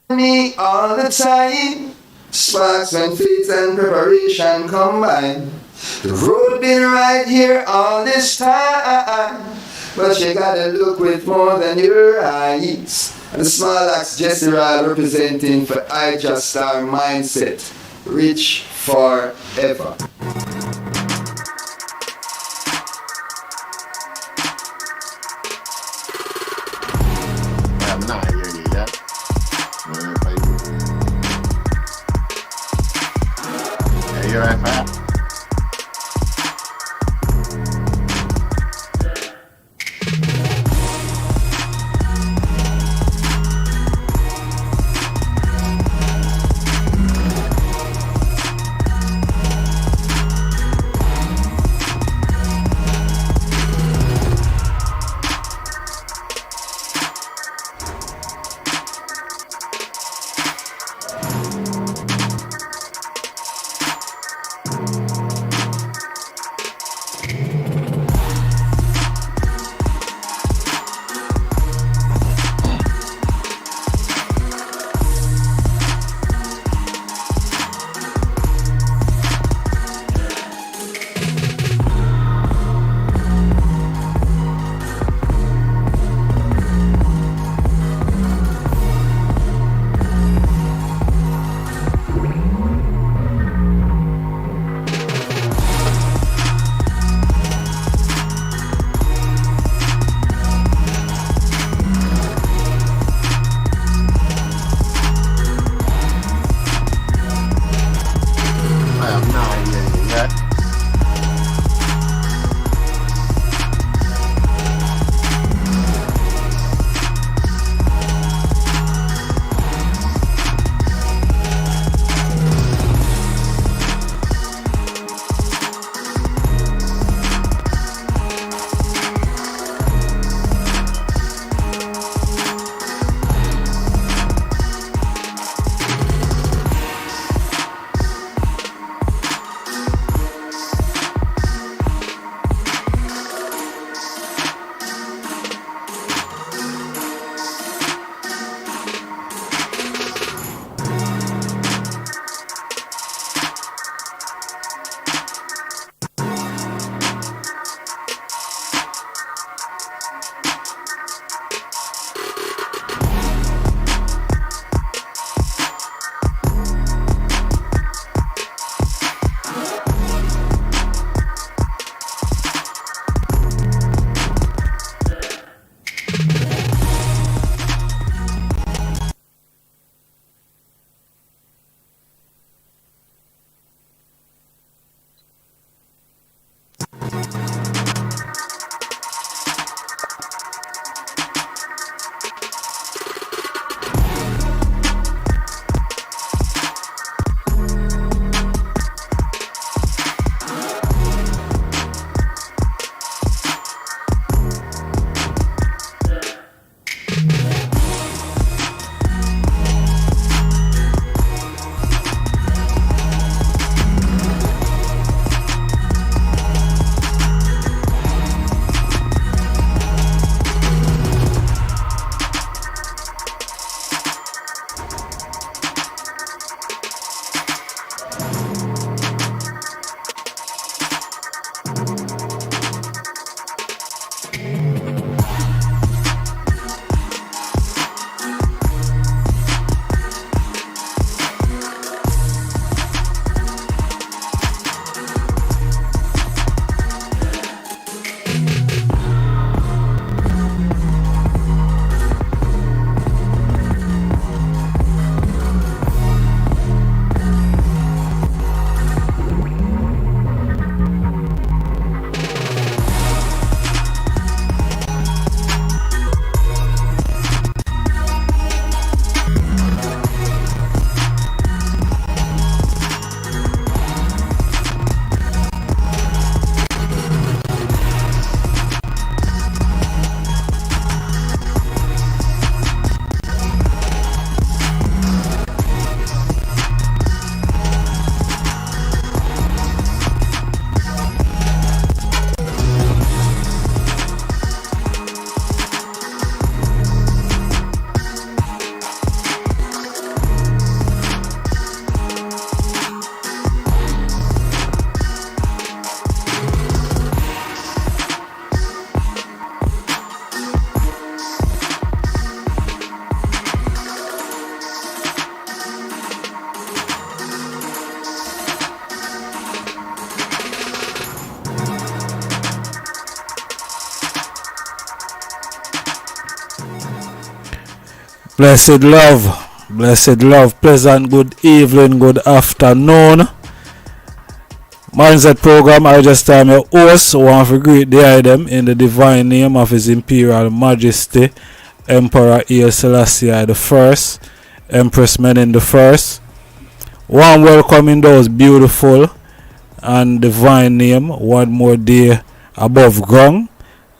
Me all the time. Sparks and faith and preparation combine. The road been right here all this time. But you gotta look with more than your eyes. And the small axe Jesse Ryle representing for I Just Star Mindset. Rich forever. I'm not hearing you yet. Hey, you're right, fat. blessed love, pleasant good evening, good afternoon. Mindset program, I just am your host, want to greet the item in the divine name of His Imperial Majesty, Emperor Haile Selassie the First, Empress Menen the First. Warm welcome in those beautiful and divine name, one more day above ground,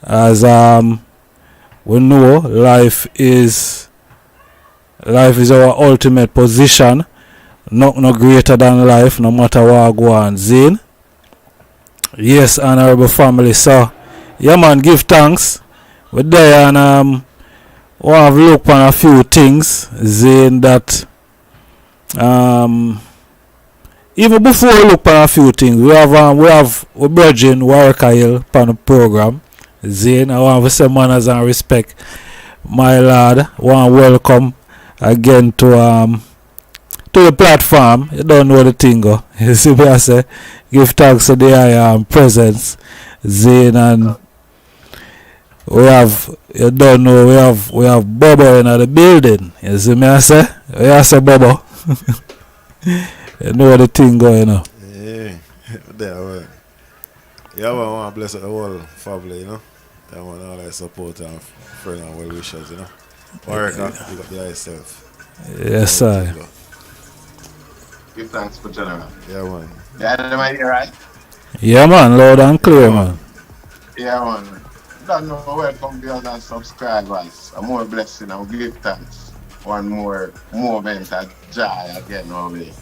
as we know life is our ultimate position. No greater than life, no matter what go on. Zane. Yes, honorable family. So, yeah, man, give thanks. We're there and we have looked on a few things, Zane, that even before we look on a few things, we have Virgin Warakail on the program. Zane, I want to say manners and respect, my lord. I want to welcome again to the platform. You don't know the thing go. You see what I say? Give thanks to the presence, Zane, and we have, you don't know, we have Bobo in the building. You see me I say? I say Bobo. You know the thing going on. Yeah, there well. Yeah, I want to bless the whole family, you know. I want all that support and friends and well wishers, you know. Work, you got the yourself. Yes, sir. Give thanks for general. Yeah, man. Yeah, am I here, right? Yeah, man, loud and clear, man. Yeah, man. Don't know, welcome viewers and subscribers. A more blessing and give thanks. One more moment of joy again, we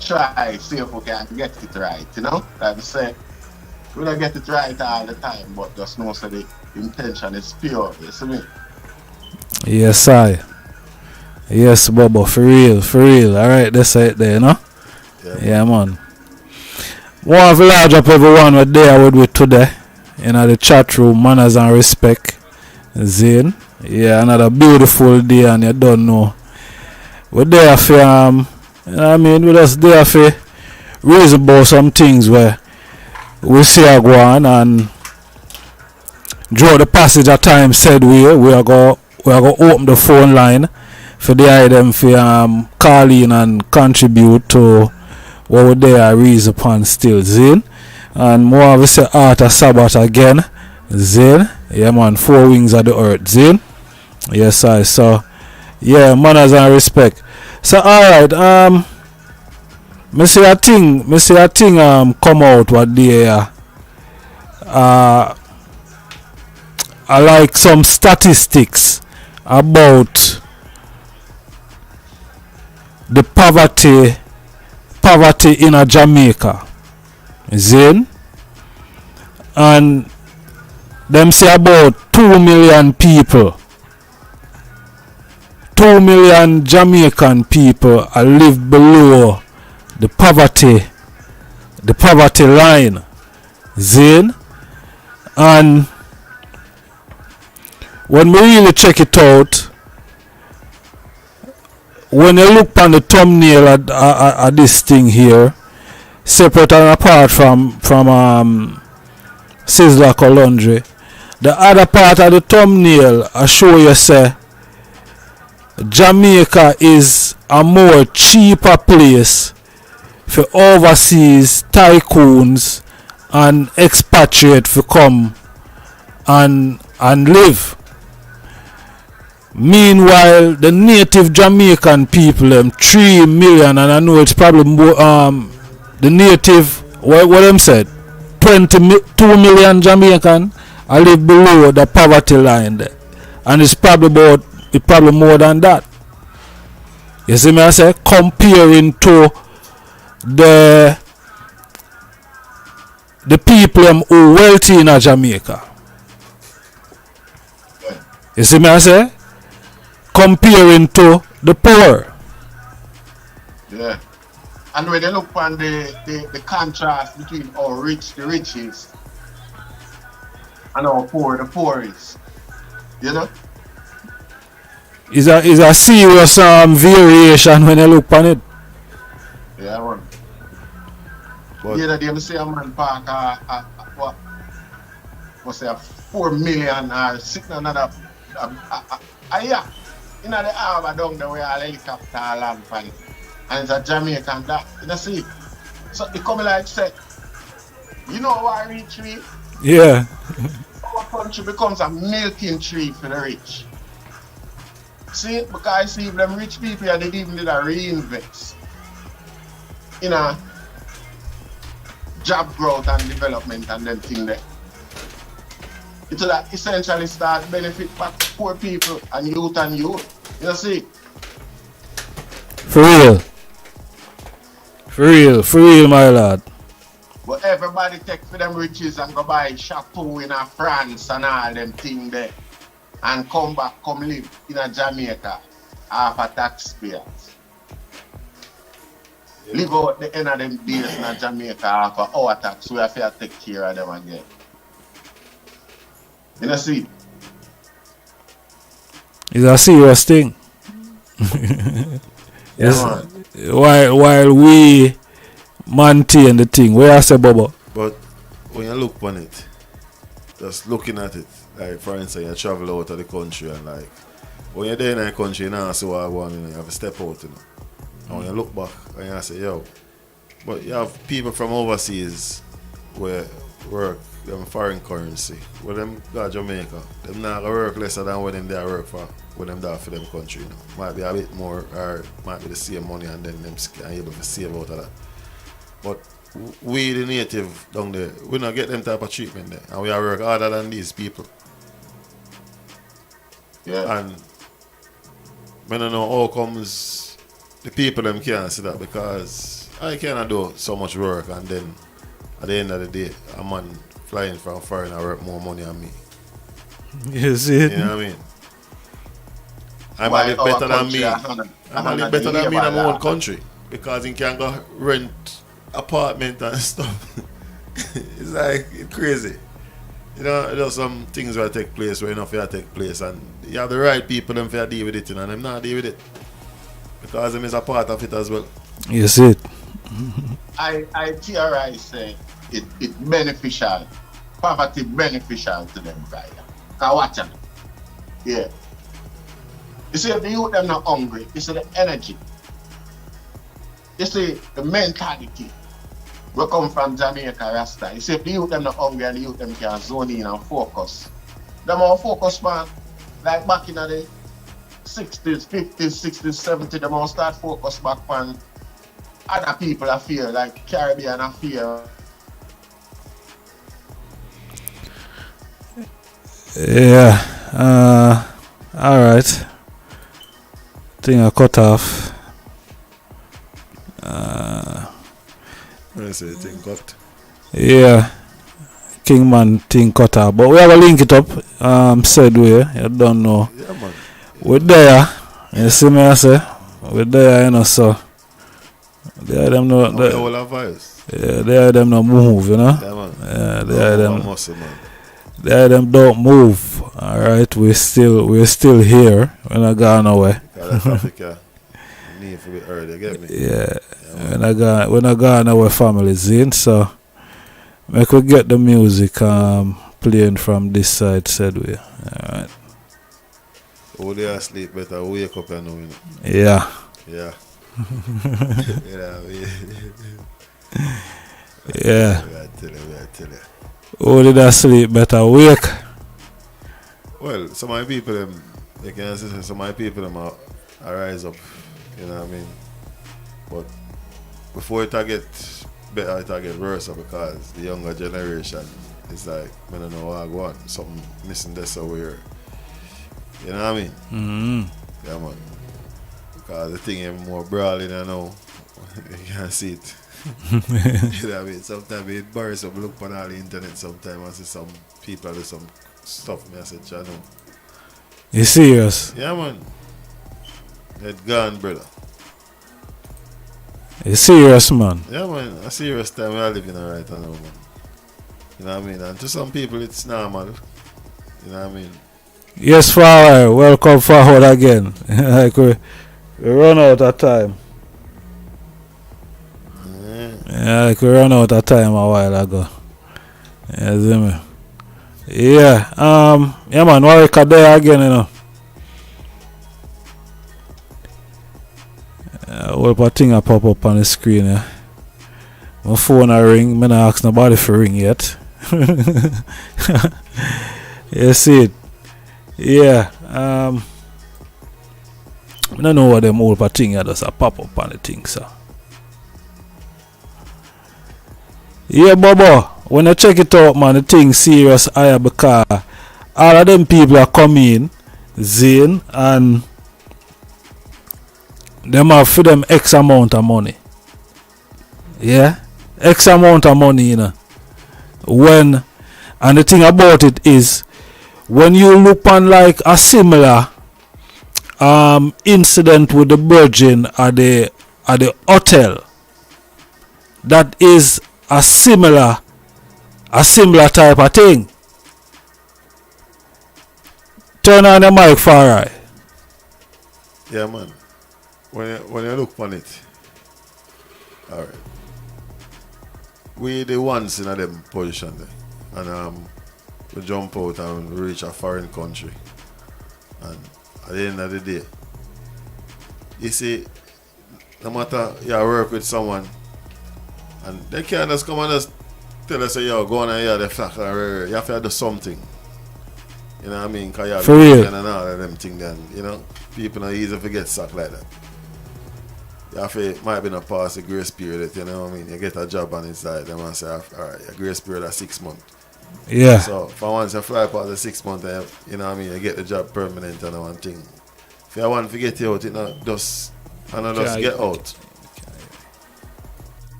try, see if we can get it right, you know? Like I say, we don't get it right all the time, but just know so the intention is pure, you see me? Yes, I. Yes, Bobo, for real. Alright, that's it there, you know? Yeah, man. Want to large up everyone we're there with today in the chat room, manners and respect. Zane. Yeah, another beautiful day, and you don't know. We're there for, you know what I mean? We're just there for reason about some things where we see a go on, and draw the passage at time said we are going to open the phone line for the item for call in and contribute to what we there reason upon still, Zane. And more obviously Art of Sabbath again, Zane. Yeah, man, 4 wings of the earth, Zane. Yes, I. So, yeah, manners and respect. So, alright, me see a thing come out what there. I like some statistics about the poverty in a Jamaica, Zane, and them say about 2 million people, 2 million Jamaican people live below the poverty line, Zane. And when we really check it out, when you look on the thumbnail at this thing here, separate and apart from Sizzla Judgement, the other part of the thumbnail I show you say Jamaica is a more cheaper place for overseas tycoons and expatriates to come and live. Meanwhile, the native Jamaican people, 3 million, and I know it's probably more, the native, what them said, 2 million Jamaican I live below the poverty line there. And it's probably more than that. You see me I say, comparing to the people who wealthy in Jamaica. You see me I say? Comparing to the poor. Yeah. And when you look on the contrast between how rich the rich is and how poor the poor is, you know? Is a serious variation when you look on it. Yeah, man. The other day I see a man park what's say 4 million or sitting another yacht in the harbor down there where a helicopter land from it. And it's a Jamaican that, you see. So they come like say, you know why rich tree? Yeah. Our country becomes a milking tree for the rich. See, because see them rich people they even did a reinvest in a job growth and development and them thing there. It will essentially start benefit back to poor people and youth. You see? For real. For real, my lad. But everybody take for them riches and go buy chateau in France and all them thing there. And come back, come live in a Jamaica after taxpayers. Live out the end of them days in a Jamaica after our tax, we have to take care of them again. You know, see? It's a serious thing. Yes. While we maintain the thing, where I say, Bobo? But when you look on it, just looking at it, like for instance, you travel out of the country and like when you're there in the country, you know, see what I want, you have to step out, you know. And when you look back and you say, yo, but you have people from overseas where work them foreign currency. When them go to Jamaica, them not gonna work lesser than when them there work for when them there for them country, you know. Might be a bit more or might be the same money and then them are able to save out of that. But we the native down there, we not get them type of treatment there. And we are work harder than these people. Yeah. And I don't know how comes the people them can't see that because I cannot do so much work and then at the end of the day a man flying from foreign and work more money than me. You see it? You know what I mean? I might live better than me. I might live better than me in my own country because he can go rent apartment and stuff. It's like it's crazy. You know, there's some things where take place where enough here take place and you have the right people them for deal with it, you know, and them not deal with it. Because them is a part of it as well. You see it? I theorize say it beneficial. Poverty beneficial to them guys. Cause watch them. Yeah. You see if the youth them not hungry, you see the energy. You see the mentality. We come from Jamaica, Rasta. You see, if the youth them not hungry and the youth them can zone in and focus. Them all focus, man. Like back in the 60s, 50s, 60s, 70s, them all start focus back on other people I feel, like Caribbean I feel. Yeah. Alright. Thing I cut off. I say thing cut. Yeah, Kingman thing cut off. But we have a link it up. Said way. You don't know. Yeah, man. We're there. You see me I say? We're there, you know, so there them no there them no move, you know? Yeah, man. Yeah, there them muscle, man. there them don't move. Alright, we're still here. We're not going away. Because Africa need to be early, you get me? Yeah. We're not going our families in, so make we get the music playing from this side, said we. Alright. All they are asleep better wake up and know, you know. Yeah. Yeah. Yeah. We tell you. All did I sleep better wake? Well, some of my people them you can say some of my people them are rise up, you know what I mean? But before it get better, it get worse because the younger generation is like, I don't know what I want. Something missing there somewhere. You know what I mean? Mm-hmm. Yeah, man. Because the thing is more brawling, you know. You can't see it. You know what I mean? Sometimes it bursts up, look on all the internet sometimes I see some people do some stuff, me I say, you know. You serious? Yeah, man. It gone, brother. You serious, man? Yeah, man. A serious time we are living right now, man. You know what I mean? And to some people, it's normal. You know what I mean? Yes, Father. Welcome forward again. Like we run out of time. Yeah, like we run out of time a while ago. Yeah, see me? Yeah, yeah, man. Warwick there again, you know. What a thing I pop up on the screen. My phone a ring. Me not ask nobody for ring yet. You see it? Yeah. I don't know what them old thing just a pop up on the thing, so. Yeah, Bobo. When I check it out, man, the thing serious higher because all of them people are coming, Zane, and them have for them X amount of money. Yeah? X amount of money, you know. And the thing about it is, when you look on like a similar incident with the Virgin at the hotel, that is a similar type of thing. Turn on the mic, Farai. Yeah, man. When you look on it, alright. We the ones in them position there. And we jump out and we reach a foreign country. And at the end of the day, you see, no matter you work with someone and they can't just come and just tell us, yo, go on and hear the flash. You have to do something. You know what I mean? Because you have for real. And all of them things, then, you know, people are easy to get stuck like that. You have to, might be not pass the grace period, you know what I mean? You get a job and it's like, them and say, alright, your grace period is 6 months. Yeah. So, for once you fly past the 6 months, you know what I mean? You get the job permanent and one thing. If you want to get you out, you know, just get out.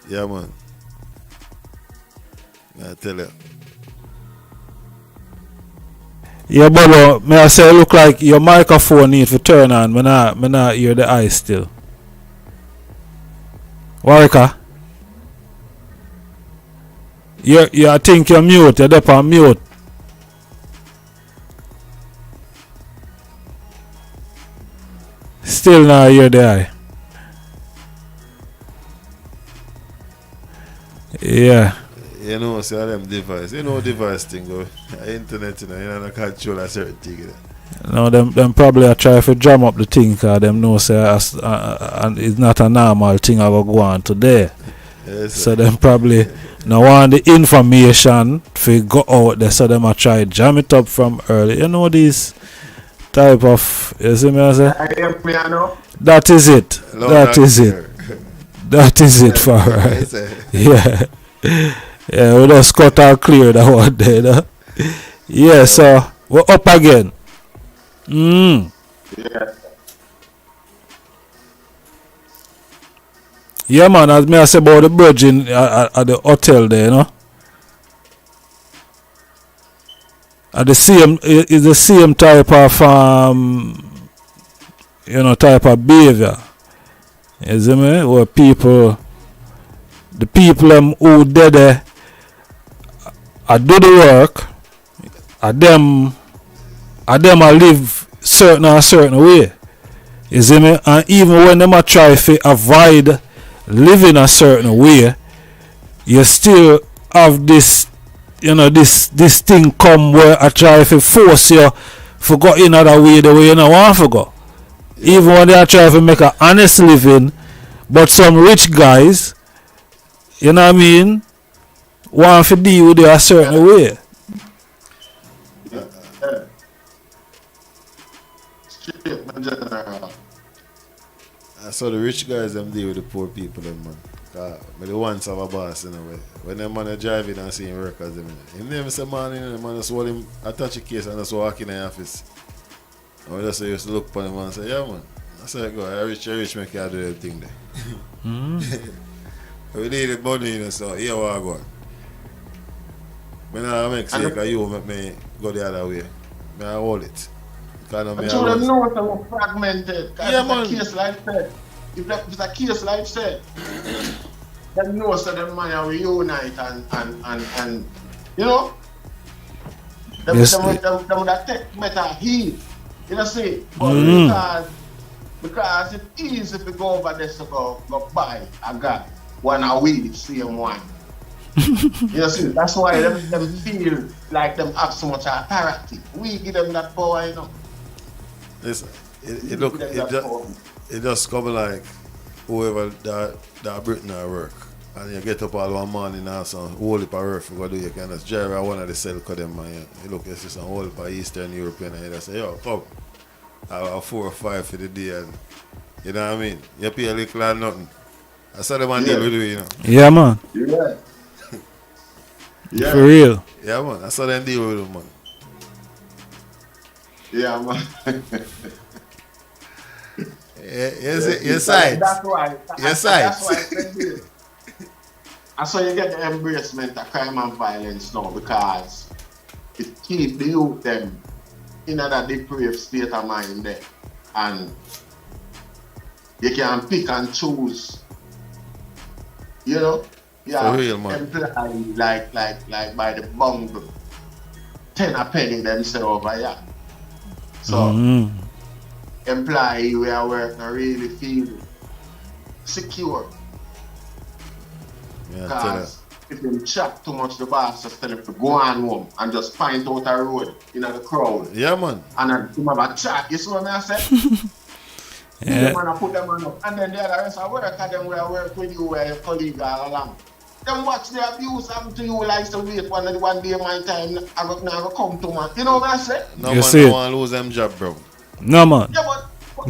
Yeah, man. I tell you. Yeah, Bolo, may I say, look like your microphone need to turn on. Me not hear the eyes still. Warika? I think you're mute. You're up on mute. Still not hear the eye. Yeah. You know, see all them device. You know device thing go. Internet, you know, you can't control a certain thing. You know. No, them probably are trying to jam up the thing because them know say and it's not a normal thing I go on today. Yes, so them probably now want the information to go out there, so them are try jam it up from early. You know these type of, you see me I say? That is it. That is it. That is it for right. Yeah. Yeah, we just cut out clear that one there. No? Yeah, so we're up again. Yeah. Yeah, man, as me I say about the Virgin at the hotel there, you know. At the same, is the same type of type of behavior. You see me? Where the people who did there, I do the work, them I live a certain way. You see me? And even when them try to avoid living a certain way, you still have this, this thing come where I try to force you to go in other way the way you don't want to go. Even when they are trying to make an honest living, but some rich guys, you know what I mean, want to deal with it a certain way. So the rich guys them deal with the poor people them, man. But the ones have a boss in a way. When them man are driving and seeing workers them, him never say man, the man just hold him attach a case and just walk in the office. And we just used to look upon him and say, yeah man. I said, go, I rich make you do everything there. We need the money, so here we are going. When I make mistake, you make me go the other way. I hold it. But you don't know that we're fragmented. Yeah, man. Case like that. If it's a case like that, them know that them man will unite and you know, them would take better heed. You know, see, but because it's easy to go over there to go buy a guy one a week, same one. You see, that's why them feel like them have so much authority. We give them that power, you know. Listen, We it look give them that power. it just come like whoever that Britain at work. And you get up all one morning and some whole heap of work for go do you can just drive around one of the cell cut them man. You look you see some whole heap of Eastern European and you just say, yo, come. I have 4 or 5 for the day and you know what I mean? You pay a little and nothing. I saw them and deal with you, you know. Yeah, man. Yeah. Yeah. For real. Yeah man, I saw them deal with them man. Yeah, man. Your side. That's why. Your side. That's why I said this. And so you get the embracement of crime and violence now because it keeps the youth them in a depraved state of mind there. And you can pick and choose. You know? Yeah, for real, man. Employ like by the bungle. 10 a penny themselves over here. So employee where work not really feel secure. Yeah, Because if them chat too much, the boss just tell them to go on home and just point out a road in the crowd. Yeah, man. And then them have a chat, you see what I say? Yeah. Them and put them on up. And then the other rest of work, and them will work with you where your colleague all along. Them watch the abuse happen to you like to wait one day my time I go come to man. You know what I say? No You man see don't it? want to lose them job, bro. No, man. Yeah, but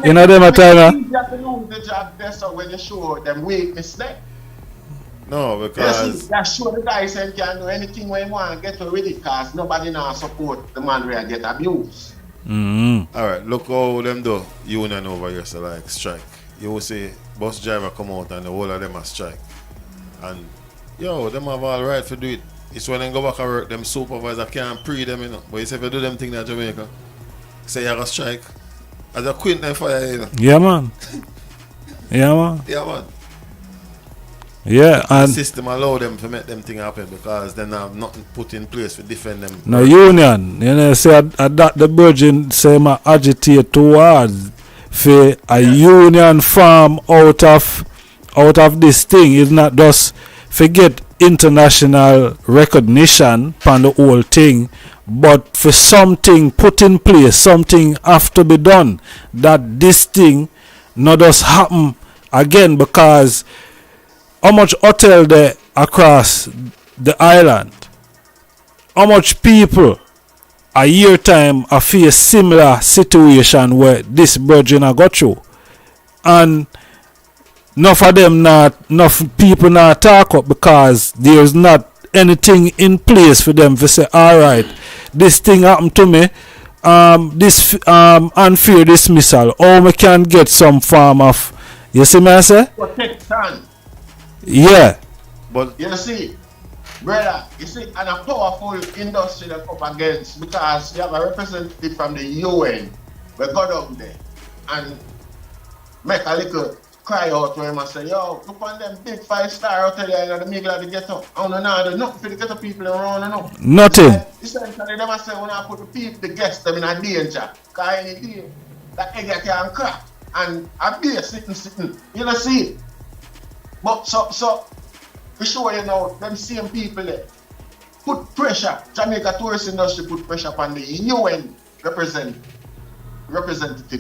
You know them at time, you have to lose the job there so when you show them weakness there. No, Yes, because that show the guy said can do anything when he want get away with it because nobody now support the man where get abused. alright, look how them do union over here, so like strike. You will see bus driver come out and the whole of them are strike. And yo, them have all right to do it. It's when they go back and work, them supervisor can't pre them, you know. But you say if you do them thing in Jamaica, say you have a strike. As a quit them fire, you know. Yeah, man. Yeah, man. Yeah, man. Yeah, The and system allow them to make them thing happen because they have nothing put in place to defend them. no union. You know, say that the Virgin say ma agitate towards for a union form out of this thing. It's not just forget international recognition on the whole thing, but for something put in place, something have to be done that this thing not just happen again because how much hotel there across the island, how much people a year time a face similar situation where this virgin I got through, and enough of them enough people not talk up because there's not anything in place for them to say, alright, this thing happened to me, this unfair dismissal, or we can get some form of, you see me I say? Protection. Yeah. But You see, brother, you see, and a powerful industry that up against because you have a representative from the UN we got up there and make a little cry out to him and say, yo, look on them big 5-star hotel there in the middle of the ghetto. I don't know, there's nothing for the ghetto people around, you know. Nothing. Essentially, them say when I put the people, the guests, them in a danger. Because any day, that egg can crack and a beer sitting. You know, see? But so for sure, you know, them same people there put pressure. Jamaica tourist industry put pressure upon the UN representative,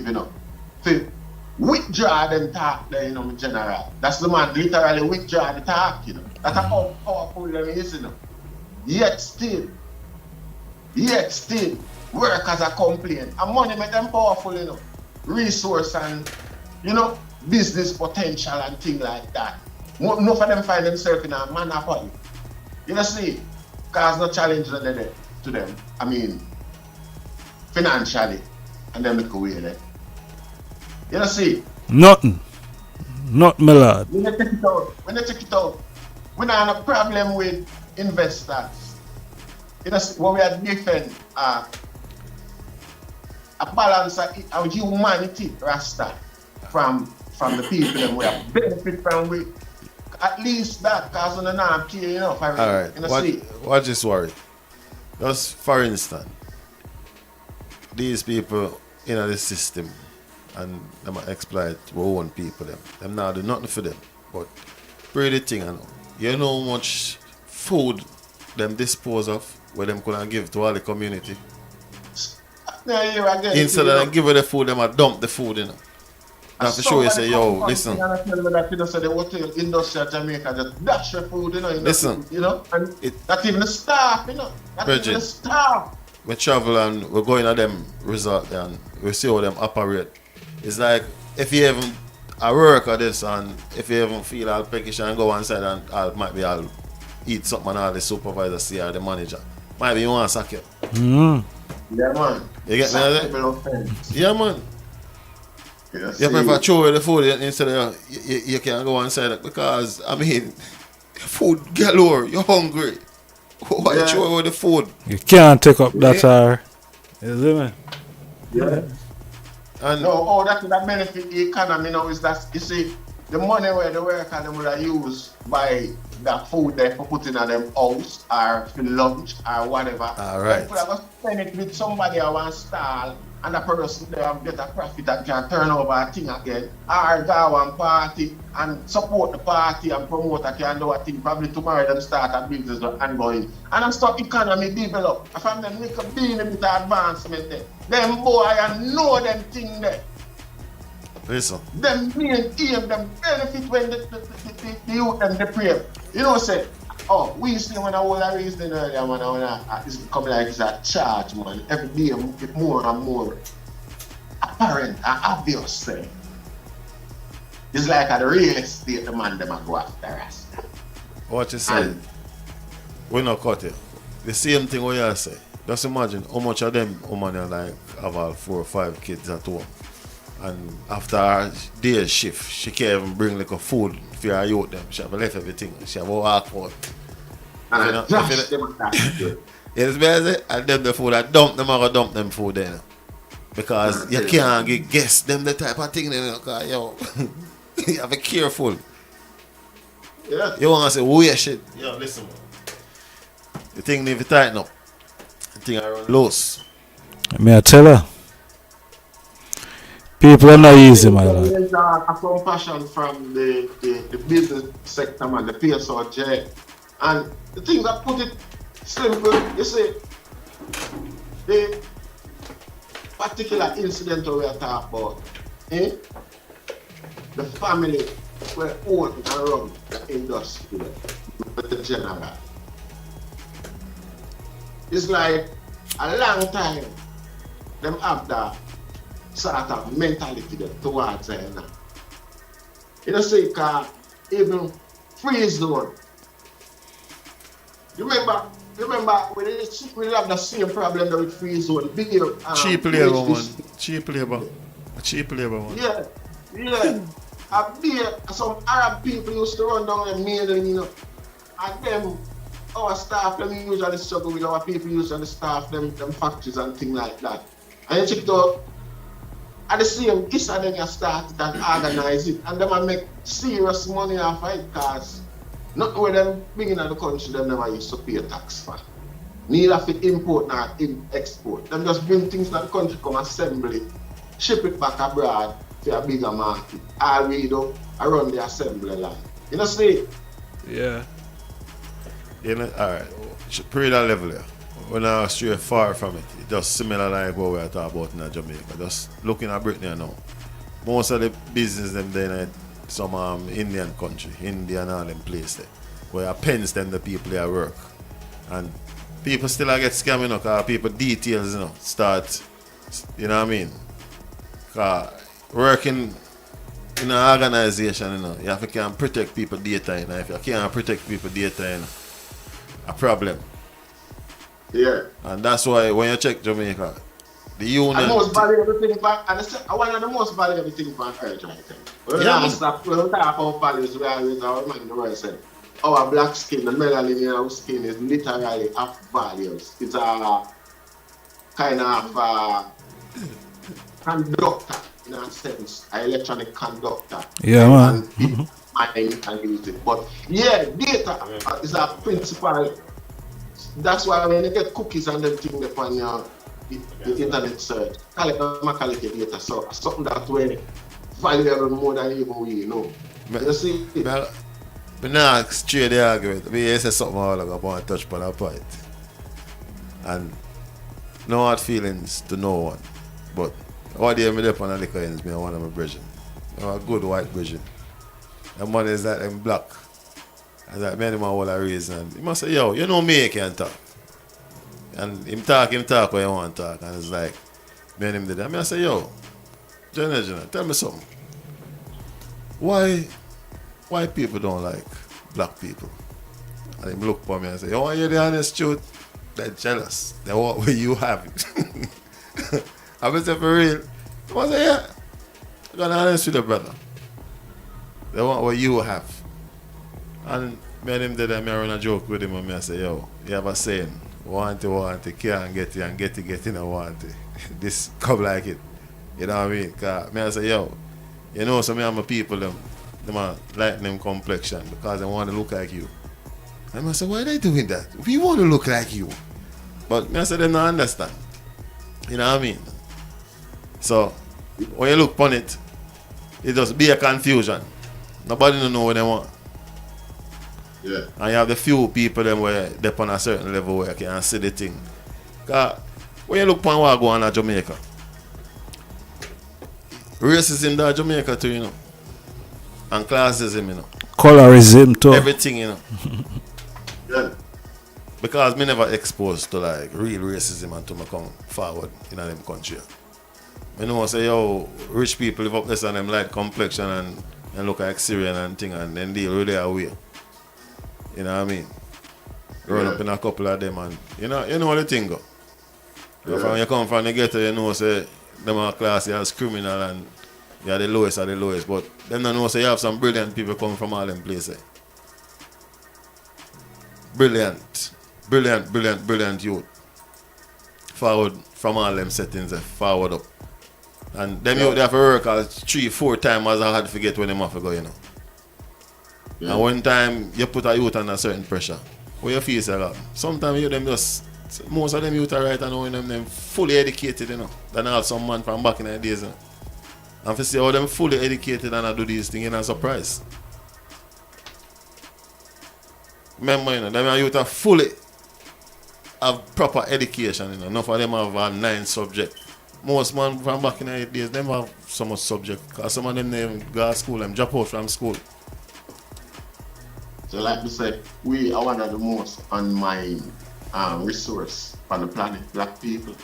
you know, to withdraw them talk there, you know, in general. That's the man literally withdraw the talk, you know. That's how powerful them is, you know. Yet still, workers are complaining. And money make them powerful, you know. Resource and, you know, business potential and things like that. Enough of them find themselves in a monopoly. You know, see, cause no challenge to them. I mean, financially, and them look away there. You know, see. Nothing. Not my lord. When they check it out, we don't have a problem with investors. You know, see, when we are defend a balance of humanity, Rasta, from the people and we have benefit from we. At least that, because on the not care enough. alright, You know, what is worry? Just for instance, these people in the system and them exploit our own people them now do nothing for them. But pray the thing, you know. You know how much food them dispose of, where them could give to all the community. Yeah, you again. Instead of them giving the food, them a dump the food, you know. Have to show you say, yo, listen. That, you know, so the hotel industry of Jamaica just dash your food, you know. Listen. You know, and not even the staff, you know. Not even the staff. We travel and we go into them resort and we see how them operate. It's like if you even I work at this and if you even feel I'll peckish and go inside and I'll eat something and all the supervisor see or the manager. Might be you want to sack you. Yeah, man. You get me? Yeah, man. Yeah, you prefer throw away the food instead of you can't go inside because I mean food galore, you're hungry. Why you throw away the food? You can't take up that hour. You see me? Yeah. And no, that benefit the economy now is that you see the money where the worker them would have used by that food they for putting on them house or for lunch or whatever. Alright. They could have spend it with somebody who want stall and the person they have get a profit that can turn over a thing again. Or go and party and support the party and promote a can do a thing. Probably tomorrow them start a business and going. And then start economy develop. And from them make a bit of advancement there. Them boy and know them thing there. listen. Them main aim, them benefit when the youth them depraved. You know say, oh, we used to when I was reason earlier man, it's become like it's a charge man. Every day it's more and more apparent and obvious thing. It's like at the real estate the man them a go after us. What you say? We not cut it. The same thing what you say. Just imagine how much of them women like have all 4 or 5 kids at home. And after her day shift, she can't even bring like a food for her youth them. She have left everything. She have a walk out. And you know, trash them at that. Yes, basically, and them the food I dump them, I go dump them food there. Because you can't guess them the type of thing then, because yo, you have to be careful. Yeah. You want to say weird shit. Yo, listen man. The thing need to tighten up. The thing I run loose. May I tell her? People are not easy, my lord. There's a compassion from the business sector, man, the PSOJ. And the thing that put it simple, you see, the particular incident we are talking about, the family were own and run the industry, the general. It's like a long time, them have that sort of mentality towards it. You know, say, even free zone. You remember when we have the same problem with free zone. Cheap labor, man. Cheap labor. Cheap labor, man. Yeah. Some Arab people used to run down the mainland, you know. And them, our staff, them usually struggle with our people usually staff, them factories and things like that. And you check it out, at the same Issa then you start and organize it. And them make serious money off it because not where them bringing in the country, them never used to pay tax for. Neither for import nor export. Them just bring things to the country, come assemble it, ship it back abroad to a bigger market. All we do, I run the assembly line. You know, see? Yeah. You know, alright. Pretty that level here. When I was straight far from it, it's just similar like what we are talking about in Jamaica. Just looking at Britain now. Most of the business them there in some Indian country, India and all them place there, where pens them the people there work. And people still get scammed, you know, because people details, you know, start, you know what I mean? Because working in an organization, you know, you have to can protect people data, you know. If you can't protect people data, you know, a problem. Yeah. And that's why when you check Jamaica, the union. And most valuable thing for, one of the most valuable things for earth right there. When we talk about values, we always remind the world say, our black skin, the melanin in our skin is literally of values. It's a kind of conductor in a sense, an electronic conductor. Yeah, man. And you can use it. But yeah, data is a principal. That's why when you get cookies and them things upon your internet search, collect data. So something that way valuable more than even we know. You see? But now straight the argument. Me say something all like I want to touch upon a point. And no hard feelings to no one. But all day me up on a liquor ends, me and one of my brethren. A good white brethren. The man is like them black. And like me and him all a reason. And he must say, yo, you know me, you can't talk. And him talk when you want to talk. And it's like, me and him did that. I say, yo, Jenna, tell me something. Why people don't like black people? And him look for me and say, you want to hear the honest truth? They're jealous. They want what you have. I say, for real? I say, yeah. I'm going to be honest with you, brother. They want what you have. And me and him did that. I run a joke with him and I say, yo, you have a saying, want it, can't get it, and get it, and want it. This come like it. You know what I mean? Cause me I say, yo, you know, some of my people, them are lighten them complexion because they want to look like you. And I say, why are they doing that? We want to look like you. But me I say, they don't understand. You know what I mean? So, when you look upon it, it just be a confusion. Nobody don't know what they want. Yeah. And you have the few people them where they're on a certain level where you can see the thing. Because when you look upon what go on at Jamaica, racism there Jamaica too, you know. And classism, you know. Colorism too. Everything, you know. Yeah. Because me never exposed to like real racism until I come forward in them country. I know I say, yo, rich people live up this on them light complexion and look like Syrian and thing and then deal with their way. You know what I mean? Growing up in a couple of them and you know what the thing go. Yeah. When you come from the ghetto, you know say them are classy as criminal and you're the lowest of the lowest. But them don't know say you have some brilliant people coming from all them places. Brilliant youth. Forward from all them settings, forward up. And them youth they have to work 3-4 times as I had to forget when them have to go, you know. Yeah. And one time you put a youth under certain pressure, where you feel like sometimes you them just most of them youth are right and knowing them fully educated, you know, than all some man from back in the days, you know. And to see how them fully educated and I do these things, you're not surprised. Remember, you know, them youth are fully have proper education, you know. Enough of them have a 9 subject. Most man from back in the days, them have so much subject. Because some of them go to school, them drop out from school. So like we said, we are one of the most unmined resource on the planet, black people.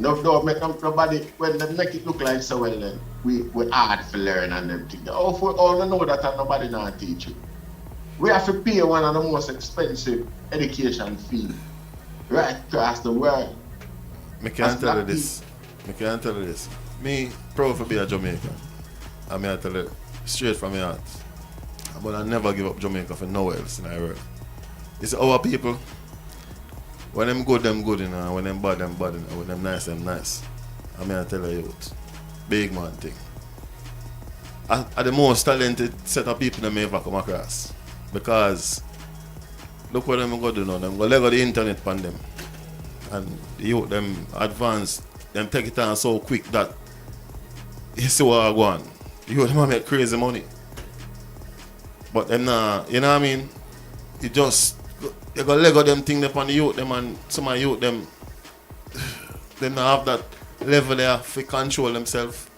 Don't make nobody, when they make it look like so well then, we hard to learn and everything. All they know that and nobody not teach you. We have to pay one of the most expensive education fee right across the world. I can't tell you this. Me proud to be a Jamaican. I mean I tell you straight from my heart. But I never give up Jamaica for nowhere else in the world. It's our people. When them good, you know. When them bad, you know. When them nice. I mean, I tell you, big man thing. Are the most talented set of people that may ever come across. Because look what them go do now. Them go lego the internet on them. And the youth, them advanced, them take it on so quick that you see what I go on. You them make crazy money. But them you know what I mean? You just you go lego them thing upon the youth them and some of the youth them not have that level there to control themselves.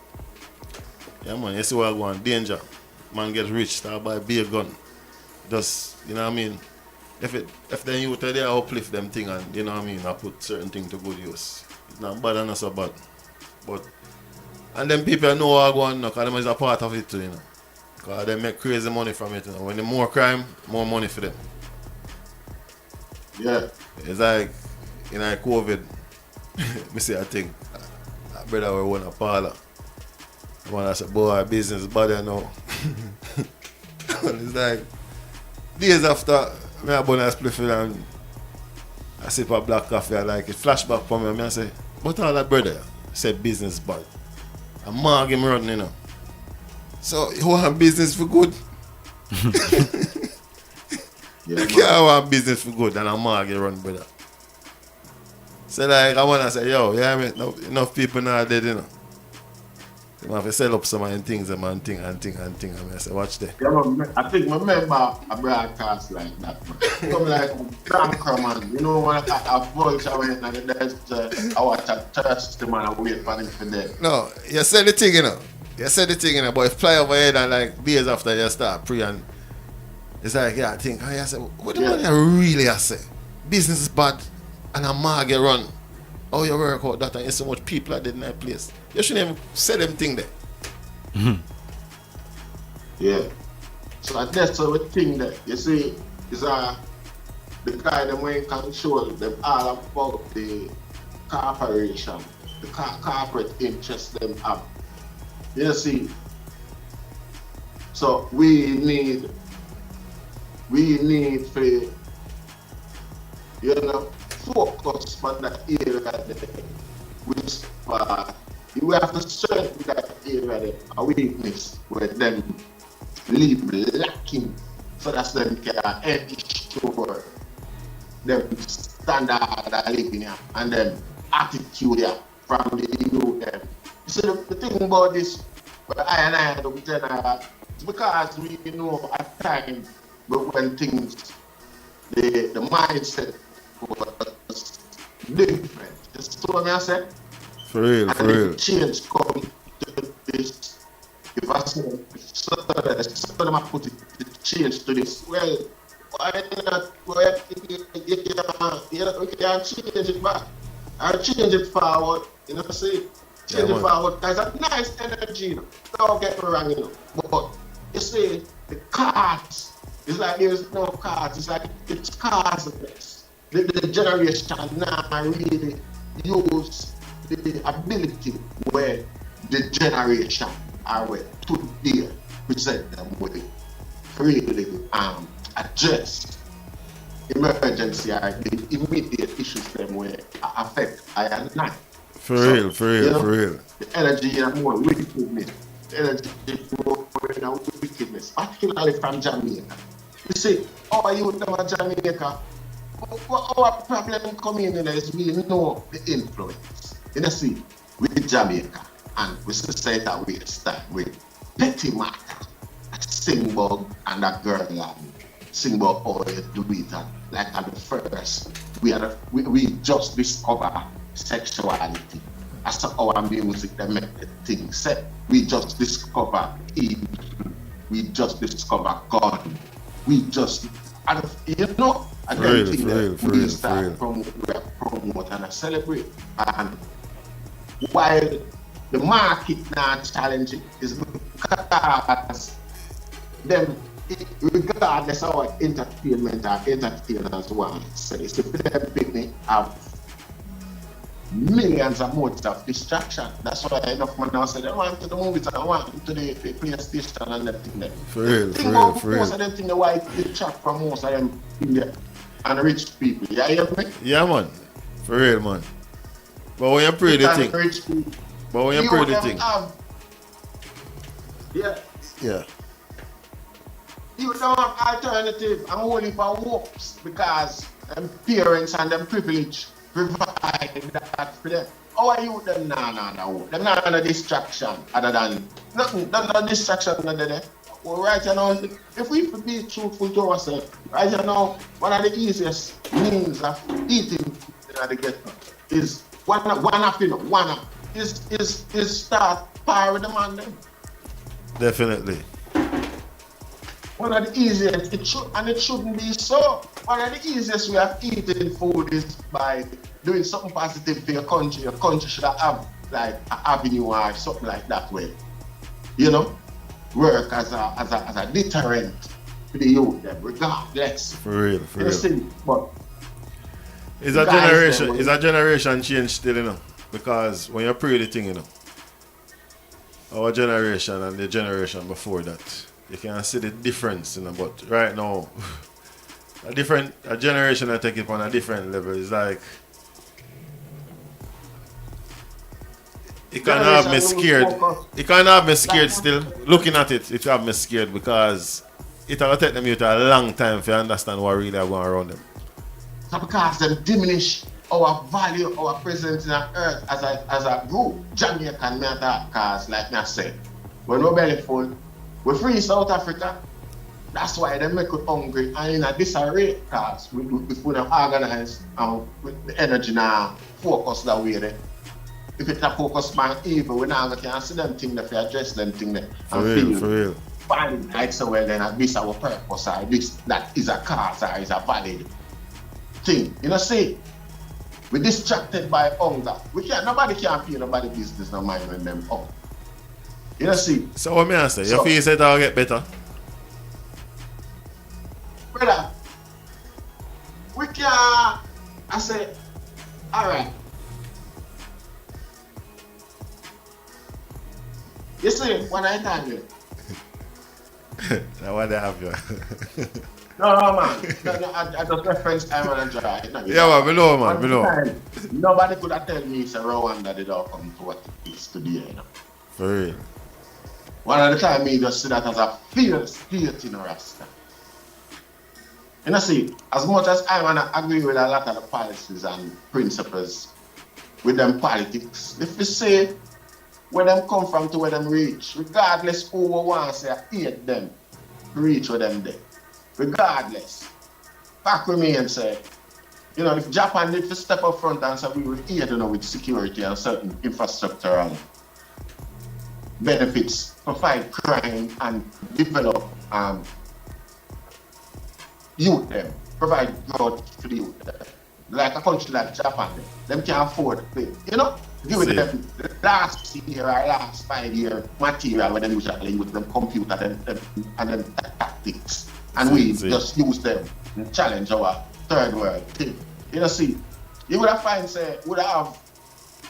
Yeah man, you see what I go on. Danger. Man get rich, start buy beer gun. Just you know what I mean? If the youth are there uplift them thing and you know what I mean, I put certain things to good use. It's not bad and not so bad. But and then people know what I go on because them is a part of it too, you know. Because they make crazy money from it. You know. When there's more crime, more money for them. Yeah. It's like, you know, COVID, me say a thing. A brother will run a parlor. One I said, boy, business bad you know. And it's like, days after, me I burn a spliff and I sip a black coffee, I like it. Flashback for me, I say, but all that brother said business bad. And Mark him running, you know. So you want business for good? Yeah, you can't want business for good and a market run, brother. So like I wanna say, yo, yeah, I mean, enough people now dead, you know. I have to sell up some of them things and thing. And I say, watch there. Yeah, man, I think I remember a broadcast like that, man. Come like banker, man. You know, when a vulture went and there's I watch a thirsty man and wait for him for dead. No, you said the thing, you know. But if fly overhead and like days after you start pre and it's like, yeah, I think, I say, what do you really I say? Business is bad and a market run. How you work out that and you so much people that did in that place. You shouldn't even say them thing there. Mm-hmm. Yeah. So that's the thing that you see is the guy that when control them all about the corporation, the corporate interests them have. You see. So we need for focus on that area there. Which you have to strengthen that area there, a weakness where them leave lacking so that them can ensure them standard of living here and then attitude here from the youth them. So the thing about this, but I don't tell that because we know at times when things the mindset was different. That's what I said. For real. Change come to this. If I say, so I put it, the change to this. Well, why not? Well, you can change it back. I change it forward. You know what I'm saying? Change it forward. There's a nice energy. You know? Don't get me wrong, you know. But you see, the cards, it's like there's no cards. It's like it's cards. The generation now really use the ability where the generation are with today present them with really address emergency or the immediate issues them where affect I and I. For real. The energy and more wickedness. The energy more wickedness, particularly from Jamaica. You see, our youth from Jamaica, our problem coming in is we know the influence. You know, see, with Jamaica and we say that we start with petty matter, sing about and a girl sing about how you do it and like at the first we just discover sexuality. As our music that make the thing set. We just discover evil. We just discover God. We just and you know and then think that we start promote and celebrate. And while the market now challenging is because them regardless of our entertainment or entertainers want so it's the beginning of millions of modes of distraction. That's why enough man now say they want to the movies and want to the PlayStation and everything there. For real. Most of them think the white distract from most of them in there and rich people. You hear me? Yeah, man. For real, man. But when you pray the thing. But when you pray the thing. Yeah. You don't have alternative. I'm only for hopes because them parents and them privilege provide that for them. How are you them? No. Them not a distraction other than nothing. No distraction other than well, right now, if we be truthful to ourselves, right now, one of the easiest means of eating the ghetto is is start powering the man them. Definitely. One of the easiest, it shouldn't be so. One of the easiest way of eating food is by doing something positive for your country. Your country should have like an avenue or something like that way. You know? Work as a deterrent for the youth them, regardless. For real. But it's a generation change still, you know. Because when you pray the thing, you know, our generation and the generation before that, you can see the difference, you know, but right now a generation that take it on a different level. It's like it can have me scared. It can have me scared still. Looking at it, it have me scared because it will take them a long time to understand what really are going around them. So because them diminish our value, our presence in the earth as a group. Jamaican, me at that cause, like me I said, when we're belly full, we free South Africa. That's why they make us hungry and in a disarray cause we put them organized and with the energy now focus that way there. If it's a focus man evil, we now can see them thing that we address them thing there and For real. find like so well then this our purpose or this that is a cause or is a valid thing. You know see? We're distracted by hunger. Nobody can feel nobody business no mind when them up. You know see? So what me I say? You feel it will get better? Brother, we can I say, alright. You see, when I tell you. Now why they have you? No, man. No, I just reference time and enjoy. Yeah, man, below. Nobody could have told me it's a Rwanda did all come to what it is today, you know. For real. One of the time me just see that as a fierce faith in Rasta. You know, see, as much as I wanna agree with a lot of the policies and principles with them politics, if we say where them come from to where them reach, regardless who we want to say hate them, reach where them there. Regardless. Back with me and say, you know, if Japan need to step up front and say we will aid, you know, with security and certain infrastructural benefits to fight crime and develop youth them, provide growth for the youth them. Like a country like Japan, them can afford to pay, you know? Give them the last year or last 5 year material when they usually use them computer and then tactics. And we just use them and challenge our third world thing. You know, see, you would have find say would have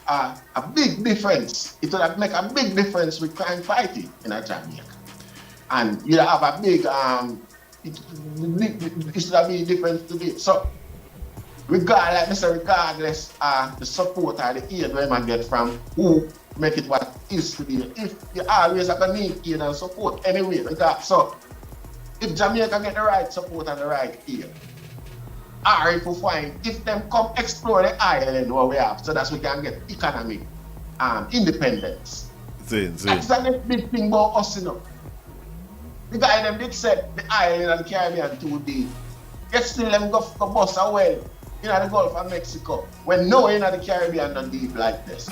a big difference. It would have make a big difference with crime fighting in Jamaica. And you'd have a big it should have been different today. So regardless the support or the aid we might get from who make it what it is today. If you always have a need aid and support anyway, like that. So if Jamaica get the right support and the right aid, or if we find if them come explore the island where we have, so that we can get economic independence. That's the next big thing about us, you know. The guy them did say the island and the Caribbean too deep. Yet still them go bust away in the Gulf of Mexico when no in the Caribbean not deep like this.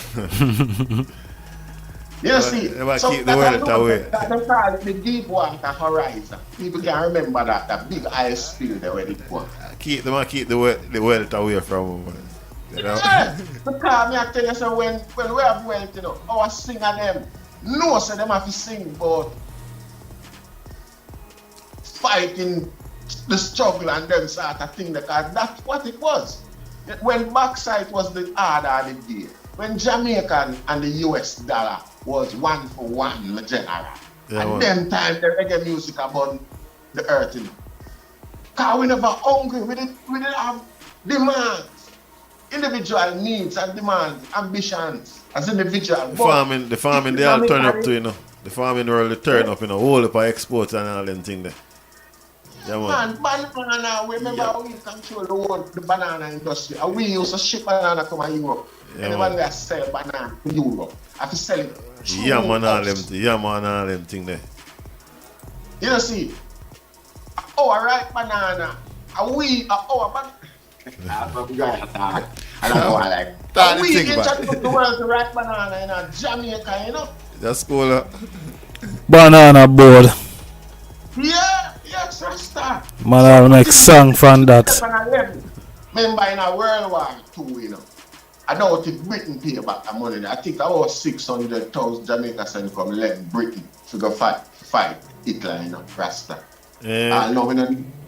You know, see, so keep the world away. That's call it the deep water horizon. People can remember that big ice spill there where it was. Keep the world away from them. You know? Yeah, because me I tell you so when we have wealth, you know, our singer them no so them have to sing about fighting the struggle and them sort of thing because that's what it was. When backside was the order of the day. When Jamaican and the US dollar was 1-for-1 general. Yeah, and them time the reggae music about the earth, you know. Cause we never hungry, we didn't have demands. Individual needs and demands, ambitions as individual. The farming they all turn up to, you know. The farming world they turn up, you know, all up exports and all them things there. Yeah, man, banana, remember how we control the banana industry. And we used to ship banana come to Europe. Yeah, anybody that sell banana to Europe, I have to sell it. Yeah, man, all them thing there. You know, see, our ripe banana, we our banana. I don't know why like. We introduce the world to ripe banana in Jamaica, you know. That's cool. Banana board. Yeah, yes, Rasta. Man, I'll make song from that. Remember in a World War II, you know. I don't think Britain pay back the money. I think about 600,000 Jamaica sent from Britain to go fight Hitler, you know, Rasta. Yeah. No,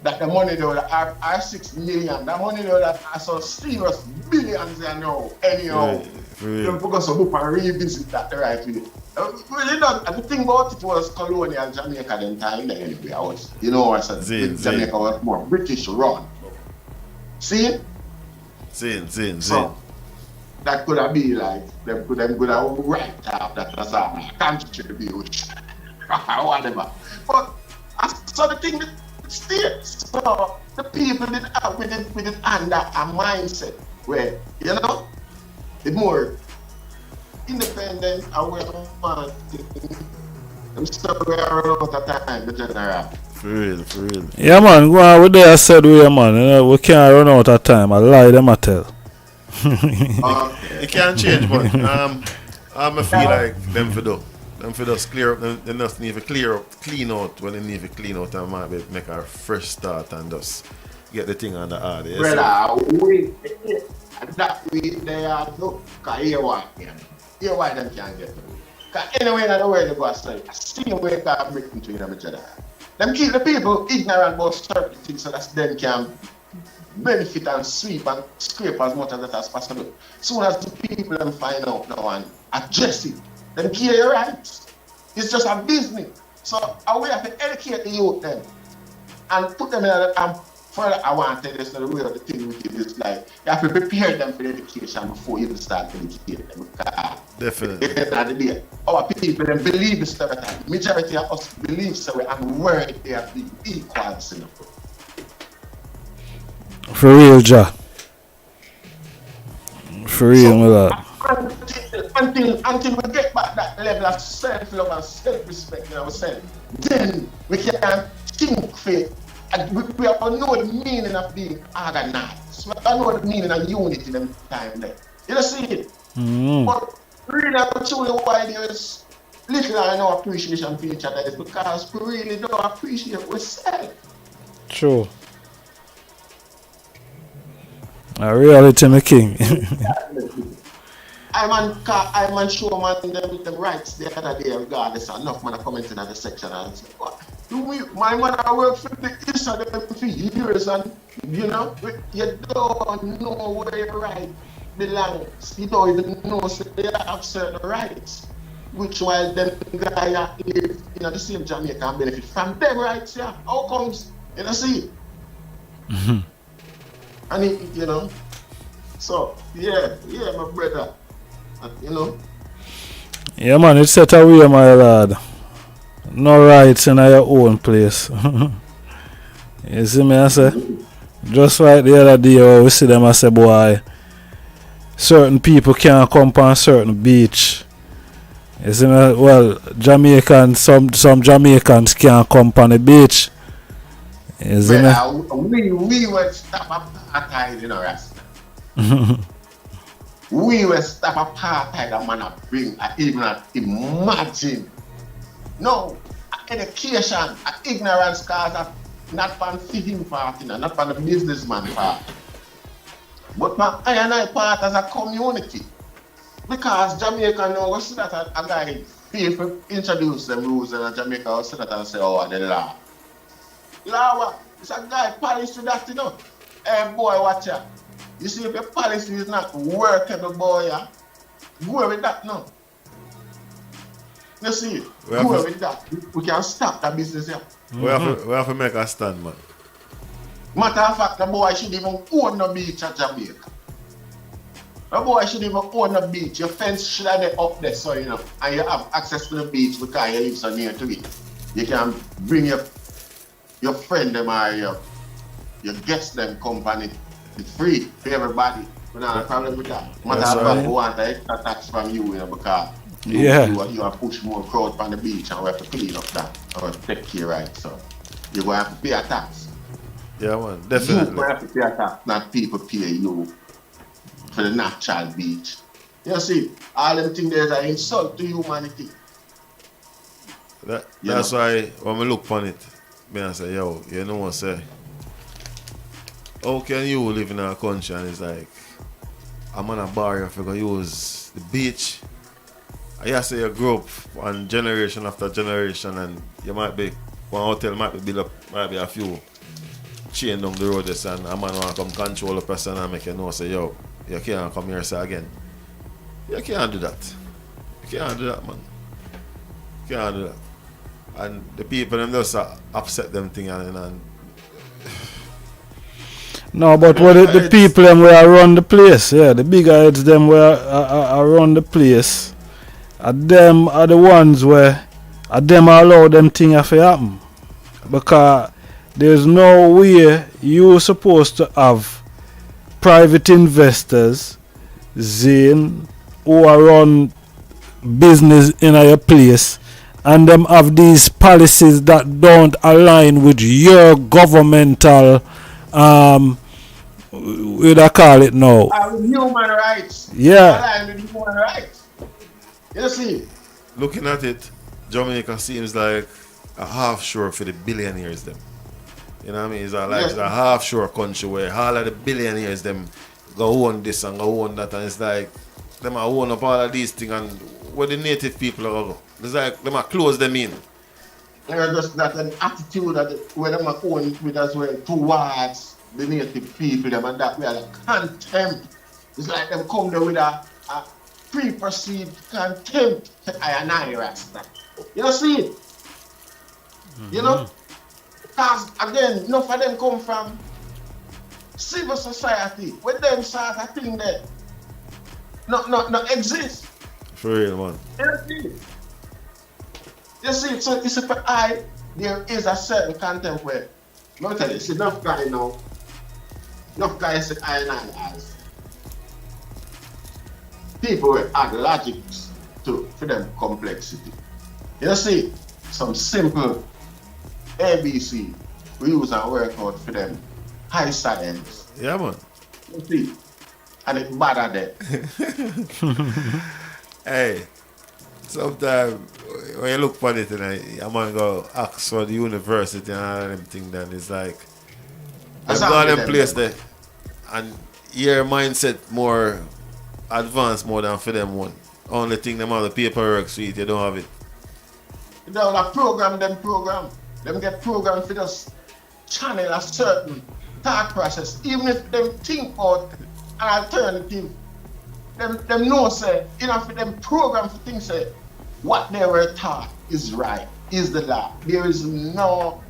that the money they would are 6 million. The money they would are some serious billions, you know. Anyhow, they'll focus on and revisit that the right way. Really not. And the thing about it was colonial Jamaica then time there anyway. I was, you know, I said Jamaica was more British run. See? See. That could have been like them could have right up that was a contribute whatever. But so the thing that states, so the people did we did under a mindset where, you know, the more independent and where man I'm sorry I run out of time, the general. For real, for real. Yeah, man, go on with there. I said we, man. You know, we can't run out of time. I lie them, I tell. It can't change, but I feel like them for just clear up, them just need to clean out when they need to clean out and might make a fresh start and just get the thing on the order. Yes, Brother, we that we they are look, cause here why them can't get to. Cause anyway in the world they go aside. I see the way that breaking to them each other. Them keep the people ignorant about certain things so that them can benefit and sweep and scrape as much as that as possible. Soon as the people them find out now and address it, them give your rights. It's just a business. So we have to educate the youth them and put them in a further I want to tell you the way of the thing with it is like you have to prepare them for the education before you even start to educate them. definitely. At the end of the day, our people them believe this stuff. Majority of us believe so and worry they are being equals, you know. For real, Ja. For real, my lord. Until we get back that level of self-love and self-respect in ourselves, then we can think faith. And we have to know the meaning of being organized. We have to know the meaning of unity in them time there. You don't see it? But really and truly why there is little or no appreciation for each other is because we really don't appreciate ourselves. True. A reality, my king. I'm sure man them with them rights the other day regardless enough man commenting on the section and say, what? My man I work for the ISA them for years and you know you don't know where your right belongs. You don't even know so they have certain rights. Which while them guy live in the same Jamaica and benefit from them rights, yeah. How comes you know see? And it, you know. So yeah, my brother. You know. Yeah, man, it's set away, my lad. No rights in your own place. You see me, I say? Just like the other day, where we see them, I say, boy, certain people can't come on certain beach. You see me? Well, Jamaicans, some Jamaicans can't come on the beach. You see me? We were stop apartheid in Rasta. We will stop apartheid and man bring even imagine. No, education, ignorance cause not from feeding part, not from the businessman part. But my I and I part as a community. Because Jamaica now we see that a guy people introduce them rules in Jamaica we see that and say, oh the law. Law it's a guy policy that you know. Hey boy watch out. You see, if your policy is not workable, boy, yeah, go with that now. You see, go with that. We can stop that business here. We have to make a stand, man. Matter of fact, the boy should even own the beach at Jamaica. The boy should even own the beach. Your fence should have been up there, so you know, and you have access to the beach because you live so near to it. You can bring your friend them or your guest them company. It's free for everybody. We don't have a problem with that. Matter of fact, we want an extra tax from you, because you have push more crowd from the beach and we have to clean up that or take care right. So you're going to have to pay a tax. Yeah, man, definitely. You're going to have to pay a tax, not people pay you for the natural beach. You see, all them things there is an insult to humanity. That's why when we look upon it, I say, yo, you know what I say? How can you live in a country and it's like I'm on a bar if you're gonna use the beach? I say you grow up on generation after generation and you might be one hotel might be built up, might be a few chain down the road this and a man wanna come control the person and make you know say yo, you can't come here say again. You can't do that. You can't do that, man. You can't do that. And the people them just upset them thing and no, but what the people them where run the place, yeah, the big heads them where run the place, them are the ones where them allow them things to happen. Because there's no way you're supposed to have private investors, Zane, who are run business in a place, and them have these policies that don't align with your governmental what do I call it now? Human rights. Yeah. Align with human rights. You see? Looking at it, Jamaica seems like a half shore for the billionaires them. You know what I mean? It's a half shore country where all of the billionaires them go own this and go own that, and it's like them are own up all of these things, and where the native people are go. It's like them are close them in. Just that an attitude that where them are own with as well towards the native people them, and that we are like contempt. It's like them come there with a pre-perceived contempt. I and I Rasta. You see it? You know? Because again, enough of them come from civil society. With them sort of thing there. No exist. For real, man. You see, so it's for there is a certain contempt where, let me tell you, it's enough guy now. Enough guys say I and I as people will add logics for them complexity. You see, some simple ABC we use and work out for them high science. Yeah, man. You see, and it's bad at that. Hey, sometimes when you look at it and I'm gonna go Oxford University and all them things, then it's like I've got them place there and your mindset more advanced more than for them one. Only thing them have the paperwork sweet, you don't have it. You don't have program. Them get programmed for just channel a certain thought process. Even if them think about an alternative, them know say, for them program for things say what they were taught is right, is the law. There is no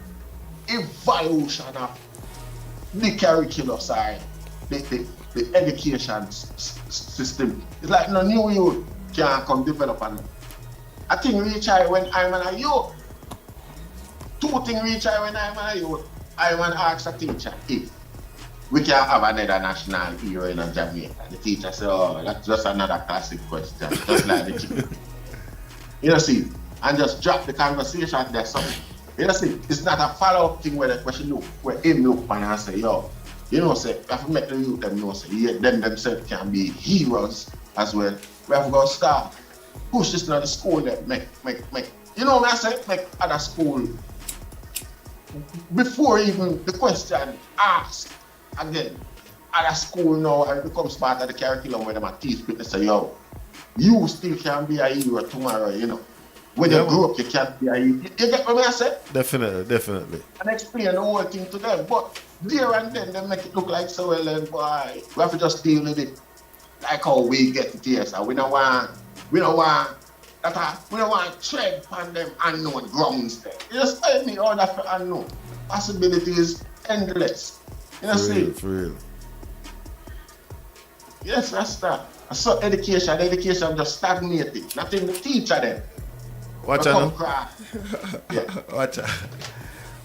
evolution of the curriculum side, the education system. It's like no new youth can come develop on it. I think reach high when I'm a youth. Two things reach high when I'm a youth. I want to ask a teacher if we can have another national hero in Jamaica. The teacher said, oh, that's just another classic question. Just like the chicken. You see, and just drop the conversation there something. You see, it's not a follow-up thing where the question look, where him look and say, yo, you know, say, we have to make the youth them know, say, yeah, them themselves can be heroes as well. We have to go start, push this to the school that make. You know what I say? Make other school, before even the question asked, again, other school now and it becomes part of the curriculum where them teach people say, yo, you still can be a hero tomorrow, you know. When you grow up, you can't be a hero. You get what I said? Definitely. And explain the whole thing to them. But there and then they make it look like so well and boy, we have to just deal with it like how we get it here. So we don't want tread on them unknown grounds there. You just tell me all that for unknown. Possibilities endless. You know what I'm saying? For real. Yes, that's that. I saw education just stagnated. Nothing the teacher them. Watch out. Yeah. Watch out.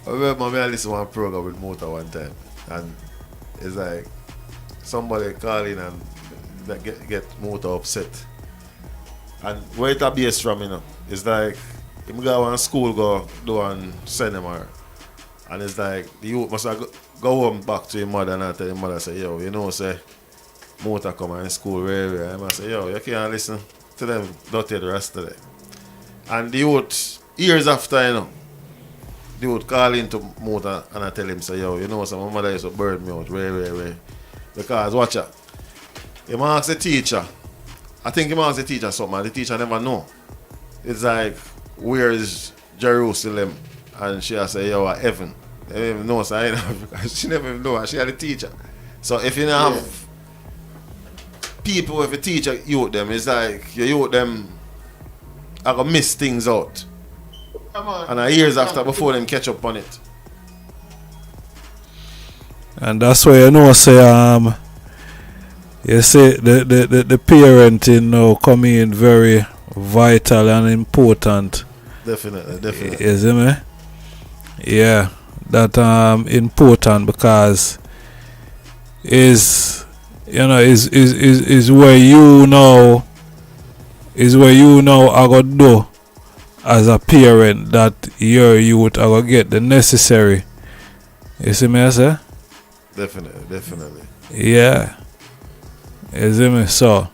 I remember I listened to one program with Mota one time, and it's like somebody calling and get Mota upset. And where it based from, you know, it's like him go to school, go do an seminar, and it's like the youth must go home back to your mother and tell your mother, say, yo, you know, say Mota come in school, where I must say, yo, you can't listen to them dirty the rest of the day. And the youth, years after, you know, they would call into Mota and I tell him, say, yo, you know, so my mother used to burn me out, way. Because, watch out. He ask the teacher, I think he asked the teacher something, and the teacher never know. It's like, where is Jerusalem? And she say, yo, heaven. They don't even know, so I know, she never even know, and she had a teacher. So if you don't have people with a teacher, youth them, it's like, you youth them, I go miss things out. Come on. And years after, before them catch up on it. And that's why you know, say you see the parenting now come in very vital and important. Definitely. You see me? Yeah, that important because is you know, is where you know I go do as a parent that your youth are gonna get the necessary. You see me I say? Definitely. Yeah. You see me? So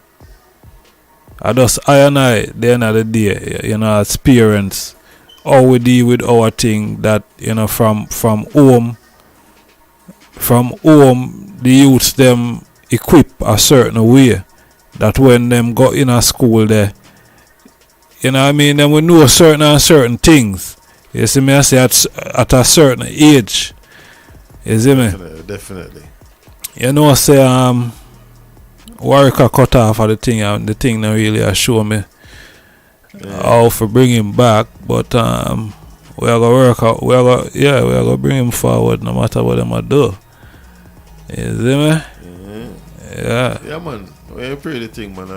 I and I the end of the day, you know, as parents, how we deal with our thing that, you know, from home the youths them equip a certain way that when them go in a school there, you know what I mean, then we know certain things. You see me I say at a certain age. You see me? Definitely. You know say Warwick cut off of the thing and the thing not really show me how to bring him back, but we are gonna work out. We are gonna bring him forward no matter what them do. You see me? Yeah. Yeah, man. When you pray the thing, man,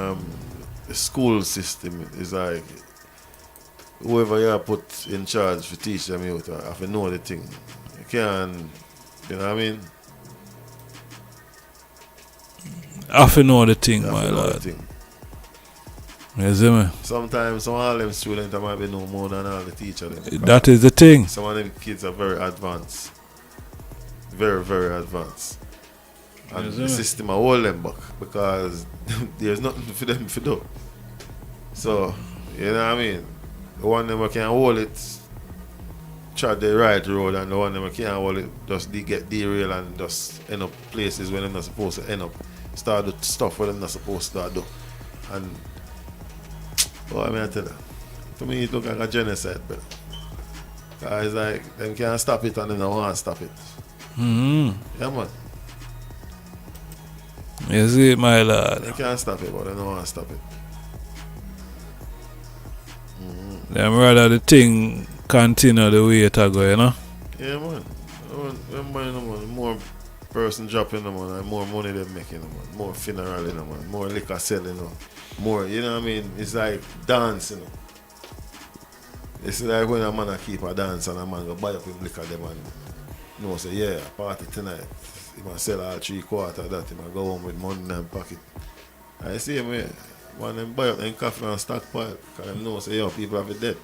the school system is like whoever you put in charge to teach them youth have to know the thing. You can't, you know what I mean? Have to know the thing, my lord. You see me? Sometimes some of them students might be know more than all the teachers. That is the thing. Some of them kids are very advanced. Very, very advanced. And the system will hold them back because there's nothing for them to do. So, you know what I mean? The one them can hold it, try the right road, and the one them can't hold it, just get derailed and just end up places where they're not supposed to end up. Start the stuff where they're not supposed to do. And, I mean, I tell you, to me it look like a genocide, but it's like, them can't stop it and they don't want to stop it. Yeah, man. You see it, my lord. They can't stop it, but they don't want to stop it. Them rather the thing continue the way it go, you know? Yeah, man. The more person dropping them, man, more money they're making, man. More funeral, you know, man. More liquor selling, you know. More, you know what I mean? It's like dance, you know. It's like when a man keep a dance and a man go buy up him liquor, them and you know, say, yeah, party tonight. He might sell all 3/4 of that, he might go home with money in his pocket. I see him here. When them buy up them coffee and stockpile, because them know, say, yo, people have it dead.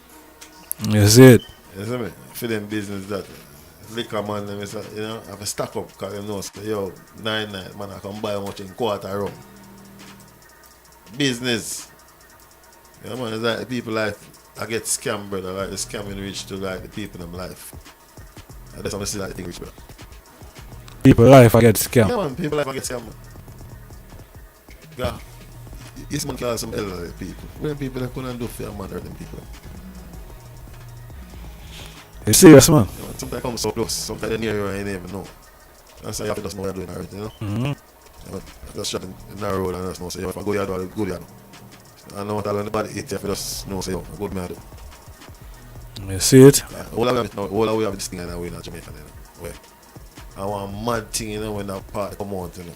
You see it? You see me? For them business that liquor man, them is, you know, have a stock up, because them know, say, yo, 9 night, man, I can buy much in quarter rum. Business. You know, man, it's like people like, I get scammed, brother, like the scamming reach to like the people in life. And that's how I see like the thing reach, brother. People life I get scammed. Yeah, man, people life I get scammed. Yeah. Yes, man, call some elderly people. When people that couldn't do for a man, hurt them people. You serious, man? Yeah, man, sometimes come so close, sometimes they're near you and you don't even know. That's why you have to just know what you're doing already, you know? Yeah, man, just shut in the road and just know, say, yo, if I go here, I'll do good here. I know what I'll anybody eat, if I just know, say, yo, good man, I do. You see it? Yeah, all we have this thing and we in Jamaica, you know? Where? I want a mad thing, you know, when that part come out, you know?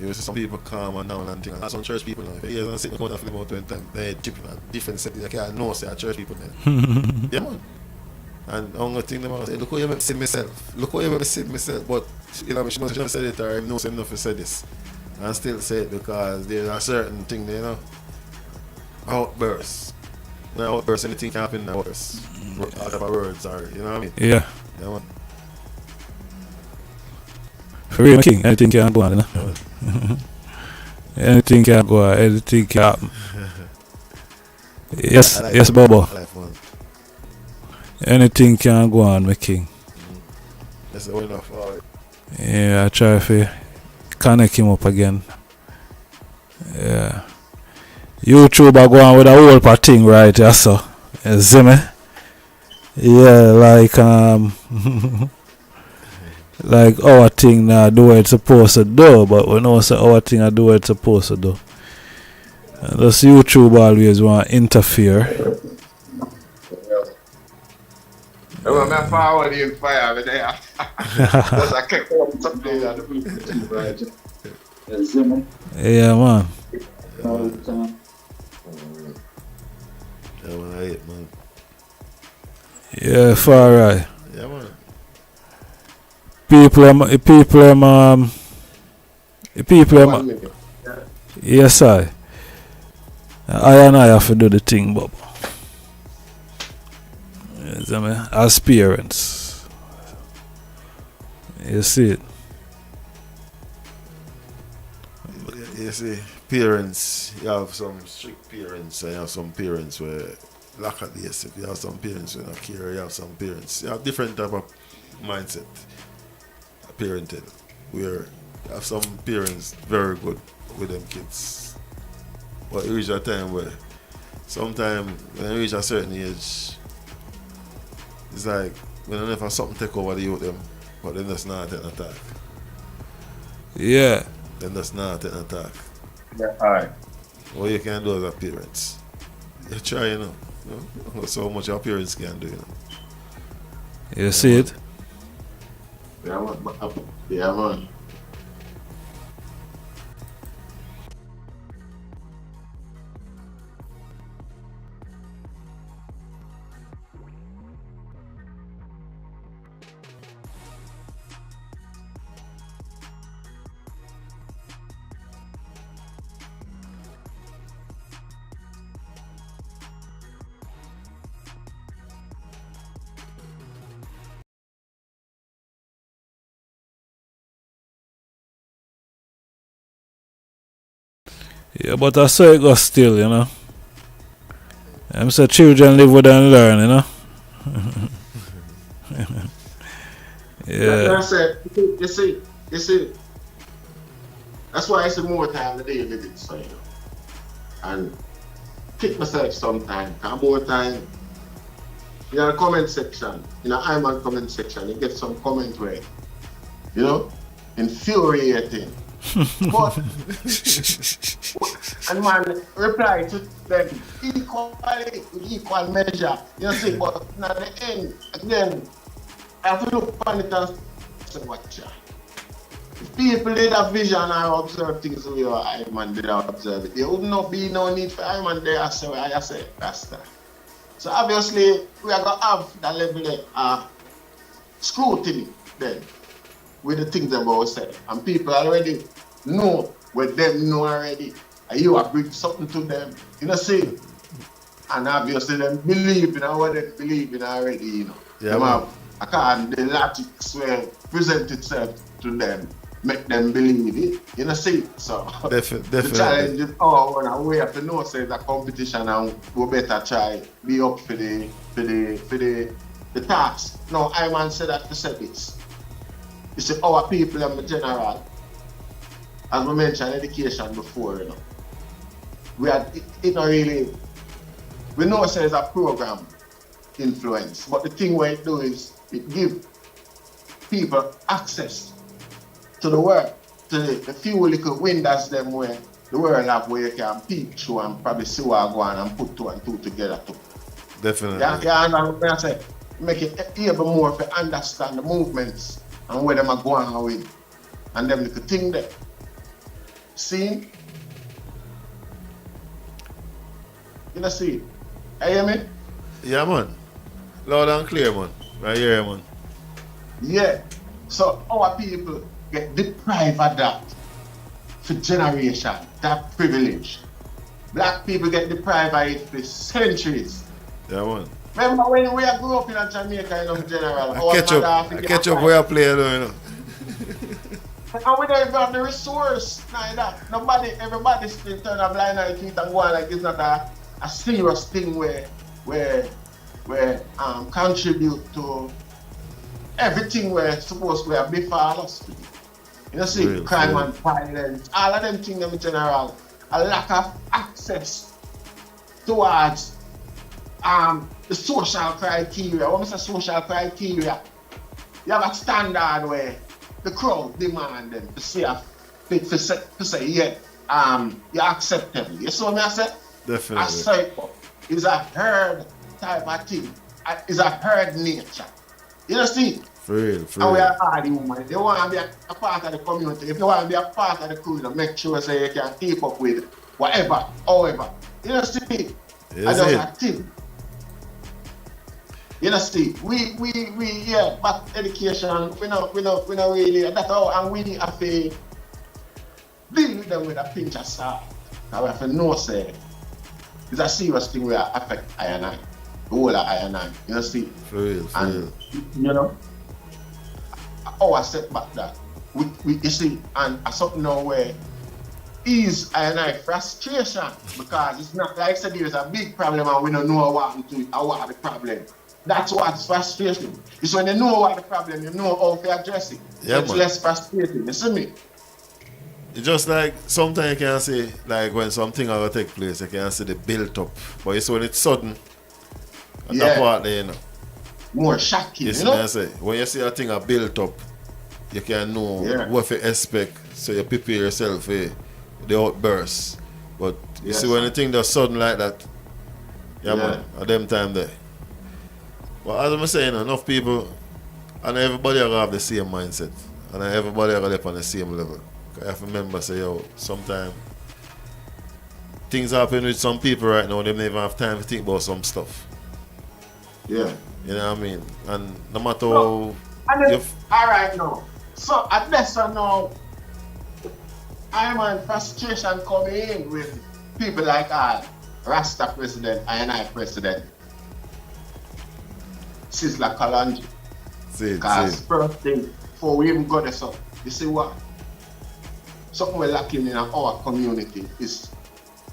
You see some people come and down and things. And some church people, you know, if you sit in the film out 20 times, they're chipping at different settings. You can't know, say, church people there. Yeah, man. And the only thing them say, look how you make me see myself. Look how you make me see myself. But, you know, she must have said it or I know enough to say this. And still say it because there's a certain thing there, you know. Outbursts. Now, outbursts, anything can happen in outbursts. Out of our words, or, you know what I mean? Yeah. Yeah, man. For real, king, anything can go on, you know? Anything can go on, anything can happen. Yes, like yes, Bobo. Anything can go on, my king. That's the enough. Yeah, I try to connect him up again. Yeah. YouTube are going with a whole part thing right here, so. You see me? Yeah, like, like our thing now do what it's supposed to do, but we know so our thing I do what it's supposed to do. And this YouTube always want to interfere. I'm forward in fire over there. Because I kept on something on the right. Yeah, man. Yeah, man, I hate, man. Yeah, far right. Yeah, man. People The people, 1 minute. Yeah. yes, I and I have to do the thing, Bob. Yes, I mean, as parents. You see it? You see, parents, you have some strict parents and you have some parents where lack of this. You have some parents who don't care, you have some parents. You have different type of mindset, parenting, where you have some parents very good with them kids. But you reach a time where sometimes when you reach a certain age, it's like when I never something take over the youth them, but then that's not an attack. Yeah. Then that's not an attack. Yeah, alright. What you can do as a parents, you try, you know. So much your parents can do, you know. You see it? Yeah, man. Yeah, man. Yeah, but I saw it goes still, you know. I'm say children live with and learn, you know. Yeah. That's it. You see. That's why I say more time the day you live it, so, you know. And kick myself sometimes. And more time, in the comment section, in the Iman comment section, you get some comment where, you know, infuriating. But, and man, reply to them equally, with equal measure. You see, but at the end, again, I have to look upon it and say, watch out. If people did have vision and observe things the way Iman did observe it, there would not be no need for Iman there, so I say, that's that. So obviously, we are going to have that level of scrutiny then with the things about ourselves. And people already know what them know already. And you are bring something to them, you know, see? And obviously, them believe in what they believe in already, you know. Yeah, them have, according the logic will present itself to them, make them believe it, you know, see? So, Definitely. the challenge is we have to know, say, the competition and we better try be up for the task. Now, I man said that to say this. You see, our people in general, as we mentioned education before, you know, we are, it not really, we know it's a program influence, but the thing what it do is it give people access to the world, to the few little windows them where the world have where you can peek through and probably see what go on and put two and two together too. Definitely. Yeah, and I say, make it able more to understand the movements and where them are going with and them little thing there. See? You know, see? You hear me? Yeah, man. Loud and clear, man. Right here, man. Yeah. So our people get deprived of that for generation, that privilege. Black people get deprived of it for centuries. Yeah, man. Remember when we grew up in Jamaica, in general? I catch up where I play, you know. And we don't even have the resource, neither. Everybody still turn a blind eye to it and go on like it's not a serious thing where contribute to everything we're supposed to be before us. You know, see, crime and violence, all of them things in general, a lack of access towards the social criteria. When I say social criteria, you have a standard where the crowd demand them to say, yeah, you're acceptable. You see what I say? Definitely. A circle is a herd type of thing. It's a herd nature. You know, see? For real. And we are all the women. If you want to be a part of the community, if you want to be a part of the crew, make sure say you can keep up with whatever, however. You know, see? Yes, I don't think. You know, see, we but education, we not really, that's how, and we have to with them with a pinch of salt. Now we have to know, say, it's a serious thing where affect I and I. The whole of I and I. You know, see? For real, for real. You know? I set back that. We you see, and something now where is I and I frustration because it's not like I said there's a big problem and we don't know what happened to it or what the problem. That's what's frustrating. It's when you know what the problem, you know how to address it. Yeah, it's man. less frustrating, you see me? It's just like sometimes you can see, like when something will take place, you can see the build up. But it's when it's sudden, at that part there, you know. More shocking, Yes, you know? I say, when you see a thing built up, you can know what to expect, so you prepare yourself for the outburst. But you see, when the thing does sudden like that, man, at them time there. But as I'm saying, enough people, and everybody will have the same mindset, and everybody will live on the same level. I have to remember, say, yo, sometimes things happen with some people right now, they don't even have time to think about some stuff. Yeah. You know what I mean? And no matter how... Alright now. So at best now, I'm on frustration coming in with people like Rasta President, INI President, Sizzla Judgement. Because first thing, before we even got this up, you see what? Something we're lacking in our community is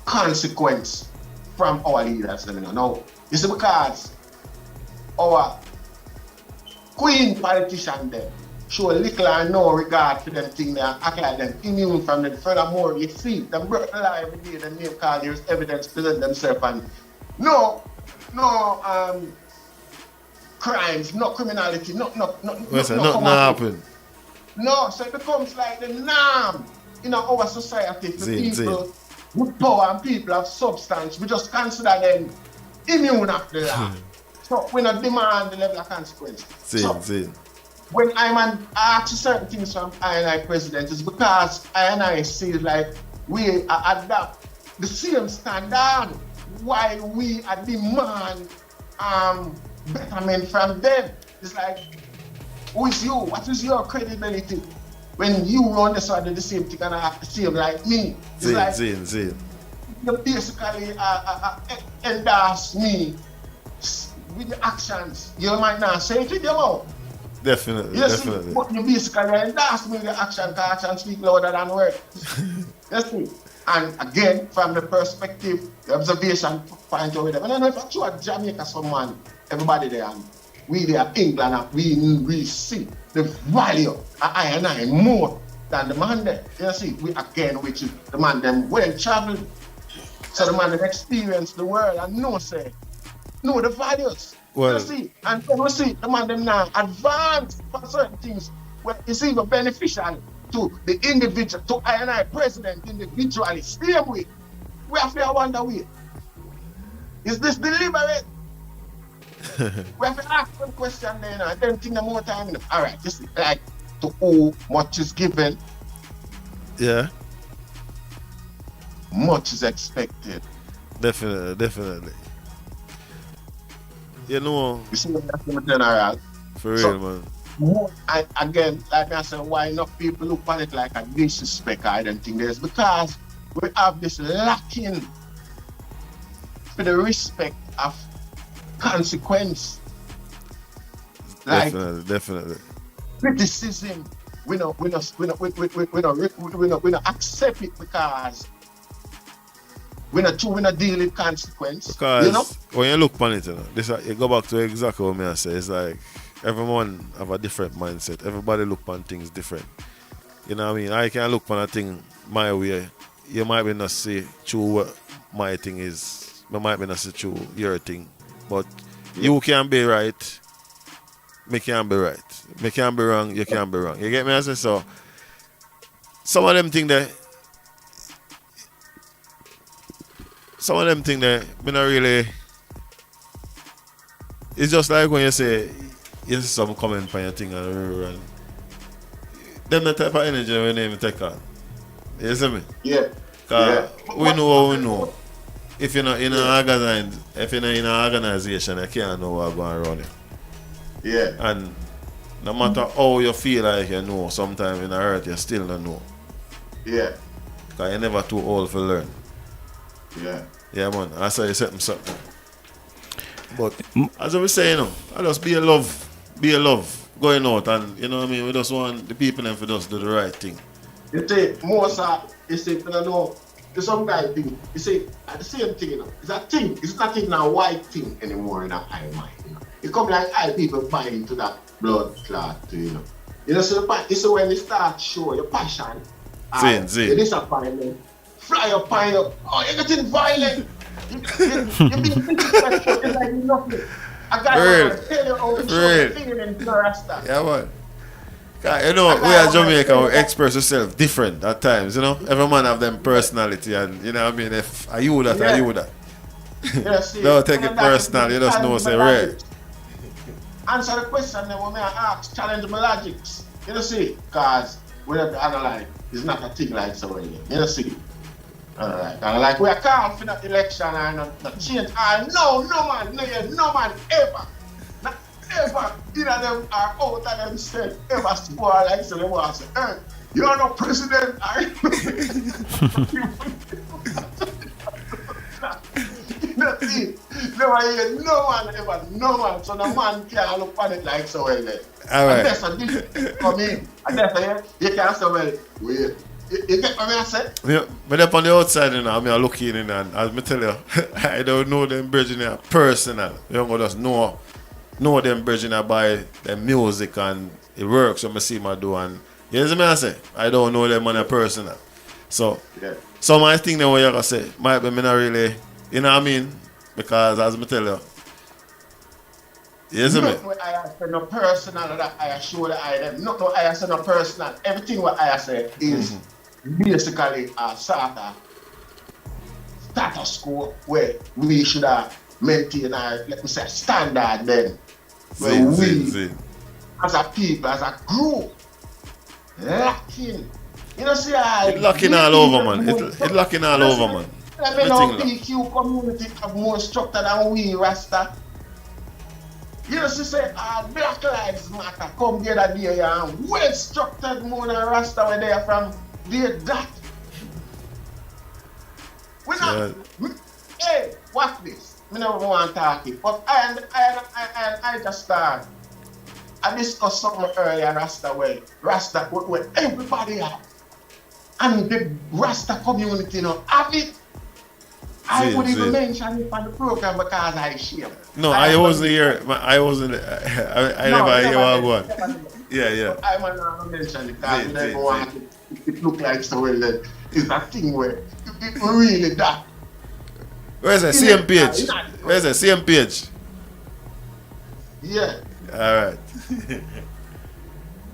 consequence from our leaders. Now, you see, because our queen politician them show little or no regard for them things and act like them immune from them. Furthermore, you see, them broke the law every day, them name call, there's evidence present themselves and no crimes, no criminality, nothing happen. No, so it becomes like the norm in our society for people with power and people of substance. We just consider them immune of the law. So we not demand the level of consequence. When I'm asked certain things from INI President, it's because INI see like we adopt the same standard while we demand betterment from them. It's like, who is you? What is your credibility? When you run the side of the same thing and act the same like me. It's you basically endorse me with the actions. You might not say it with your mouth. Definitely. But you basically endorse me with the action, because action speak louder than words. You see? And again, from the perspective, the observation point over there. I don't know if I show at Jamaica someone, everybody there, and we there England, and we see the value of I more than the man there. You see, we again, which is the man them well traveled. So the man that experienced the world and know the values. Well, you see, and then we see the man them now advance for certain things where it's even beneficial to the individual, to I President individually. Same way. We have to wonder way. Is this deliberate? We have to ask them question then and then think more time enough. Alright, just like to who much is given. Yeah. Much is expected. Definitely. You know. You see what that's in general. For real, man. Again, like I said, why enough people look at it like a disrespect, I don't think there's because we have this lacking for the respect of consequence. Like Definitely. criticism, we don't accept it because we not deal with consequence. Because you know? when you look on it, you go back to exactly what I say. It's like everyone have a different mindset. Everybody look on things different. You know what I mean? I can look on a thing my way. You might be not see through what my thing is. I might be not see through your thing. But you can be right. Me can be right. Me can be wrong. You can be wrong. You get me? I say so. Some of them think that. Me not really. It's just like when you say. You see some comment on your thing and them the type of energy we name take on. You see me? Yeah. We know what we know. If you're not in an organization, you can't know what's going on here. Yeah. And no matter how you feel like you know, sometimes in the earth you still don't know. Yeah. Because you're never too old to learn. Yeah. Yeah, man. That's how you set them something. But as I was saying, you know, I just be a love going out, and you know what I mean. We just want the people them to just do the right thing. You see, most you see, you know, there's some guy thing. You see, at the same thing, you know, it's a thing. It's not even a white thing anymore in our mind. You know, it come like high people buy into that blood clot, you know. You know, so when you start show your passion, your disappointment, fly up, pine up, oh, you're getting violent. You be like nothing. I got to tell you how to show feeling in Rasta. Yeah, man. You know, we are Jamaica, we express ourselves different at times, you know. Every man have them personality, and you know what I mean. If are you that, are you that? Yeah, see, don't take it personal. You just know say right. Answer the question then when I ask, challenge my logics. You know see, because we have to analyze. It's not a thing like so you know see. Alright, and like we are called for that election and not change. No man ever. Not ever. You know them are out of them state ever spoil like so they want to say, hey, you're not president, are you? No man, so no man can't look on it like so well then. Alright. And that's a different for me. And that's you can't say, well, wait. You get what I say? Yeah, but up on the outside, you know, I'm looking in, and as I tell you, I don't know them Virginia personal. You know, just know them Virginia by their music and it works when I see my do. And you know what I say? I don't know them on a personal. So, some I think that what you're going to say might be me not really, you know what I mean? Because as I tell you, yes, I say no personal that I show that I am. Not what I say no personal. Everything what I say is basically a sort of status quo where we should maintain our, let me say, standard then. Where we, as a people, as a group, lacking. You know, see, it's lacking all over, man. It's lacking all over, man. Let me know PQ community have more structure than we, Rasta. You know, she said, Black Lives Matter come the other day and well structured more than Rasta when they are from that. We not, hey, watch this. I never want to talk it, but I just start. I discussed something earlier, Rasta where everybody have. And the Rasta community, you know, have it. I wouldn't even mention it on the program because I share. No, I wasn't here. I wasn't. I never hear one. Yeah. I might not mention it because I never want it look like so well that it's that thing where it really that. Where's the same page? Where's the same page? Yeah. Alright.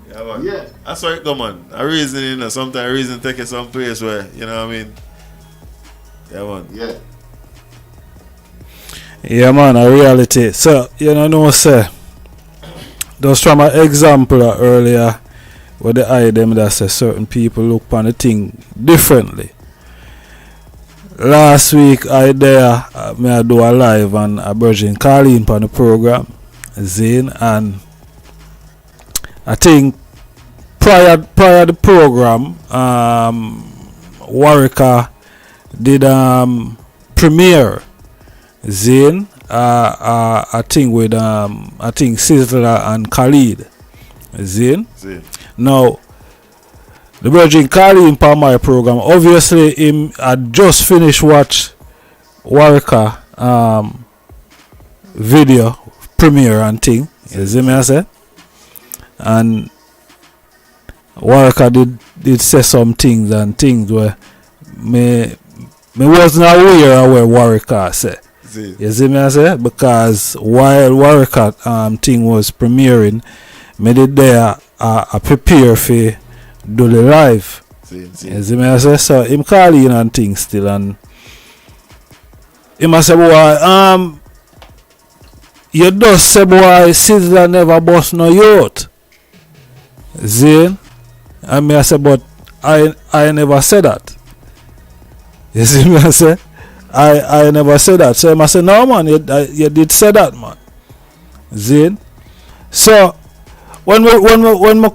Yeah, man. Yeah. That's why it go, man. A reason, you know, sometimes a reason take you some place where, you know what I mean? Yeah, man. Yeah. Yeah, man, a reality. So, you know, sir, just from an example earlier, where the item that says certain people look upon the thing differently. Last week, I do a live and a Virgin Colleen on the program, Zane, and I think prior the program, Warwick did premiere Zane I think with I think Sizzla and Khalid Zane. Now the Virgin Khalid in my program, obviously him had just finished watch Warwick video premiere and thing, you see me I say? And Warwick did say some things and things where me wasn't aware of where Warwick said. You see me I say? Because while Warwick thing was premiering, me did there I prepare for do the live. You see me I say? So him call in and things still, and him I say, boy, you just say, boy, Sizzla never bust no youth. Zane, and me I say, but I never said that. You see me I say? I never said that. So I say, no man, you did say that, man. Zane. So when we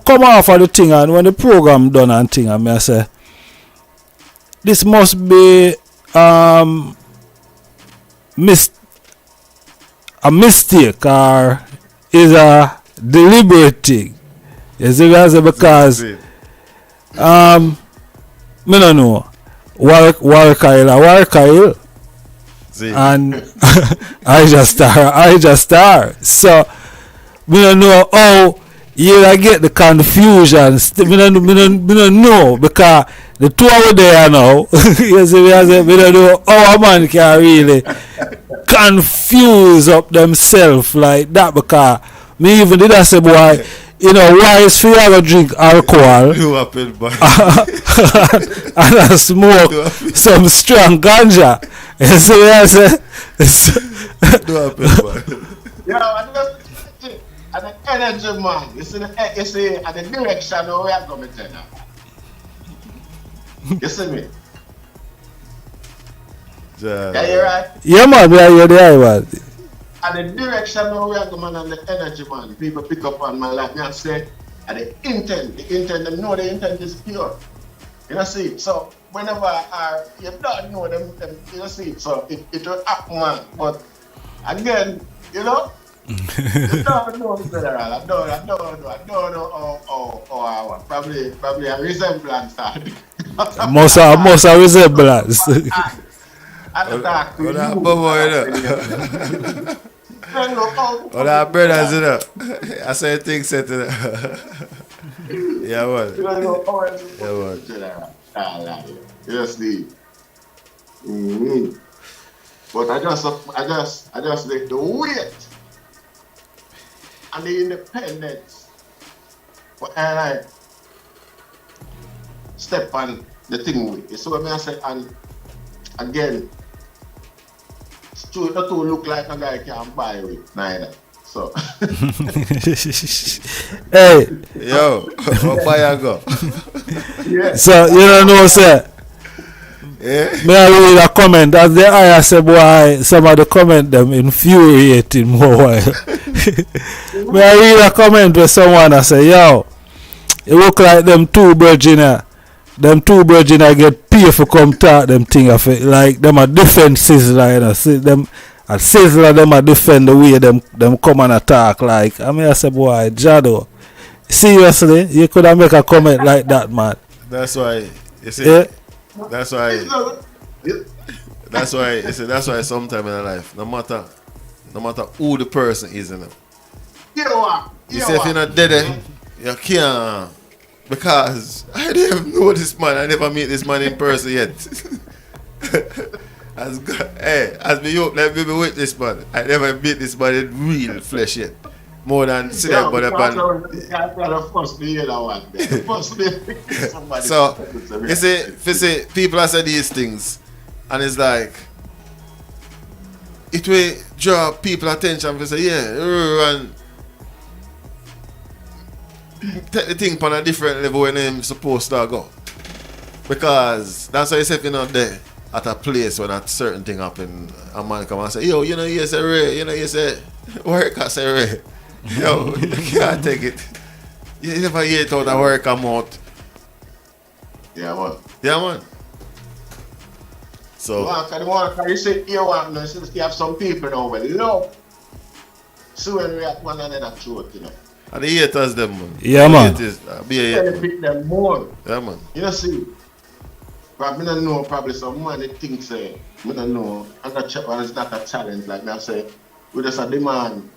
come off of the thing and when the program done and thing, and me I say, this must be a mistake or is a deliberate thing. You see what I say? Because me don't know. Warkail. And I just star. So we don't know how you get the confusion. We don't know because the two over there now. You see, we don't know how a man can really confuse up themselves like that because me even did I say boy, you know, why is for you to drink alcohol and I smoke some strong ganja. You see what I say? Yeah, and the energy man, you see, and the direction where we are going to now. You see me? Yeah, you're right. Yeah, man, you're there, man. And the direction where we are going and the energy man, people pick up on my life and say, and the intent, they know the intent is pure. You know, see, so whenever you don't know them, you know, see, so it will happen, man. But again, you know, you don't know the general. I don't know. Probably a resemblance. Most a resemblance. I don't talk to you. All our brothers, you know. I say things said to them. Yeah, man. Yes, but I just like the weight and the independence. But I step on the thing with it. So when I say, and again, not to look like a guy can't buy with neither. So hey, yo, what buy I go? yeah. So you don't know, sir. Yeah. May I read a comment as the I say boy some of the comment them infuriating more while. May I read a comment where someone I say, yo, it look like them two virgin get paid for come talk them thing of it. Like them a defend Sizzla, you know. See them at Sizzla them a defend the way them come and attack. Like I mean I say boy, Jado. Seriously, you could have make a comment like that, man. That's why you see. Yeah. That's why sometime in life, no matter who the person is, you know. You say if you're not dead, you can't, because I didn't know this man. I never meet this man in person yet. As me hope, let me with this man. I never meet this man in real flesh yet. More than see them, but so you see, people are saying these things, and it's like it will draw people attention. For say, yeah, and take the thing on a different level when they're supposed to go, because that's why you say if you're not there at a place when a certain thing happen, a man come and say, yo, you know, you say Ray, you know, you say work, I say Ray. Yo, you can't take it. You never hear it out of work come out. Yeah, man. Yeah, man. So you say you want to since you have some people now well love. So when we have one another throat, you know. And the haters them, man. Yeah, man. Benefit them more. Yeah, man. You know, see. But I don't know probably some man that thinks I don't know. I'm not sure it's not a challenge like I say. We just a demand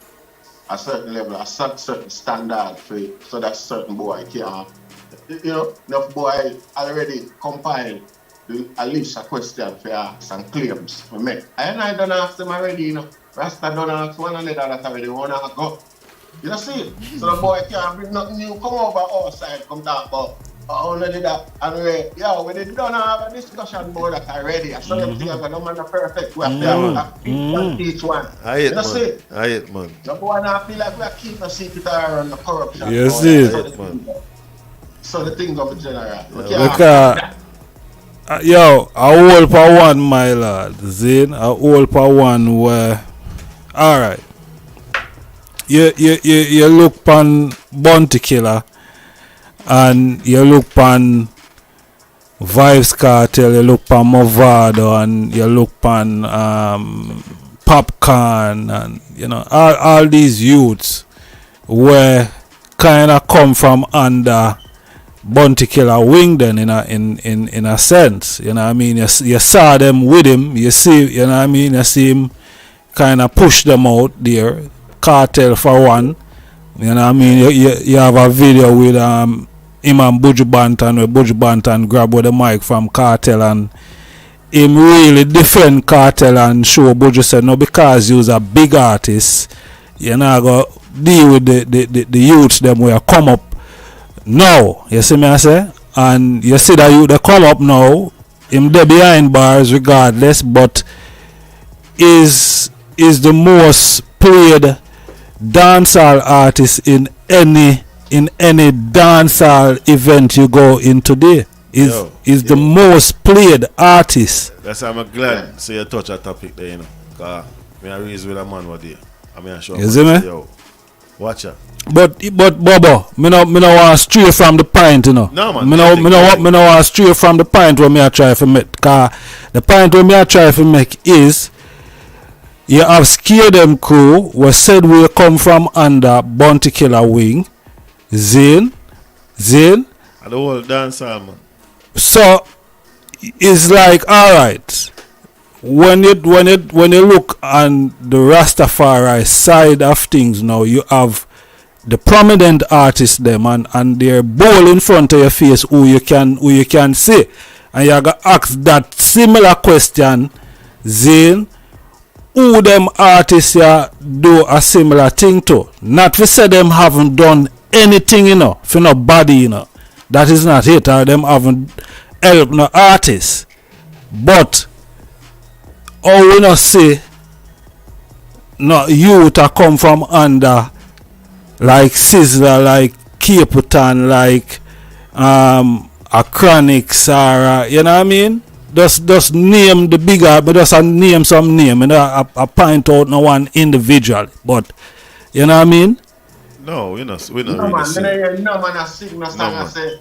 a certain level, a certain standard for it, so that certain boy can, you know, enough boy already compiled at least a question for ask and claims for me. I don't ask them already, you know. Rasta don't ask one another that already want to go. You know, see? So the boy can't bring nothing new, come over outside, come talk about already that, and we did don't have a discussion about that already. I saw them together, no man are perfect. We have to have each one. I hate, man. The boy now feel like we are keeping a secret around the corruption. Yes, so the thing of the general. Yo, a whole for one, my lad. Zane, a whole for one where, alright. You look pan Bounty Killer. And you look pan Vibes Cartel, you look pan Movado, and you look pan Popcorn, and you know all these youths where kind of come from under Bounty Killer wing then in a sense, you know what I mean. You saw them with him, you see, you know what I mean. You see him kind of push them out there. Cartel for one, you know what I mean. You have a video with him and Buju Banton, where Buju Banton grab with the mic from Cartel and him really defend Cartel and show Buju said no, because you's a big artist, you know, go deal with the youths them where come up now. You see me I say? And you see that youth they come up now, him there behind bars regardless, but is the most played dancehall artist in any dancehall event you go in today. Is the most played artist. That's why I'm glad so you touch a topic there, you know. Cause me I raised with a man what day. I mean I show you see me? Yo, watch out. But Bobo, me no want stray from the point, you know. No man. Me no want stray from the point where me I try to make. Cause the point where me I try to make is you have scared them crew who said we come from under Bounty Killer wing. Zane. And the whole dancer, man. So it's like, alright, when you look on the Rastafari side of things now, you have the prominent artists them and they're bowl in front of your face who you can see. And you gotta ask that similar question, Zane, who them artists ya do a similar thing to. Not to say them haven't done anything, you know, for nobody, you know. That is not it, or them haven't helped no artists. But all we not say no youth a come from under like Sizzla, like Caputan, like a Chronics, or you know what I mean? Just name the bigger, but just name some name, you know, I point out no one individual, but you know what I mean? No, we're not no, really man, saying. no man, I sing no song. I say,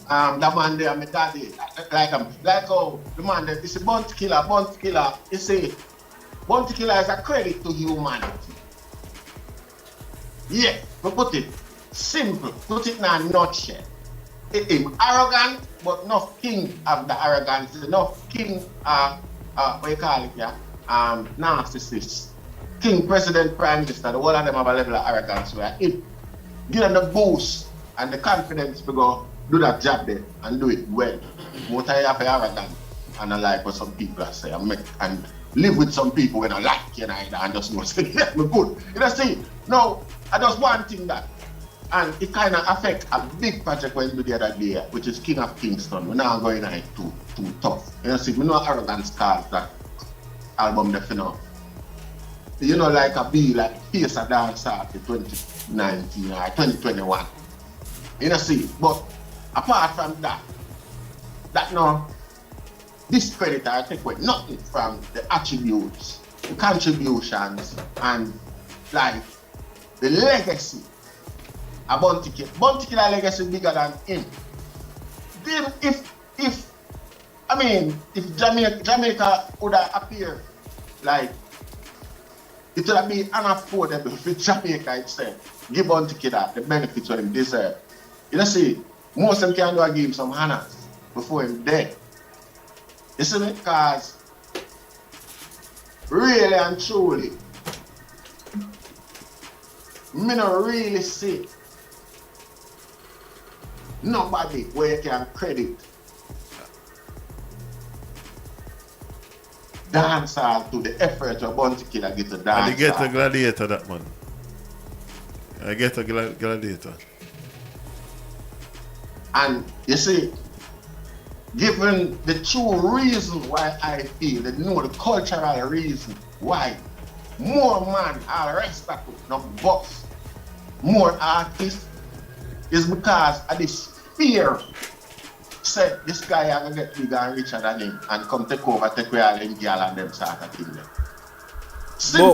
that man there, my daddy, like oh, the man there, it's a Bounty Killer. You see, Bounty Killer is a credit to humanity. Yeah, but put it simple, put it in a nutshell. Him arrogant, but not king of the arrogance, not king, what you call it, yeah, narcissist. King, president, prime minister, the whole of them have a level of arrogance where if give them the boost and the confidence to go do that job there and do it well. More time you have arrogant and I like what some people say and live with some people when I like you know, and just know say yeah, me good. You know see, no, I just one thing that and it kind of affect a big project when we do the other day, which is King of Kingston. We're not going on it too tough. You know see, we know arrogance cars that album the final. You know, like a be like Face a Dance Art in 2019 or 2021. You know, see, but apart from that no discredit or take away nothing from the attributes, the contributions, and like the legacy of Bounty Killer. Bounty Killer legacy is bigger than him. Then if Jamaica would have appeared like it would have been unaffordable for Jamaica itself. Give Bounty Killer the benefits what him deserve. You know see, most of them can do a give him some honors before him dead. You see me? Because really and truly, me not really see nobody where you can credit dancehall to the effort of Bounty Killer get to dance. And they get a gladiator that man. I get a gladiator. And you see, given the true reason why I feel, the cultural reason why more man are arrested, not boss, more artists, is because of this fear. Said this guy is going to get bigger and richer than him and come take over, take away all them girl and them sort of thing.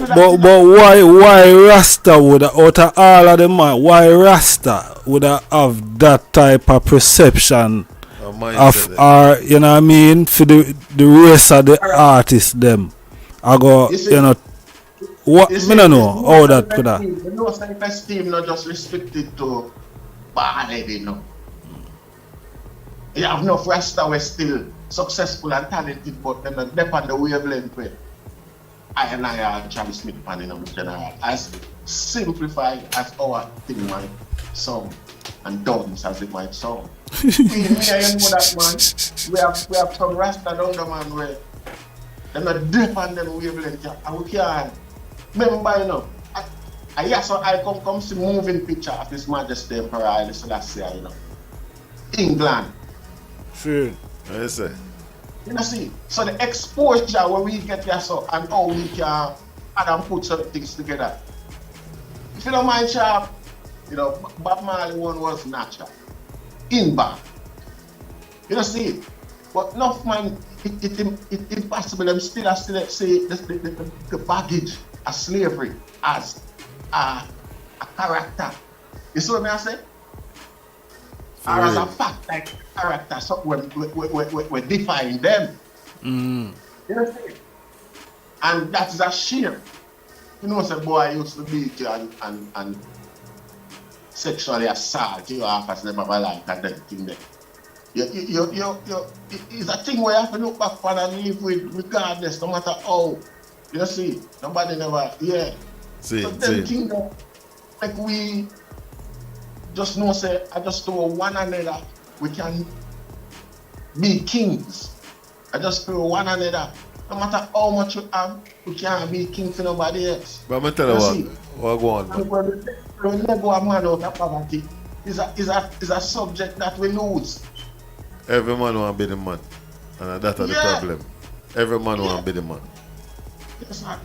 But why Rasta would out of all of them man, why Rasta would have that type of perception or you know what I mean, for the race of the artists them. I go, you know, what me no know how that could have. The no self-esteem not just restricted to bad head, you know. You have enough Rasta were still successful and talented, but them not depend on the wavelength where I and I are Travis Smith pan in general. As simplified as our thing might sound and dance as it might sound. You know that man. We have some Rasta down the man where they're not depend on the wavelength and we can't remember, you know. I saw I come see moving picture of His Majesty Emperor Haile Selassie, you know. England. Sure. I say. You know, see, so the exposure where we get here so and how we can add and put certain things together. If you don't mind, sharp, you know, Bob Marley one was natural. In back. You know, see, but enough man, it's impossible. Them still say the baggage of slavery as a character. You see what I say? Or as a fact, like character, so we define them. You know, and that is a shame. You know, say boy used to beat you and sexually assault you after them have a life and that thing there. It's a thing where you have to look back on and live with regardless, no matter how. You see, nobody never, yeah. So them things that like we just know say I just throw one another, we can be kings. I just throw one another. No matter how much you have, we can't be king for nobody else. But I'm tell you what go on. When we go a man out of poverty, is a subject that we lose. Every man want to be the man. And that's the problem. Every man want to be the man. Yes, sir.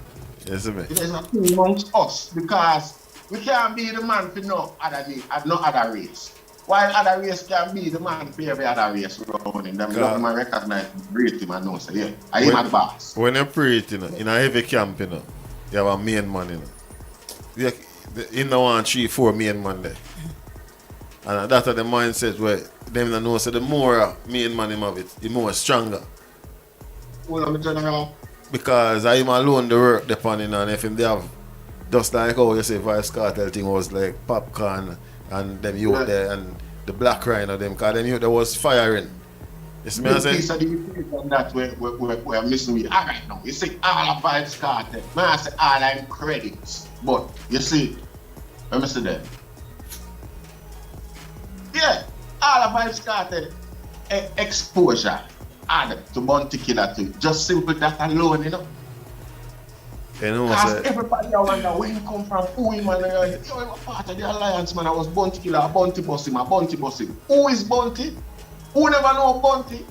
Yes, me. It is a thing amongst us because we can't be the man for no other race. While other race can be the man for every other race around him. Them government recognize him, rate him and know say, yeah, I am a boss. When you preach, you know, in a heavy camp, you know, you have a main man, you know. You don't want 3-4 main man there. And that's the mindset where them don't know, so the more main man him have it, the more stronger. Well, I'm general. Because I am alone the work depending on if him they have just like how you say Vice Cartel thing was like popcorn and them youth there and the black rhino them because them youth there was firing. You see me I say? Piece of the that we're missing with. Alright now, you see all of Vice Cartel. I say all I'm credits. But you see, let me see that. Yeah, all of Vice Cartel exposure add to Bounty Killer too. Just simple that alone, you know. Because everybody I wonder where he come from, who him and you were part of the alliance man. I was Bounty Killer, a Bounty boss him, a Bounty boss him. Who is Bounty? Who never know Bounty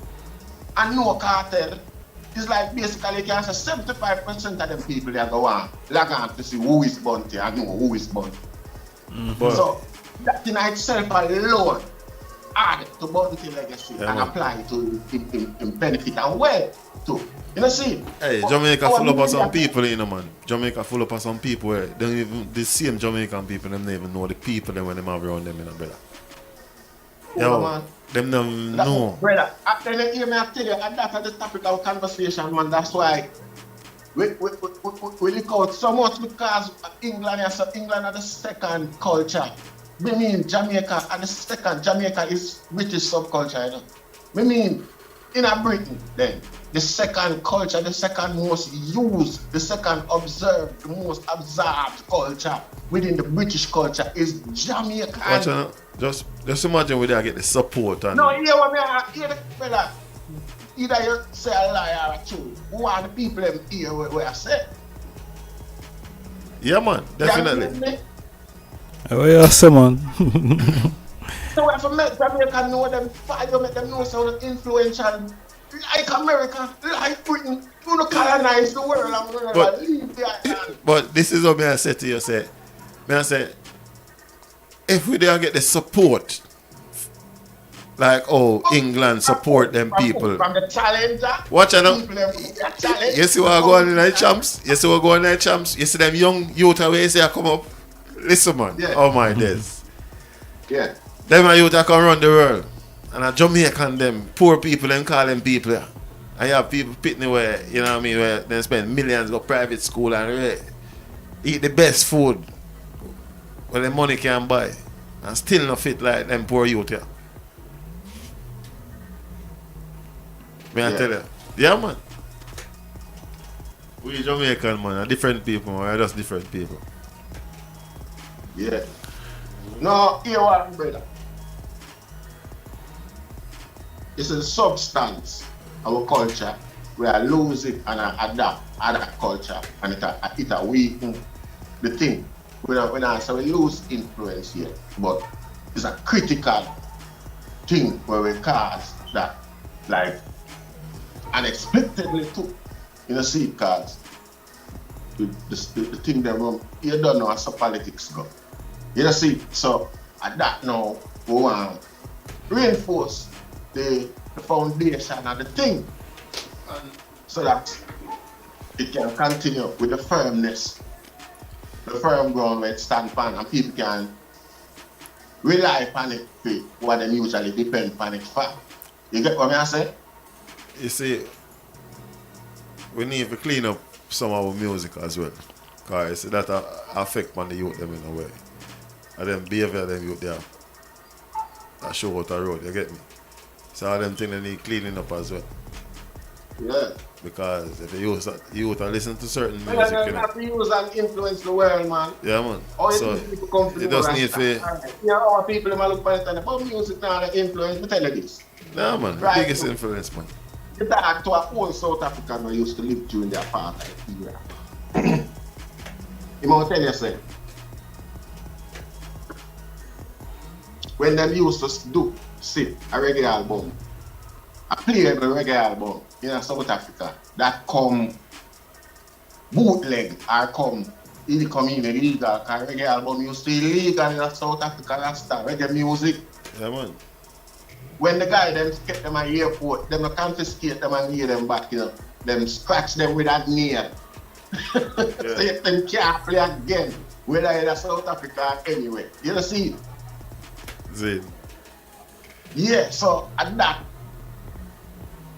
and know Cartel? It's like basically you can say 75% of them people they go on log on to see who is Bounty and know who is Bounty. So that in itself alone add to Bounty legacy and apply to him benefit and well too. You know see? Hey, Jamaica full up of some people, you know man. Jamaica full up of some people where they don't even the same Jamaican people them don't even know the people them when them have around them, you know, brother. Yo, man. Them don't know. Brother, after you hear me I tell you, and that's the topic of conversation, man. That's why we look out so much because England is the second culture. I mean Jamaica and the second Jamaica is British subculture, you know. I mean in Britain then the second culture, the second most used, the second observed, the most absorbed culture within the British culture is Jamaica. Watch out. Just imagine where they get the support and no, hear what me hear the brother. Either you say a lie or a truth. Who are the people them hear what I say? Yeah man, definitely. Oh yeah, say man. So we have to make Jamaica know them fight, make them know so influential. Like America, like Britain, you don't colonize the world and we're going to leave the island. But this is what I say to you, I say, if we don't get the support, like England support them people. From the challenger, watch out. You see what going in the champs? You see what going in the champs? You see them young youth away say come up? Listen man, oh my days. Yeah. Them youth that can run the world. And a Jamaican them, poor people, them call them people. And you have people pitting where, you know what I mean, where they spend millions go private school and really eat the best food where the money can buy. And still not fit like them poor youth here. May I tell you? Yeah, man. We Jamaican, man, are different people, man. We're just different people. Yeah. No, here what, brother. It's a substance, our culture. We are lose it and adapt other culture, and it a weaken the thing. We lose influence here, but it's a critical thing where we cause that, like, unexpectedly too. You know, see, because the thing that you don't know how some politics go. You know, see, so at that now, we want to reinforce the foundation of the thing, and so that it can continue with the firmness, the firm ground where it stands on, and people can rely upon it for what they usually depend upon it for. You get what I say? You see, we need to clean up some of our music as well. Because that affect on the youth them in a way. And then behavior them youth there that show out the road, you get me? So all them things they need cleaning up as well. Yeah. Because if the youth are listening to certain music, you have to use and influence the world, man. Yeah, man. Or So people come to it does need to. You know, our people might look at it and about music now, the influence, but tell you this. Nah, man. Right. The biggest influence, man. You talk to a whole South African who used to live during their apartheid era. He might tell you, say, when them used to sit a reggae album, a playable reggae album in South Africa, that come bootleg or come illegal, because reggae album used to be illegal in South Africa last time, reggae music. Yeah, man. When the guy them get them at the airport, them confiscate them and hear them back, you know. Them scratch them with that nail. So if them can't play again, whether in South Africa or anywhere. You know, see? Zin. Yeah, so at that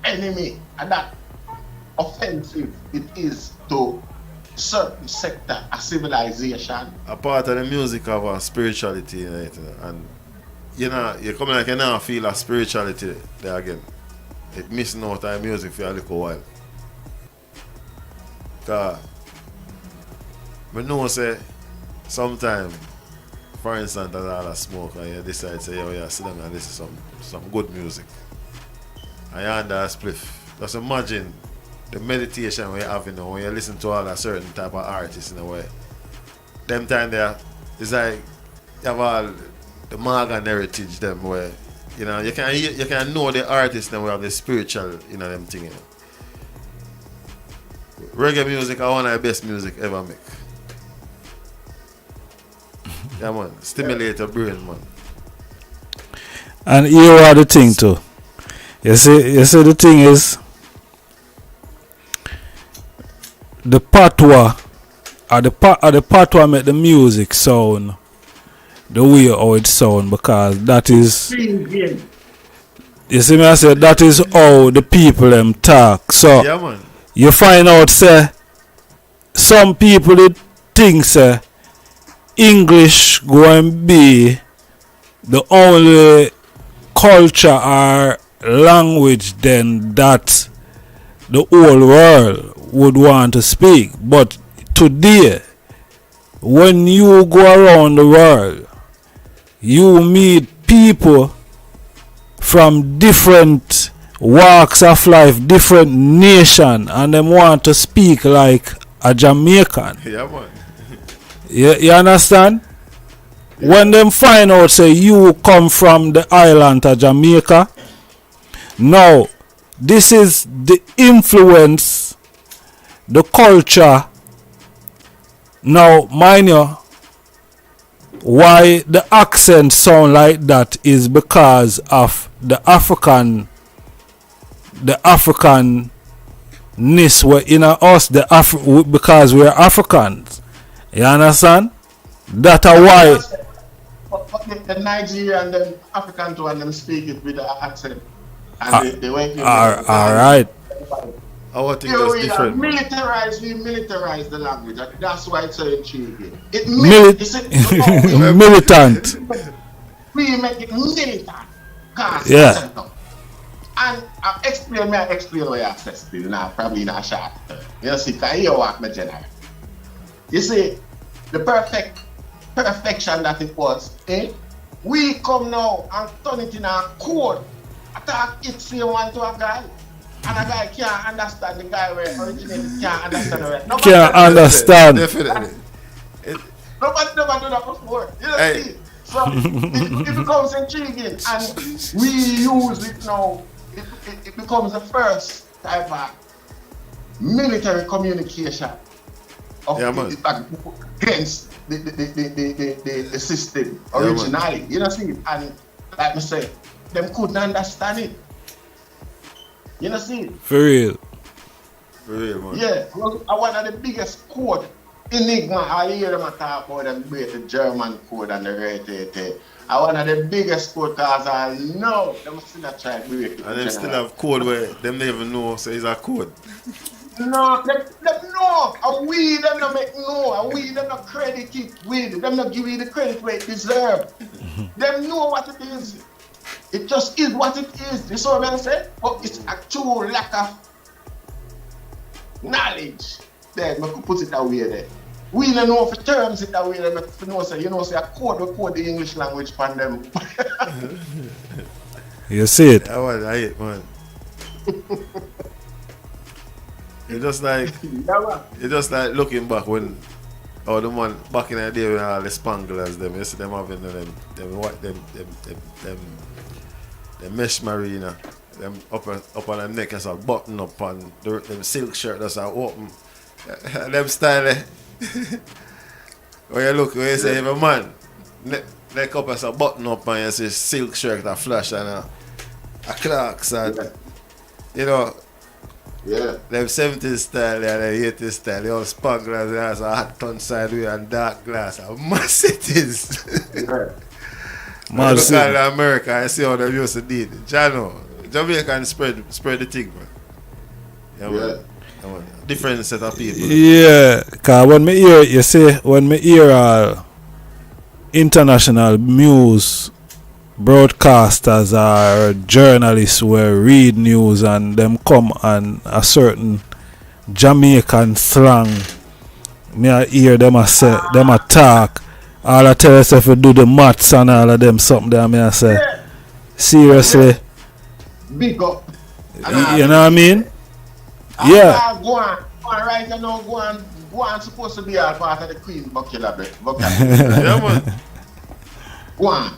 enemy, at that offensive it is to certain sector of civilization. A part of the music have a spirituality in it, and you know, you come like you now feel a spirituality there again. It missing out of music for a little while. Cause I know say sometimes, for instance, that all a smoke and you decide to say, oh yeah, sit down and listen to some good music. And you're under a spliff. Just imagine the meditation we have, you know, when you listen to all a certain type of artists in a way. Them time there, it's like you have all the Morgan heritage them where, you know, you can know the artists them we have the spiritual, you know, them thing, you know. Reggae music is one of the best music ever make. Yeah, man. Stimulate your brain, man. And here are the thing too. You see the thing is the patois or the patois make the music sound the way how it sound, because that is, you see me, I said that is how the people them talk. So yeah, man. You find out say some people they think say English going to be the only culture or language then that the whole world would want to speak. But today, when you go around the world, you meet people from different walks of life, different nation, and them want to speak like a Jamaican. Yeah, man. You understand? Yeah. When them find out say you come from the island of Jamaica, now this is the influence, the culture. Now mind you, why the accent sound like that is because of the Africanness were in us, because we're Africans. You understand? That's why. But the Nigerian, them African too, and them speak it with the accent. And they went in. Alright. I think that's different. We militarize the language. And that's why it's so intriguing. Militant. We make it militant. Yeah. And I explain why I access to now, probably not short term. You see, because you walk my general. You see, the perfection that it was, we come now and turn it in a code. Attack it say one to a guy. And a guy can't understand the guy where originated can't understand it. Can't understand. Definitely. Nobody do that before. You know see? So it becomes intriguing and we use it now. It becomes the first type of military communication of against the system originally. You know see? And like I say, them couldn't understand it. You know see? For real, man. Yeah, one of the biggest code enigma. I hear them talk about them break the German code and the rate. One of the biggest code cause I know them still not try to break it. And them still have code where them never know, so it's a code. No, them know. And we them not make know. And we them not credit it with. Them not give you the credit where it deserve. Them know what it is. It just is what it is. You saw what I'm saying? But it's a true lack of knowledge. There, I could put it that way there. We don't know for terms it that way. Say, say a code we code the English language for them. You see it? I hate, man. It's just like looking back when the man back in the day when all the spanglers them, you see them having them mesh marina, them up on them neck as a button up and them silk shirt that's a open. Them style when you say if a man neck up as a button up and you see silk shirt a flash and a Clarks and you know them 70s style and the 80s style, the all spanglers has a hot ton sideway and dark glass and mass cities. Look at America and see how they used to do it. Jamaica spread the thing, man. Yeah. Different set of people. Yeah, cause when me hear international news broadcasters or journalists where read news and them come and a certain Jamaican slang, me I hear them a say, them a talk. All I tell us if you do the maths and all of them something there, me I say, seriously. Big up. You know what I mean? Yeah. Go on right now, go on supposed to be a part of the Queen vocabulary. Yeah, man. Go on.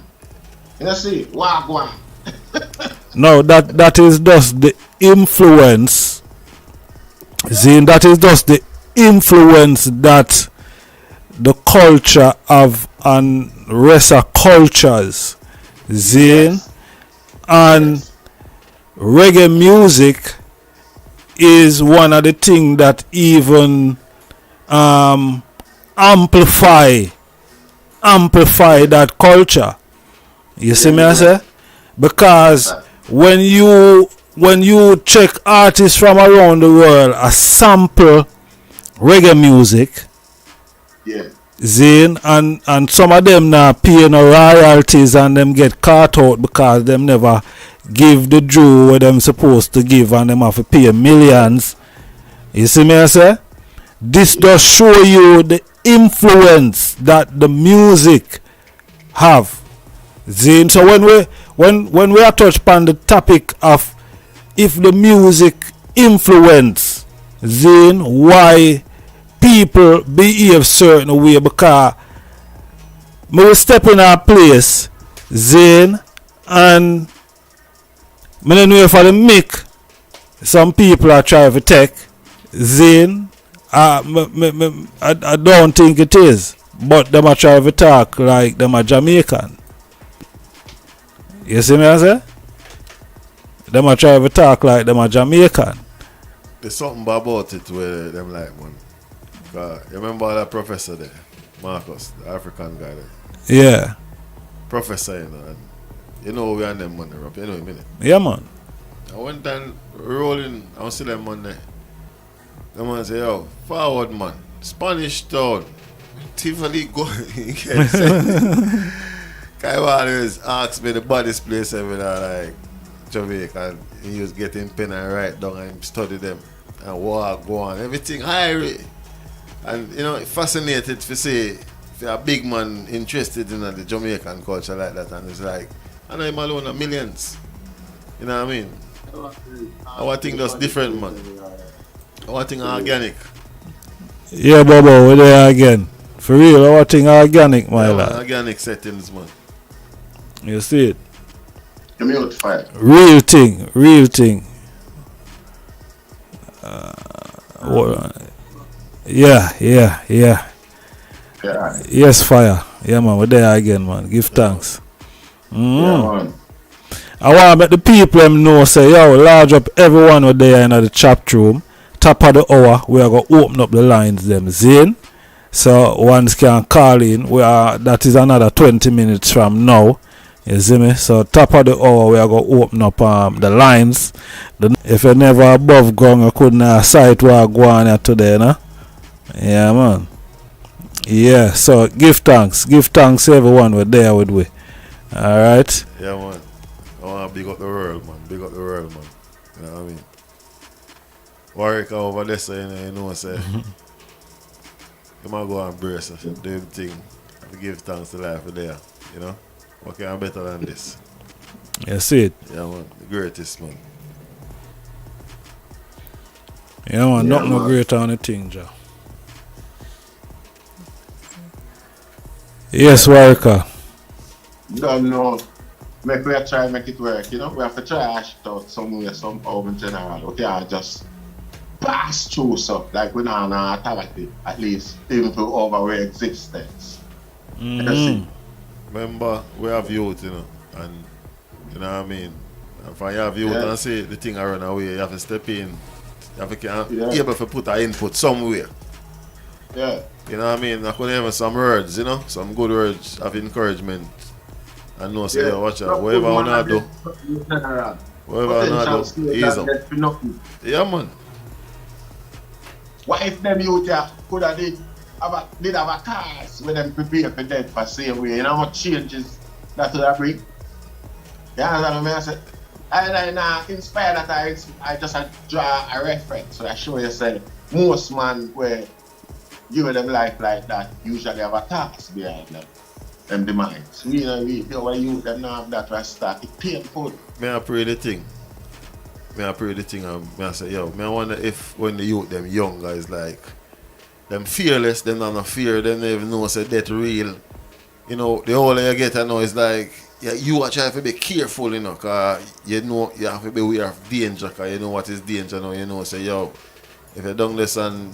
You know see, go on. No, that is just the influence. Zine, that is just the influence that the culture of and rest of cultures, Zine, and reggae music is one of the things that even amplify that culture. You see me I say? Because when you check artists from around the world a sample reggae music, Zine, and some of them now pay no royalties and them get caught out because them never give the due what them supposed to give and them have to pay millions. You see me I say? This does show you the influence that the music have. Zine. So when we are touched upon the topic of if the music influence, Zine, why people behave certain way, because me will step in a place, Zine, and me don't know for the mic some people are trying to take, Zine. I don't think it is, but them are trying to talk like them are Jamaican. You see me I say? Them are trying to talk like them are Jamaican. There's something about it where them like, man. You remember that professor there, Marcus, the African guy there? Yeah. professor, you know, and you know we and them money up, you know what I mean? Yeah, man. I went and rolling, I see them money. The man say, yo, forward man, Spanish town, Tivoli go. Kai always asks me the baddest place ever like Jamaica, and he was getting pen and write down and study them and walk, go on, everything high. And you know, fascinated to see if you're a big man interested in the Jamaican culture like that, and it's like, I know him alone are millions. You know what I mean? Our thing that's different, man. Our thing organic. Yeah, Bobo, we're there again. For real, our thing organic, my Yeah, lad. organic settings, man. You see it? Give me out fire. Real thing, real thing. Yeah. Yeah. Yes, fire. Yeah, man, we're there again, man. Give thanks. Yeah, man. I want to make the people them know, say, yo, large up everyone over there in the chat room. Top of the hour, we are going to open up the lines, them, Zane. So, ones can call in. That is another 20 minutes from now. You see me? So, top of the hour, we are going to open up the lines. If you're never above ground, you couldn't sight what go on here today, no? Yeah, man. Yeah, so give thanks. Give thanks to everyone we're there with we. Alright? Yeah, man. I want to big up the world, man. Big up the world, man. You know what I mean? Warwick over there, so you know, say, you might go and brace us, do everything. I give thanks to life for there, you know? What can I better than this? You see it? Yeah, man. The greatest, man. Yeah, man. Yeah, Nothing no man. greater on the thing, Joe. Yes, Warwick. Don't know. Make we try make it work, you know. We have to try hash it out somewhere, somehow in general. We can't just pass through stuff like we don't have authority, at least, even to over our existence. You see? Remember, we have youth, you know, and you know what I mean? If I have youth and say the thing I run away, you have to step in. You have to be able to put an input somewhere. Yeah. You know what I mean? I could have some words, you know, some good words of encouragement. And know, say, yo, watch out, whatever I want to do, whatever I want to do, ease up. Yeah, man. What if them youth could have did have a cars when them prepare for death for same way? You know how much changes that would have bring? You understand what I say? I inspired that I just draw a reference. So I show you say most man where give them life like that usually have a task behind them. Them demise. We our youth them now have that rasta. It's painful. May I pray the thing? And I say, yo, I wonder if when the youth them young guys like them fearless, them not fear, them they even know say that real. You know, the older you get I know is like you are trying to be careful, you know, cause you know you have to be aware of danger, cause you know what is danger now, you know, say yo, if you don't listen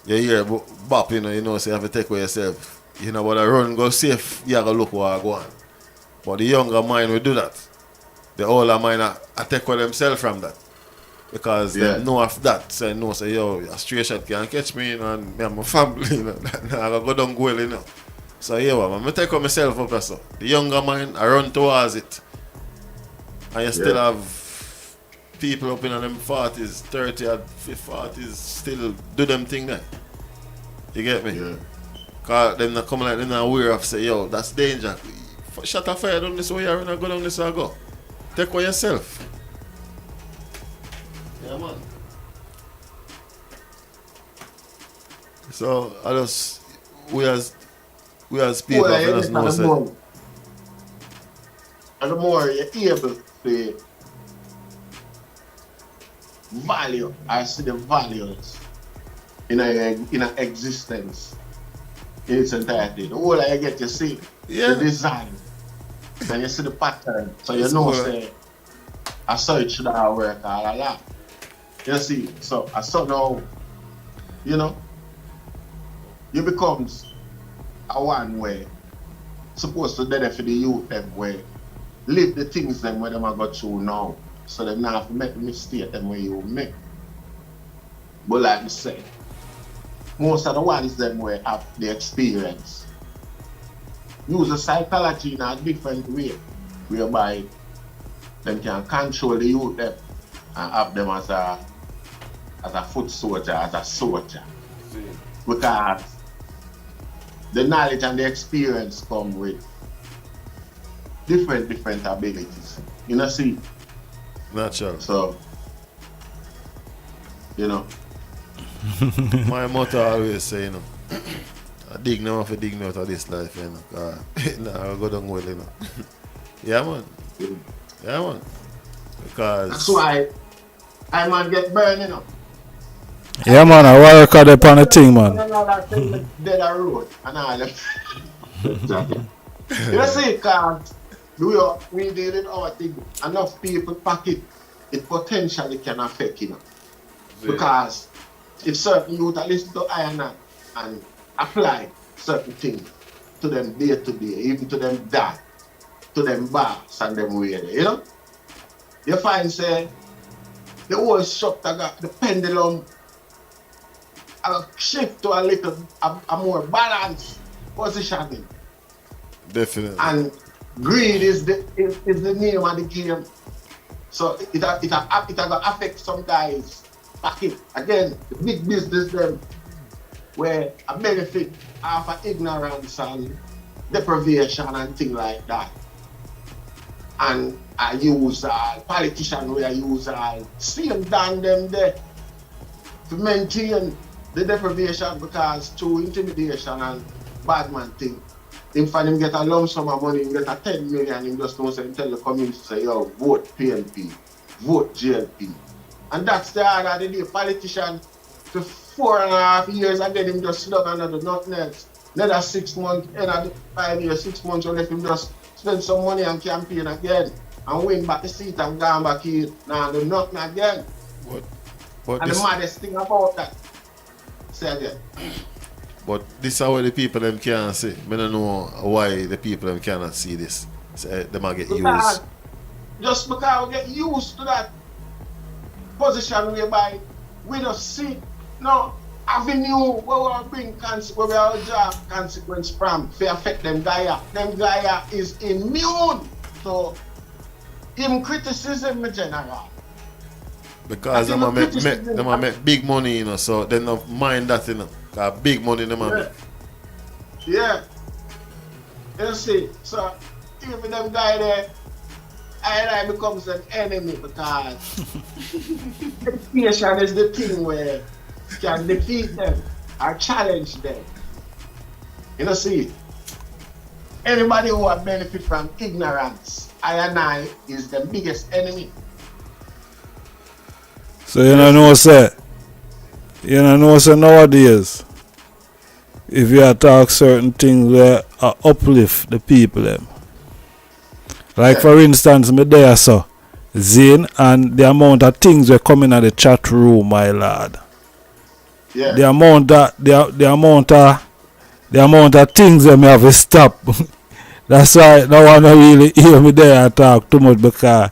you hear bop, you know, say you have to take away yourself. You know, but I run go safe, you have to look what I go on. But the younger mind will do that. The older mind I take away themselves from that. Because they know of that. So know say, yo, a straight shot can't catch me, you know, and me and my family, you know. I go down well, you know. So yeah, I'm take away myself up so. The younger mind, I run towards it. And you still have people up in them 40s, 30s, 40s still do them thing there. You get me? Yeah. Cause them not coming like them not aware of say, yo, that's danger. Shut a fire down this way and go down this way go. Take for yourself. Yeah, man. So I just we as people let us know say. And the more you're able to value, I see the values in a existence in its entirety. The older you get, you see the design and you see the pattern. So you know, say, I saw it should have worked all along. You see, so I saw now, you know, you becomes a one way supposed to do for the youth them way. Live the things them where them are go through now. So they not have to make the mistake them where you make. But like I say, most of the ones them where have the experience. use the psychology in a different way, whereby them can control the youth them and have them as a foot soldier, as a soldier. Because the knowledge and the experience come with different abilities. You know, see? Natural. So, you know. My motto always say, you know, I dig now for dig out of this life, you know. Nah, I go down well, you know. Yeah, man. Yeah, man. Because that's why I man get burned, you know. Yeah, man, I work out upon the thing, man. Dead a road and all that. You see, because we did it our thing. Enough people pocket, it potentially can affect, you know. Because if certain youth listen to iron and apply certain things to them day to day, even to them dad, to them boss and them way there, you know? You find say the whole structure got the pendulum shift to a little a more balanced positioning. definitely. And greed is the name of the game. So it gonna affect some guys pocket. Again, the big business them where a benefit off of ignorance and deprivation and things like that. And I use politicians where I use same down them there to maintain the deprivation because through intimidation and bad man thing. Him find him get a lump sum of money, him get a 10 million, him just knows and tell the community say, yo, vote PNP, vote GLP. And that's the order of the day. Politician for 4.5 years and then him just sit down and do nothing else. Another 6 months, another 5 years, 6 months, or let him just spend some money on campaign again and win back the seat and go back here. Now do nothing again. But and this, the maddest thing about that, say again. But this is how the people them can't see. I don't know why the people them cannot see this. So, they might get used. Just because we get used to that position whereby we don't see no avenue where we bring where we are job consequence from to affect them Gaia. Them Gaia is immune to him criticism in general. Because them make big money, you know, so they don't mind that, you know. Because big money them make. Yeah. You see, so even them guy there, I becomes an enemy because education is the thing where you can defeat them or challenge them. You know, see, anybody who will benefit from ignorance, I is the biggest enemy. So you know say nowadays, if you talk certain things where uplift the people them. Like for instance, me there so Zane and the amount of things were coming at the chat room, my lad. Yeah. The amount of things that me have to stop. That's why no one really hear me there and talk too much because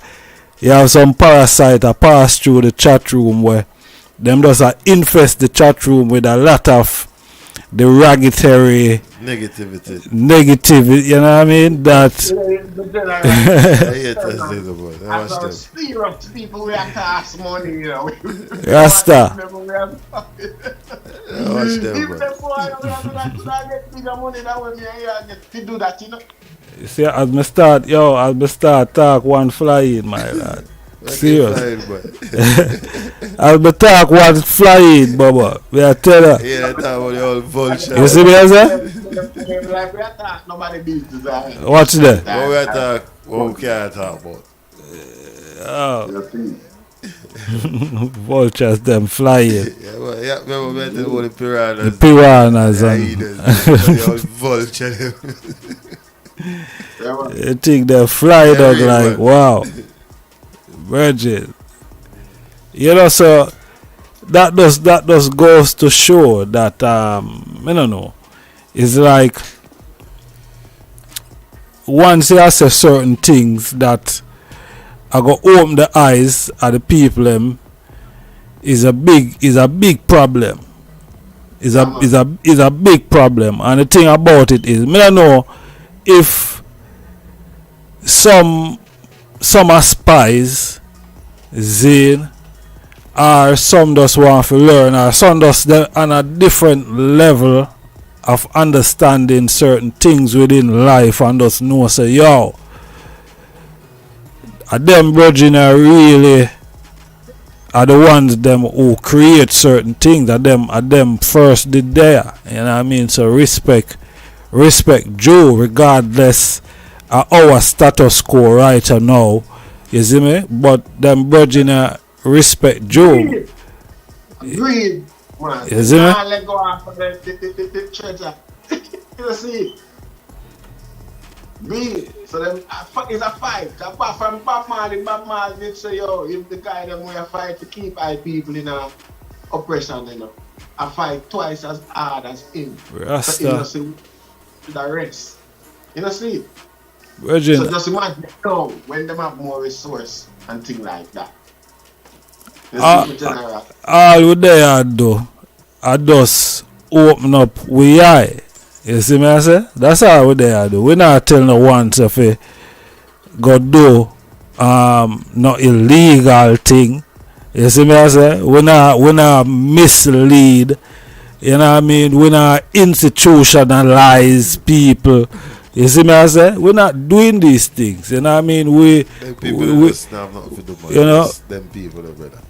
you have some parasite that pass through the chat room where them just infest the chat room with a lot of derogatory negativity, you know what I mean? That serious people we have to ask money, you know. Rasta. Watch them, bro. Get bigger money that way get to do that, you know. You see, as me start talk one fly in, my lad. Serious. As me talk one fly in, Baba. We are tell her. Yeah, talk about the old vulture. You see me, sir? Like we are talk, nobody business. Watch that. What we are talk, what we can't talk about. Vultures them flying. Yeah, remember we had the old piranhas. The piranhas and the old vulture. you think they fly dog like wow. Virgin. You know, so that does goes to show that I don't know. It's like once you say certain things that I go open the eyes of the people them is a big problem. Is a big problem. And the thing about it is, I don't know if some are spies, Zane, or some just want to learn, or some just on a different level of understanding certain things within life and just know say, yo, them brethren are really are the ones them who create certain things, that them first did there. You know what I mean? So respect Joe regardless of our status quo right now. You see me? But them brethren respect Joe. Agreed, man. You see me? Let go after the treasure. You see? Agreed. So them it's a fight. Apart from Bob Marley did say, yo, if the guy them way a fight to keep our people in a oppression, you know. I fight twice as hard as him. Rasta. So, you know, see, the rest. You know, see? Virgin. So just imagine now when them have more resource and things like that. You see me, General? All we there do, I just open up we eye. You see me I say? That's all we there do. We not tell no one if we go do no illegal thing. You see me I say? We not mislead. You know what I mean? We not institutionalize people. You see me I say? We're not doing these things. You know what I mean? We just have nothing to do, man. You know, them people, brother.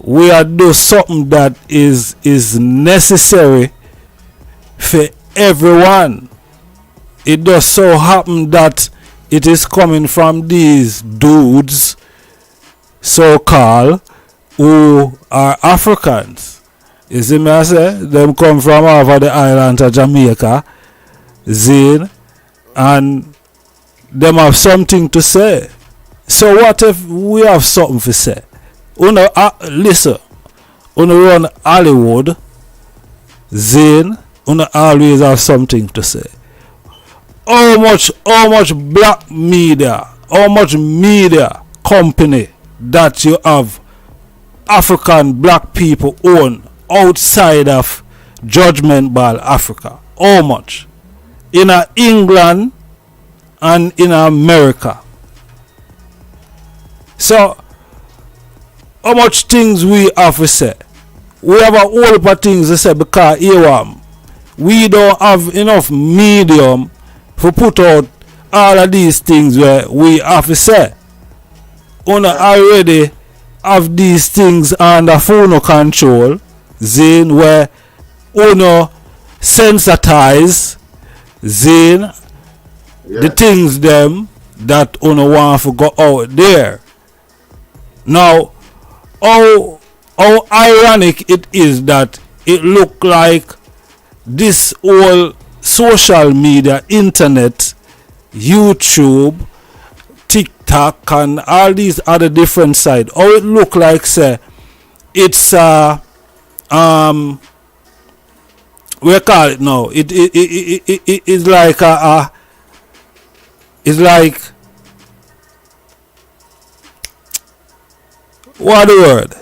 we are do something that is necessary for everyone. It does so happen that it is coming from these dudes, so called, who are Africans. You see me I say? Them come from over the island of Jamaica, Zane, and them have something to say. So what if we have something to say? Listen, run Hollywood, Zane, always have something to say. How much black media, how much media company that you have African black people own outside of Judgment Ball Africa? How much? In England and in America. So how much things we have to say? We have a whole lot of things to say because here we don't have enough medium to put out all of these things where we have to say. Already have these things under phone control, Zane, where sensitize Zane, the things them that want to go out there. Now, how ironic it is that it look like this whole social media, internet, YouTube, TikTok, and all these other different sides, how it look like say it's we call it now. It's like it's like what the word?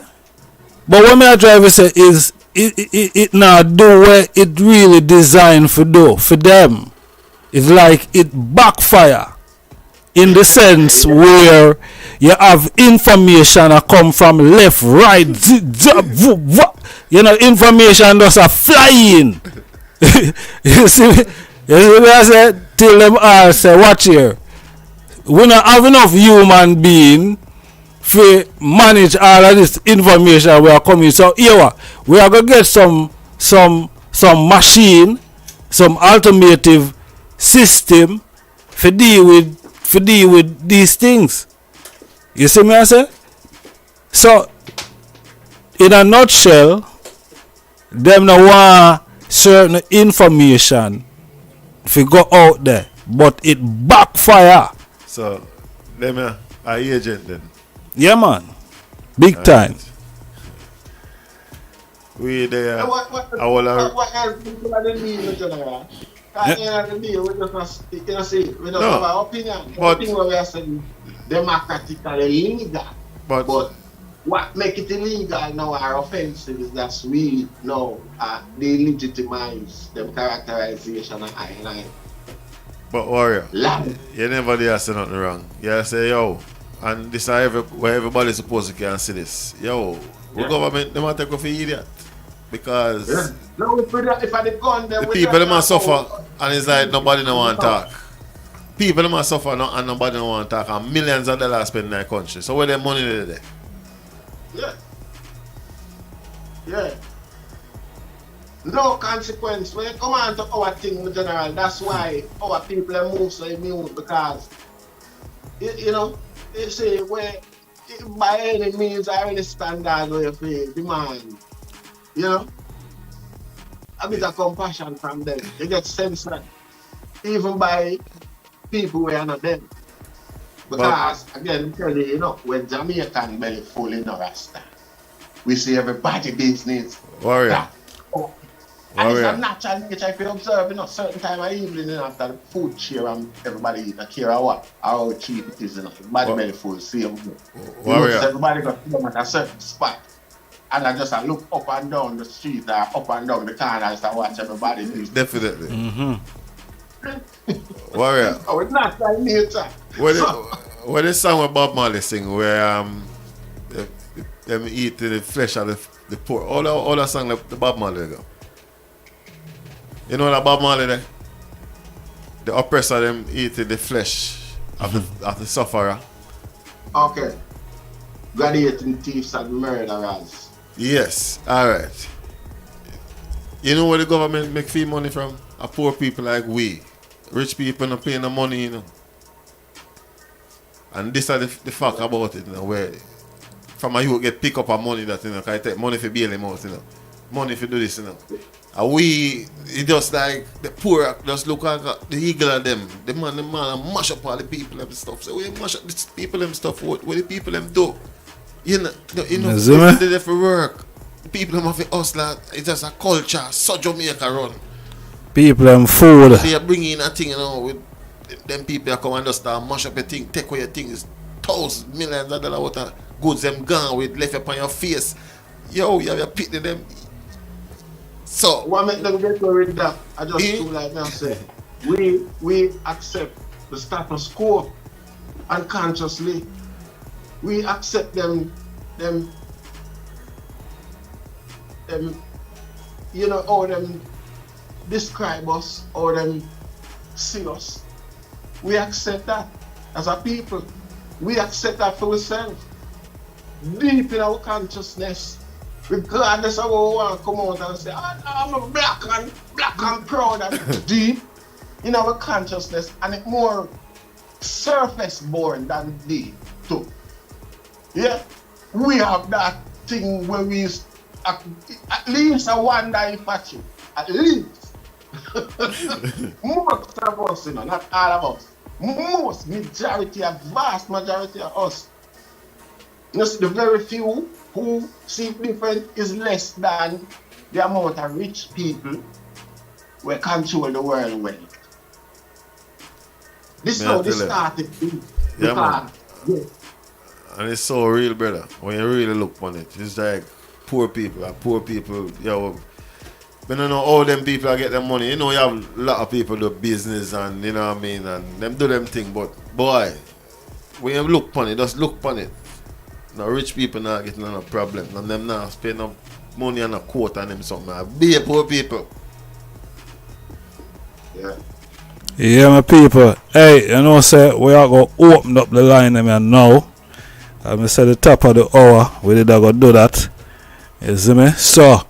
But what my driver say is it now do what it really designed for do for them. It's like it backfire in the sense where you have information that come from left, right, information just a flying. You see what I said? Till them all say, watch here. We don't have enough human being to manage all of this information we are coming. So here we are gonna get some machine, some alternative system for deal with these things. You see me I say? So in a nutshell, them no want certain information to go out there, but it backfire. So them are agent then. Yeah man. Big time. We there. What else do you need, General? At the end of the day, we just we don't have our opinion. The thing where we are saying democratically legal. But what make it illegal now are offensive is that we know they legitimize them characterization and I. But warrior, Land. you never dare say nothing wrong. You say, yo, and this is where everybody's supposed to can see this. Yo, the government, they might take off idiot. Because no, if I did gone there, the people them must suffer and it's like nobody no want to talk. People them must suffer and nobody no want to talk and millions of dollars spent in their country. So where their money there? Yeah. Yeah. No consequence. When you come on to our thing in general, that's why our people are move so immune because you know, they say where by any means I really stand down where you feel demand. You know? A bit of compassion from them. You get sense that even by people who are not them. Because again, tell you, you know, when Jamaican belly full in a Rasta, we see everybody business. Warrior. That. And it's a natural nature if you observe, you know, certain time of evening, you know, after the food cheer and everybody eat a care of what, how cheap it is, you know, body belly full, see them. Everybody got to come at a certain spot. And I just look up and down the street or up and down the corners and watch everybody do. Definitely. Mm-hmm. Warrior. Oh, it's not like nature. What is song with Bob Marley sing where them eat the flesh of the pork? All that song the Bob Marley go. You know that Bob Marley there? The oppressor them eating the flesh of the sufferer. Okay. Gladiating thieves and murderers. Yes, alright. You know where the government make free money from? A poor people like we. Rich people not paying the money, you know. And this is the fact about it, you know, where from a you get pick up a money that, you know, can take money for bail him out, you know. Money for do this, you know. And we, it just like the poor just look like the eagle of them. The man mash up all the people and stuff. So we mash up the people and stuff. What the people them do? You know, they there for work. The people them have to hustle. It's just a culture. So Jamaica run. People them food. They are bringing a thing, you know, with them people that come and just mash up your thing, take away your things, thousands, millions of dollars worth of goods them gone with left upon your face. Yo, you have your pity them. So what make them get away with that? I just feel like now say we accept the status quo unconsciously. We accept them you know, or them describe us or them see us. We accept that as a people. We accept that for ourselves. Deep in our consciousness. Regardless of how we want to come out and say, I'm a black and proud and deep in our consciousness, and it's more surface born than deep too. Yeah, we have that thing where we at least I wonder if at you, at least most of us, you know, not all of us, most majority, a vast majority of us. You know, the very few who see different is less than the amount of rich people who control the world well. This is how this started. Yeah, man. Yeah. And it's so real, brother. When you really look on it, it's like poor people, yo. I don't know how them people get their money. You know, you have a lot of people do business and, you know what I mean, and them do them thing, but boy, when you look on it, just look on it. Now rich people not getting no problem. And them not spend no money on a quote on them something. Be poor people. Yeah. Yeah, my people. Hey, you know, say we are going to open up the line now. I said the top of the hour, we did go do that. You see me? So,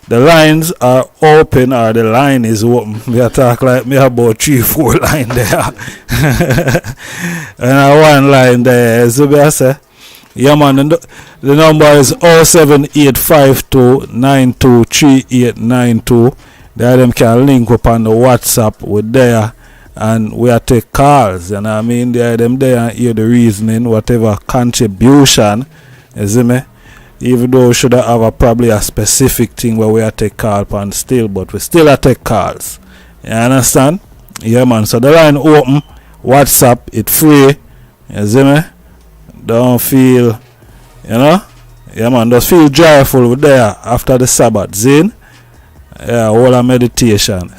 the lines are open, or the line is open. Me talk like me about 3-4 line there. And one line there. You see me? I say, yeah, man, the number is 07852923892. There them can link up on the WhatsApp with there, and we are take calls. You know what I mean? There them there and hear the reasoning, whatever contribution. You see me? Even though we should have probably a specific thing where we are take call upon still, but we still are take calls. You understand? Yeah, man. So the line open, WhatsApp, it free. You see me? Don't feel, you know? Yeah, man. Just feel joyful there after the Sabbath. Zin? Yeah, all a meditation.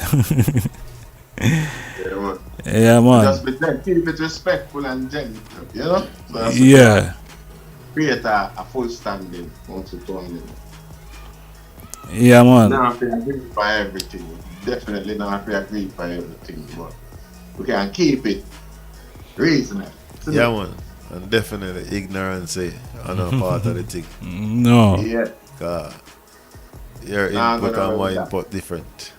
Yeah, man. Just be there, keep it respectful and gentle, you know? So that's Yeah. create a full standing once it's done. Yeah, man. Not to agree for everything. Definitely not to agree for everything, but we can keep it reasonable. Yeah, man. And definitely ignorance on a part of the thing. No. Yeah. Your input and my input different.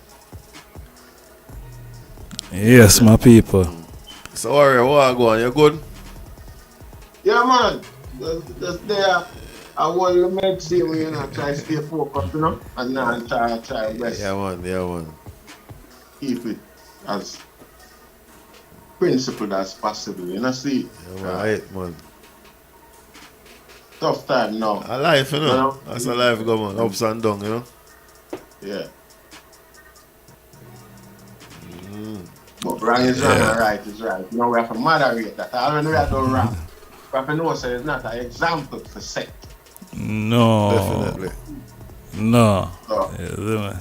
Yes, my people. So, Warrior, what go on? You good? Yeah, man. Just there. I want to make sure we try to stay focused, and not try best. Yeah, man. Keep it as principled as possible, see? Yeah, man. Right, man. Tough time now. A life, That's a life, go, man. Ups and downs, Yeah. But wrong is wrong and right is right. We have to moderate that. I don't know that don't wrong. We have to know so it's not an example for set. No. Definitely. No. So, Yeah,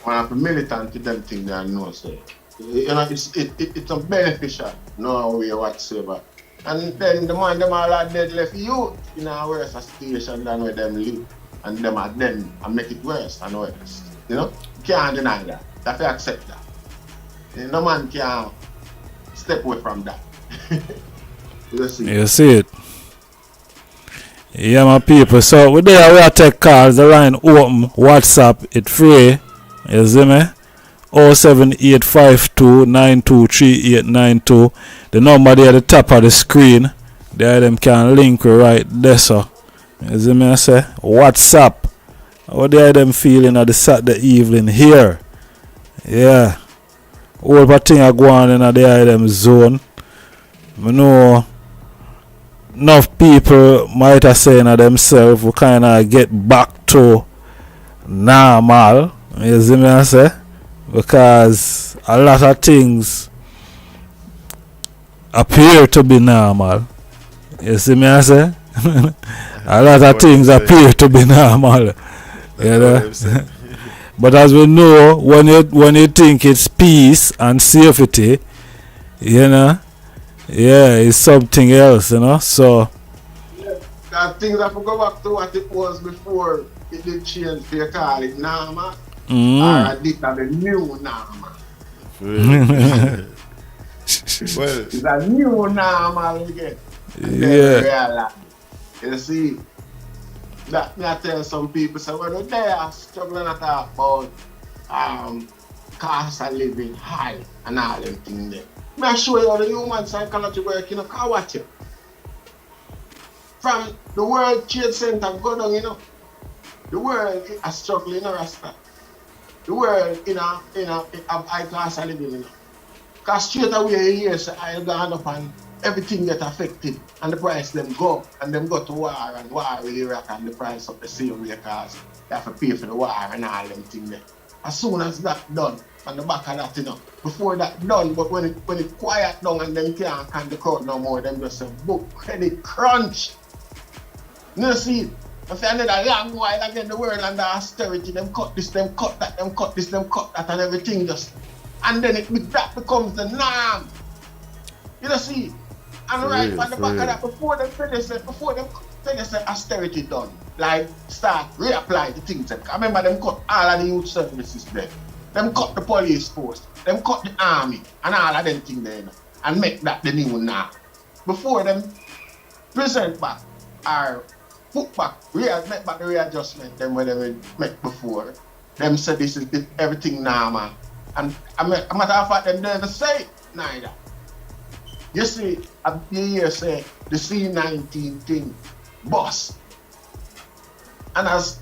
when I have to militant to them things they know so. It's a beneficial, no way whatsoever. And then the man them all are dead left youth in a worse situation than where them live. And them are then and make it worse and worse. You can't deny that. You have to accept that. No man can step away from that. You see it. Yeah, my people. So we there we are take calls. The line open. WhatsApp it free. You see me? 07852923892. The number there at the top of the screen. There them can link right there, so. You see me? I say WhatsApp. What there them feeling at the Saturday evening here? Yeah. All the thing are going in the them zone. I know enough people might have saying to themselves we kind of get back to normal. You see me I say? Because a lot of things appear to be normal. You see me I say? A lot of things appear to be normal. You know? But as we know, when you think it's peace and safety, yeah, it's something else, So that things have to go back to what it was before it did change for you call it normal. Or this are the new normal. Well, it's a new normal again. Yeah. You see, that me I tell some people, so when they are struggling to talk about cost of living high and all them things there. Me I show you how the human psychology work, can watch it. From the World Trade Center go down, the world is struggling, Rasta. The world have high class of living, Because straight away here, so I gone up and everything get affected and the price them go and them go to war and war with Iraq and the price of the same way because they have to pay for the war and all them things there. As soon as that done, on the back of that, before that done, but when it quiet down and them can't can the crowd no more, them just say book credit crunch. You see, if you another long while again the world under austerity, them cut this, them cut that, them cut this, them cut that and everything just and then that becomes the norm. You see? And right on the back of that, before them finish austerity done, like start reapply the things. I remember them cut all of the youth services there. Them cut the police force, them cut the army, and all of them things there, and make that the new now. Before them present back or put back, make back the readjustment them where they make before. Them say this is everything normal. And a matter of fact, them never say it neither. You see, you hear say the C19 thing, boss. And as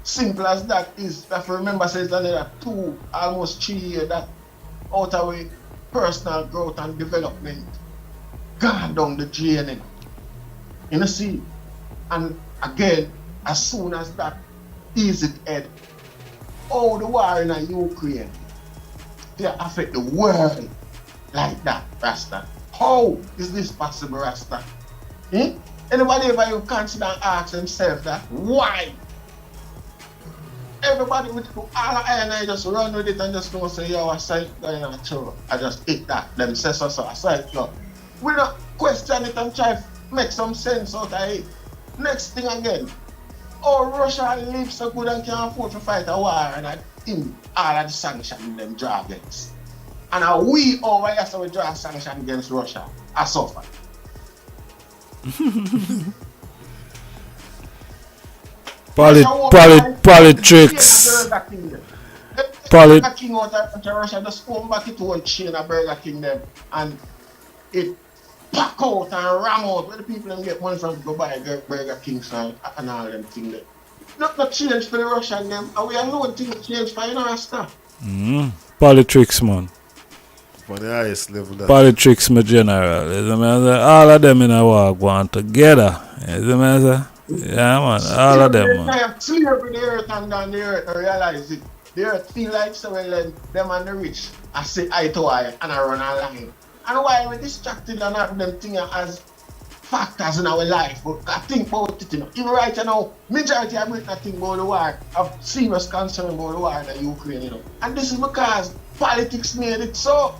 simple as that is, if you remember, says another almost 3 years that out of way personal growth and development gone down the drain. You see, and again, as soon as that easy head, the war in Ukraine, they affect the world. Like that, Rasta. How is this possible, Rasta? Anybody ever you consider and ask themselves that? Why? everybody with all and I just run with it and just go say, yo, I saw it going on too. I just hit that. Them say so, I saw it go. We don't question it and try to make some sense out of it. Next thing again, Russia live so good and can afford to fight a war and in all of the sanctions them draw against. And we over here so we draw sanctions against Russia. I suffer. Politics. Burger King out of Russia just come back it one chain of Burger King them and it pack out and ram out where the people them get money from to go buy Burger King and all them things there. Not change for the Russian them and we are no thing change for Rasta. Politics, man. For the highest level. Politics, my general. All of them in a war going together. Yeah, man. All of them, man. Slavery the earth and down the earth and realize it. The earth feel like so well them and the rich. I say eye to eye and I run a line. And why we distracted and have them things as factors in our life, but I think about it, Even right now, majority of Britain think about the war, have serious concern about the war in Ukraine, And this is because politics made it so,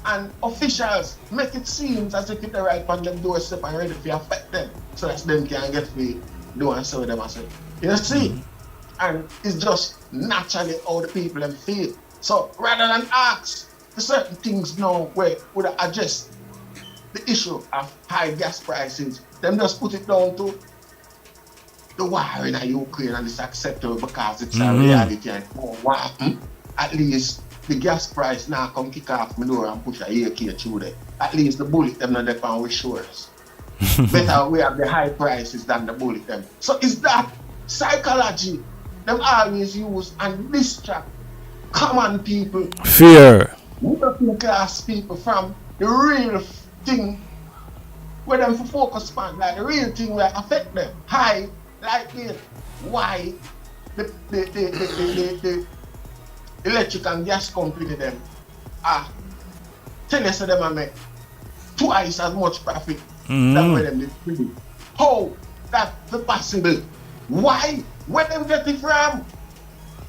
and officials make it seem as if it's the right on them doorstep and ready to affect them, so that them can get free, do and so them as You see? And it's just naturally how the people them feel. So rather than ask for certain things now where would address the issue of high gas prices, them just put it down to the war in Ukraine and it's acceptable because it's a reality and at least the gas price now come kick off my door and push a AK through there. At least the bullet them not there on with shores. Better we have the high prices than the bullet them. So it's that psychology them always use and distract common people. Fear. Working class people from the real thing where them focus on, like the real thing where affect them. High, like this. Why the electric and gas company them tell us that them make twice as much profit than where them did. How that's possible? Why? Where them get it from?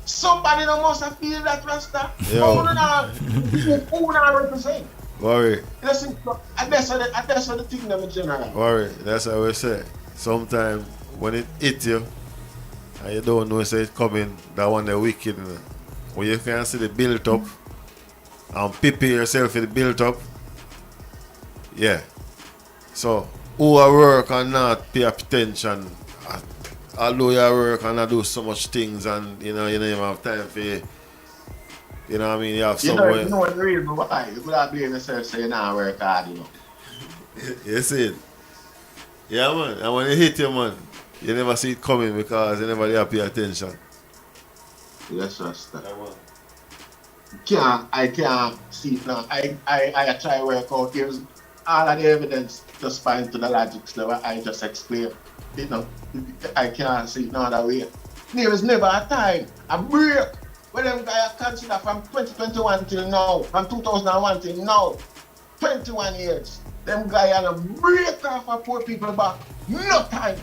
Somebody don't must have feel that Rasta. Who not represent? Worry. Listen, that's what the thing them in general. Worry, that's how we say. Sometimes when it hit you and you don't know say it coming, that one the wicked. When you can see the build up and prepare yourself for the build up. Yeah. So who are work and not pay attention, although you work and not do so much things and you don't even have time for you know what I mean, you have somewhere. You know the reason why. You could have blamed yourself so you not work hard, You see it? Yeah man, and when it hit you man, you never see it coming because you never really pay attention. Yes, Rasta. I can't see it now. I try to work out. Here's all of the evidence just point to the logics level I just explained. I can't see it no other way. There is never a time, a break, where them guys consider from 2021 till now, from 2001 till now, 21 years. Them guys are a break off of poor people back. No time.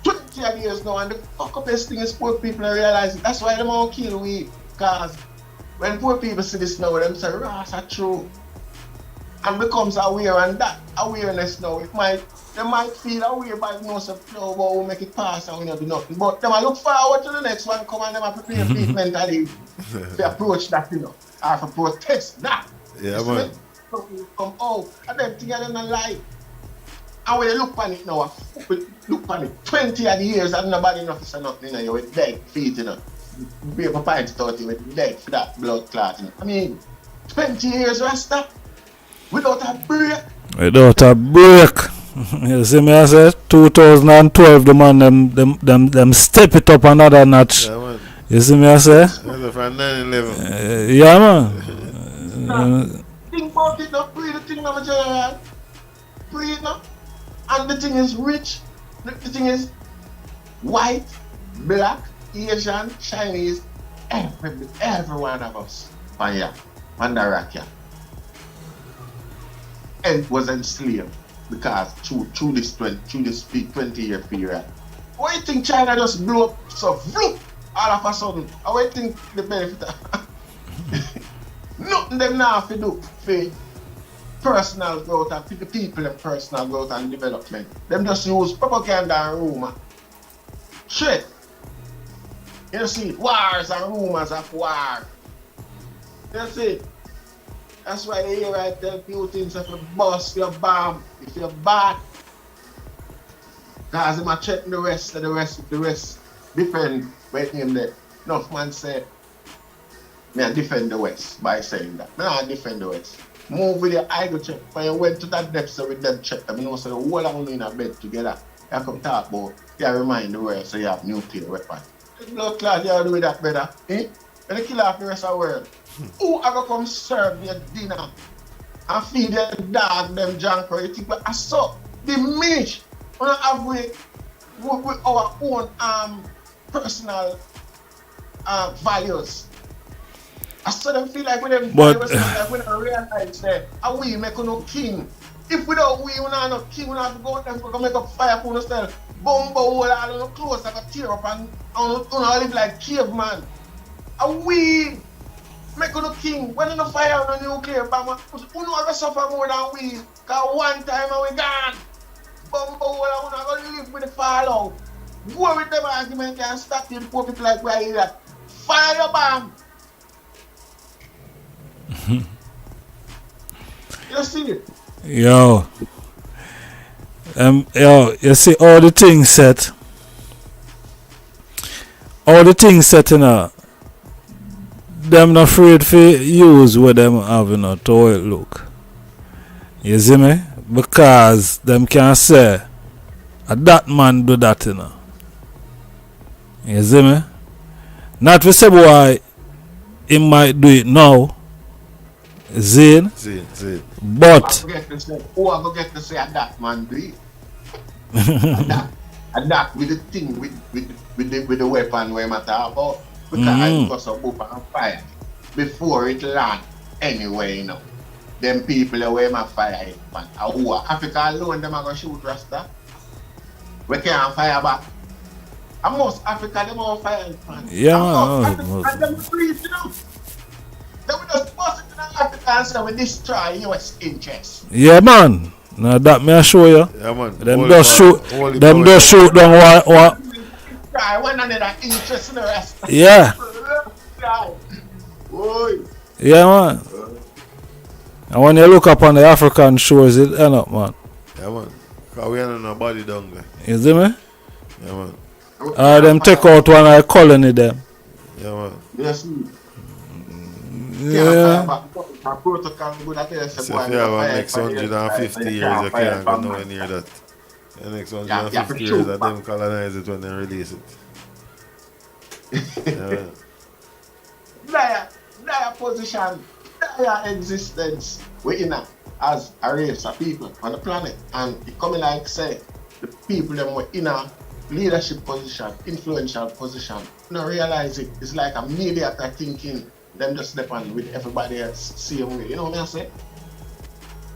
20 years now, and the fuck up this thing is poor people realize it. That's why them all kill we. Because when poor people see this now, them say, Ras are true. And becomes aware, and that awareness now, they might feel aware by no supply, but we'll make it pass and we not do nothing. But they might look forward to the next one, come and them prepare people mentally to approach that, or to protest that. Yeah, man. So we come out, and them things are not lie. And when you look on it now, look on it, 20 odd years and nobody nothing say nothing, you with dead feet, Be a pint starting with dead for that blood clot, I mean, 20 years Rasta, without a break. Without a break. You see me, I said 2012 the man them step it up another notch. Yeah, man. You see me, I say? From 9/11. Yeah man. Think about it now, breathe the thing now, general. Breathe now. And the thing is rich, the thing is white, black, Asian, Chinese, every one of us on the rock here. And was enslaved because through this 20-year period, Why you think China just blew up so vloop, all of a sudden? And what you think the benefit of nothing them now for do for personal growth and for the people and personal growth and development. Them just use propaganda and rumor. Shit. You see, wars and rumors of war. You see, that's why they hear I tell people things if you bust your bomb, if you're bad. Because I'm checking the rest defend when him there. Enough man say, me I defend the West by saying that. Me I defend the West. Move with your eye go check. When you went to that depth so with them check them, you know, so the whole of them in a bed together. You come talk about, you remind the world so you have nuclear weapon. The blood clot, you do with that better. Eh? When you kill off the rest of the world. Who are going to come serve your dinner and feed your dog them junk or you think, but I saw diminish. We don't have with our own personal values. I saw them feel like with them values, like we don't realize that and we make no king. If we don't, we not no king, we don't have to go out there and make up fire for ourselves. Bomb all our clothes like a tear up and live like caveman. And we make no king. When no fire on the nuclear bomb, we know we suffer more than we. Because one time and we gone. Bomb all we're not going to live with the fallout. Go with them argument and stop the poor people like we're here. Fire the bomb. You see it? Yo, you see all the things set. All the things set in them not afraid to use what them have in to how it look. You see me? Because them can say that man do that You see me? Not to say boy he might do it now. Zin. But who are going to say that man do it? That with the thing with the weapon we matter about because of open fire before it land anyway, you know. Them people away my fire it, man. Who are Africa alone them are gonna shoot Rasta. We can't fire back. And most Africa them are fire it, man. Yeah, and them freeze, you know. They will just bust it in Africa and say we destroy US interests. Yeah, man. Now that me I show you. Yeah, man. Them just shoot down what. One another interest in the rest. Yeah. Boy. Yeah, man. And when you look up on the African shores, it end up, man. Yeah, man. Because we ain't nobody down there. You see me? Yeah, man. Them take out one of the colony them. Yeah, man. Yes, yeah. So if you have a next 150 years, you can't go nowhere near that. The next 150 years, that them colonize it when they release it. Yeah. Their position, their existence, we're in as a race of people on the planet. And it coming like say, the people them were in a leadership position, influential position. Not realize it. It's like a mediocre thinking. Them just step on with everybody else same way. You know what I say?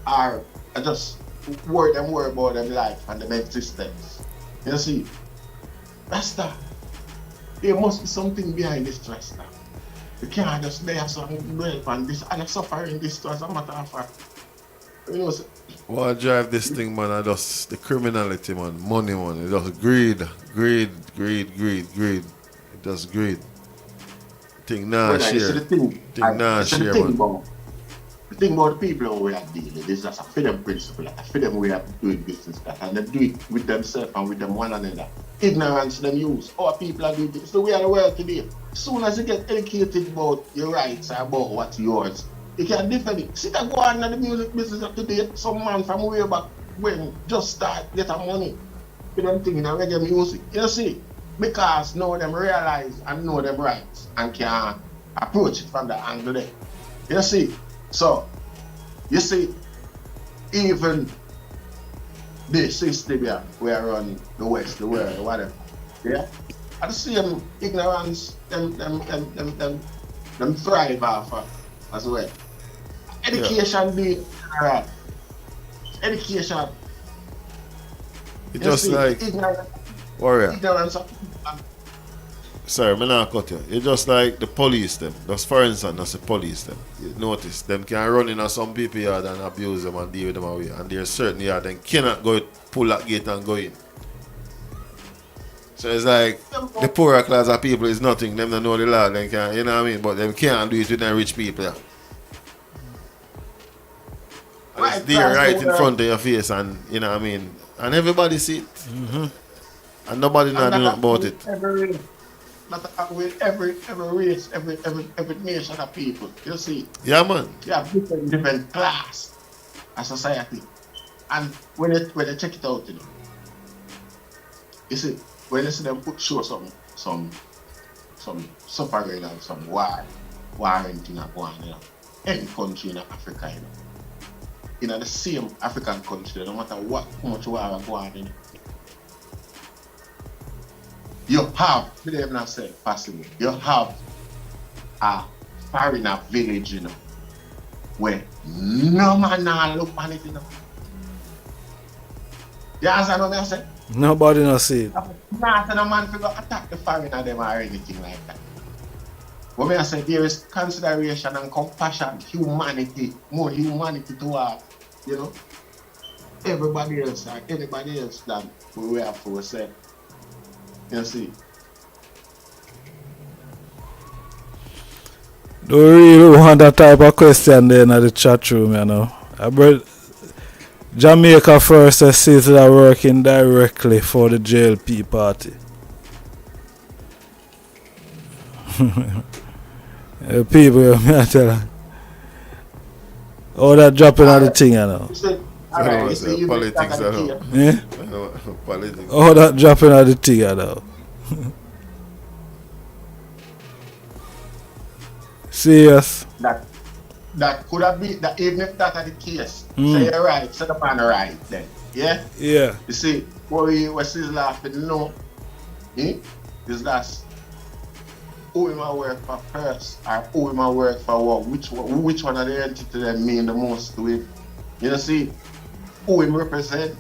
Or I just worry about them life and them existence. You see? Rasta. There must be something behind this Rasta. You can't just lay something great and this and suffering this as a matter of fact. You know, what drive this thing, man, I just the criminality, man, money, man. It just greed. It just greed. Thing nah share. The thing man. The thing about the people who we are dealing with is just a freedom principle, a freedom way of doing business, and they do it with themselves and with them one another. Ignorance them use. Our people are doing it. It's the way of the world today. As soon as you get educated about your rights and about what's yours, you can defend it. See that go on in the music business of today, some man from way back when just start getting money with them thing in the reggae music. You see? Because now them realize and know them rights and can approach it from the angle there. You see? So, you see, even this system here, where run the West, the world, whatever, yeah? At the same ignorance, them thrive off as well. Education be right. Education. It just like Warrior. Ignorance of Sorry, I'm not cut you. It's just like the police them. That's for instance, that's the police them. You notice them can run in on some people yard and abuse them and deal with them away. And there's certain yard them cannot go pull that gate and go in. So it's like the poorer class of people is nothing. Them don't know the law, they can, you know what I mean? But them can't do it with them rich people. Yeah. And it's there right in front of your face, and you know what I mean? And everybody see it. And nobody not do nothing about it. With every race, every nation of people. You see? Yeah, man. You have different class of society. And when they check it out, you see, when you see them show some suffering and some war and thing going on, any country in Africa, in the same African country, no matter how much war are going on, you have, possible, you have a foreigner village, where no man now look on it, You understand what I say? Nobody not see it. Not no man to go attack the foreigner them or anything like that. What I say, there is consideration and compassion, humanity, more humanity toward, everybody else or anybody else than we have to say. You see? Don't really want that type of question there in the chat room, I brought Jamaica first says Sizzla working directly for the JLP party. People, I tell you. All that dropping on the thing, Politics, Yeah? Politics. All that dropping on the thing, I know. Serious. That could have been that, even if that's the case. Say you're right, set up on the right then. Yeah? Yeah. You see, what Sizzla have to know is that who am I work for first or who am I work for what? Which one of the entity that mean the most to him? You see, who him represent?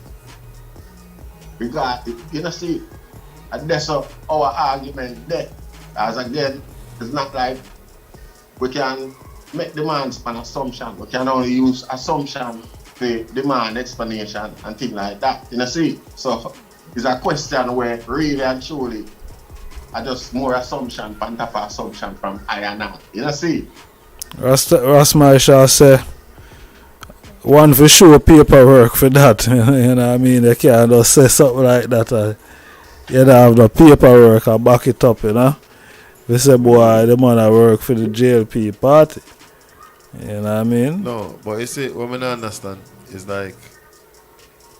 See, and that's our argument there. As again, it's not like we can make demands on assumption. We can only use assumption to demand explanation and things like that. See? So it's a question where really and truly I just more assumption, pan top of assumption from I and I. See? Rasma shall say one for sure paperwork for that. You know what I mean? They can't just say something like that. You don't have the paperwork and back it up, We say, boy, the man that work for the JLP party. You know what I mean? No, but you see, what I don't understand is like,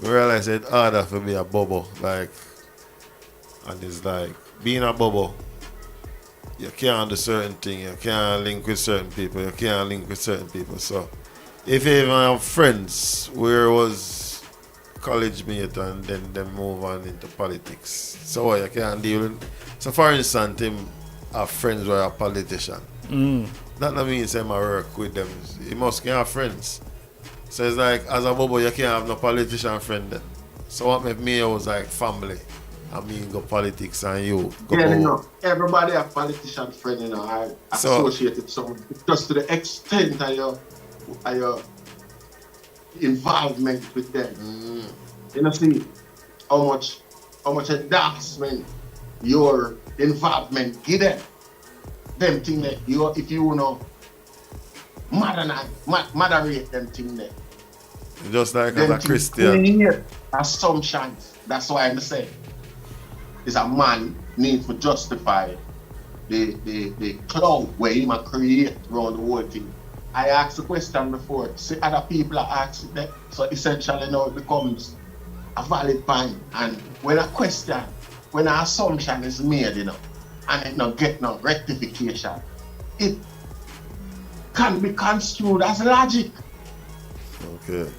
we realize it's harder for me a bubble. Like, and it's like, being a bubble, you can't do certain things, you can't link with certain people, you can't link with certain people. So, if you even have friends where it was college mate and then they move on into politics, so you can't deal with. So, for instance, him have friends who are a politician. That don't mean say I work with them. You must have friends. So it's like as a bubble you can't have no politician friend then. So what make me was like family. I mean go politics and you go everybody have politician friend, I associated someone just to the extent of your involvement with them. See how much endorsement your involvement give them. Them thing that if you moderate them thing there. Just like as a Christian. Assumptions. That's why I'm saying is a man need to justify the cloud where he might create around the whole thing. I asked the question before, see other people are asking that, so essentially now it becomes a valid point. And when an assumption is made, and it not get no rectification, it can be construed as logic. Okay.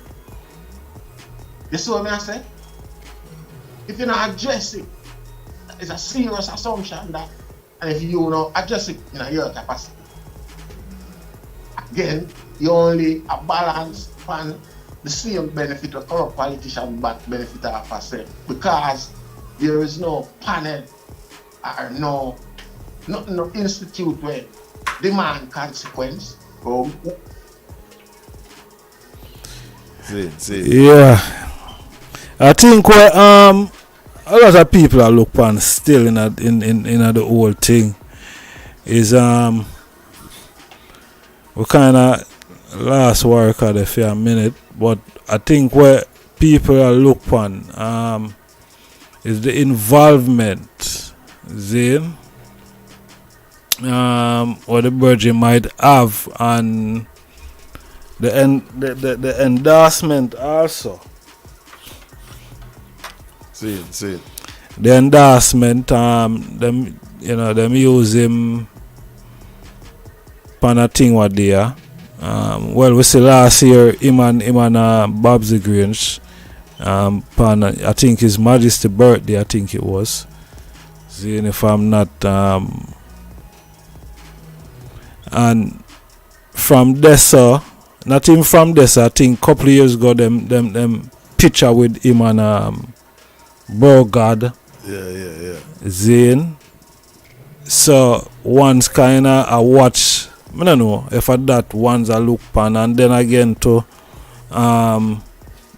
You see what I say? If you not address it, it's a serious assumption that, and if you don't address it in your capacity, again, you only a balance on the same benefit of corrupt politician but benefit of herself. Because there is no panel or no institute where demand consequence. See. Yeah. I think where a lot of people are look on still in the whole thing is we kinda last work at a minute, but I think where people are look on is the involvement Zane what the Virgin might have and the endorsement also. See. The endorsement, them use him pan a thing what there. Well, we see last year him and Babsy Grange pan I think His Majesty's birthday, I think it was. Seeing if I'm not and from this not even from this, I think couple of years ago them picture with him and Burgard. Yeah. Zane. So once kinda I watch, I don't know if at that once I look pan and then again to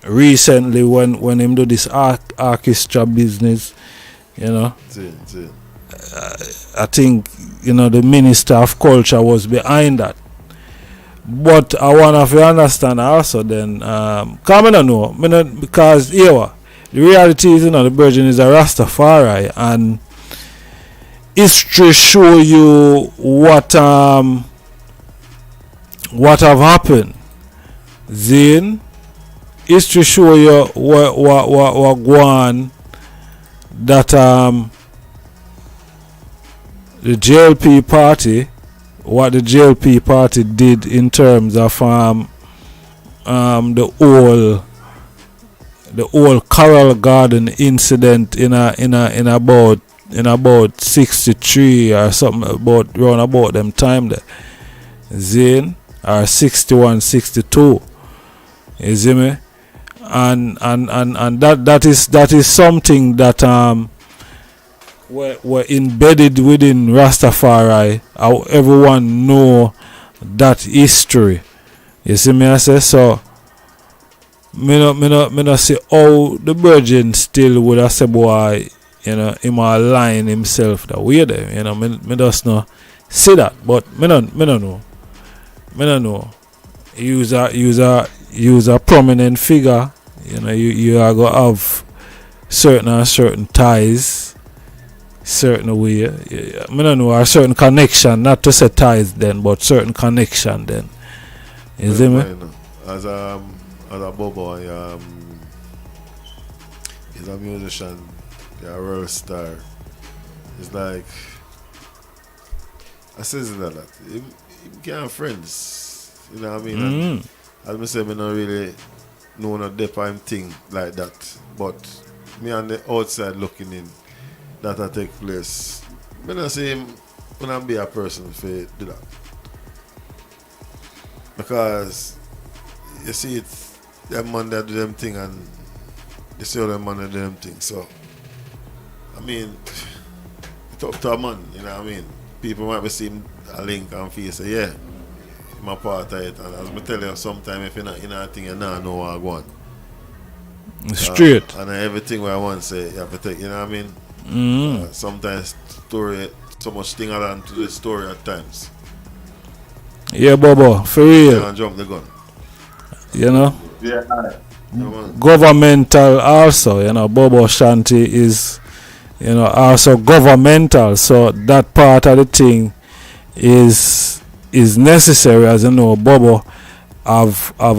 recently when him do this orchestra business, See. I think the Minister of Culture was behind that. But I wanna understand also then come I don't know because here the reality is the Virgin is a Rastafari and history show you what have happened. Then history show you what go on that the JLP party, what the JLP party did in terms of the whole Coral Garden incident in about 63 or something about round about them time there. Zane or 61, 62. You see me? And that is something that were embedded within Rastafari. How everyone know that history. You see me? I say so. Me no see how the Virgin still would have say boy, him align himself that way there. Me just no see that, but me no know. Me no know. Use a prominent figure. You are gonna have certain ties, certain way. Me no know a certain connection, not to say ties then, but certain connection then. You see me? As a Bobo, he's a musician, he's a world star. It's like I says that he can't have friends. You know what I mean? And as I say, I don't really know no depth of him thing like that. But me on the outside looking in, that take place. I don't see him when I be a person for do that. Because you see it, them man that do them thing and you see how them man that do them thing. So I mean it's up to a man, you know what I mean? People might be seeing a link and feel say, yeah, I'm a part of it. And as I tell you, sometimes if you're not in a thing, you don't know what I want. Straight. And everything where I want to say, you have to take, you know what I mean? Sometimes story, so much thing around to the story at times. Yeah, Bobo, for real. And jump the gun. Yeah. Governmental also, Bobo Shanti is, also governmental. So that part of the thing is necessary, as you know. Bobo have a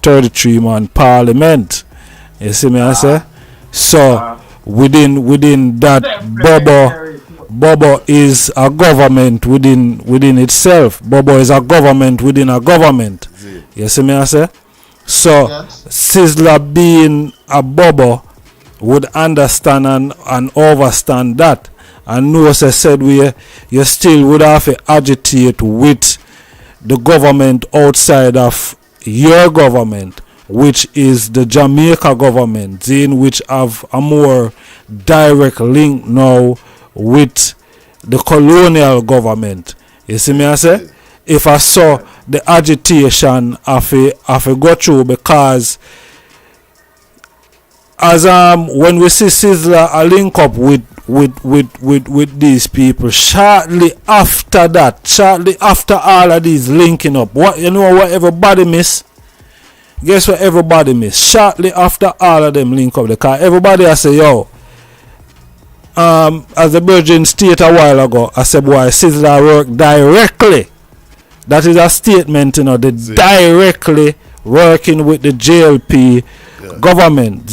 33-man parliament. You see me, I say. So within that, Bobo is a government within itself. Bobo is a government within a government. You see me, I say. So Sizzla being a Bobo would understand and overstand that, and know said we you still would have to agitate with the government outside of your government which is the Jamaica government, in which have a more direct link now with the colonial government. You see me I say? If I saw the agitation of a go through, because as when we see Sizzla a link up with these people, shortly after all of these linking up, what everybody miss? Guess what everybody miss? Shortly after all of them link up, because everybody I say, yo, as the Virgin state a while ago, I said, boy, Sizzla work directly. That is a statement, they directly working with the JLP government,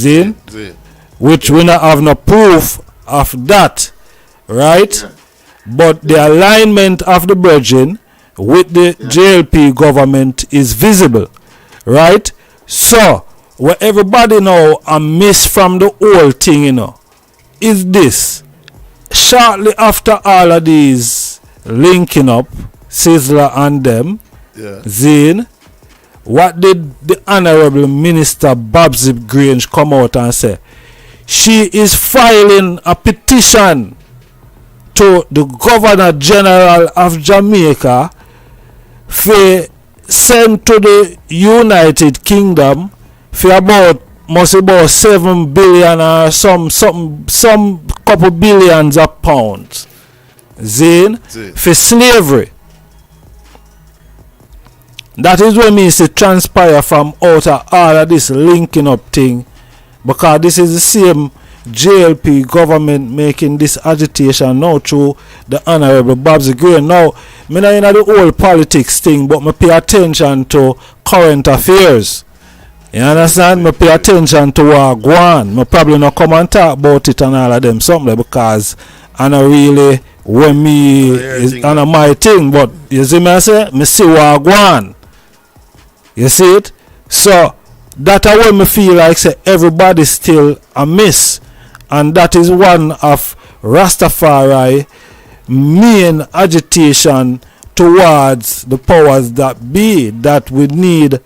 which we not have no proof of that, right? Yeah. But the alignment of the Virgin with the JLP government is visible, right? So, what everybody know and miss from the whole thing, is this. Shortly after all of these linking up, Sizzla and them, Zane, what did the Honorable Minister Babsy Grange come out and say? She is filing a petition to the Governor General of Jamaica for send to the United Kingdom for about 7 billion or some couple billions of pounds, Zane, for slavery. That is what means to transpire from out of all of this linking up thing, because this is the same JLP government making this agitation now through the Honorable Babsy Green. Now, me not in the whole politics thing, but me pay attention to current affairs. You understand? Me pay attention to what go on. Me probably not come and talk about it and all of them something, because I not really when me is on my thing, but you see me I say, me see what go on. You see it? So that I when me feel like say everybody still a miss, and that is one of Rastafari main agitation towards the powers that be, that we need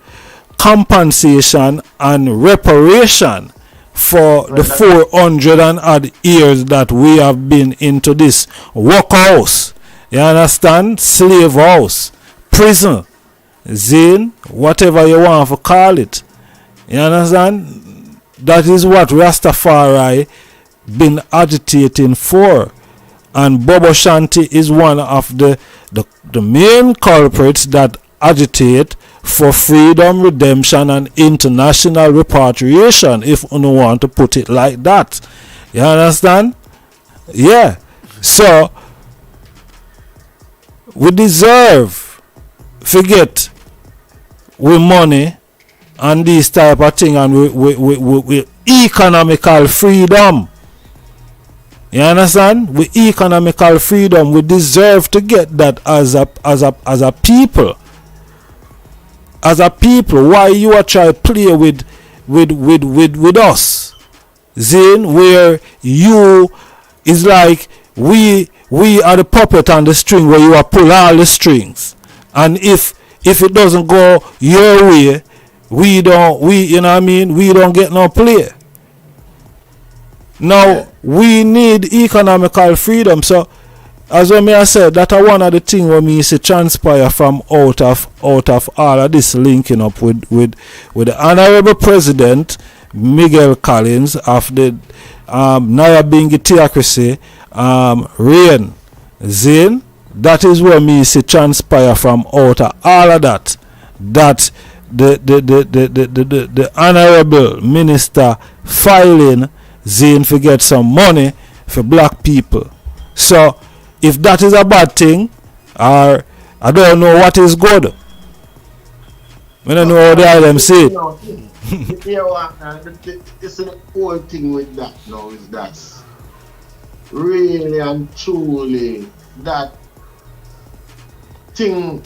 compensation and reparation for the 400 and odd years that we have been into this workhouse. You understand? Slave house, prison, zine, whatever you want to call it. You understand? That is what Rastafari been agitating for. And Bobo Shanti is one of the main culprits that agitate for freedom, redemption, and international repatriation, if you want to put it like that. You understand? Yeah. So, we deserve forget with money and this type of thing, and we economical freedom. You understand? With economical freedom, we deserve to get that as a people. As a people, why you are trying to play with us? Zane, where you is like we are the puppet on the string, where you are pull all the strings, and if it doesn't go your way, we don't get no play. Now we need economical freedom. So as I said, that are one of the things where me see transpire from out of all of this linking up with the Honorable President Miguel Collins of the Nyabingi Theocracy reign. Zane, that is where me see transpire from out of all of that. That the Honorable Minister filing Zane to get some money for black people. So if that is a bad thing, or I don't know what is good. I don't know how the them say it. It's the whole thing with that now is that really and truly that thing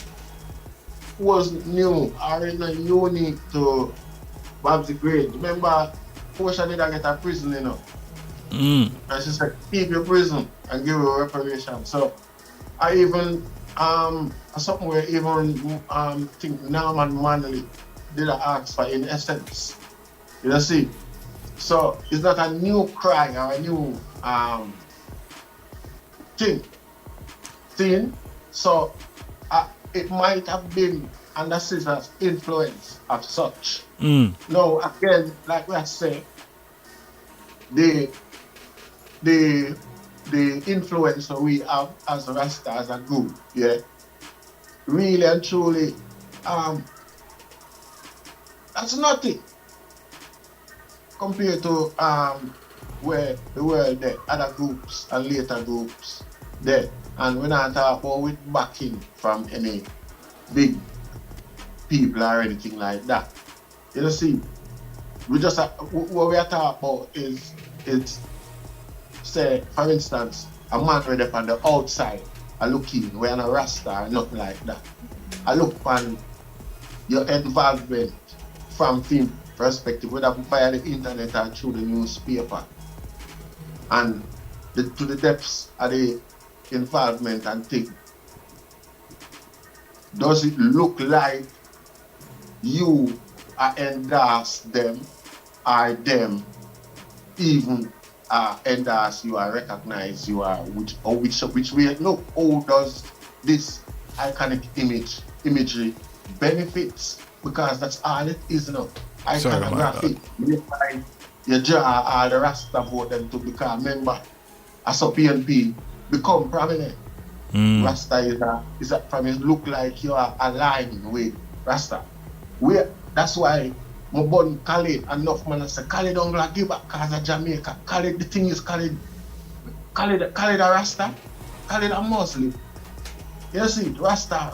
was new or unique to Babsy Great. Remember, Portia did get a prison, and she said, keep your prison and give her reparation. So I even something where even think Norman Manley did I ask for in essence. You see? So it's not a new cry or a new thing. So it might have been under Sizzla's influence of such. Now again, like we are saying, the influence we have as Rasta as a group, yeah, really and truly, that's nothing compared to where the world there, other groups and later groups there. And we're not talking about with backing from any big people or anything like that. You see, we just what we are talking about is say, for instance, a man right up on the outside, I look in, we're on a Rasta or nothing like that. I look on your involvement from film perspective, whether via the internet or through the newspaper, and to the depths of the involvement and thing. Does it look like you are endorse them or them even endorse you or recognize you are which way? Look, how does this iconic imagery benefits? Because that's all it is now. Iconography. You draw all the Rasta about them to become member. As a PNP become prominent. Rasta is a from it look like you are aligned with Rasta. That's why my buddy Khalid, enough man say Khalid don't gonna give back cause of Jamaica. Khalid, the thing is Khalid a Rasta, Khalid a Muslim. You see, Rasta,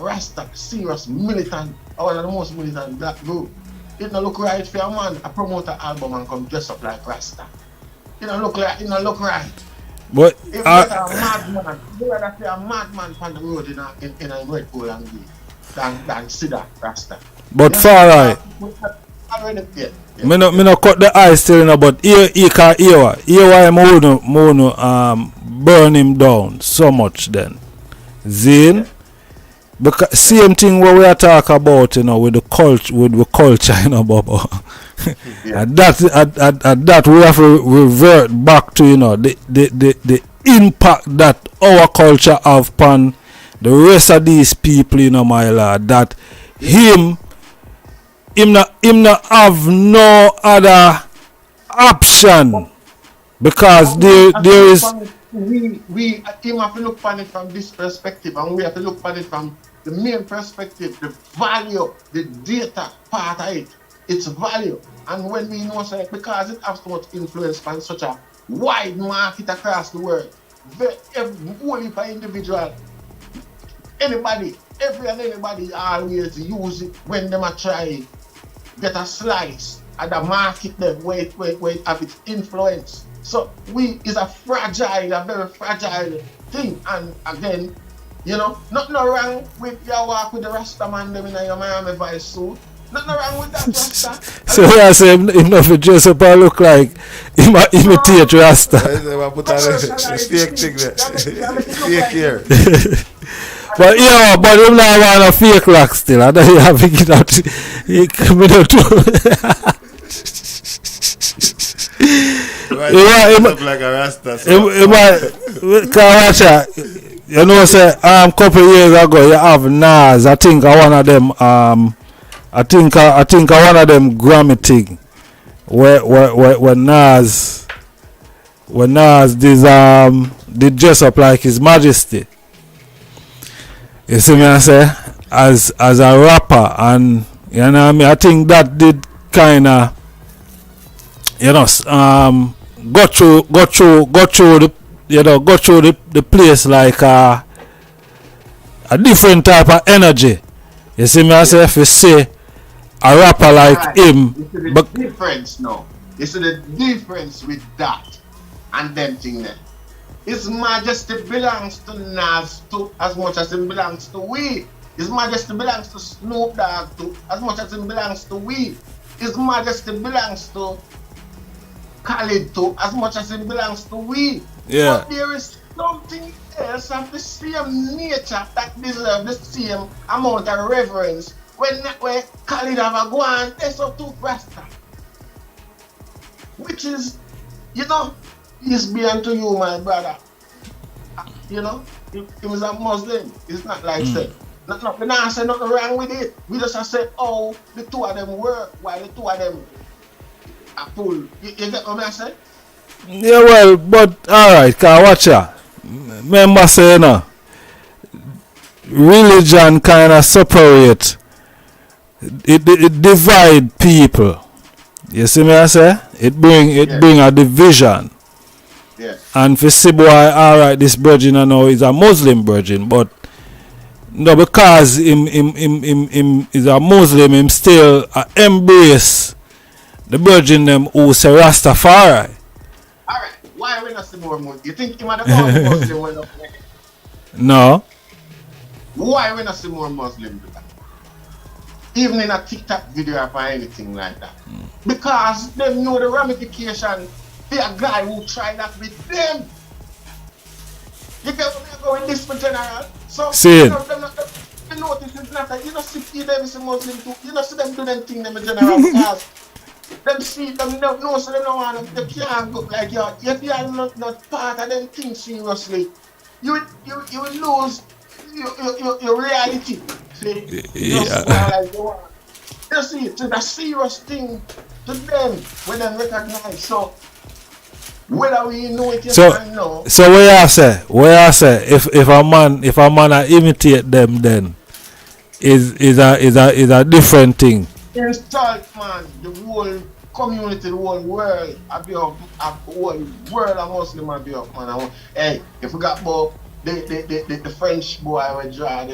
serious militant, one of the most militant black group. It don't look right for a man, a promoter album and come dress up like Rasta. It don't look right. But if you're a madman, you rather see a madman on the road in a Red Bull and green than see that Rasta. But far right. Me no cut the eye still now, but here why I wanna burn him down so much then. Zane, because same thing what we are talking about, with the culture, Baba. Yeah. And that we have to revert back to, the impact that our culture have upon the rest of these people, my lord, that him not have no other option because there is. We have to look upon it from this perspective, and we have to look upon it from the main perspective, the value, the data part of it, its value. And when we know, because it has so much influence on such a wide market across the world, only for individual, anybody always use it when they try get a slice at the market them where it have its influence. So is a very fragile thing. And again, nothing wrong with your walk with the Rasta man them in your Miami Vice suit. Nothing wrong with that, Rasta. So I say him not to dress up and look like him imitate Rasta. Put on a fake thing there. Fake here. But him not want a fake lock still. I know you have to get out. He coming out to look like a Rasta. Say couple years ago you have Nas. I think one of them I think one of them Grammy thing where Nas did dress up like His Majesty. You see me I say as a rapper, and I think that did kinda go through the place like a different type of energy. You see me I say if you say a rapper like him. But the difference now. You see the difference with that and them thing there. His Majesty belongs to Nas too, as much as it belongs to we. His Majesty belongs to Snoop Dogg too, as much as it belongs to we. His Majesty belongs to Khalid too, as much as it belongs to we. Yeah. But there is something else of the same nature that deserves the same amount of reverence when Khalid have a go on, that's up to Rasta. Which is, you know, peace be unto you, my brother. You know, he was a Muslim. It's not like say, we not say nothing wrong with it. We just say, oh, the two of them work while the two of them are pull. You get what I say? Yeah, well, but alright, cause watch ya. Remember say, you know, religion kind of separate. It divide people. You see me I say? It bring a division. Yeah. And for see boy, alright, this virgin I know is a Muslim virgin, but no, because him is a Muslim, him still embrace the virgin them who say Rastafari. Alright, why we not see more Muslim? You think him and the only Muslim when up there? No. Why we not see more Muslim do that? Even in a TikTok video or anything like that. Because they know the ramification. Be a guy who tried that with them. You get what I'm going this for general? So see you know, they notice it's not that you don't see them as a Muslim too. You don't see them do them thing them in general because them see them don't know so they don't want them. They can't go like you. If you are not part of them things seriously, you will lose your reality. See? Yeah. You see, it's a serious thing to them when they recognize. So whether we know it or no. So where I say if a man imitate them then is a different thing. Insult man, the whole community, the whole world, the whole world of Muslim will be up, man. Hey, if we got about the French boy will draw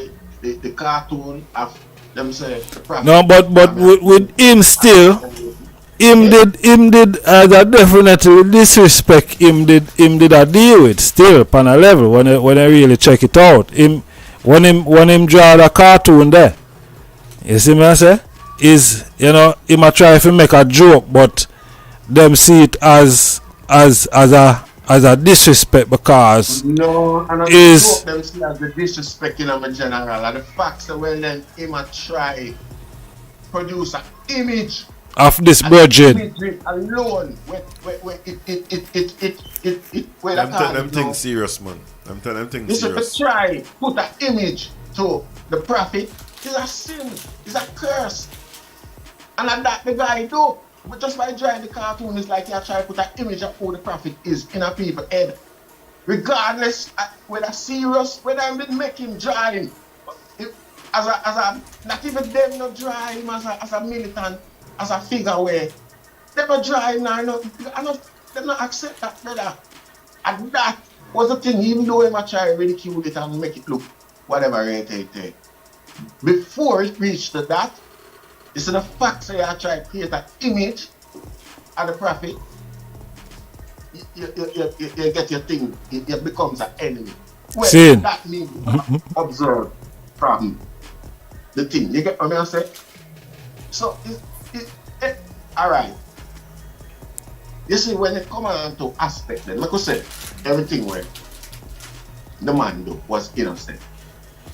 the cartoon of them say the prophet. No, but with him still, him did as a definitely disrespect. Him did a deal with still upon a level when I really check it out. When him draw the cartoon there, you see me I say is him a try to make a joke, but them see it as a disrespect because is them see as the disrespect in a general and the facts that when then him a try produce an image of this virgin alone where them things serious, man. I'm telling them things serious. This is to try put an image to the prophet is a sin, is a curse. And that the guy do. But just by drawing the cartoon, it's like you try to put an image of who the prophet is in a people's head. Regardless whether serious, whether I didn't make him draw him. As a not even them not draw him as a militant, as a figure where they not draw him now, they not accept that brother. And that was the thing, even though I try to ridicule it and make it look whatever it is. Before it reached to that, it's the fact that you try to create an image of the prophet, you get your thing, it becomes an enemy. Well, that means observe from the thing. You get what I'm saying? So, alright. You see, when it comes on to aspect, then, like I said, everything where the man do was innocent.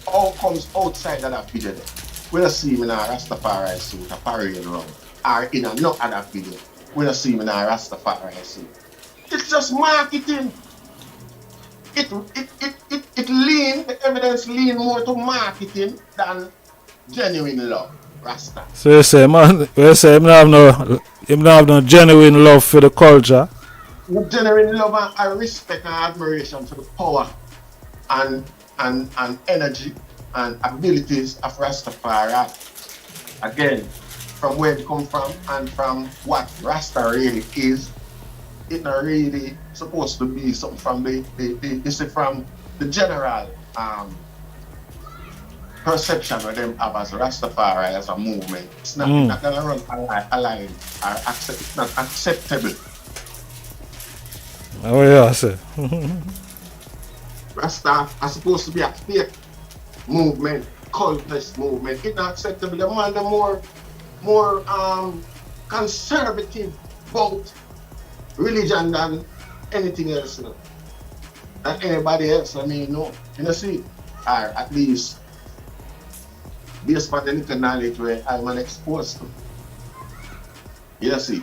All comes outside of that video there. We don't see him in a Rastafari suit, a parade around, or in a no other video. We don't see him in a Rastafari suit. It's just marketing. It lean, the evidence lean more to marketing than genuine love, Rasta. So you say, man, him not have no genuine love for the culture. No genuine love and respect and admiration for the power and energy and abilities of Rastafari. Again, from where it come from and from what Rasta really is, it's not really supposed to be something from from the general perception of them have as Rastafari as a movement. It's not gonna run aligned or accept. It's not acceptable. Oh yeah, I say. Rasta are supposed to be a faith movement, cultist movement. It's not acceptable. The man the more conservative about religion than anything else, than anybody else. I mean, no, you know, see, or at least based on the little knowledge where I'm exposed to. You see?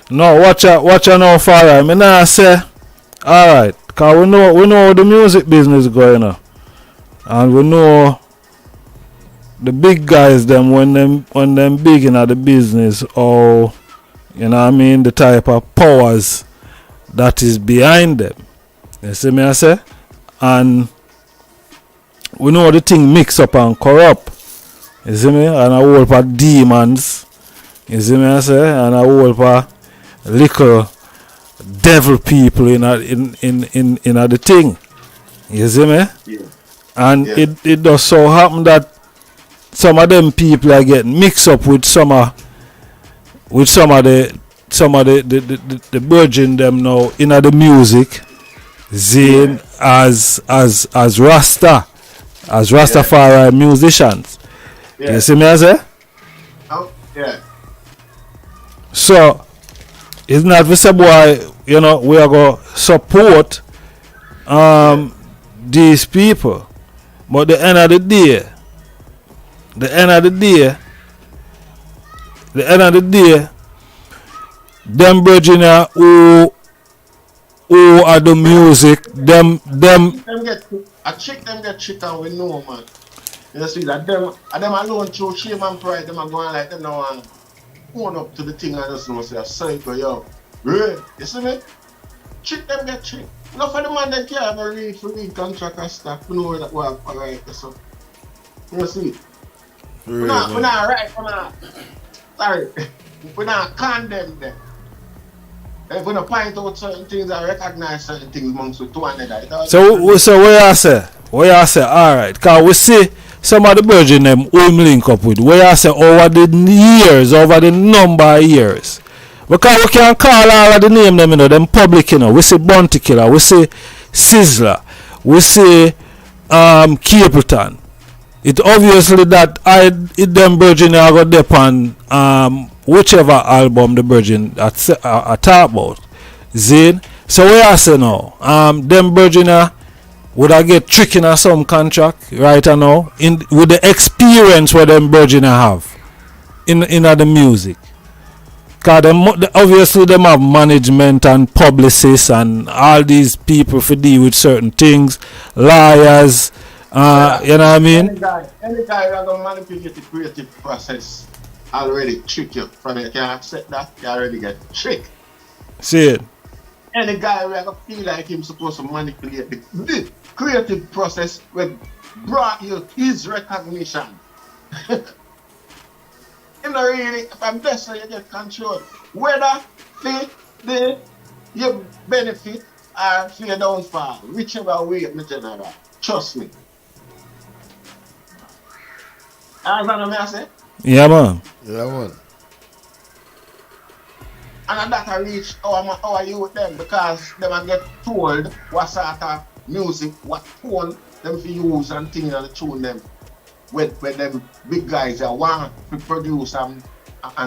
No, watch out now for I mean I say alright, cause we know the music business going on. And we know the big guys them when them big in the business or you know what I mean, the type of powers that is behind them. You see me I say? And we know the thing mix up and corrupt. You see me? And a whole heap of demons. You see me I say? And a whole heap of little devil people in the thing. You see me? Yeah. And it does so happen that some of them people are getting mixed up with some of the virgin them now in the music Zane as Rastafari musicians. Yeah. You see me I say? Oh, yeah. So it's not for say boy, you know, we are going to support these people. But the end of the day, them Virginia who are the music, them get a chick them get tricked and we know, man. You see that them alone show shame and pride, them are going like them now and own up to the thing and just know say a cycle, yo. Right? You see me? Trick them get tricked. Enough for the man that can't have a read contract and stuff. We know that work alright, so. You see? We're not right, sorry. We're not condemn them. If we don't point out certain things and recognize certain things amongst the two another. So where I say? Alright, cause we see some of the virgin them who link up with. Where I say over the number of years. Because we can call all of the name them, you know, them public, you know. We see Bounty Killer, we see Sizzla, we see Capleton. It obviously that them Virgin are going to depend whichever album the Virgin I talk about. Zane. So we are saying now, them Virgin would I get tricked in some contract right now with the experience where them Virgin have in the music. Because obviously them have management and publicists and all these people for deal with certain things, lawyers, you know what I mean? Any guy who are going to manipulate the creative process already trick you. From you can accept that, you already get tricked. See it? Any guy who are going to feel like him supposed to manipulate the creative process will brought you his recognition. You know, really, if I'm blessed, so you get control. Whether you benefit or for your downfall, whichever way, me tell you that. Trust me. Understand what I say? Yeah, man. And that I reach our youth them because them I get told what sort of music, what tone them to use and things and tune them. When them big guys are want to produce and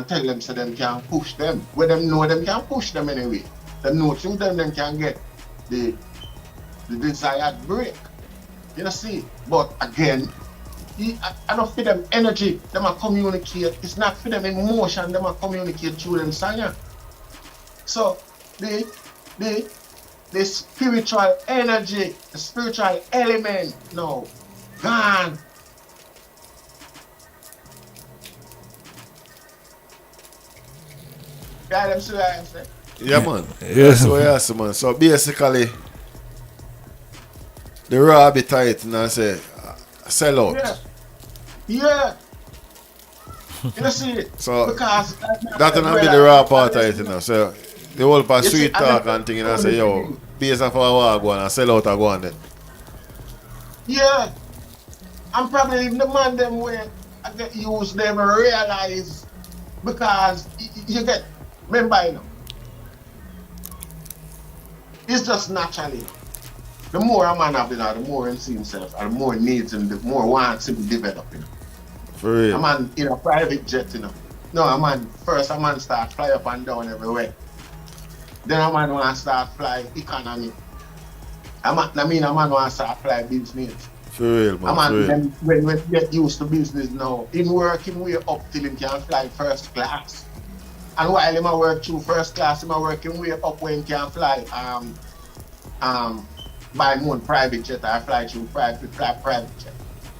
tell them so them can push them. When them know them can push them anyway. Them know through them can get the desired break. You know see? But again, I don't feed them energy, them are communicate. It's not for them emotion, them are communicate through them song. So the spiritual energy, the spiritual element, no, gone. Yeah, them see what I say. Yeah, man. Yes. So yes, man. So basically, the raw be tight and I say sell out. Yeah. You see it? So because that will be the raw part of it, you know. So the whole part sweet talk and thing, and I say, yo, base of our war go on and sell out and go on then. Yeah. I'm probably even the man them way I get use them and realize because you get remember you know. It's just naturally. The more a man have, you know, the more he see himself, and the more he needs him, the more wants him to develop, you know. For real. A man in a private jet, you know. No, a man start fly up and down everywhere. Then a man want to start fly economy. A man want to start fly business. For real, man. For real. Then when we get used to business now, him work him way up till him can fly first class. And while him a work through first class, him a work him way up when he can fly by moon private jet or fly through private jet.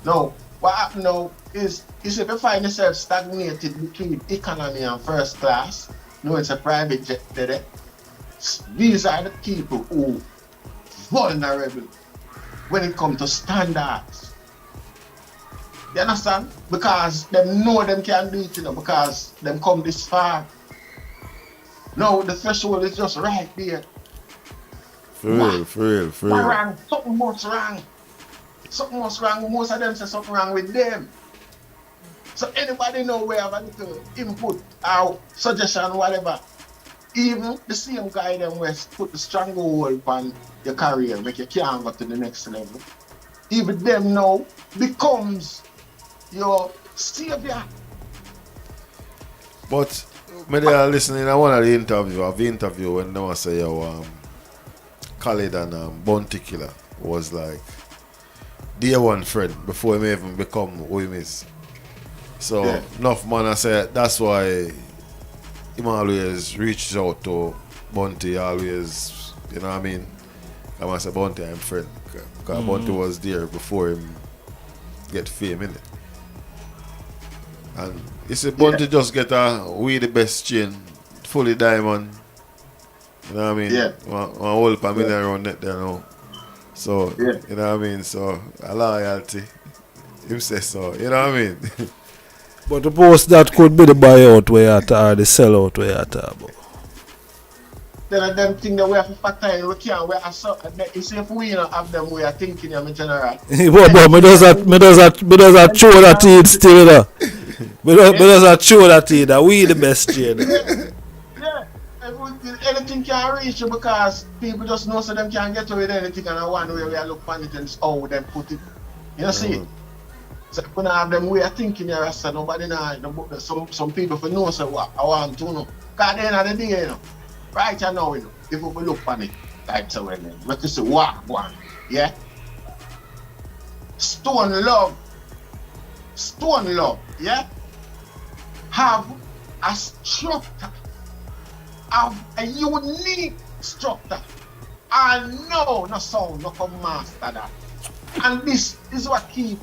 Now, what happen now is if you find yourself stagnated between economy and first class, no, it's a private jet there. These are the people who vulnerable when it comes to standards. You understand? Because them know them can do it, because them come this far. No, the threshold is just right there. For real. Wrong? Something must wrong. Something must wrong. Most of them say something wrong with them. So anybody know where have a little input or suggestion, whatever. Even the same guy them West put the stranglehold on your career, make you can't go to the next level. Even them now becomes your savior. But when they are listening, I one of the interview when they was say Khalid and Bounty Killer was like dear one friend before he even become who he is. So enough man I said that's why he always reaches out to Bounty, always, you know what I mean? I must say Bounty I'm friend. Because Bounty was there before him get fame, innit? And you see Bounty just get we the best chain, fully diamond. You know what I mean? Yeah. One whole million around it there now. So, you know what I mean? So, a loyalty. Him say so, you know what I mean? But suppose that could be the buyout where you are or the sellout where you are about. Then them things that we have to factor in, we can't, you see if we don't have them, we are thinking in general. But me does that show that he'd still there. Me does that show that he that we the best chain. Anything can reach you because people just know so them can't get away with anything, and one way we look on it and how them put it. You see? So if we don't have them way of thinking here, so nobody know. Some people for know so what I want to know. Because at the end of the day, right now, if we look on it, like so when we can say one, yeah? Stone Love, yeah? Have a structure, have a unique structure. And no sound, no come master that. And this is what keep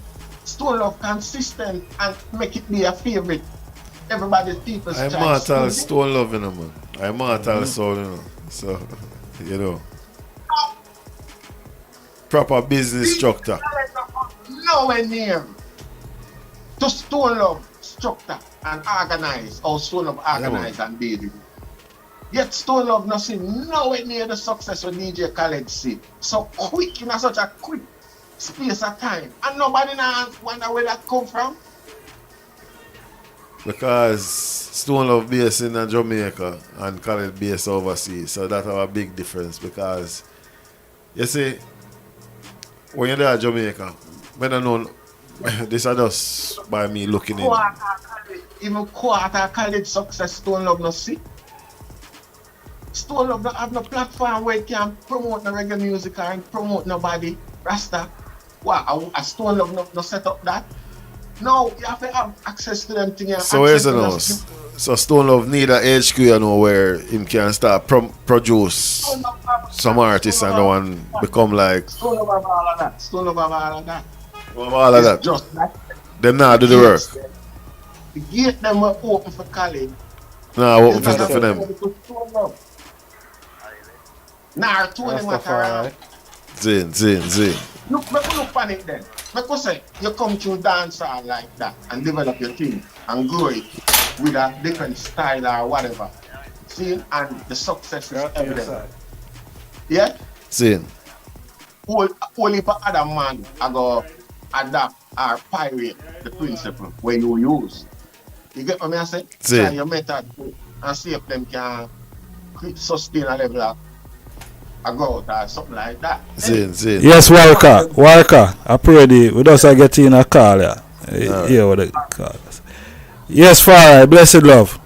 Stone Love consistent and make it be a favorite. Everybody's people's choice. I'm mortal Stone Love, man. I'm mortal soul, So, proper business structure. Nowhere near to Stone Love structure and organize, or Stone Love organize and build it. Yet Stone Love nothing nowhere near the success of DJ Khaled see. So quick, in such a quick space of time. And nobody now wonder where that come from. Because Stone Love based in Jamaica and Khaled based overseas. So that have a big difference because you see when you're there in Jamaica, I don't know this is just by me looking in. Even quarter Khaled success Stone Love no see. Stone Love don't have no platform where it can promote the reggae music and promote nobody. Rasta. Wow, a Stone Love no set up that. No, you have to have access to them things. So where's it now? So Stone Love need a HQ, where him can start produce some artists and one become like. Stone Love have all of that. Stone Love have all of that. All of that. Just that. Them now do the work. The gate them were open for Khaled. Nah, open for them. Nah, two of them are Zin. Look on it then. Because say you come to dance like that and develop your thing and grow it with a different style or whatever. See, and the success is evident. Yeah? See. Only for other man I go adapt or pirate the principle where you use. You get what I say? Try your method and see if them can sustain a level of a growth or something like that. Zin. Yes, Walker. I pray we just get in a call. Yeah, what the call. Yes, Farah, blessed love.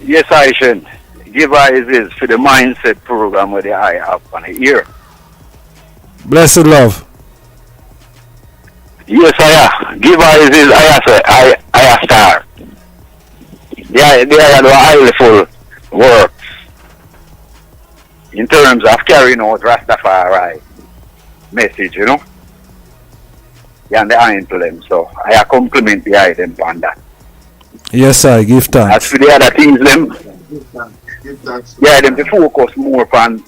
Yes, I should. Give eyes is for the mindset program where the eye up on the ear. Blessed love. Yes, I am. Give her his I star. They are do a highly full work in terms of carrying out Rastafari message, you know. Yeah, and they are into them. So I compliment the item on that. Yes, I give As thanks. for the other things, them, Give thanks. yeah, them to focus more on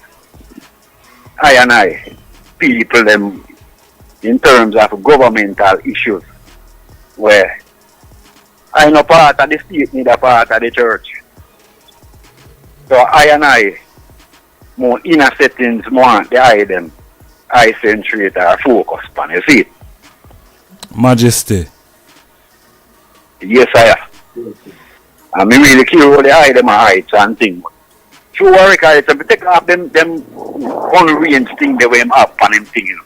I people them in terms of governmental issues where I know part of the state need a part of the church. So I more inner settings more the item I centrate or focus on, you see? Majesty. Yes, I am. And me really care about the item heights and things. True work heights, and take off them unarranged thing the way I'm up on them thing, you know.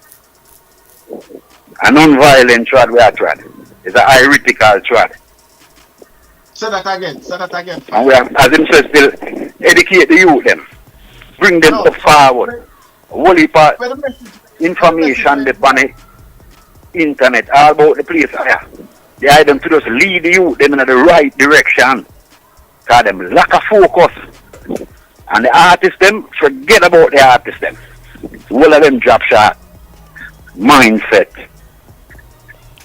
A non-violent trad we are trad. It's a heretical trad. Say that again. And we have, as him says, still educate the youth them. Bring them up forward. Whole heap of Where the message? information they on the internet all about the place. They have them to just lead the youth them in the right direction. Because them lack of focus. And the artists them, forget about the artists them. All of them drop shot. Mindset.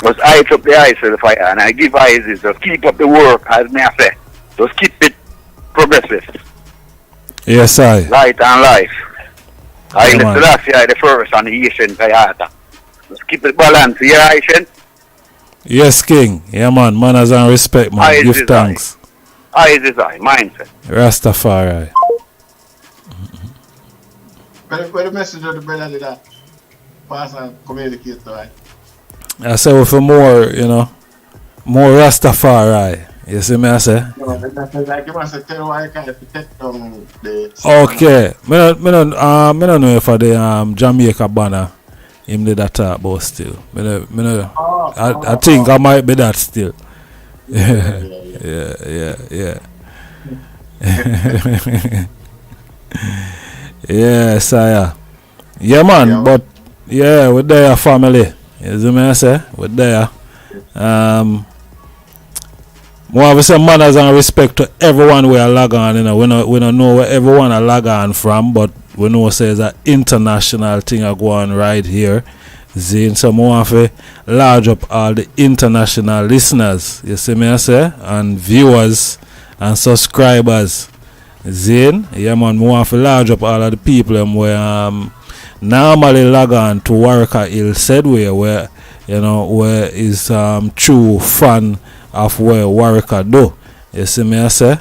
Just eyes up the eyes of the fire, and I give eyes is just keep up the work, as me I say. Just keep it progressive. Yes, I. Light and life. I Yeah, let man. the last year the first and the Asian Kayata. Just keep it balanced, yeah, Asian. Yes, King. Yeah, man. Manners and respect, man. Eyes Give is thanks. Eyes is eye, mindset. Rastafari. Where the message of the brother did that? Pass and communicate to right? I say with more, you know, more Rastafari. You see me, I say? No, like you must tell why I can't protect the. Okay. Me don't know if the Jamaica banner him did that talk about still. I think I might be that still. Yeah. Yes, I. Yeah, man. Yeah. But yeah, we're there, family. You see me, I say? We're there. More of some manners and respect to everyone we are log on. You know, we don't know where everyone are log on from, but we know it's an international thing are going right here. Zine, so more of a large up all the international listeners. You see me, I say, and viewers and subscribers. Zine, yeah, man, more of a large up all of the people where normally log on to Warwick Hill Sedway, where you know where is true fan of where Warwick do. You see me, I say,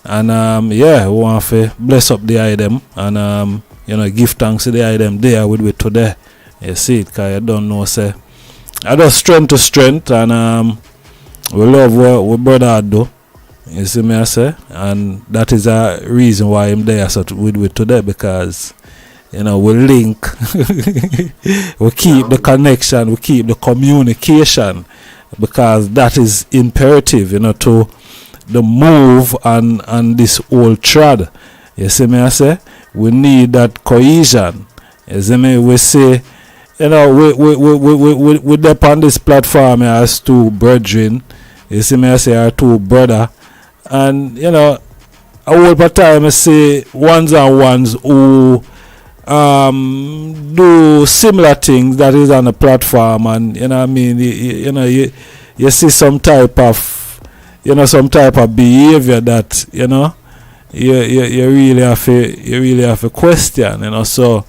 and yeah, we want to bless up the item and you know give thanks to the item there with we today. You see it, cause you don't know, say I just strength to strength, and we love what we brother do. You see me, I say, and that is a reason why I'm there so with today, because you know we link, we keep the connection, we keep the communication, because that is imperative, you know, to the move and this old trad. You see me, I say, we need that cohesion. You see me, we say, you know, we dep on this platform as two brethren. You see me, I say, our two brother, and you know, a whole part time I say ones and ones who do similar things that is on the platform, and you know what I mean, you see some type of behavior that you know you really have to question, you know. So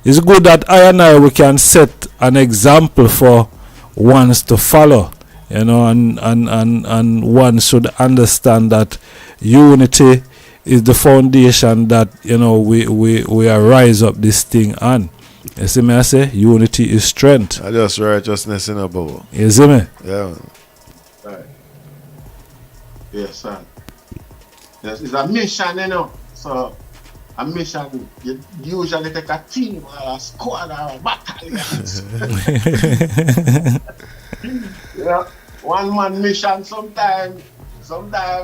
it's good that I we can set an example for ones to follow, you know, and one should understand that unity is the foundation that, you know, we are rise up this thing on. You see me, I say unity is strength. I just righteousness in a bowl. You see me? Yeah. Right. Yes, sir. Yes, it's a mission, you know. So a mission, you usually take a team or a squad or a battalion. Yeah, one man mission sometimes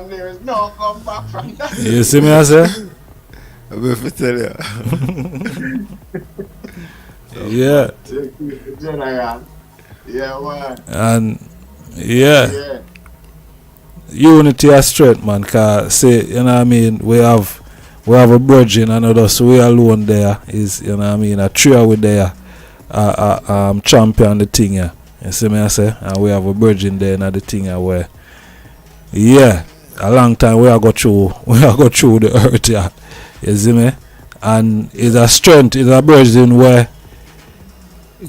there is no come back from that. You see me, I say? I'm going to tell you. Yeah. General. Yeah, man. And yeah, Yeah. unity of strength, man. Cause say, you know what I mean, we have a virgin and us we alone there is, you know what I mean, a trio with there champion the thing here. You see me I say? And we have a virgin there and the thing here where yeah, a long time we are go through the earth here. You see me? And it's a strength, it's a virgin where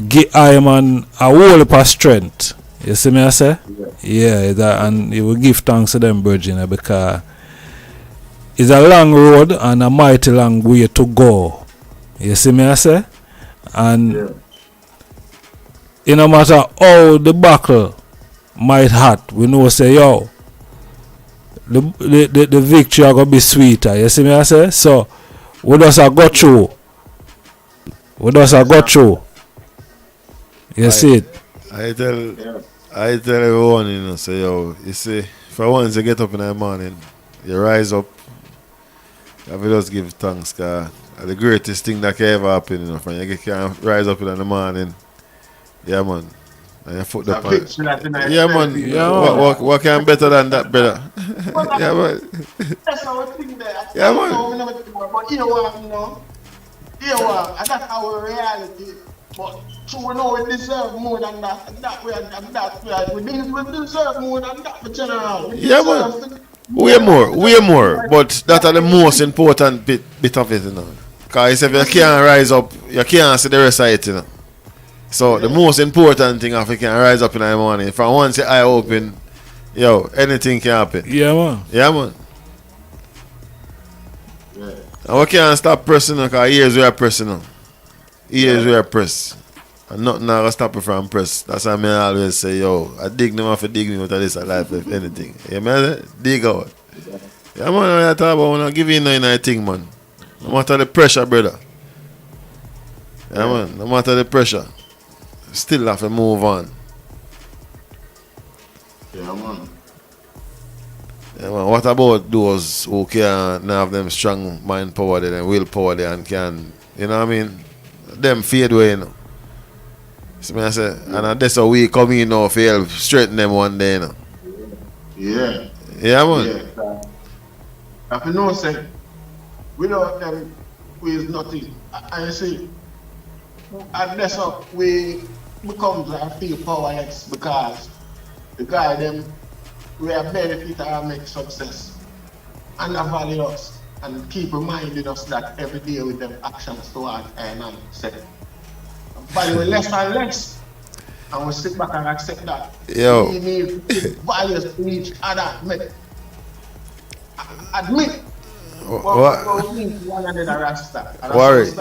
give I man a whole heap of strength. You see me I say? Yeah, and you will give thanks to them virgin because it's a long road and a mighty long way to go. You see me I say? And it no matter how the battle might hot, we know say yo the victory are gonna be sweeter. You see me I say? So we just a go through. You see it? I tell everyone, you know, say yo, you see, for once you get up in the morning, you rise up, you have to just give thanks, cause the greatest thing that can ever happen, you know, when you can rise up in the morning, yeah man, and you foot the pan. Yeah man, what can better than that, brother? Yeah man. That's our thing there. Yeah, man. But you know what, and that's our reality. But true, we know we deserve more than that. And that way, we deserve more than that for general. Yeah, man. Way more. But that are the most important bit of it, you know. Because if you can't rise up, you can't see the rest of it, you know. So the most important thing if you can rise up in the morning, from once your eye open, yo, anything can happen. Yeah man. Yeah man. Yeah. And we can't stop pressing, because years we are pressing now. Years we are press. And nothing now will stop you from press. That's why I always say, yo, I dig them off, I dig me with this life, if anything. Yeah, man, dig out. Yeah, man, I talk about when I give you anything, man. No matter the pressure, brother. Yeah, man, no matter the pressure. Still have to move on. Yeah, man. Yeah, man. What about those who can have them strong mind power there and willpower there and can, you know what I mean? Them fade away, you know. See me I say, and that's how we come in now to help straighten them one day, you know. Yeah. Yeah, man. Yeah. If you know, say, without them, we is nothing. I see, and that's how we become and feel powerless because the guy them we are benefit and make success and value us and keep reminding us that every day with them actions towards and set. Value less and less. And we sit back and accept that. Yo. We need values to each other. Admit. What? We need one another Rasta. Worry.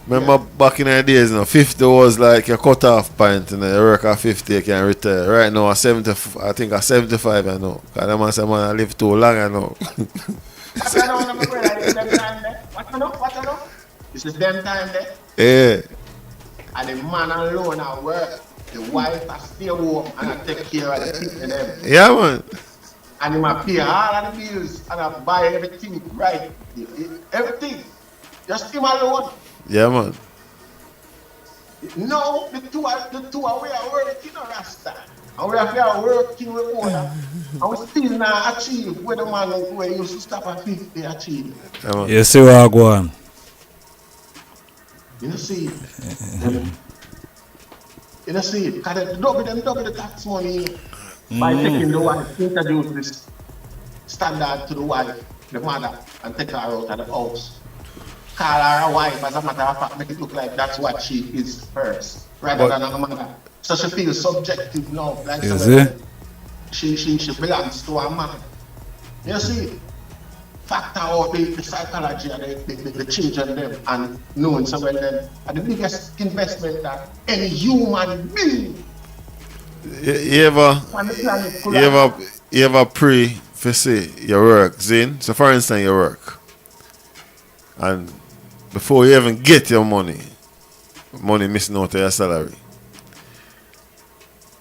Remember back in the days, you know, 50 was like a cut-off point, you know, you work at 50, you can retire. Right now, at 70, I think at 75, I know. Because that man say, man, I live too long, I know. What I know, my brother, it's them time there. What I know? It's them time there. Yeah. And the man alone at work, the wife I stay home and I take care of the kids and them. Yeah, man. And he might pay all of the bills and I buy everything right. Everything. Just him alone. Yeah, man. No, the two are we are working on Rasta. And we are working with one. And we still not achieve where the man where used to stop at 50 achieve. Yeah, man. You see what I go on? You know see it. You know see it. Because they double the tax money by taking the wife, introduce this standard to the wife, the mother, and take her out of the house. Call her a wife, as a matter of fact, make it look like that's what she is first, rather than a mother. So she feels subjective now, like she belongs to a man. You see, factor out the psychology of the children them and knowing somewhere them are the biggest investment that any human being. You ever pray for say your work, Zin? So for instance, your work. And before you even get your money missing out of your salary.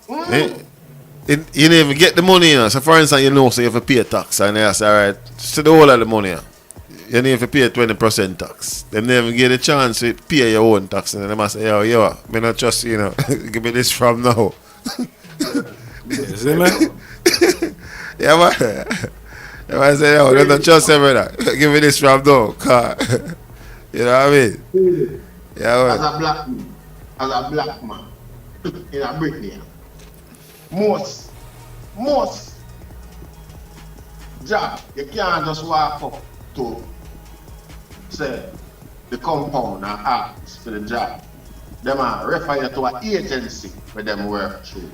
You didn't even get the money, you know. So for instance, you know, so you have to pay a tax and you say, alright, see the whole of the money. you need to pay 20% tax. Them never give the chance to pay your own tax. And then they must say, yo, me not trust you, know. Give me this from now. You see me? Yeah, man. Yeah, man, say, yo, don't trust me, brother. Give me this from now. You know what I mean? Yeah, As man. a black man in a Britain, most job you can't just walk up to say the compound and ask for the job. Them are refer you to an agency where them work through.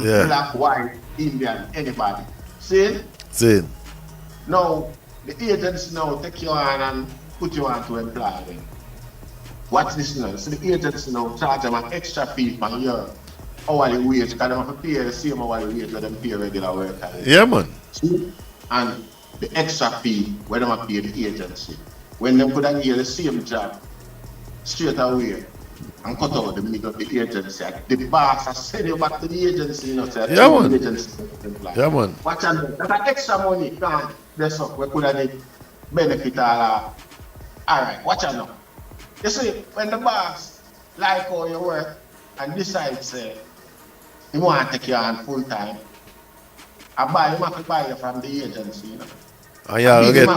Yeah. Black, white, Indian, anybody. See? See. Now the agency now take you on and put you on to employ them. Watch this now. So the agency now charge them an extra fee per year. Hourly wage, because they have to pay the same hourly wage that them pay regular workers. Yeah, man. See? And the extra fee when they pay the agency. When they could have give the same job straight away and cut out the middle of the agency. The boss has send you back to the agency, you know, so Yeah, man. the agency. Yeah, man. Watch out, that's extra money. Can't dress up. We could have benefit all. Alright, watch out now. You see, when the boss like how you work and decides he want to take you on full time, he have to buy you from the agency, you know. And you will get,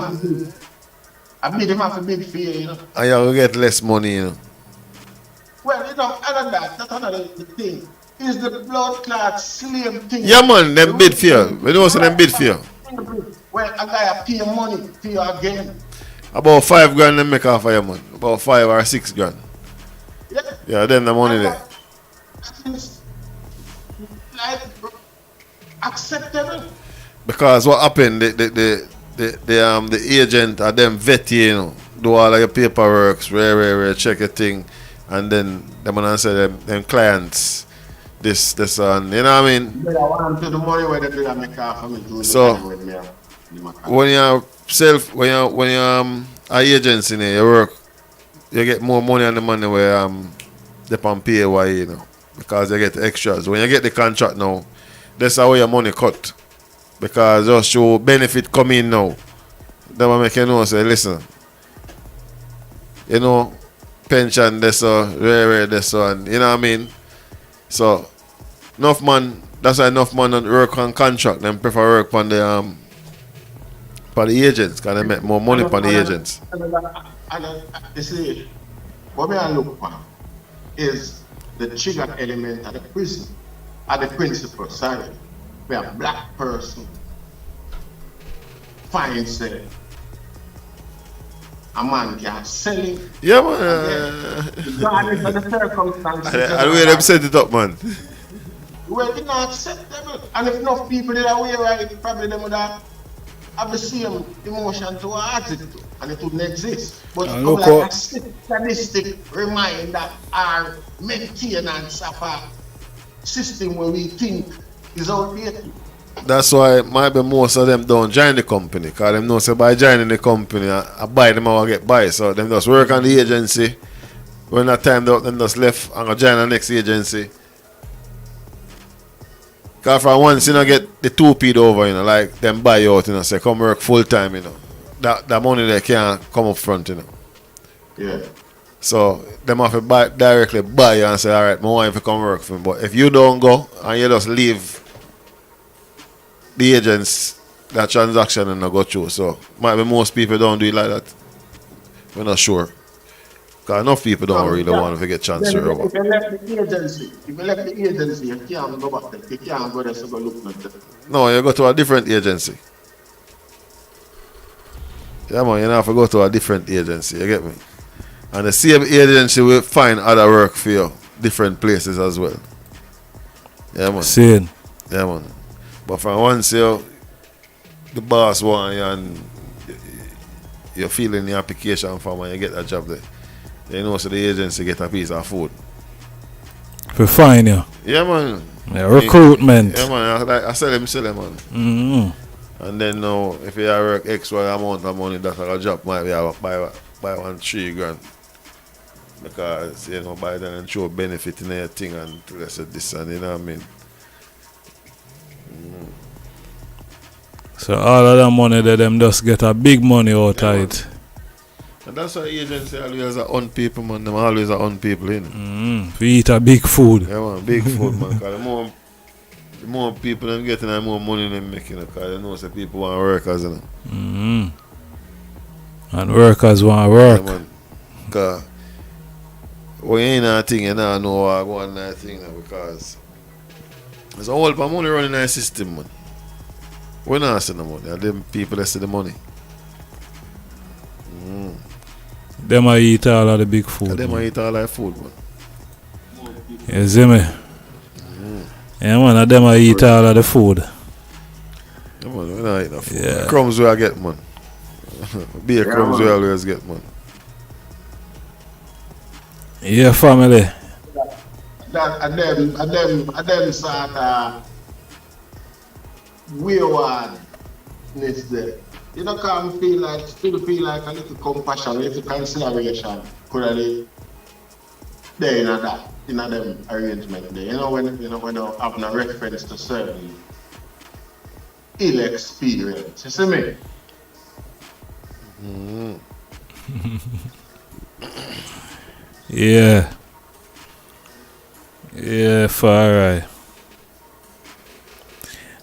I bid him have to bid for you, you know. and you will get less money, you know. Well, you know, other than that, that's another thing. Is the blood clot slim thing. Yeah, man, them bid for you. We know so them bid for you. Well, a guy pay money for you again. About 5 grand them make off of you, man. About 5 or 6 grand. Yeah. Yeah, then the money there. It's like acceptable. Because what happened, the agent or them vet you, you know, do all of your paperwork, rare, check your thing, and then them gonna say them clients this and you know what I mean? But I want to the money where they do that make off for me to So, the with me. When you when you a agency in you work, you get more money on the money where they can pay why, you know, because you get extras. When you get the contract now, that's how your money cut. Because just show benefit come in now. They will make you know say, listen, you know, pension this rare this and you know what I mean? So enough man, that's why enough man don't work on contract, them prefer work on the agents, because they make more money on the agents. And you see, what I look for is the trigger element of the prison, at the principle, sorry, where a black person finds a man can sell him. Yeah, man. Regardless of the circumstances. I the way them set it up, man. Well, it's not acceptable. And if enough people did away right, probably them would have the same emotion towards it, and it wouldn't exist. But look like up. a sadistic reminder or maintenance of a system where we think is outdated. That's why maybe most of them don't join the company, because them know say by joining the company, I buy them or get buy. So them just work on the agency. When that time out, them just left and go join the next agency. Because for once, you know, get the 2P over, you know, like them buy you out, you know, say come work full time, you know. That money they can't come up front, you know. Yeah. So them have to directly buy you and say, all right, I want you to come work for me. But if you don't go and you just leave the agents, that transaction and not go through. So might be most people don't do it like that. We're not sure. Because enough people don't really want to get transfer over. If you left the agency, you can't go back there. You can't go there to go look at it. No, you go to a different agency. Yeah, man, you have to go to a different agency, you get me? And the same agency will find other work for you, different places as well. Yeah, man. Seeing. Yeah, man. But from once the boss want you and you're filling the application form and you get that job there, you know, so the agency get a piece of food. For fine, yeah. Yeah, man. Yeah, recruitment. Yeah, man. I sell them, man. Mm-hmm. And then now, if you work extra amount of money that a job might be buy 3 grand. Because, you know, by then and show benefit in your thing and this and you know what I mean? So all of that money that them just get a big money out of it. And that's why agency always are on people, man. Them always are on people, you know. We eat a big food. Yeah, man, big food, man. Because the more people them getting, the more money them making. Because you know, say people want workers, you know. And workers want work. Yeah, man. Because when you ain't that thing, you don't know what go on that thing now. Because there's a whole lot of money running in the system, man. We not see the money. And them people that see the money. Them a eat all of the big food. And them eat all that food, man. You see me? Yeah, man, and them a eat all of the food. Yeah, man, we not eat no food. Yeah. Crumbs we I get, man. Beer crumbs we always get, man. Yeah, family. That and them sort of waywardness there. You know, can still feel like a little compassion, a little consideration could have there in them arrangement there. You know when you have no reference to certain ill experience. You see me? Yeah. Yeah, far right.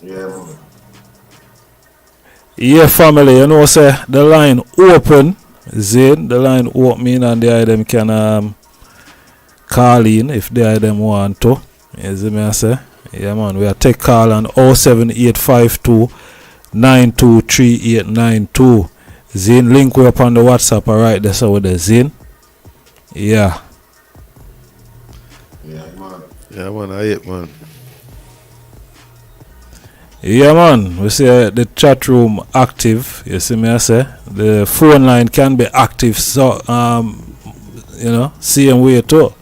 Yeah, man. Yeah, family, you know, say the line open, Zane, the line open, and the them can call in if the them want to. You see me, I say? Yeah, man, we are take call on 07852 923892. Zane, link we up on the WhatsApp, alright, that's how the Zane. Yeah. Yeah, man. Yeah, man, I hate, man. Yeah, man, we see the chat room active. You see me, I say the phone line can be active, so you know, same way too.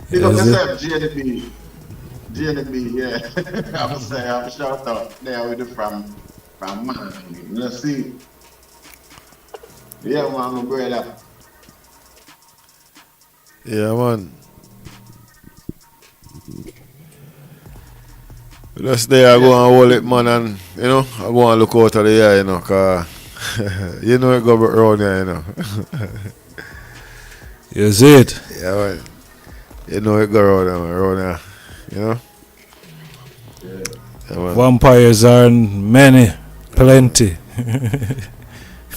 Pick up yourself, JDB, yeah. I'm saying, I'm shout out there with the from man. Let's see. Yeah, man, my brother. Yeah, man. Just there I go and hold it, man, and you know, I go and look out of the eye, you know, cause you know it go around here, you know. You see it? Yeah, man. You know it go around here, you know. Yeah, man. Vampires are many, plenty.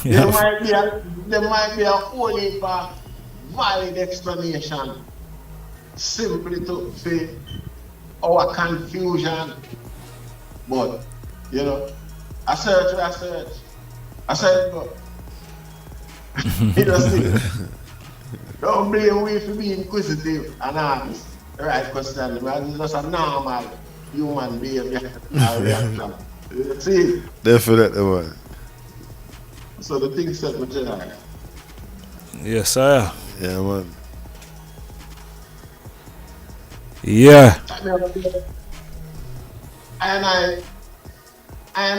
There might be a whole heap of valid explanation simply to fit our confusion. But, you know, I search, but you know, see, don't blame we for being inquisitive and honest. The right question, it's just a normal human behavior and reaction. You see? Definitely, man. So the thing set with you. Yes, sir. Yeah, man. Yeah. And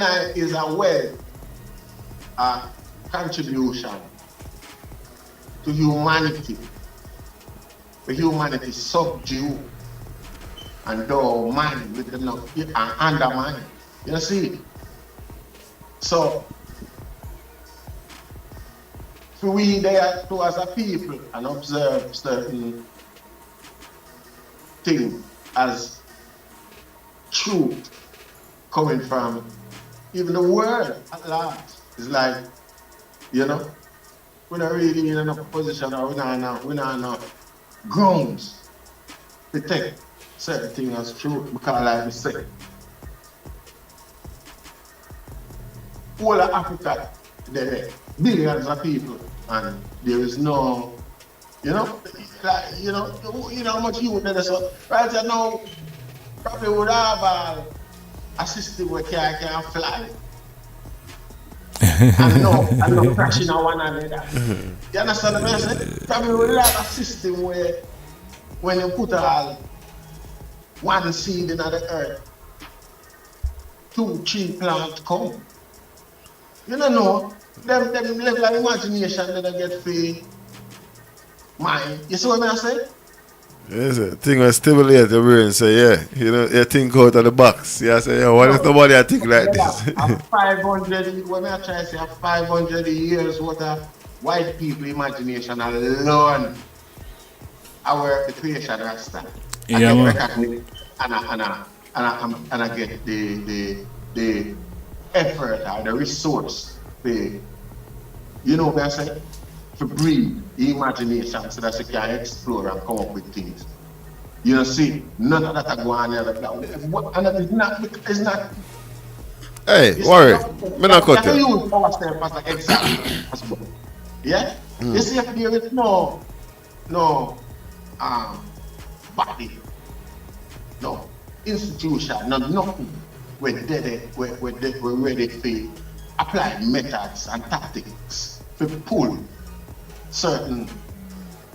I is a way, a contribution to humanity. The humanity subdue and do man with enough and undermine. You see? So for we there to as a people and observe certain things as truth coming from even the word at large. It's like, you know, we're not really in enough position or we're not enough grounds to take certain things as truth because like we say, all of Africa, there are billions of people and there is no, you know, like, you know how much youth there is. So right now, probably would have a system where can fly. and no crashing on one another. You understand what I'm saying? Probably would have a system where when you put all one seed in the earth, 2, 3 plants come. You don't know. Them level of imagination that they get free mind. You see what I'm saying? Yes, thing will stimulate your brain. Say, yeah, you know, you think out of the box. Yeah, say, yeah, what if nobody I think like this? I'm 500, when I try to say 500 years what a white people imagination alone our the creation Rasta. I Yeah, get man. recognition and I get the effort or the resource the you know what I say? To breathe the imagination so that you can explore and come up with things. You know, see, none of that are going on. And it's not. Hey, It's worry. not. Me not cut You you. use ourselves as an example. Yeah? You see, if there is no body, no institution, no nothing, we're ready to apply methods and tactics to pull certain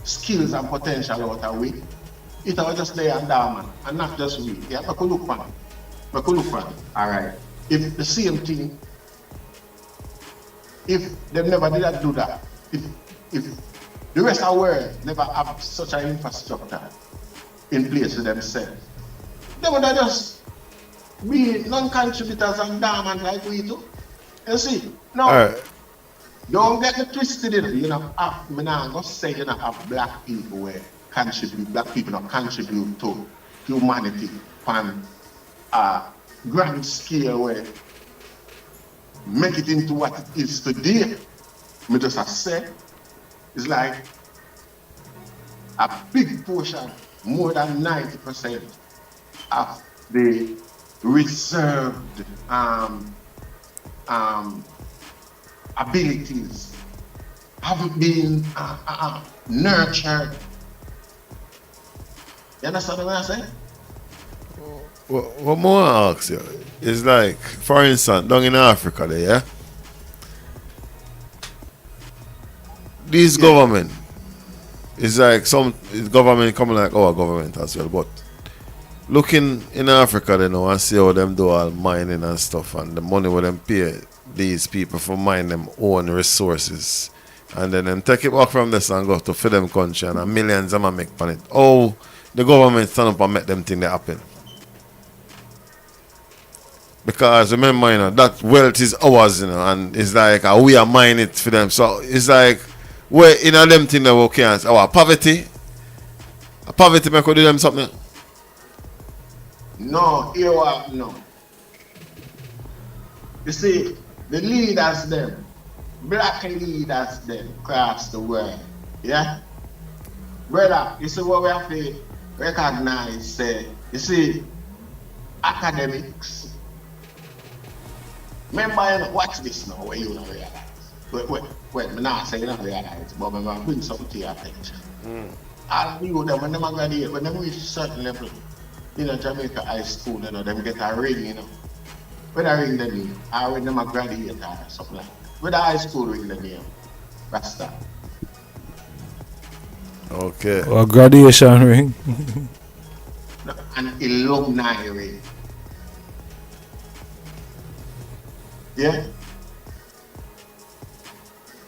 skills and potential out of we. It was just there and down, man, and not just we. Yeah, I could look for it. I could look for it. All right. If the same thing, if they never did do that, if the rest of the world never have such an infrastructure in place for themselves, they would just be non-contributors and dormant like we do. You see? No. All right. Don't get me twisted in it. You know, I'm not going to say you know have black people where black people not contribute to humanity on a grand scale where make it into what it is today. Me just have said it's like a big portion, more than 90% of the reserved abilities haven't been nurtured. You understand what I'm saying? What more I ask you is like, for instance, down in Africa there, yeah? This government is like government coming like our government as well, but looking in Africa they know and see how them do all mining and stuff and the money where them pay these people for mine them own resources and then them take it back from this and go to feed them country and millions of them make on it. Oh, the government stand up and make them thing that happen. Because remember, you know, that wealth is ours, you know, and it's like we are mining it for them. So it's like we're in a them thing that we can't. Our poverty make we do them something. No, no. You see, the leaders them, black leaders them across the world. Yeah? Brother, you see what we have to recognize, you see, academics. Remember, you know, watch this now where you don't realize. Wait, I'm not saying you don't realize, but I'm going to bring something to your attention. All you them, when they graduate, when they reach a certain level, you know, Jamaica high school, you know, them get a ring, you know. When I ring the name, or when they graduate or something like that. When the high school ring the name, Rasta. Okay. Or graduation ring. An alumni ring. Yeah?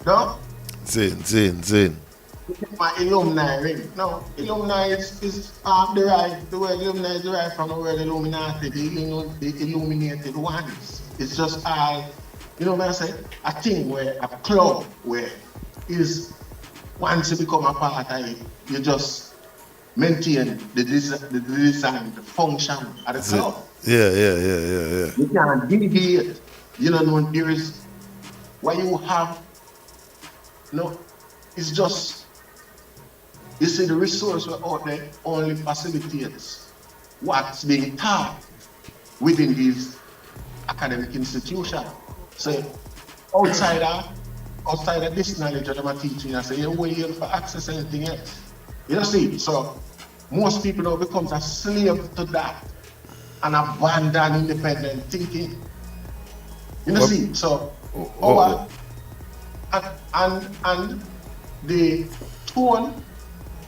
No? Zin. My alumni ring. No, alumni is derived, the word alumni is derived from the word illuminati, the illuminated ones. It's just you know what I say? A thing where, a club where is, once you become a part of it, you just maintain the design, the function of the club. Yeah. You can't deviate. You know, there is, what you have, no, it's just, you see, the resource we're out there only facilitates what's being taught within these academic institutions. So, outside of this knowledge that I'm teaching, I say, you're waiting for access to anything else. You know, see, so most people now becomes a slave to that and abandon independent thinking. You know, see, so and the tone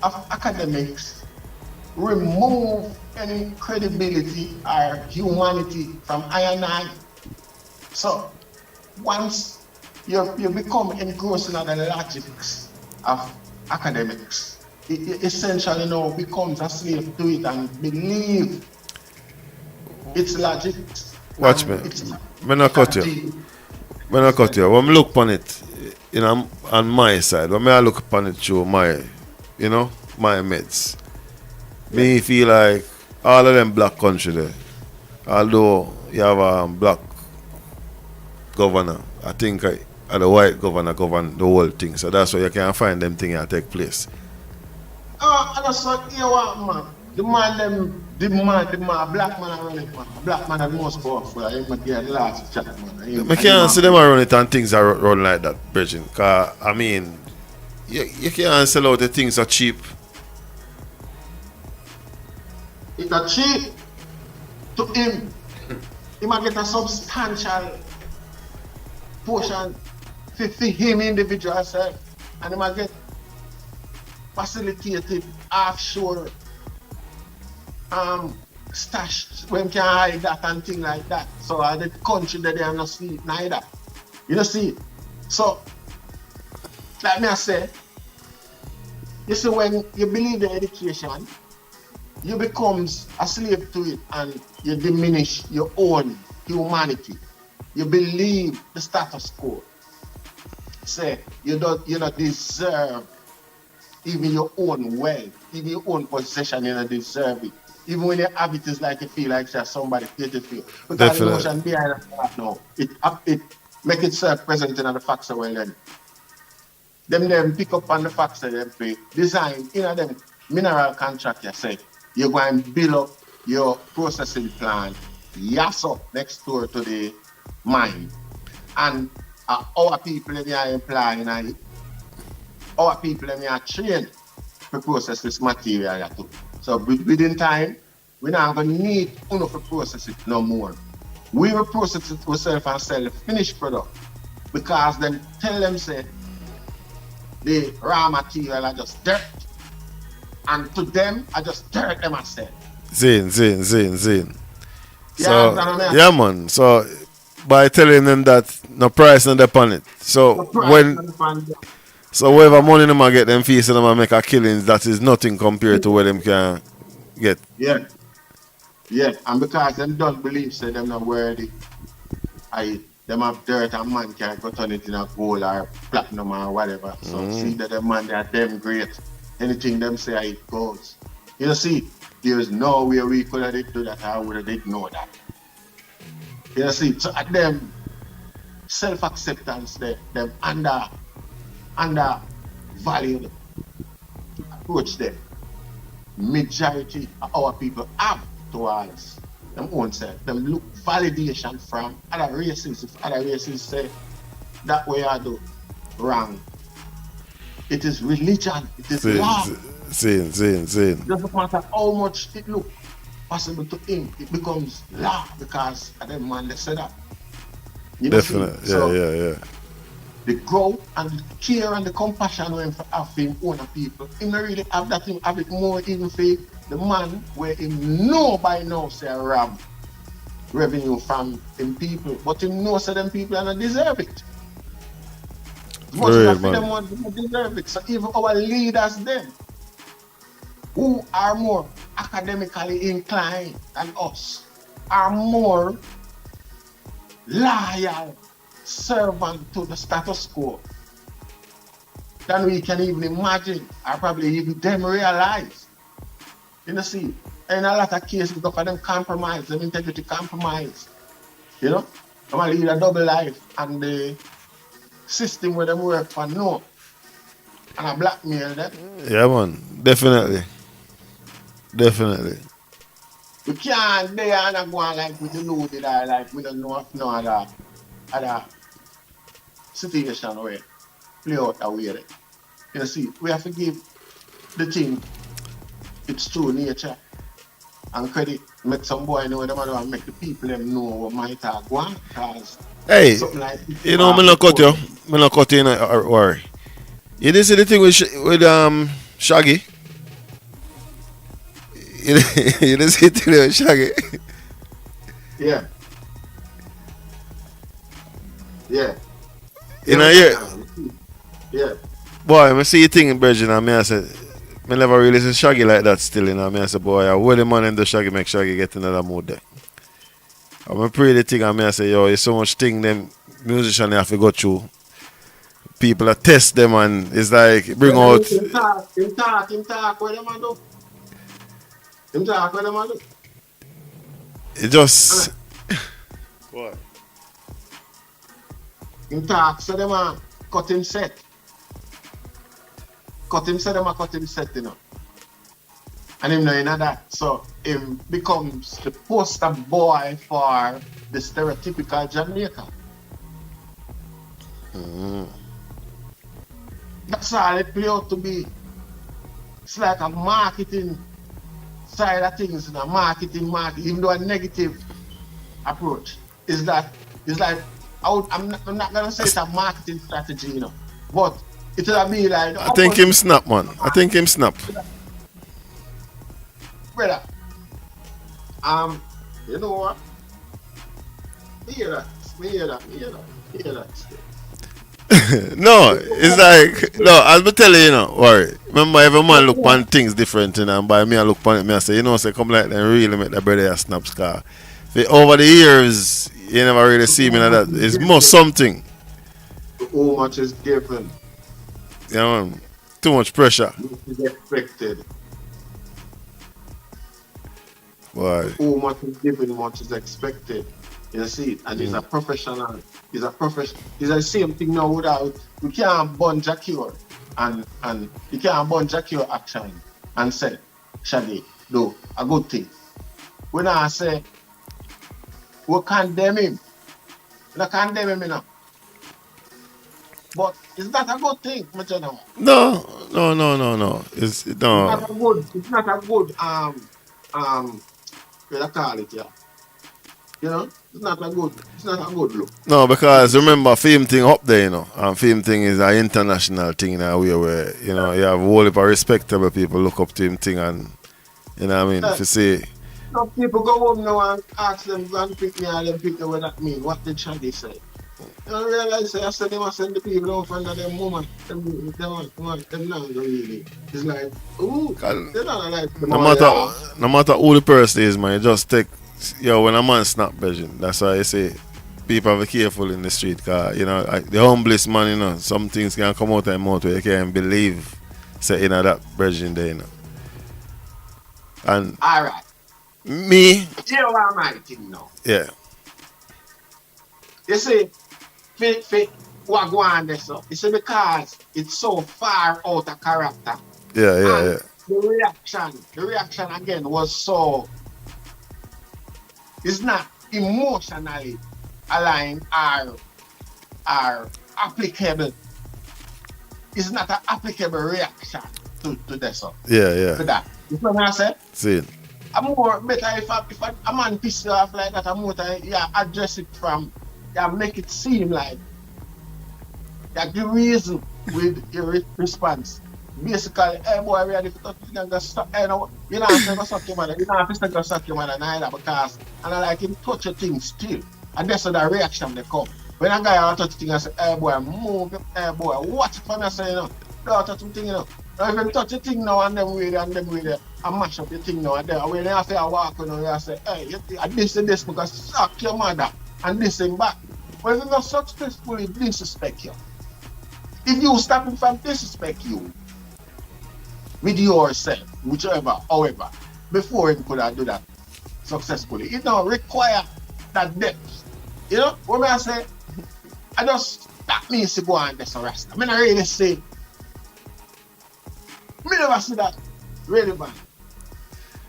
of academics remove any credibility or humanity from I and I. So once you become engrossed in the logics of academics, it essentially now becomes a slave to it and believe it's logic. Watch me. It's When I cut you. When I cut you. When I look upon it, on my side, when I look upon it through my, my meds, me feel like all of them black country there, although you have a black governor, I think the white governor govern the whole thing. So that's why you can find them things that take place. and that's what you want, man. The black man run it, man. Black man are the most powerful. I ain't get the last chat, man. I can't see them run it and things are run like that, Virgin. Because, I mean, you can't sell out the things are cheap. It's a cheap to him. He might get a substantial portion for him individual self. And he might get facilitated offshore stash when can hide that and thing like that. So the country that they are not see it neither. You don't see it. So like me I say, you see when you believe in education, you becomes a slave to it and you diminish your own humanity. You believe the status quo. Say you don't deserve even your own wealth, even your own possession, you don't deserve it. Even when you have it, it's like you feel like there's somebody beautiful. Because Definitely. the emotion behind that now, it make itself present in the facts well then. Them pick up on the facts that them pay. Design, them mineral contract you say, you're going to build up your processing plant, up next door to the mine. And our people in are employing our people in are trained to process this material too. So within time, we're not going to need enough to process it no more. We will process it ourselves and sell the finished product because then tell them say the raw material are just dirt. And to them, I just dirt them myself. Zin. So, Yeah, man. So, by telling them that no price not upon it. So, so whatever money them get them fees and them make a killings, that is nothing compared to what them can get. Yeah. And because them don't believe, say them not worthy. Them have dirt and man can go turn it in a gold or platinum or whatever. So see that them man, they are them great. Anything them say, it goes. You see, there is no way we could have do that. I would have ignored that. You see, so at them self-acceptance, them undervalued approach them. Majority of our people have towards them own self. Them look validation from other races. If other races say that way I do wrong. It is religion, it is law. Zin. It doesn't matter how much it look possible to him, it becomes law because of them man that said that. You know, Definitely, so yeah. the growth and the care and the compassion when for have him own people. He may really have that him have it more even for the man where him know by now say rob revenue from them people, but him know say them people are not deserve it. Much of them want to deserve it. So even our leaders them who are more academically inclined than us are more loyal servant to the status quo than we can even imagine, or probably even them realize. You know, see, in a lot of cases, because of them compromise, them integrity compromise. You know, I'm going to lead a double life and the system where them work for no. And I blackmail them. Yeah, man, definitely. We can't they are not going like with the loaded or like we don't know if no other situation where play out a way. You know, see, we have to give the thing its true nature and credit. Make some boy know them and make the people them know what might have gone. Because hey, like you know, me not cut you. Me not cut you in a worry. You didn't see the thing with Shaggy? You didn't see the thing with Shaggy? Yeah. You know, yeah. Yeah. Boy, I see the thing in Virgin and I said, me never really see Shaggy like that still, you know. I say, boy, I will the man and the Shaggy make Shaggy get another mood there. I'm pray the thing and I say, yo, it's so much thing them musicians have to go through. People that test them and it's like bring out. Him talk, what them a do? Him talk, what them a do? It just. What? Him talk, so them a cut him set. Cut him set, them a cut him set, you know. And him know in that. So him becomes the poster boy for the stereotypical Jamaica. That's all it play out to be. It's like a marketing side of things, you know, marketing, even though a negative approach. It's like I'm not gonna say it's a marketing strategy, you know, but it'll be like I think him snap, man. I think him snap. Brother, you know what? Me hear that. No, it's like no. I'll be telling you, know. Worry. Remember, every man look on things different, you know. And by me, I look on it. Me, I say, you know, say come like and really make that brother a snap scar. Over the years, you never really see me like that. It's more something. Too much is given. You know, too much pressure. Is expected. Why? Too much is given, much is expected. You see, and he's a professional. He's the same thing now without you can't bunch a cure and you can't bunch a cure action and say, Shaggy, do a good thing. When I say we condemn him, we don't condemn him enough. But it's not a good thing, my general. No. It's no. It's not a good what I call it, yeah. You know, it's not a good look. No, because remember, film thing up there, you know, and film thing is an international thing in a way where, you know, you have a whole heap of respectable people look up to him thing and, you know what I mean, if you see. Some people go home now and ask them, go and pick me and them pick me what that mean, what did Shaggy say? You don't realize, I said they must send the people out under them woman, them not really. It's like, ooh, they're not like no matter who the person is, man, you just take. Yo, when a man snap, Belgian, that's why I say people have to be careful in the street, cause you know the humblest man, you know, some things can come out of mouth where you can't believe, say you know that Belgian there, you know. And alright. Me, You know what I'm thinking now. yeah. You see, what go on there, so you see because it's so far out of character. Yeah. The reaction again was so. It's not emotionally aligned or applicable. It's not an applicable reaction to this. Yeah. To that. You know what I said? See. I'm more better if a man pisses off like that, I'm more address it from, make it seem like the reason with your response. Basically, hey boy, ready to touch you and stop. You know, you don't have to suck your mother. You don't have to suck your mother neither because and I like him touch your thing still. And that's the reaction they come. When a guy touch the thing and say, hey boy, move, hey boy, watch it for me, I say, you know, don't touch the thing, you know. Now if you touch the thing now and them way there, and mash up the thing now and then, when they have to walk, you know, you say, hey, this and this because suck your mother and this and back. But if you not successfully disrespect you, if you stop him from disrespect you, with yourself, whichever, however, before him could do that successfully. It don't require that depth. You know, what I say, that means to go on this arrest. I mean, I really say, me never see that relevant.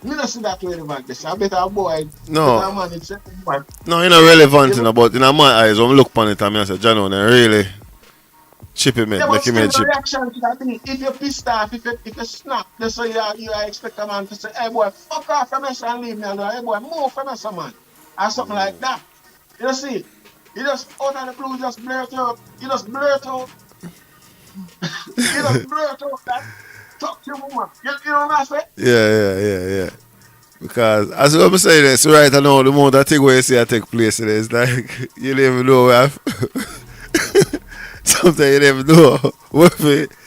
Me never see that relevant. This I bet a boy, no, man, it's no, it's not relevant, you know, but in my eyes, when I look upon it, I say, John, really. Chip him in, make him in chip. Reaction to that thing. If you're pissed off, if you snap, that's so you expect a man to say, hey boy, fuck off from us and leave me alone. Hey boy, move from us, man. Or something like that. You see, you just out of the blue, you just blurt out. You just blurt out that. Talk to your woman. You know what I'm saying? Yeah. Because as I'm saying, it's right I know the moment I think where you see I take place, it's like you don't even know where sometimes you never know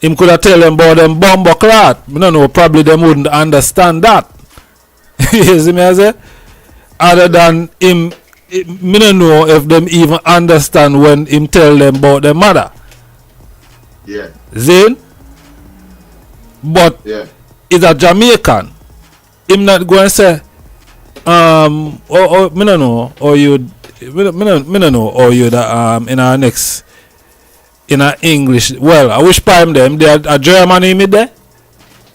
him could have tell them about them bomber clot. I don't know, probably them wouldn't understand that. You see me I say? Other than him, me don't know if them even understand when him tell them about their mother. Yeah. Zane? But Yeah. is a Jamaican. Him not going to say, me don't know, or you, me don't know, or you that in our next, in our English. Well, I wish time them. They are a German in me there.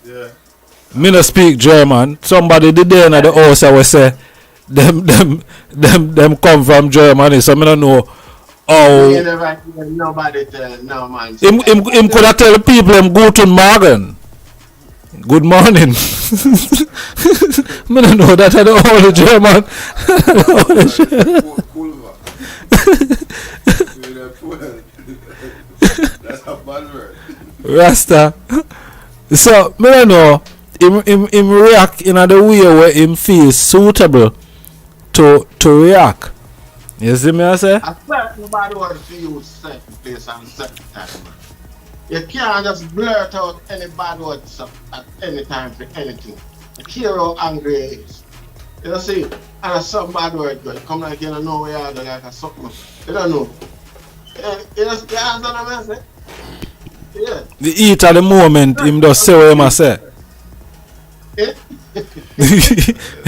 Yeah. Me no speak German. Somebody did there in the house I will say them come from Germany, so me don't know how. You never hear nobody tell no man. Him could have tell people him Guten Morgen. Good morning. Me don't know that I don't know the German. That's a bad word. Rasta. So me don't know. Him react in a way where him feels suitable to react. You see me I say? A certain bad word for you certain place and certain time. You can't just blurt out any bad words at any time for anything. You care how angry it is. You see, and some bad word going come like you don't know where you are like a something. You don't know. You understand what I'm saying? Yeah. The heat at the moment him just say what him a say.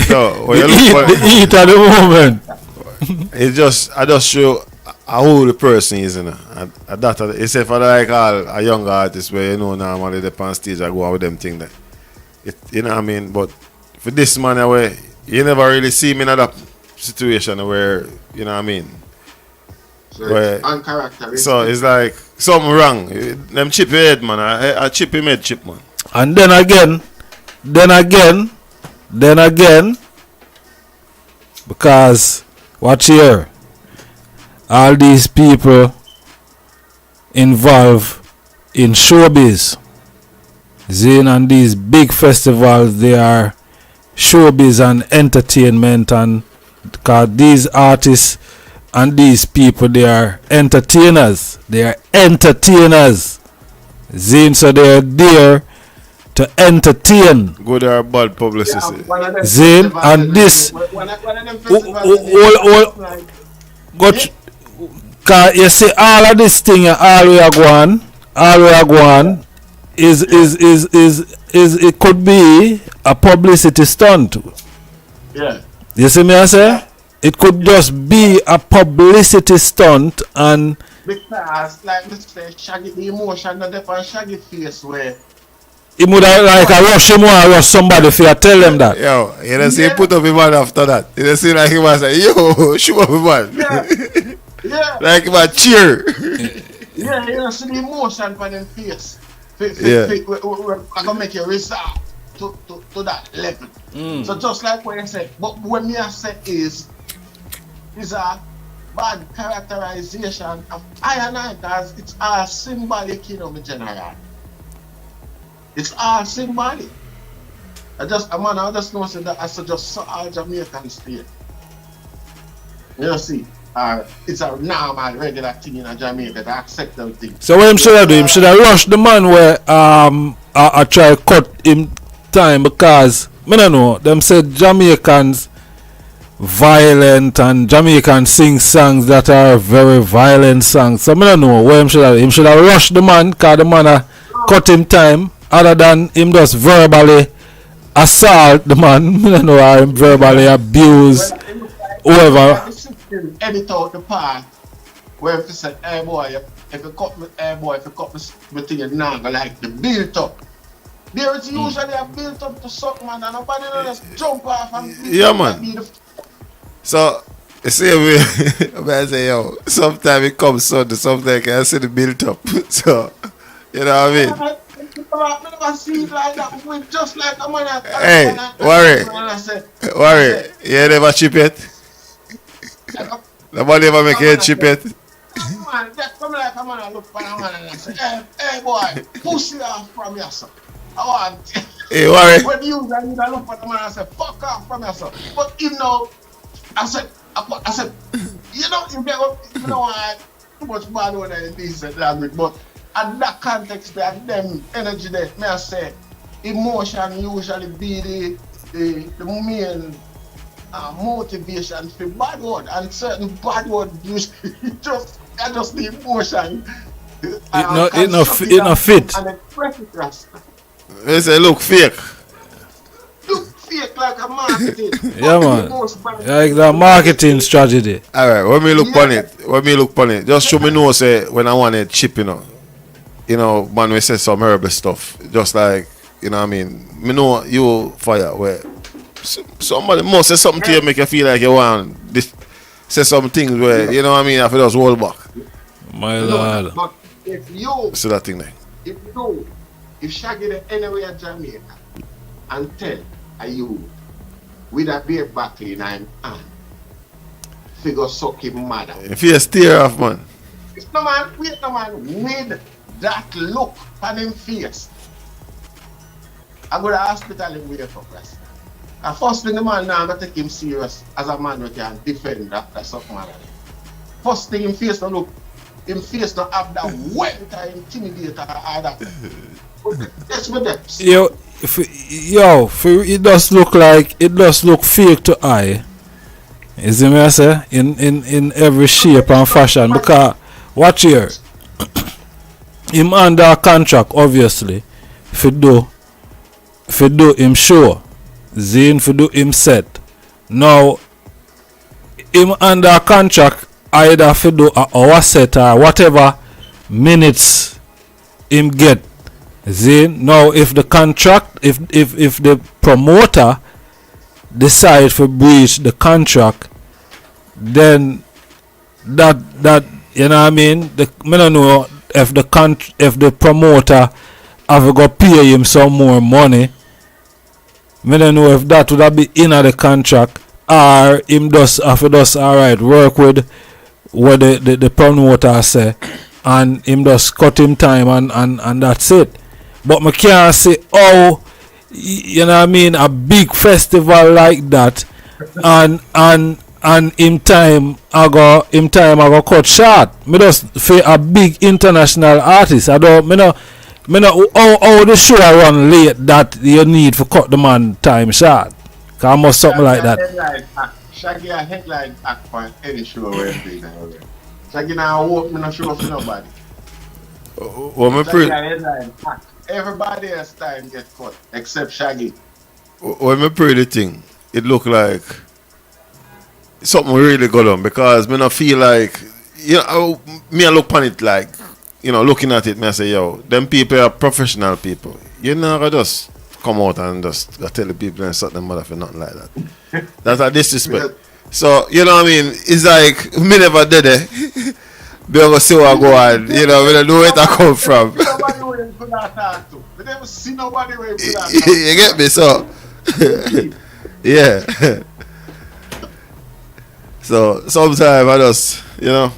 No, when you The look for heat at the moment. I just show who the person is, you know. And that, except for like all a young artist where you know normally they on stage I go out with them thing there. You know what I mean? But for this man away, you never really see me in that situation where, you know what I mean? So Where, it's uncharacteristic. so it's like something wrong. Them chip your head, man. I chip him head chip, man. And then again, because watch here, all these people involved in showbiz, Zane, and these big festivals, they are showbiz and entertainment, and because these artists and these people, they are entertainers, Zane, so they are there to entertain. Good or bad publicity. Zane, and this cause you see all of this thing all we are going is it could be a publicity stunt. Yeah. You see me I say? It could just be a publicity stunt, and Because like Mr. Shaggy, the emotion that they on Shaggy face where it would have like a rush him or rush somebody if you tell them that. Yo, you don't see him put up his man after that. You don't see like he was like, yo, shoot up his man. yeah, Like him a cheer. yeah, you don't see the emotion on them face. Yeah. We're gonna make you resort to that level. So just like what you said, but what me I say is a bad characterization of I and I, because it's all symbolic, you know, me general. It's all symbolic. I just know say that I suggest so all Jamaicans stay. You see, it's a normal, regular thing in Jamaica to accept everything. So what him should have do? Him should have rushed the man where I try cut him time, because I don't know, them said Jamaicans violent and Jamaicans sing songs that are very violent songs. So I don't know what him should have. Him should have rushed the man, because the man cut him time, other than him just verbally assault the man. I don't know how him verbally abuse whoever. Edit out the part where if you say, hey boy, if you cut me thing, you're not gonna like the build up. There it's usually a build up to something, man, and nobody just jump off and Yeah, man. So, you see, I say, yo, sometimes it comes Sunday, sometimes I can see the build up. So, you know what I mean? I never see it like that. We just like a man. Hey, worry, you never chip it? Nobody ever make you chip it? Man, just come like a man and look for a man and I say, hey boy, pussy off from yourself. I want. Hey, worry. When you need to look for the man and say, fuck off from yourself. But you know, I said, you know, you know why too much bad word in decent language, but at that context there, them energy there, may I say, emotion usually be the main motivation for bad word, and certain bad word usually just the emotion. It no fit. And express it, Rasta. They say look fake. Look fake like a marketing. Yeah, man. Like that marketing strategy. Alright, when me look on it, just show me know say when I want it cheap, you know, man, we say some herbal stuff. Just like, you know what I mean? Me know you fire where somebody must say something to you make you feel like you want this, say some things where, you know what I mean, I feel just hold back. My lord. But if you See that thing there. if Shaggy there anywhere in Jamaica and tell you with a beer bottle in him hand, figure suck him mother. If you steer off, man. It's no man, wait no man, with that look on him face. I go to the hospital and wait for Christ. And first thing the man now, I'm going to take him serious as a man who can defend after something like that. First thing him face no look, him face no have that weight or intimidate or that. That's what that. It does look fake to eye. You see me I say? In every shape and fashion. Because watch here. Him under contract obviously. If you do him show. Zane for do him set. Now him under contract either for do a hour set or whatever minutes him get. Zane, now if the contract if the promoter decide to breach the contract, then that you know what I mean, I don't know if the promoter have to go pay him some more money. I don't know if that would have been in the contract or him just have to just alright work with what the promoter say and him just cut him time and that's it. But I can't say you know what I mean, a big festival like that and in time I go cut short. Me just for a big international artist. I know how the show run late that you need to cut the man time short. Cause I must something like that. Shaggy a headline act for any show where it's been already. Shaggy now work me no show for nobody. Shaggy a headline act. Everybody else time get cut except Shaggy. When me pray the thing, it look like something really good on because me not feel like, you know, me I look on it like, you know, looking at it, me I say, yo, them people are professional people. You know, I just come out and just tell the people and suck them mother for nothing like that. That's a disrespect. So, you know what I mean? It's like, me never did it. They go see what I go on. You know, we don't know where I come from. Nobody where you could not talk to. We never see nobody where you could not talk to. You get me? So, yeah. So, sometimes I just, you know.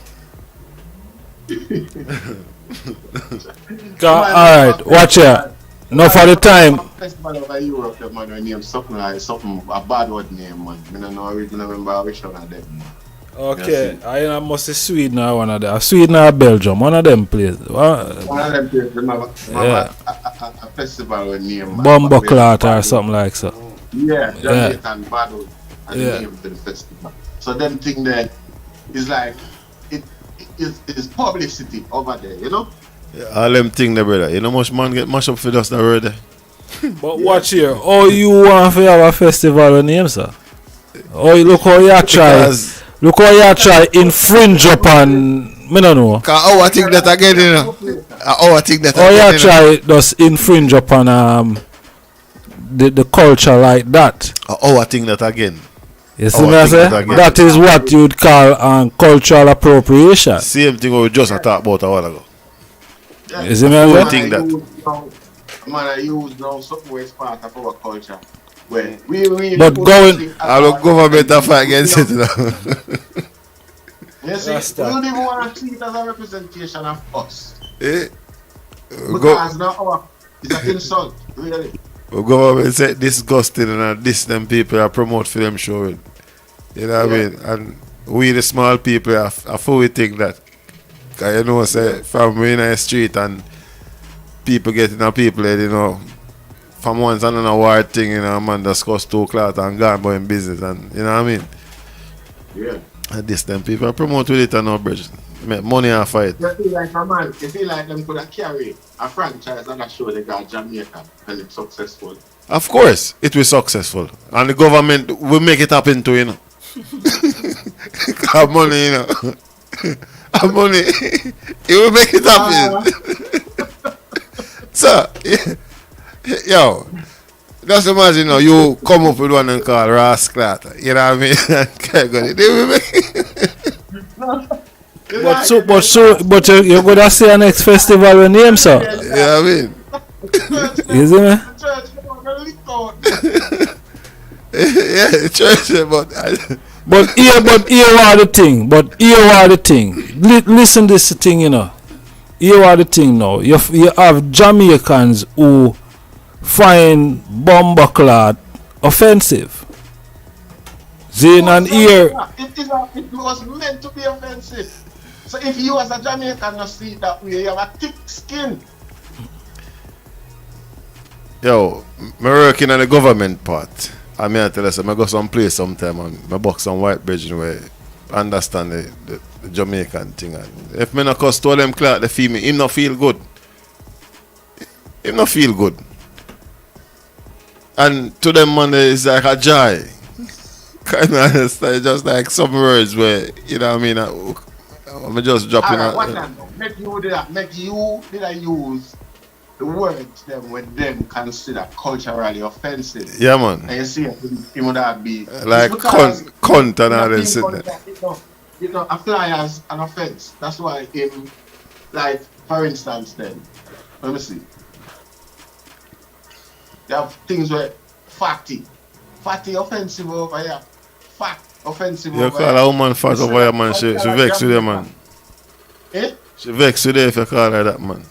Alright, watch here. No for the time. Festival over Europe, the man will name something like a bad word name, man. I don't know, I don't remember which one of them, man. Okay, I must say Sweden or one of them. Sweden or Belgium, one of them places. One of them places, remember, a festival with name. Bumbleclot or something like so. Yeah, Jamaican bad word and the name of the festival. So them thing there is like, it is publicity over there, you know? Yeah, all them thing there, brother. You know much man get mashed up for us that word there. But watch here, you want to have a festival name, sir? Look how you try. Look how you try infringe upon. Me no know. Cause I think that again, you know. I think that again. You try just infringe upon the culture like that. I think that again. You see me I say? That is what you would call cultural appropriation. Same thing we just talked about a while ago. Yeah, you see me I say? Think that. Man, I use now something where it's part of our culture. Well, we but going, I look government to fight against it now. You see, we don't even want to see it as a representation of us. Because now it's an insult, really. The government said disgusting and this them people are promote for them showing. You know what I mean? And we the small people are full we think that. Cause you know, say from we in the street and people getting a people head, you know. From once and another word thing, you know, man just cost 2 cloth and gone about in business, and you know what I mean? Yeah. And this them people promote with it and no bridge. Make money off of it. You feel like a man, you feel like them could have carried a franchise and a show they got Jamaica and it's successful. Of course, it will successful. And the government will make it happen too, you know. Have money, you know. Have money. It will make it happen. So, yo, just imagine, you know, you come up with one and call RASTAFARI. You know what I mean? They will make But you're gonna see a next festival with name, sir. you know what I mean? You see me? Yeah, church, But here are the thing. Listen this thing, you know. Here are the thing now. You have Jamaicans who find bumbleclad offensive. Zane and here. It was meant to be offensive. So if you as a Jamaican not see it that way, you have a thick skin. Yo, I'm working on the government part. I mean, I tell you, I go some place sometime and I box some white bridge where I understand the Jamaican thing. And if I not cost all them cloth, they feel me, him not feel good. Him not feel good. And to them, man, it's like a joy. Kind of understand, just like some words where, you know what I mean, I'm just dropping out. Make you did I use the words them when them consider culturally offensive. Yeah, man. And you see it would that be like cunt and all this. You know, a fly as an offense. That's why in, like, for instance then, let me see. You have things where fatty offensive over here. Fat offensive you over here. You call a woman fat over here, man. She vex with you, man. Eh? She vex with you if you call her that, man.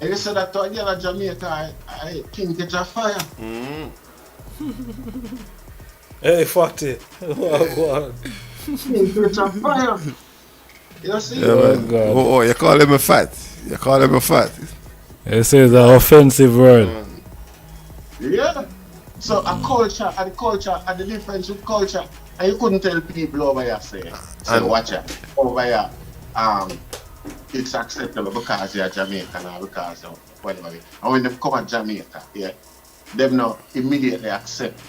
And you said that to a girl in Jamaica, I can't catch a fire. Hey, fatty. What? Can't catch a fire. You see? Yeah, man. Oh, you call him a fat. You call him a fat. It says an offensive word. Yeah. So a culture and the difference with culture, and you couldn't tell people over here say watch it. Over here, it's acceptable because you're Jamaican or because of whatever. And when they come to Jamaica, yeah, them not immediately accept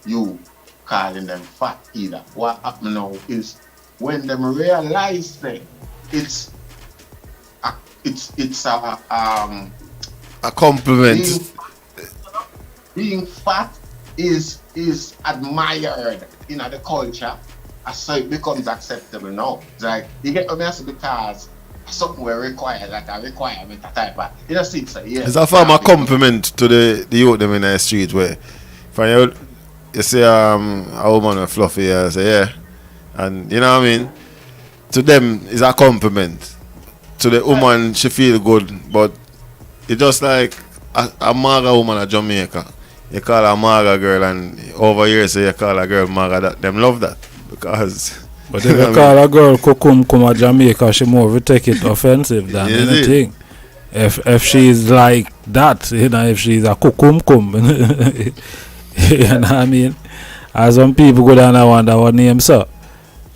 you calling them fat either. What happens now is when them realize that it's a compliment. Being fat is admired in the culture, so it becomes acceptable now. It's like you get a because something will require like a requirement type of you know see so yeah. It's a form of compliment to the youth them in the street where if you see a woman with fluffy hair, say yeah. And you know what I mean? To them it's a compliment. To the woman she feel good, but it's just like a maga woman in Jamaica. You call her maga girl and over here so you call a girl maga, that them love that because but if you call a girl kukum at Jamaica, she more will take it offensive than anything. If she's like that, you know, if she's a kukum, you know what I mean? As some people go down and wonder what name so.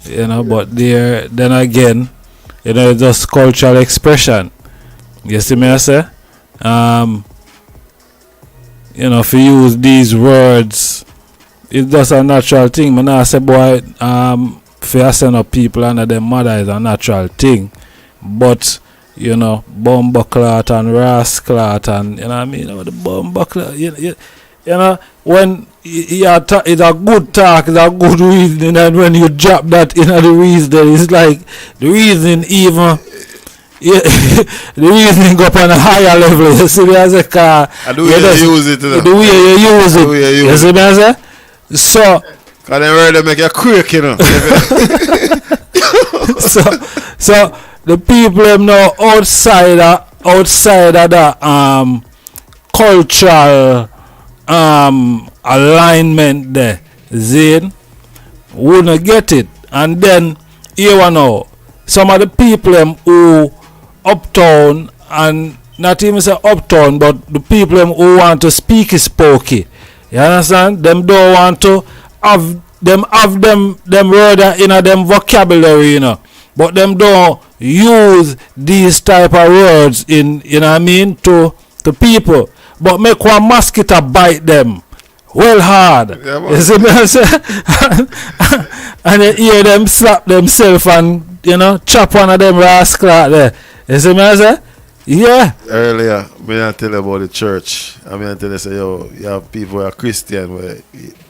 You know, but then again, you know, it's just cultural expression. You see me I say? You know, if you use these words, it's just a natural thing. Man, I say, boy, if you send up people under their mother is a natural thing. But, you know, bumbleclad and rasclad and, you know what I mean? The bumbleclad, you know, when it's a good talk, it's a good reasoning, and when you drop that in the reason, it's like the reason even. Yeah, the reasoning go up on a higher level. You see me as a car. And the way you use it. The way you use it. You see me as a so. Cause they ready to make you quick, you know. so the people them now outside of the cultural alignment there, Zane wouldn't get it, and then here now. some of the people them who uptown and not even say uptown, but the people them who want to speak is spokey. You understand? Them don't want to have them word in them vocabulary, you know. But them don't use these type of words in, you know what I mean, to people. But make one mosquito bite them well hard. Yeah, you see me I say? And you hear them slap themselves and, you know, chop one of them rascal out there. You see me I say? Yeah. Earlier, I tell you about the church. I tell you, say, yo, you have people who are Christian where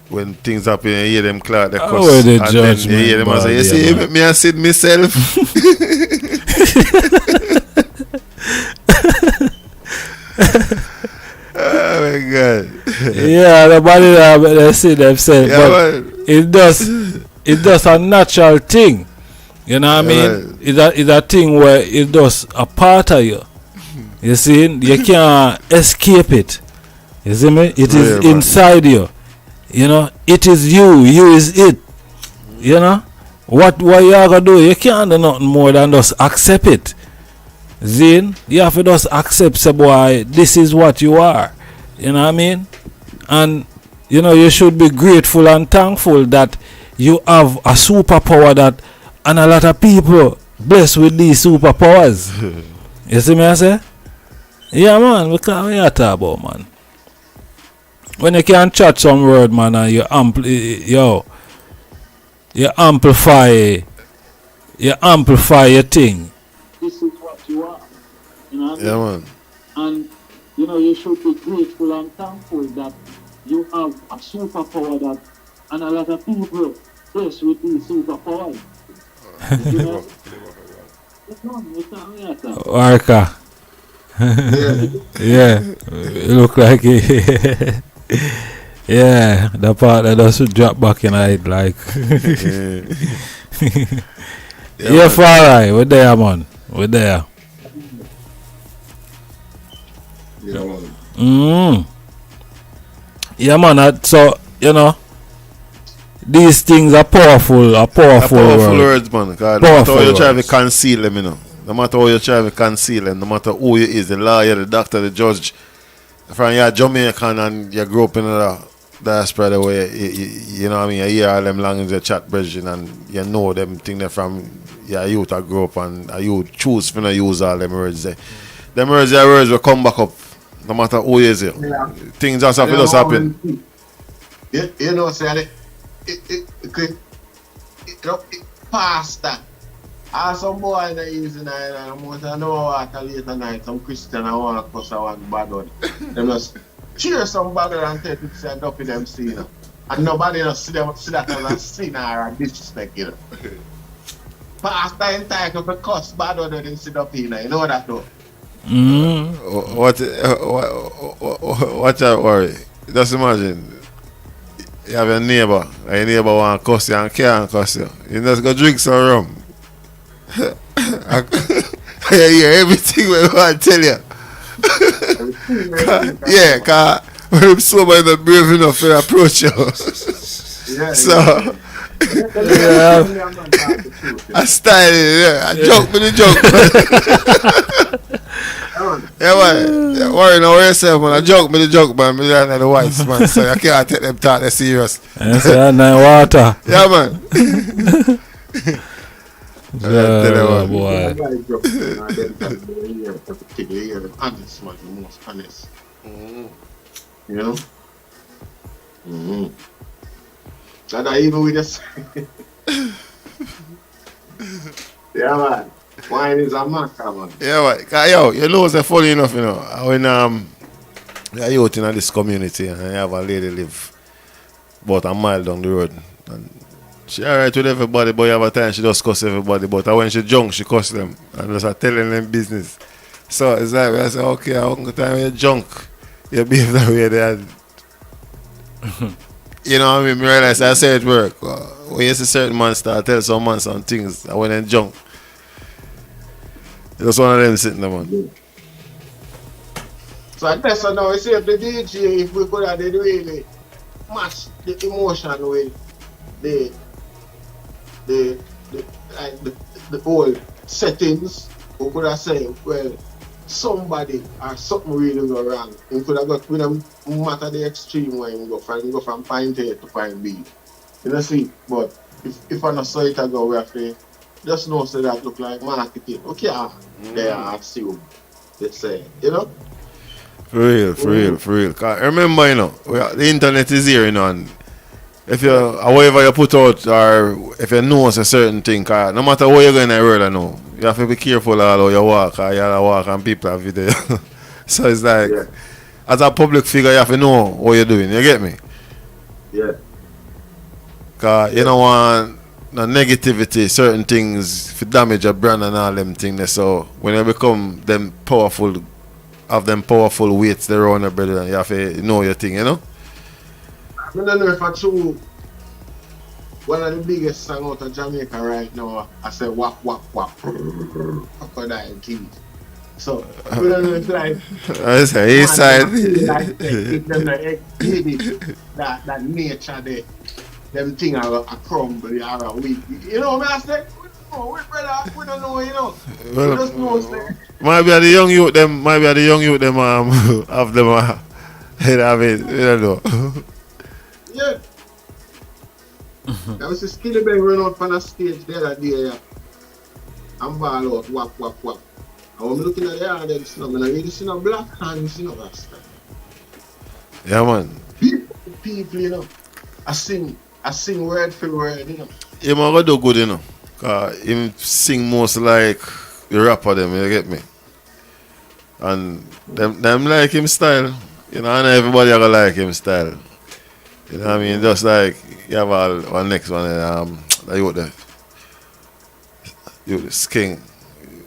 when things happen, you hear them clock the cuss. Oh, the and judgment then you hear them and say, you see, man. me I sit myself. Oh my God. Yeah, the body they see themselves. Yeah, but man. it does a natural thing. You know what I Yeah, mean? It's a thing where it does a part of you. You see, you can't escape it. You see me? It is Yeah, man. inside you. You know, it is you. You is it. You know, what you are gonna do? You can't do nothing more than just accept it. Then you have to just accept, say, boy, this is what you are. You know what I mean? And you know, you should be grateful and thankful that you have a superpower that, and a lot of people blessed with these superpowers. You see me I say? Yeah, man, because we are talking about, man. When you can chat some word, man, and you amplify your thing. This is what you are. You know what I mean? Yeah, man. And you know, you should be grateful and thankful that you have a superpower that, and a lot of people blessed with these superpowers. You know? Worker. Yeah, it look like it. Yeah, the part that doesn't drop back in it like. Yeah, Farai, we're there, man. We're there. Yeah, man. Yeah, man. So you know, these things are powerful. Powerful words, man. God, no matter Powerful how you try to words. conceal them, you know. No matter how you try to conceal them, no matter who you is, the lawyer, the doctor, the judge. From you're Jamaican and you grew up in the diaspora the way, you know what I mean, you hear all them languages, you chat Belgian, and you know them things that from your youth I grew up and you choose to use all them words there. Them words will come back up, no matter who you is. Yeah. Things just have to just happen. You know, say pastor. And some boy that using it, and most I know water later night, some Christian I want to cuss one bad one. They just cheer some bad one and take it and up in them scene. You know? And nobody else see that as a sin or a disrespect, you know. Pastor entitled to cuss bad one and sit up here, you know that though. What you worry? Just imagine you have a neighbor, and your neighbor want to cuss you and can't cuss you. You just go drink some rum. I hear everything we want to tell you. Yeah, because when I'm sober, I'm not brave enough to approach you. So, I style it, yeah. I joke with the joke. Yeah, man. Yeah, worry no yourself, man. I joke with the joke, man. I'm not the whites, man. So I can't take them talk that serious. Yes, water. Yeah, man. Oh, boy. Honest, man, the most honest. You know? That I even with us. Yeah, man. Wine is a matter, man. Yeah, man. 'Cause, yo, you know what's funny enough, you know, when you're youth in this community and you have a lady live about a mile down the road. And she alright with everybody, but you have a time she just cuss everybody. But when she drunk, she cuss them and just telling them business. So it's like, I say, okay, I want time when you're drunk, you behave that way there. You know what I mean? I realize I say it work. When you see certain man start tell some man some things, and when they're drunk, it's one of them sitting there, man. So I guess now we see if the DJ, if we could have did really match the emotion with the like the old settings, who could have said, well, somebody or something really go wrong. He could have got with them matter the extreme where he go from point A to point B. You know see, but if I not saw it I go we have to just know so that look like marketing. Okay, they are assume. They say, you know? For real. 'Cause remember, you know, the internet is here, you know, and if you, however you put out, or if you know a certain thing, no matter where you're going in the world, I know, you have to be careful of how you walk, or you have to walk and people have video. So it's like, as a public figure, you have to know what you're doing, you get me? Yeah. Because you don't want no negativity, certain things, if you damage your brand and all them things, so when you become them powerful, have them powerful weights around your brother, you have to know your thing, you know? I don't know if I true. One of the biggest songs out of Jamaica right now, I say wap wap wap, crocodile teeth. So I don't know if like I say east side. Like if them like exhibit that nature there, them things are a crumble, are a weak. You know what I say? We brother, we don't know, you know. Well, we just know say. Might be the young youth them have them you know what I mean, you don't know. Yeah. There was a skilly bang run out from the stage the other day, yeah. And ball out, wap, wap, wap. And when I'm looking at the audience, I really see no black hands, you know, Rasta. Yeah, man. People, you know, I sing word for word, you know. He might go do good, you know. Because he sing most like the rapper them, you get me? And them like him style. You know, and everybody gonna like him style. You know what I mean? Just like you have one next one, the King.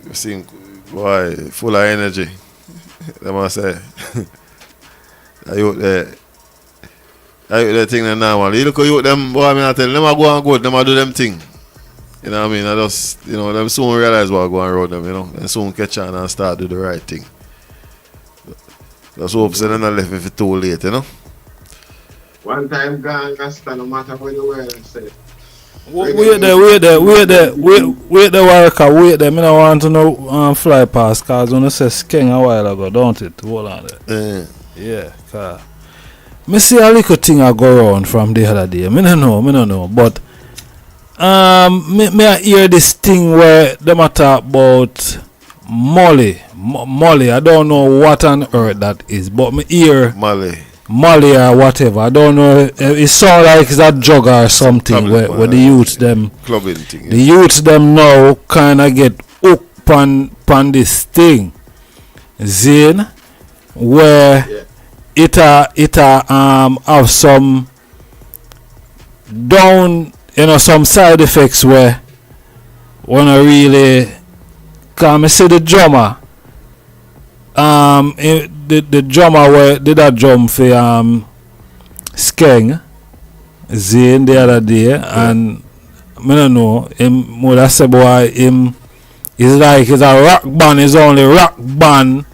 You sing, boy, full of energy. They must say. The thing that now, man. You look at you them, boy, I mean, I tell them, I go and good, them I do them thing. You know what I mean? I just, you know, them soon realize what going around them, you know, and soon catch on and start do the right thing. Just hope they're not left if it's too late, you know? One time gone, Rasta, no matter what the world said. Wait there, worker, wait there. I don't want to know fly past, because when you say Skeng a while ago, don't it? Hold on there. Yeah, because I see a little thing I go around from the other day. I don't know, but me I hear this thing where them a talk about Molly. I don't know what on earth that is, but me hear Molly or whatever. I don't know. It sounds like it's a drug or something where the youths them clubbing thing. Yeah. The youths them now kind of get hooked on this thing, Zane, where it have some down, you know, some side effects where wanna really come and see the drummer. The drummer where did that drum for Skeng Zane the other day, and I don't know him would have said boy him is like it's a rock band, it's only rock band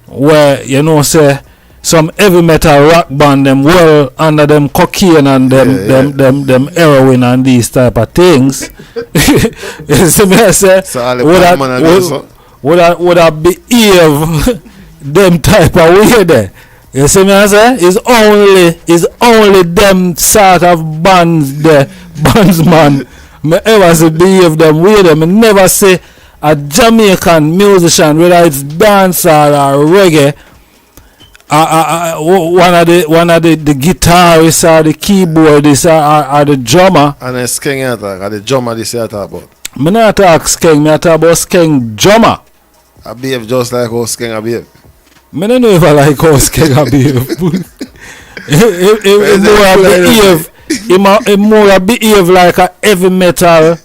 where you know say some heavy metal rock band them well under them cocaine and them heroin and these type of things. You see me I say would I behave them type of way there? You see me I say? It's only them sort of bands there, bandsman me ever see behave them way there. Me never say a Jamaican musician, whether it's dancehall or reggae, one of the guitarists or the keyboardist or the drummer. And the Skeng attack, or the drummer this year talk about. Me not talk Skeng, me talk about Skeng drummer. I behave just like how Skeng I behave. Me don't know if I like how Skeng I behave. It more behave like a heavy metal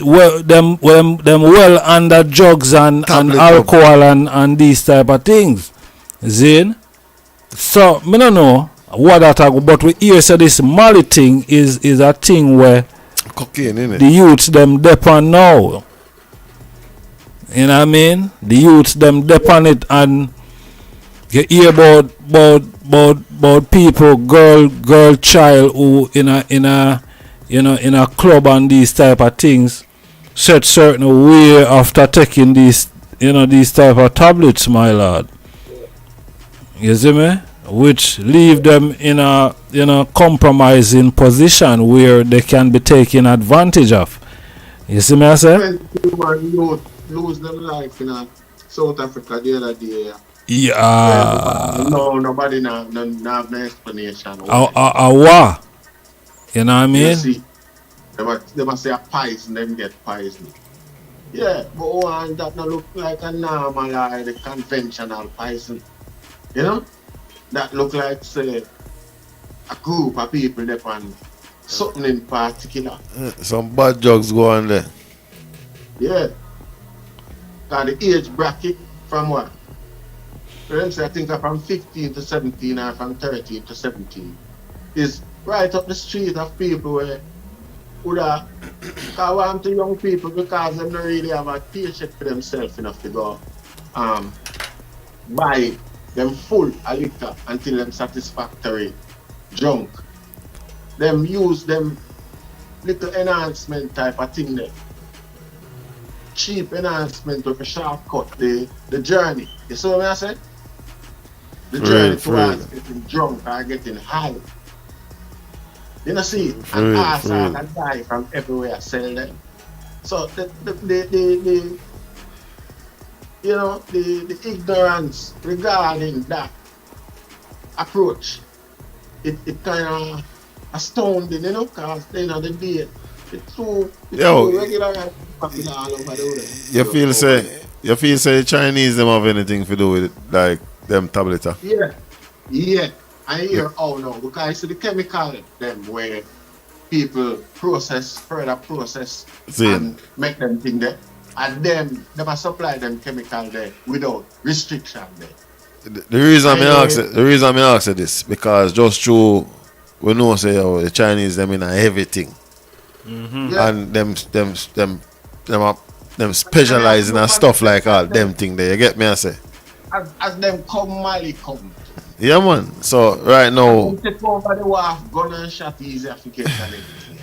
well them well under drugs and alcohol and these type of things. Zane. So me don't know what that are, but we hear say this Molly thing is a thing where cocaine, innit? The youths them depend now. You know what I mean? The youths them depend it, and you hear about people, girl, child who in a you know, in a club and these type of things, set certain way after taking these, you know, these type of tablets, my lord. You see me? Which leave them in a, you know, compromising position where they can be taken advantage of. You see me, I say? 21 youth lose their life in South Africa the other day. Yeah. No, nobody have no explanation. Why? You know what I You mean? see, they must say a poison, them get poisoned. Yeah, but one that not look like a normal or the conventional poison. You know? That look like, say, a group of people that on something in particular. Some bad drugs go on there. Yeah. And the age bracket from what? For instance, I think from 15 to 17 or from 13 to 17 is right up the street of people where would want to young people because they don't really have a paycheck for themselves enough to go buy them full a liquor until them satisfactory drunk. Them use them little enhancement type of thing there. Cheap enhancement with a shortcut the journey. You see what I said? The journey towards getting drunk or getting high. You know, see, and also can die from everywhere sell them. So the you know, the ignorance regarding that approach, it kind of astounding, you know, because you know the day it's too regular and popular all over the world. You feel say Chinese them have anything to do with it, like them tablet? Yeah. I hear no, because it's the chemical them where people further process and make them think that, and then they must supply them chemical there without restriction there. The reason I ask this because just through we know say the Chinese them in everything, and them specializing and stuff like all them thing there. You get me? I say. As them come Mali come. Yeah, man. So right now, take over the war, gun and shot easy African and everything.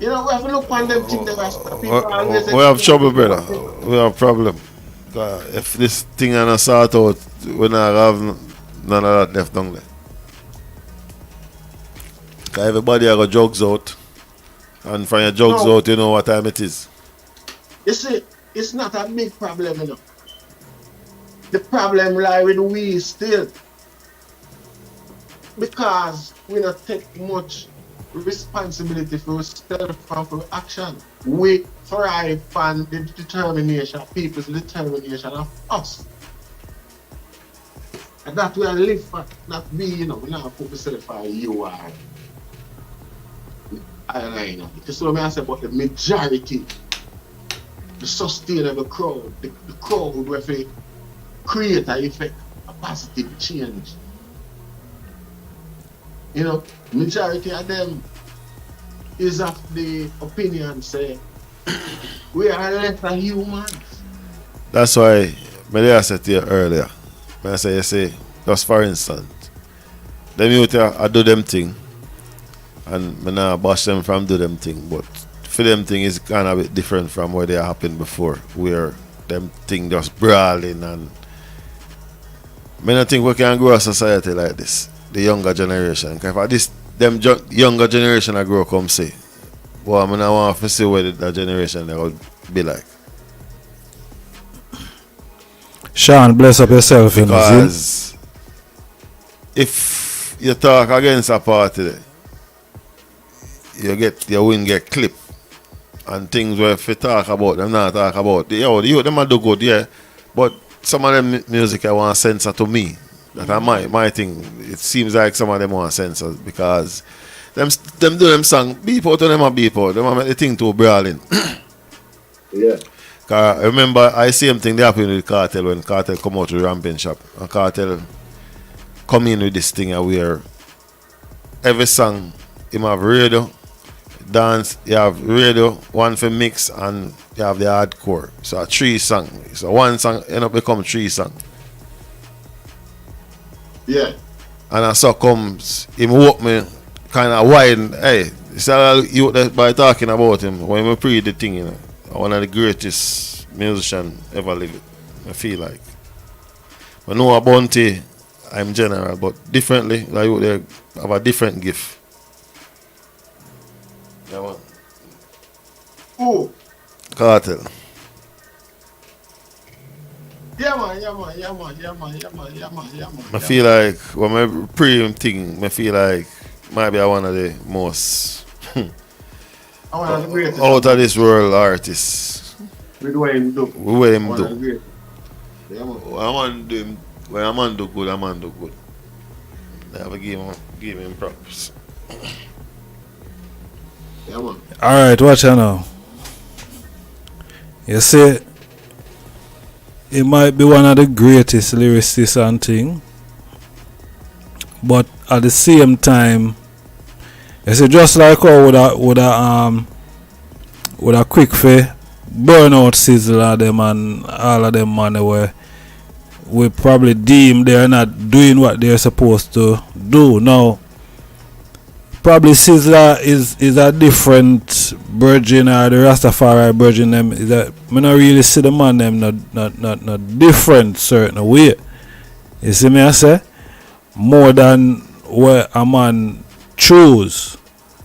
You know, we have to look on them things that we have trouble, brother. We have problem. If this thing and sort out, we not have none of that left down there. Cause everybody have got drugs out, and from your drugs out, you know what time it is. You see, it's not a big problem, you know. The problem lies with we still. Because we don't take much responsibility for ourselves and for action. We thrive on the determination, people's determination of us. And that we live for, not be, you know, we not put ourselves for you or I know. That's what I say about the majority, the sustainable crowd, the crowd where they create an effect, a positive change. You know, majority of them is of the opinion say we are lesser humans. That's why I said to you earlier. I say you say, just for instance, them youth I do them thing and I not bash them from do them thing, but for them thing is kind of a bit different from where they happened before, where them thing just brawling and I don't think we can grow a society like this, the younger generation. Because if younger generation I grow come say, well, I don't want to see what that generation they will be like. Sean, bless up yourself. Because if you talk against a party, your win get clipped. And things where if you talk about them, not talk about. The youth, them do good, yeah. But some of them music I want to censor to me. That's my thing. It seems like some of them want to censor because them do them song. Beep out to them a beep out. Them make the thing too brawling. Yeah. Cause I remember I see them thing they happen with Cartel when Cartel come out to the ramping shop. And Cartel come in with this thing where every song him have radio, dance, you have radio, one for mix and you have the hardcore. So 3 songs. So one song end up become 3 songs. Yeah. And so comes him walk me kind of widen. Hey, it's all you that by talking about him. When we pre the thing, you know, one of the greatest musician ever lived. I feel like. I know a Bounty, I'm general, but differently, like you there have a different gift. Yeah, man. Who? Cartel. Yeah, man. I feel like when I pre him thing, I feel like maybe I one of the most out of this world artists. With what him do. With what him do. Yeah, man. When a man do him, when a man do good, a man do good. I have to give him props. Yeah, man. Alright, watch out now. You see, it might be one of the greatest lyricists and thing, but at the same time, you see, just like how with a quick for burn out Sizzla them and all of them man where we probably deem they're not doing what they're supposed to do. Now probably Sizzla is a different virgin, or the Rastafari virgin them is that me not really see the man them not different certain way. You see me I say? More than where a man choose.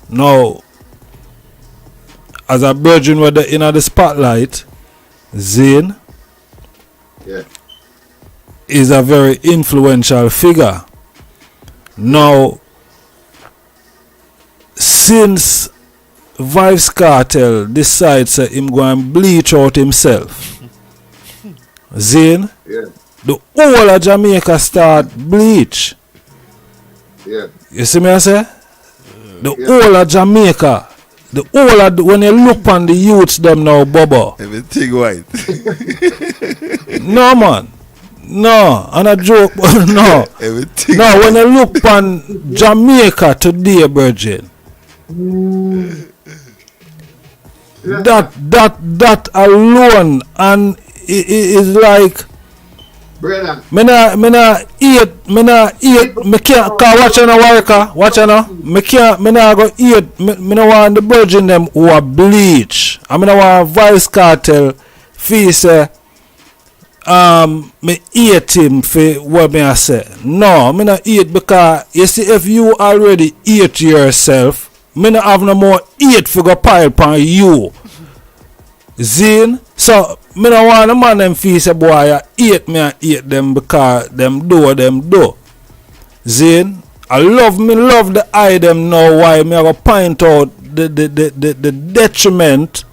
Now as a virgin with the in the spotlight, Zane is a very influential figure. Now since Vybz Kartel decides that him go and bleach out himself, Zane, the whole of Jamaica start bleach. Yeah. You see me I say? The whole of Jamaica, the whole of when you look on the youths them now, Bubba. Everything white. No man. No, and a joke, no. Everything. No, when you look on Jamaica today, Virgin. That alone, and it is like Brother. me can't watch on a worker, watch on me not go eat, me no want the virgin them who are bleach. I mean I want Vybz Kartel feel say me eat him for what me I say. No, me not eat because you see if you already eat yourself, me not have no more eat for go pile upon you. Zine, so me no want the man them feel say boy I eat me and eat them because them do what them do. Zine, I love the eye them now why me I go point out the detriment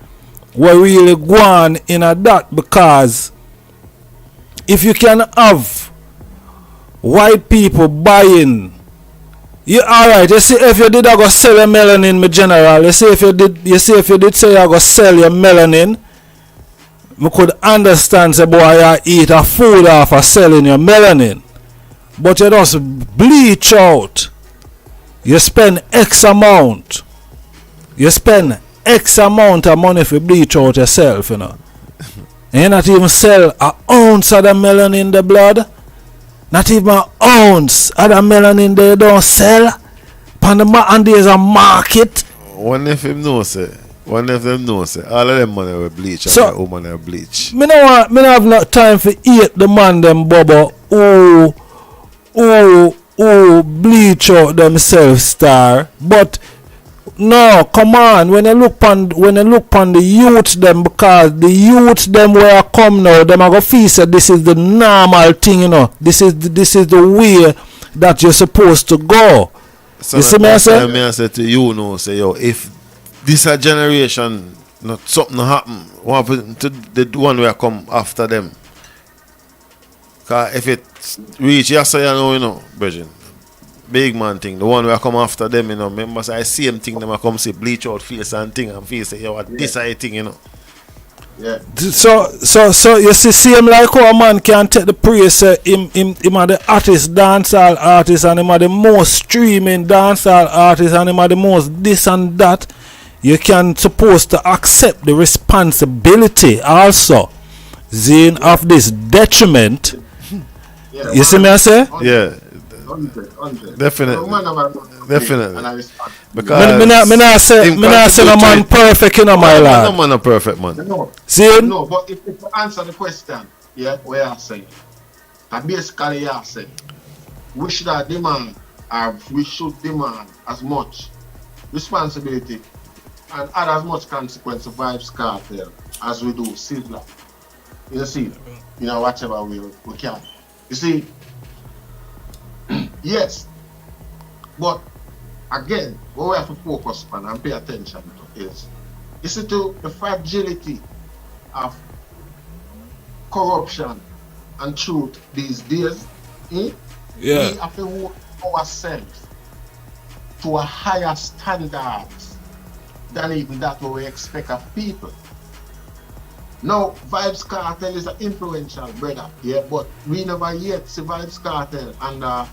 what really go on in a that, because if you can have white people buying, you alright, you see if you did I go sell your melanin, my general, you see if you did say I go sell your melanin, I could understand say boy I eat a food off of selling your melanin. But you just bleach out. You spend X amount. You spend X amount of money for bleach out yourself, you know. And you not even sell an ounce of the melanin in the blood. Not even an ounce of the melanin they don't sell. And there's a market. One of them know say, all of them money will bleach, so, and the woman will bleach. Me no have no time for eat the man them bubble who bleach out themselves star. But no, come on, when you look on the youth them, because the youth them where I come now, them I go feel say this is the normal thing, you know. This is the way that you're supposed to go. So you see me I say? I say to you know, say yo, if this a generation not something happen, what happen to the one where come after them? Cause if it reach yesterday, you know, Bridget, big man thing, the one where come after them, you know, remember say I see them thing, them I come see bleach out face and thing and face say yo, what this I thing, you know. Yeah. So you see him like how a man can take the praise, him are the artist, dancehall artist, and him are the most streaming dancehall artist, and him are the most this and that. You can supposed to accept the responsibility also, Zine, of this detriment. Yeah. You see me I say? Yeah. 100. Definitely. Man have a role to play, Definitely. And I respect. Because Me not say no man perfect, you know, my no lad. man a perfect man. No, See? no, but if you answer the question, yeah, where I say, and basically I say, we should have demand, or we should demand as much responsibility and add as much consequence of Vibes Cartel as we do Sizzla. You see, whatever we can. You see, yes, but again, what we have to focus on and pay attention to is to the fragility of corruption and truth these days. We have to hold ourselves to a higher standards than even that what we expect of people. Now, Vibes Cartel is an influential brother, yeah, but we never yet see Vibes Cartel under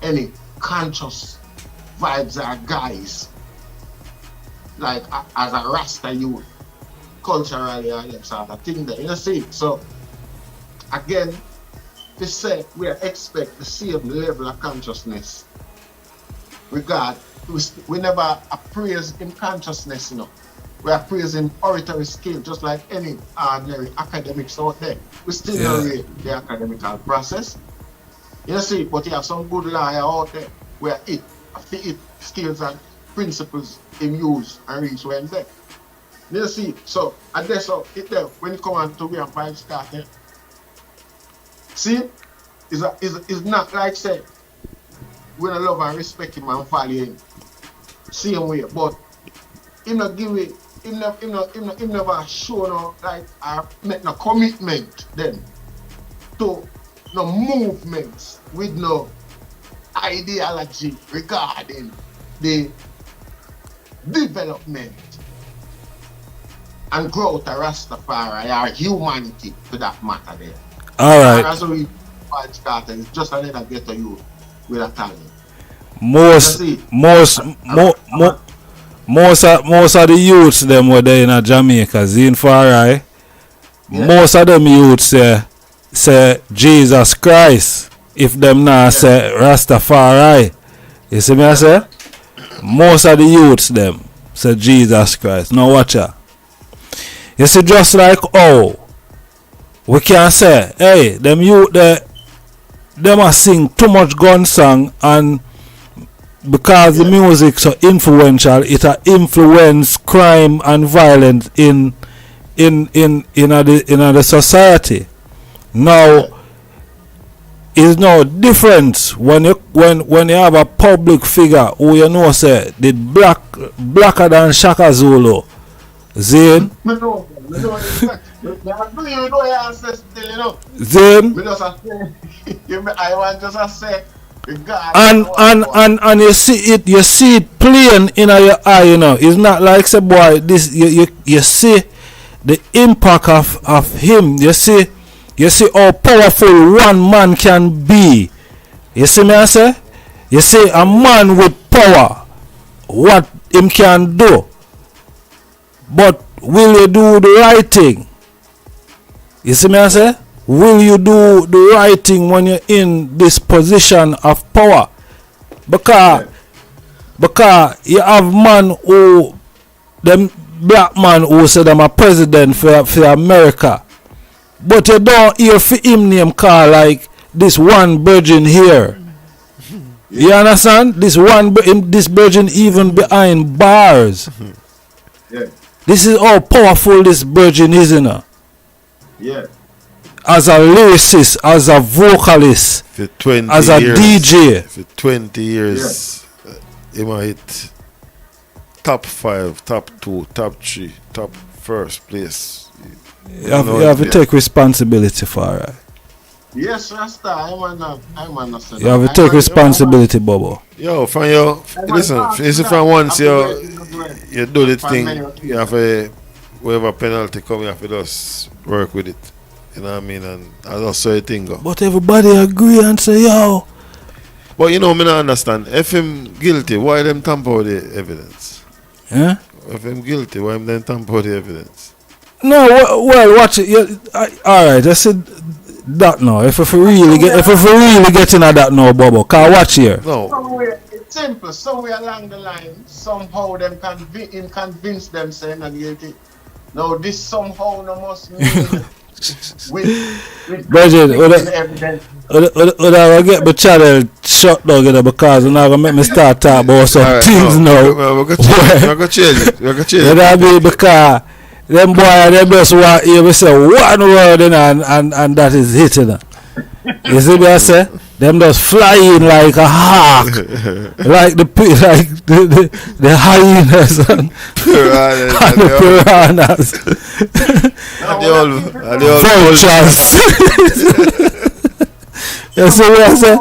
any conscious vibes or guys, like as a Rasta youth, culturally or that sort of thing there, you see. So, again, to say we expect the same level of consciousness we never appraise in consciousness, We appraise in oratory skill, just like any ordinary academics out there. We still don't rate the academical process. You see, but you have some good lawyer out there where it skills and principles in use and reach where I'm there. You see, so I guess when you come on to be a Vibes Cartel, see, it's not like say we don't love and respect him and follow him same way, but him not give it, him never show no like make no commitment then to no movements with no ideology regarding the development and growth of Rastafari or humanity to that matter there. Alright. That's what we started. It's just another ghetto youth with a talent. Most of the youths them were there in Jamaica, INFRIGEMENT. Most of them youths say Jesus Christ. If them not say Rastafari. You see me I say? Most of the youths them say Jesus Christ. Now watch out. You see, just like we can say, hey, them youth them a sing too much gun song, and because the music so influential, it a influence crime and violence in the society. Now is no difference when you have a public figure who you know say the blacker than Shaka Zulu. Zane. Zane. I want just to say. And you see it plain in your eye, It's not like say boy this you see the impact of him. You see how powerful one man can be. You see me I say? You see a man with power, what him can do. But will you do the right thing? You see me I say? Will you do the right thing when you're in this position of power? Because you have man who, them black man who say them a president for America. But you don't hear for him name call like this one virgin here. You understand? This virgin even behind bars. Yeah. This is how powerful this virgin is, Yeah. As a lyricist, as a vocalist, for 20 as a years, DJ. For 20 years, he might hit top 5, top 2, top 3, top first place. You have to take responsibility for it. Yes, Rasta, I'm not. You have to take responsibility, Bobo. Yo, listen from once you do the thing, you have a whatever penalty come, you have to just work with it. You know what I mean? And I just saw a thing go. But everybody agree and say, yo. But me not understand. If him guilty, why them tamper with the evidence? Yeah? If him guilty, why them tamper with the evidence? No, well, watch it. Alright, I said that now. If we really get into that now, Bobo, can watch here. No. Somewhere, it's simple. Somewhere along the line, somehow them convince them saying I'm guilty. Now this somehow no must mean with Bridget, evidence. I get my channel shut down because you're not gonna make me start talk about some things now. We're gonna change it. That be because them boy they just want to hear me say one word and that is hitting. You see what I say? Them just flying like a hawk, like the hyenas and the piranhas, and the old vultures. You see what I say?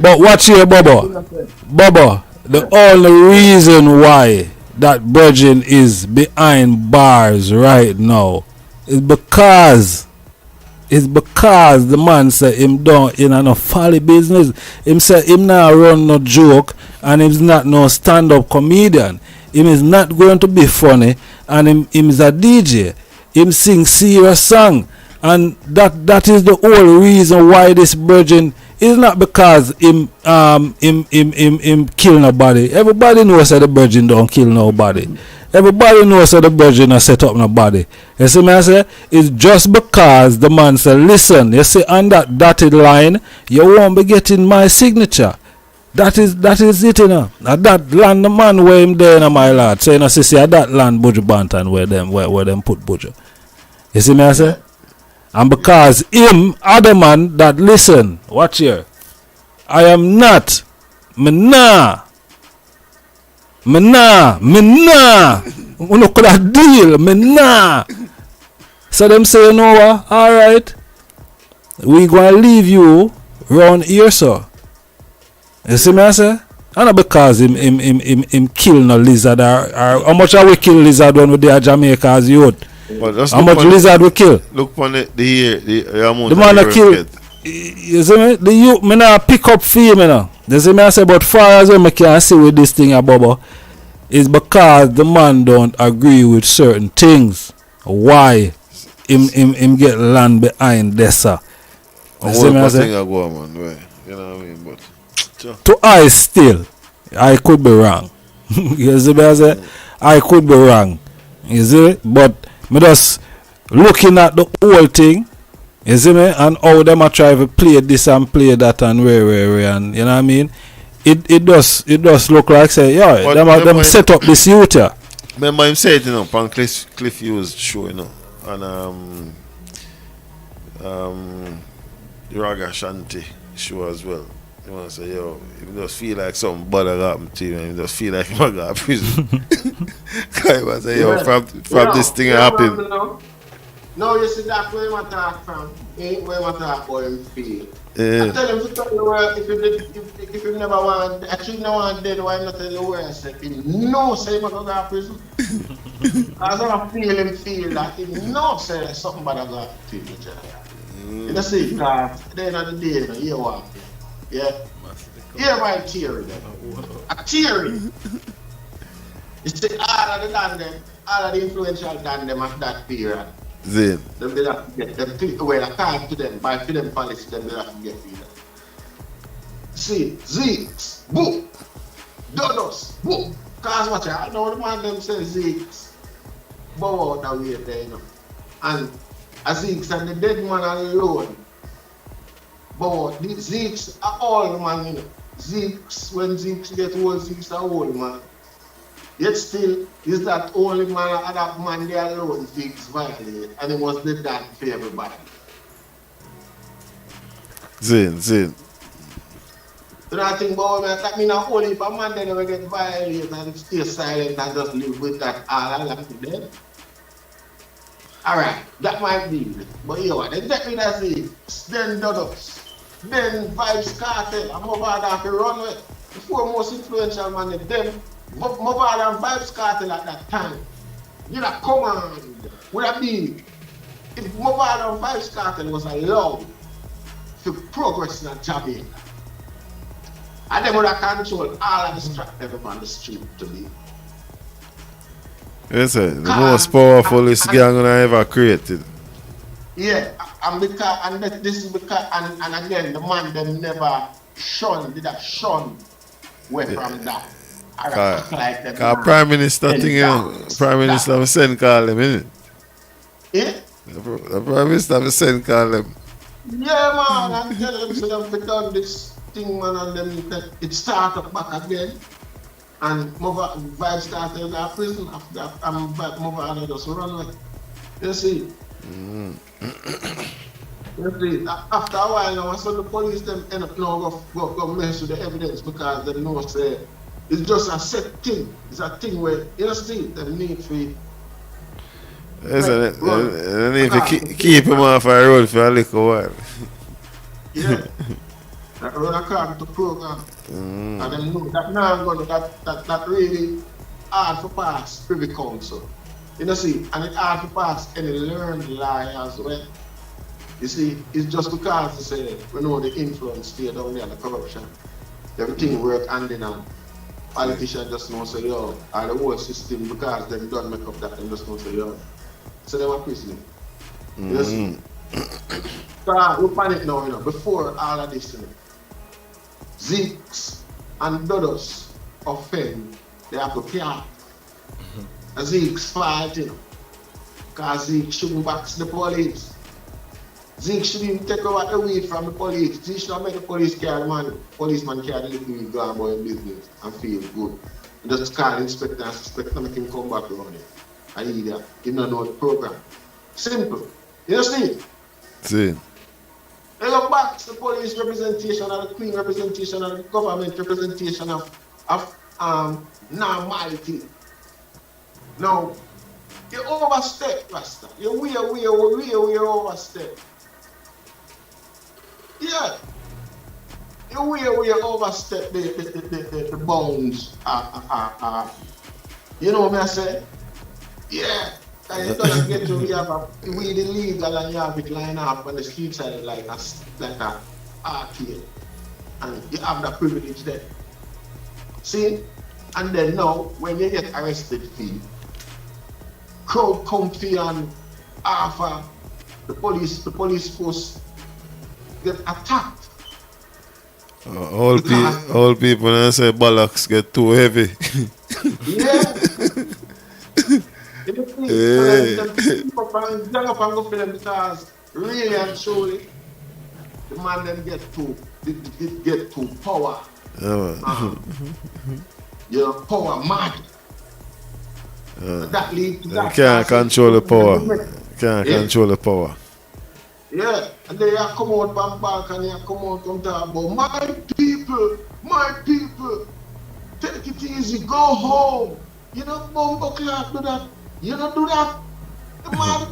But watch here, Bobo. The only reason why that virgin is behind bars right now is because the man say him don't in no folly business. Him say him not run no joke and him's not no stand-up comedian. Him is not going to be funny and him is a DJ. Him sing serious song and that is the whole reason why this virgin is not because him kill nobody. Everybody knows that the virgin don't kill nobody. Everybody knows that the virgin has set up nobody. You see me I say? It's just because the man said, listen, you see on that dotted line, you won't be getting my signature. That is it, you know. At that land the man where him there in my lad. So you know see at that land Buju Bantan where them put Buju. You see me I say? And because him other man that listen, watch here. I am not me nah. We no could have deal. Me nah. So them say, you know what? Alright. We gonna leave you round here, so. You see me I say? And not because him kill no lizard or how much are we kill lizard when we there at Jamaica as youth? How much lizard we kill? Look on the amount the man that kill. You see me? The youth me not pick up fame, you know. You see me I say, but far as I can see with this thing about is because the man don't agree with certain things. Why him get land behind this, sir. You see me I say? You know what I mean? But to I still, I could be wrong. You see me I say? I could be wrong. You see? But me just looking at the whole thing. You see me? And how them a try to play this and play that and where and you know what I mean? It does look like say, yeah, them set up this youth here. Remember him said, you know, on Cliff Hughes show, you know, and the Raga Shanti show as well. You want to say, yo, you just feel like something bad happened to you, and you just feel like you might go to prison. Because you say, yo, from this thing happened. No, you see that's where you talk from. Ain't where you talk about him feel. I tell him to tell the world if you never want, actually no one dead, why not tell the world? I said, he knows say he might go to prison. As I feel him feel that he knows say something bad go to prison. You know see, because at the end of the day, you hear what? Yeah? Hear my theory then. A theory. You see all of the Dan them, all of the influential Dan them at that period. Then Them did have to get them when I can't to them, by to them policy, them did have to get freedom. See, Zeeks, boom, Donos, boom. Cause watch I know the man them say Zeeks, bow out that way there, you know. And a Zeeks and the dead man alone. But the Zeeks are all man, you know. Zeeks, when Zeeks get old, Zeeks are old man. Yet still, is that only man and that man there alone Zeeks violate, and it was the dad for everybody. Zin. So I think about that means only if a man then never get violated and stay silent and just live with that all along to them. Alright, that might be it. But you know what, then take me that Zeeks, then Donuts, then Vibes Cartel, and Mobile have to run with. The four most influential man in them. Mobile and Vibes Cartel at that time. You know, command would have been if Mobile and Vibes Cartel was allowed to progress in Jamaica. And they would have controlled all of the structure on the street to be. Yes, sir. The most powerful gang I ever created. Yeah, this is because and again the man them never did a shun away from that. Or act like them. Cause Prime Minister thing, you know, Prime Minister have sent call them, innit? Yeah? The Prime Minister have sent call them. Yeah, man, and tell them so they've done this thing, man, and then it started back again. And vibe started in the prison after that, and mother and just run away. You see? You see, after a while now, so the police them end up now go mess with the evidence because they know say it's just a set thing. It's a thing where you see they need to they need to keep him off our road for a little while. Yeah. That run according to program. And then know that now going that really hard for pass Privy Council. You know see, and it's hard to pass any learned lie as well. You see, it's just because they say we know the influence stay down there and the corruption. Everything work hand in hand. Politicians just know say yo, or the whole system because they don't make up that, they just know say yo. So they were prison. You see? So we panic now, you know, before all of this, you know. Zeeks and brothers offend, they have to care. Zeeks fight, you know, because Zeke shouldn't box the police. Zeke shouldn't take over the weed from the police. Zeke should make the police carry the money. Policeman carry the weed, go and buy business and feel good. And just call inspector and suspect to make him come back around it. And either he don't know the program. Simple. You see? See. They go back to the police representation and the queen representation and the government representation of normality. Now, you overstep, Rasta. You we overstep. Yeah. You we overstep the bounds. You know what I say? Yeah. And you don't get to we the legal and you have it line up on the street side like a arcade. And you have that privilege there. See? And then now when you get arrested fee, crowd come to you and offer the police force get attacked. All people and say bollocks get too heavy. Yeah. Because really and truly, the man them get to power. You know, power mad. That leads to that. Can't control the power. Can't control the power. Yeah, and they have come out from back and they have come out and talk about my people, take it easy, go home. You know, bumbo clock do that. You don't do that. The man,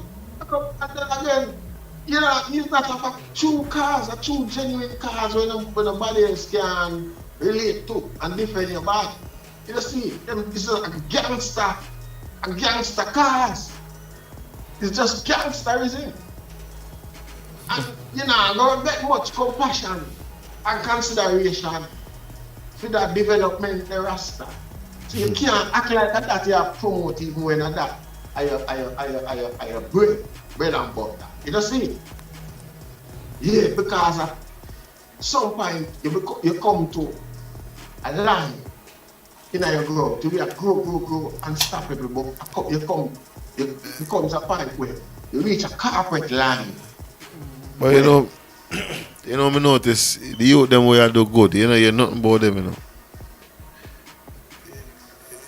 and then again, you know, he's not about true cars, a true genuine cars when nobody else can relate to and defend your body. You see, it's a gangster cars. It's just gangsterism. And you know, don't get much compassion and consideration for that development the Rasta. So you can't act like that you are promoting when that I bread and butter. You don't see? Yeah, because at some point you come to a line in your growth, to be a grow unstoppable, but it becomes a point where you reach a corporate line. But you know, me notice the youth them way I do good, you know, you're nothing about them, you know.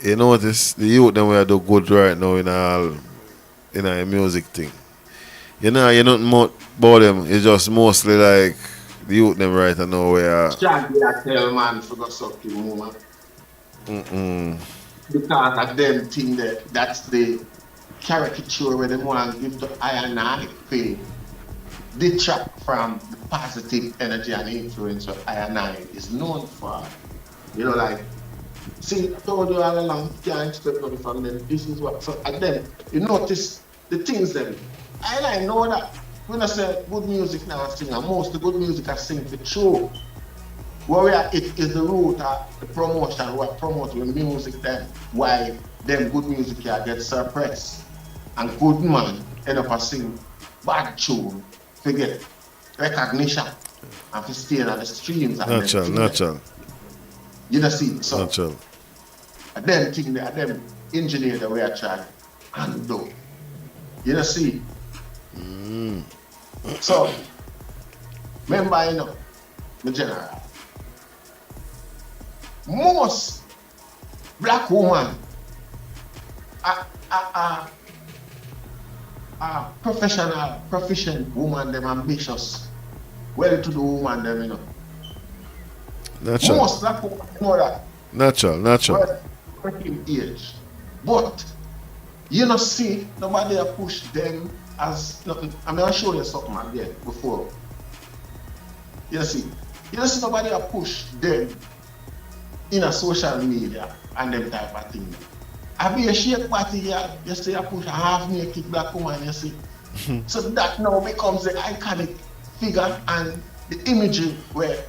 You notice the youth them way I do good right now in a music thing. You know, you're nothing more about them, it's just mostly like the youth them right now where Shaggy I tell man for the sucky moment. Because of them think that's the caricature where they want to give the ionic thing. Detract from the positive energy and influence of I&I is known for. You know, like, see, I told you all along, you can't expect nothing from them. This is what, so and then you notice the things them. I know that when I say good music now, I sing, and most of the good music I sing for true. Where it is the root of the promotion, what promote the music then, why them good music here get suppressed. And good man end up sing bad tune to get recognition and to stay on the streams and Natural. You know see, so Natural. them thing them engineer the way I try and do. You know see. So remember, you know, the general. Most black woman professional, proficient woman, them ambitious, well-to-do woman, them, you know. Natural. Most black women know that. Natural. Working age. But, you know, see, nobody push them as nothing. I mean, I'll show you something again before. You see nobody push them in a social media and them type of thing. I be a shake party here, you see I push a half naked black woman, you see. So that now becomes the iconic figure and the imagery where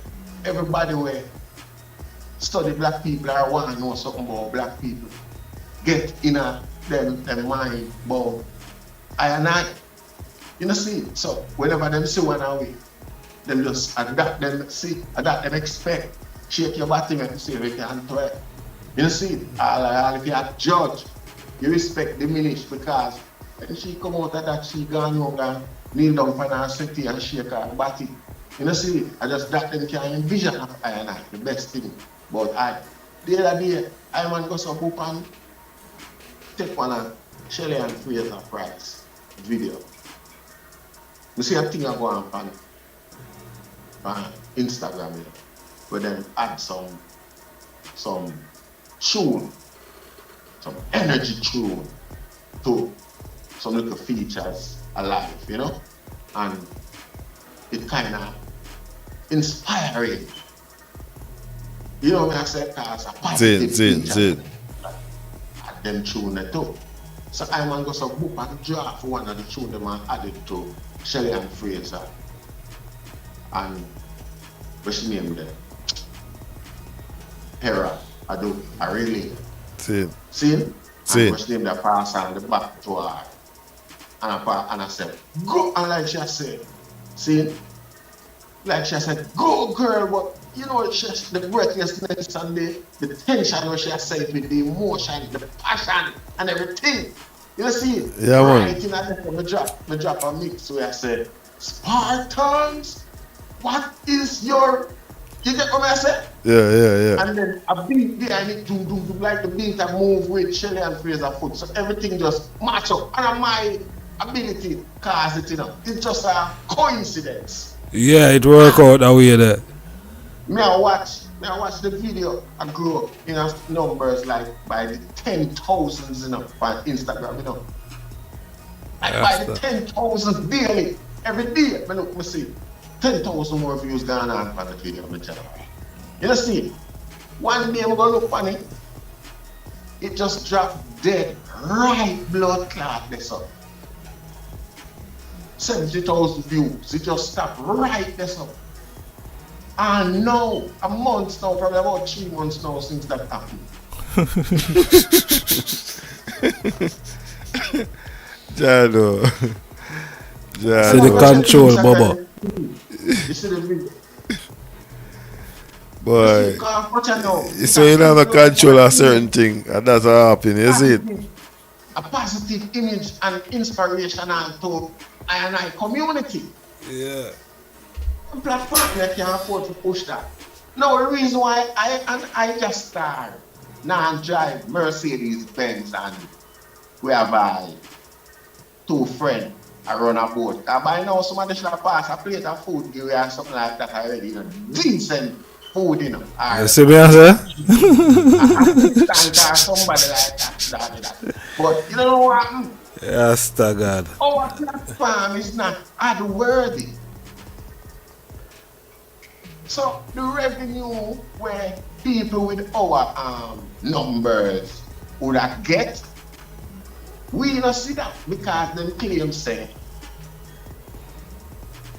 everybody will study black people or want to know something about black people. Get in them mind about I and I. You know see, so whenever them see one away, them just adapt them expect. Shake your body and say we can do it. You see, all if you are judge, you respect diminish because when she come out of that, she gone home and kneel down for her city and shake her body. You know see, I just that them can envision of I and I, the best thing. But the other day, I man go some book and take one of Shelly and Fraser Price video. You see a thing I go on Instagram, you know, where then add some tune, some energy tune to some little features alive, you know, and it kind of inspiring. You know what I say? Because a positive feature and them tune it too. So I man go some book and draft one of the tune them and add it to Shelly and Fraser. And what's the name there? Hera, I really see? And what's the name that pass on the back to her? And I said, go, and like she said, see? Like she said, go girl, but you know, the breathlessness and the tension where she said with the emotion, the passion and everything. You see? Yeah, right in that, me drop a mix where I said, Spartans, what is your, you get what I said? Yeah. And then a beat behind it, do like the beat that move with Shelly and Fraser foot. So everything just match up. And my ability cause it, you know. It's just a coincidence. Yeah, it work out that way there. Me I watch the video and grow up in numbers like by the 10,000s, you know, on Instagram, you know. Like by the 10,000 daily, every day, me see 10,000 more views going on the video, me tell you. You know, see, one day I'm gonna look on it, it just dropped dead, right blood clot this up. 70,000 views, it just stopped right this up. And now, a month now, probably about 3 months now since that happened. Jado. See the control, Bubba. You see the video? Boy, so you never control a certain thing, and that's what happens, you see it? A positive image and inspirational to I community. Yeah. Platform that can afford to push that. Now the reason why I just start now drive Mercedes Benz and we have 2 friends around a boat. By now somebody should have passed a plate of food give or something like that already, you know. Decent food, you know. You see me, sir? Somebody like that. But you know what happened? Yes, God. Our platform is not ad-worthy. So the revenue where people with our numbers would have get, we don't see that because them claim say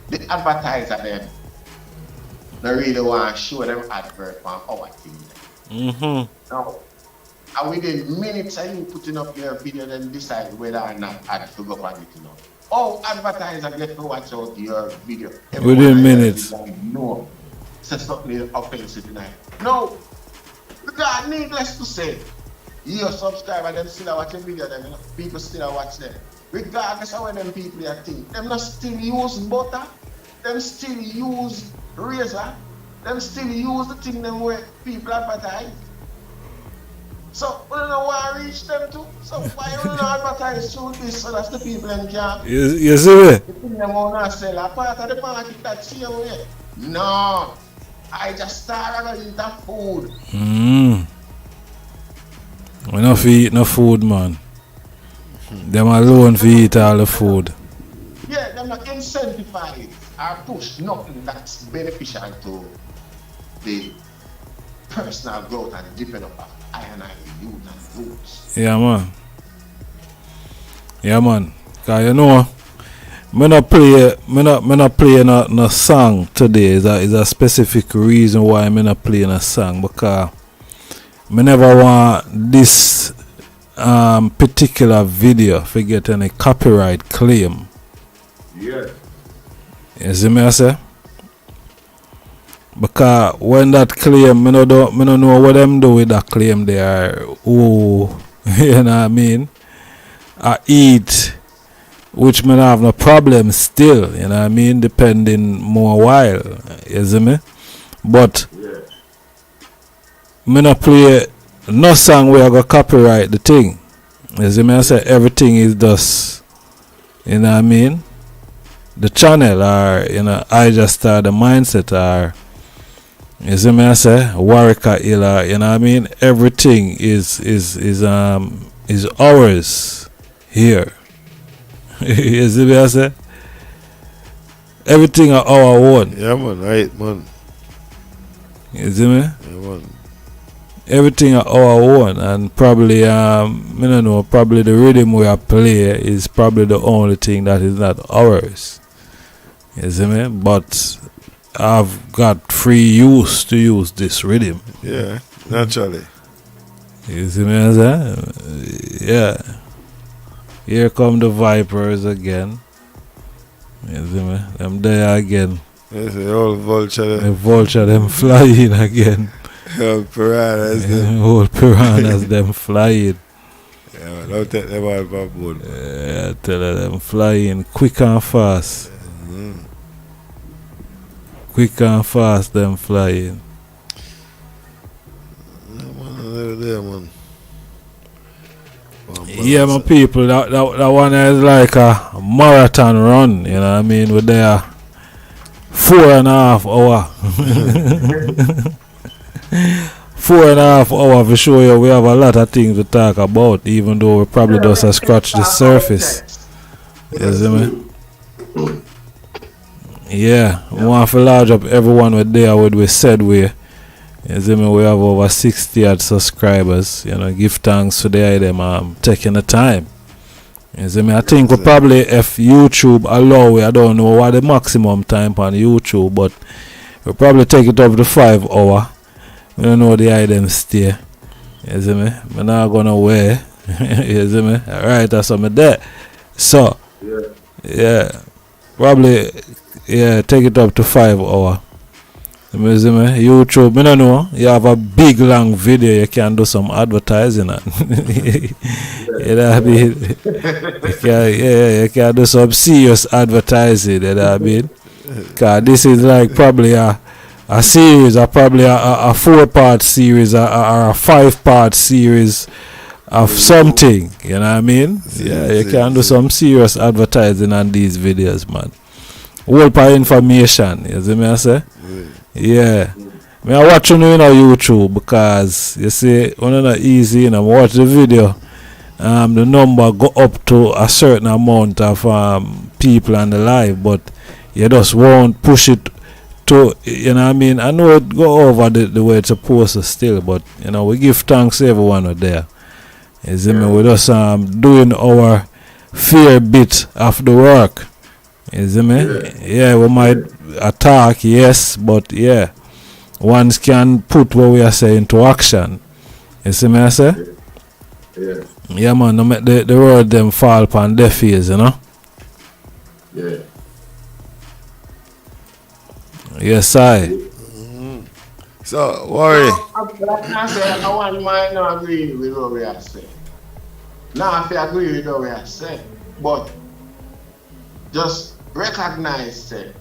the advertiser them they really want to show them advert on our thing. Now, and within minutes of you putting up your video, then decide whether or not ad to go on it, you know. Oh, advertiser get to watch out your video. Within minutes. No. Say something offensive tonight. No. Because needless to say, your subscriber, them still watch your video, them, you know? People still watch them. Regardless of what them people are think, them not still use butter, them still use razor, them still use the thing them where people advertise. So we don't know why I reach them too. So why you don't advertise through this so that the people in can You see me? the thing them wanna sell a part of the market that same way. No. I just started to eat that food. We not fi eat no food, man. Them alone fi eat all the food. Yeah, them not incentivize or push nothing that's beneficial to the personal growth and development of I and youth and youths. Yeah, man. Yeah, man. Cause you know, me not play no song today. Is a specific reason why me not playing a song, because me never want this particular video to get any copyright claim. Yeah. You see me I say? Because when that claim, me no know what them do with that claim there. Oh, you know what I mean? I eat, which me not have no problem still, you know what I mean? Depending more while, you see me? But Yeah. me not play no song where I go copyright the thing. You see me I say? Everything is just, you know what I mean? The channel, or you know, I just start the mindset, or you see me I say, Warika Illa, you know what I mean? Everything is ours here. You see me I say? Everything are our own. Yeah, man, right, man. You see me? Yeah, man. Everything are our own, and probably I don't know, probably the rhythm we are play is probably the only thing that is not ours. You see me? But I've got free use to use this rhythm. Yeah, naturally. You see me? I say? Yeah. Here come the Vipers again. You see me? Them there again. Yes, the old vulture. The vulture them flying again. Old piranhas. The old piranhas them flying. Yeah, man, don't take them all by board. I tell her them flying quick and fast. Quick and fast them flying. Yeah, man, they're there, man. Yeah, my people, that one is like a marathon run, you know what I mean? We're there 4.5 hour. 4.5 hour for sure. You, we have a lot of things to talk about, even though we probably just scratch the surface. You see me? Yeah, we want to large up everyone with there what we said we. You see me, we have over 60 odd subscribers. You know, give thanks to them taking the time. You see me, I think we probably, if YouTube allow, I don't know what the maximum time on YouTube, but we'll probably take it up to 5 hour. We don't know the item stay. You see me? I'm not gonna wear. You see me? Alright, that's what I'm there. So, yeah. Probably, yeah, take it up to 5 hour. You see me? YouTube, I don't know. You have a big long video, you can do some advertising on. You know what I mean? You can do some serious advertising, you know what I mean? Because this is like probably a series, or probably a 4-part series, or a 5-part series of something, you know what I mean? Yeah, you can do some serious advertising on these videos, man. Whole part information, you see me I say? Yeah. I watch you know YouTube, because you see, when it's not easy, you know, watch the video, the number go up to a certain amount of people on the live, but you just won't push it to, you know what I mean? I know it go over the way it's supposed to still, but you know, we give thanks to everyone out there. You see me? We just doing our fair bit of the work. You see me? Yeah, we might attack, yes, but yeah, ones can put what we are saying into action. You see me I say? Yeah. Yeah, man, no make the word them fall upon deaf ears, you know? Yeah. Yes, I. So, worry. Like I said, I want mine not agree with what we are saying. Now, if you agree with what we are saying, but just recognize that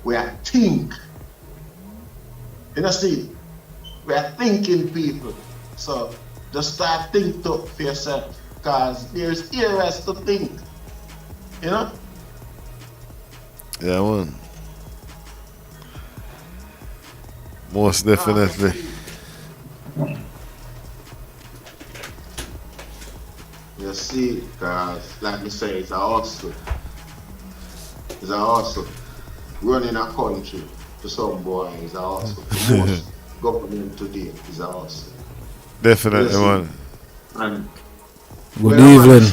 we are think. You know, see, we are thinking people. So just start thinking up for yourself, because there's areas to think. You know? Yeah, man. Most definitely. You see, because like you say, it's a hustle. It's a hustle. Running a country to some boy is a hustle. To most government today is a hustle. Definitely, You see? man. And Good when evening.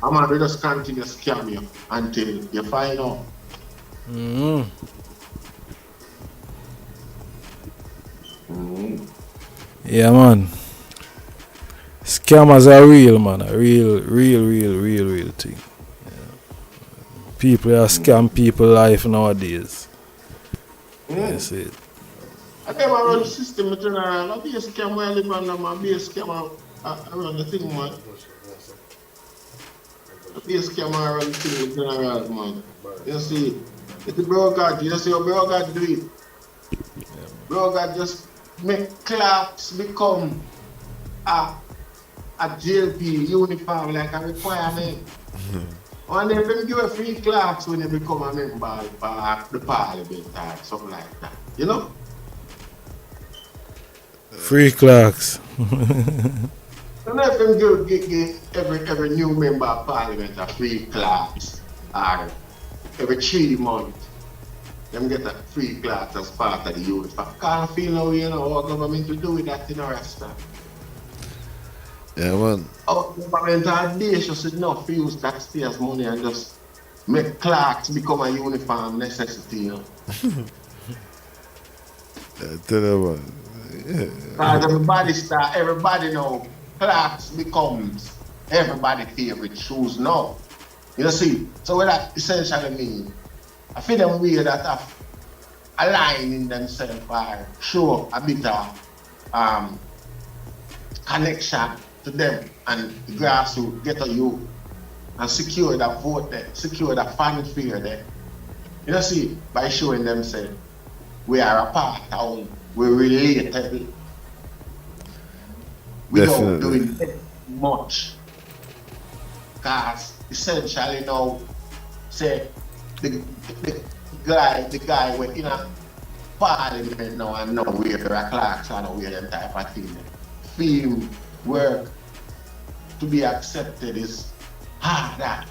a man will just continue to scam you until you find out. Yeah, man. Scammers are real, man. A real thing. People are scam people life nowadays. You see it. I never run the system in general. I be a scam where I live under my be a scam around the thing, man. I be a scam around the thing in general, man. You see, it's the bro God, you see what bro God do it. Bro God just make clocks become a JLP uniform like a requirement. And then them give a free clocks when you become a member of the parliament or something like that. You know? Free clocks. And if them give every new member of parliament a free class, or every 3 months, them get a free class as part of the youth. I can't feel how, you know, our government will do with that in our rest. Yeah, man. Our government are audacious enough to use taxpayers' money and just make clocks become a uniform necessity, you know. Tell you, man. Because everybody know clocks becomes everybody's favorite shoes now. You see, so what that essentially means, I feel them way that have aligning themselves or show a bit of connection to them and the grassroots get to you and secure the vote there, secure the fanfare there. You see, by showing themselves we are a part of, we're relatable without doing much. Because essentially now, say the guy went in a parliament now and now wear a clocks and wear them type of thing. Film work to be accepted is harder,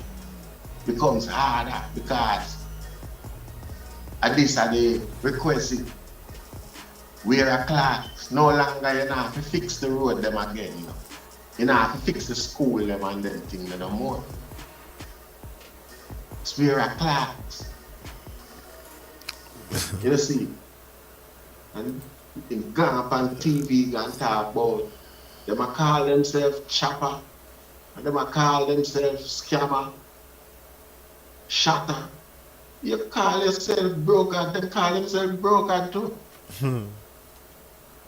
becomes harder because at least at the requesting wear a clocks. No longer you have to fix the road them again, you know. You don't have to fix the school them and them things no more. It's wear a clocks. You see? And you can go up on TV and talk about them a call themselves chopper, and them a call themselves scammer, shatter. You call yourself broker, them call themselves broker too.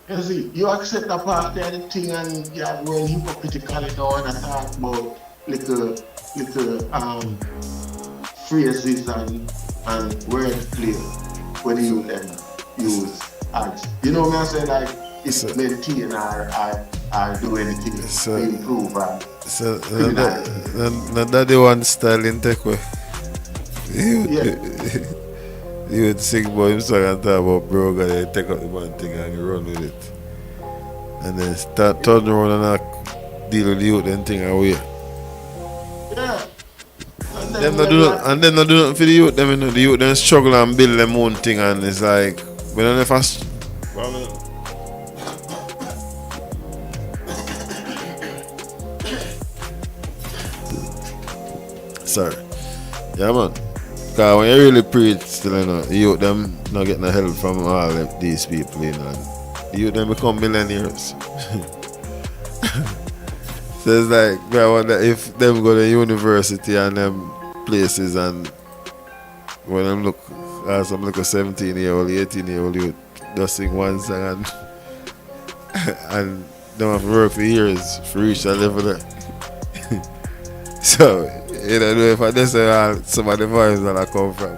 You see, you accept a part of the thing and you are going hypocritically now and talk about little phrases and wordplay when you then use ads. You know what I'm saying? Like, it's maintain or do anything to improve and So, that's the one style in tech way. You would sing about him song and talk about bro, and take out the one thing and you run with it. And then start turning around and deal with the youth and thing away. yeah. Them not do nothing for the youth. Them, you know, the youth then struggle and build them own thing and it's like we don't know if I sorry. Yeah, man. Because when you really preach, still, you know, the youth them not getting no help from all of these people, you know. The youth them become millionaires. So it's like, I wonder if them go to university and them places, and when I'm look as I'm like a 17-year-old, 18-year-old youth, just sing one song and and don't have to work for years to reach that level there. So, you don't know if I just say some of the vibes that I come from.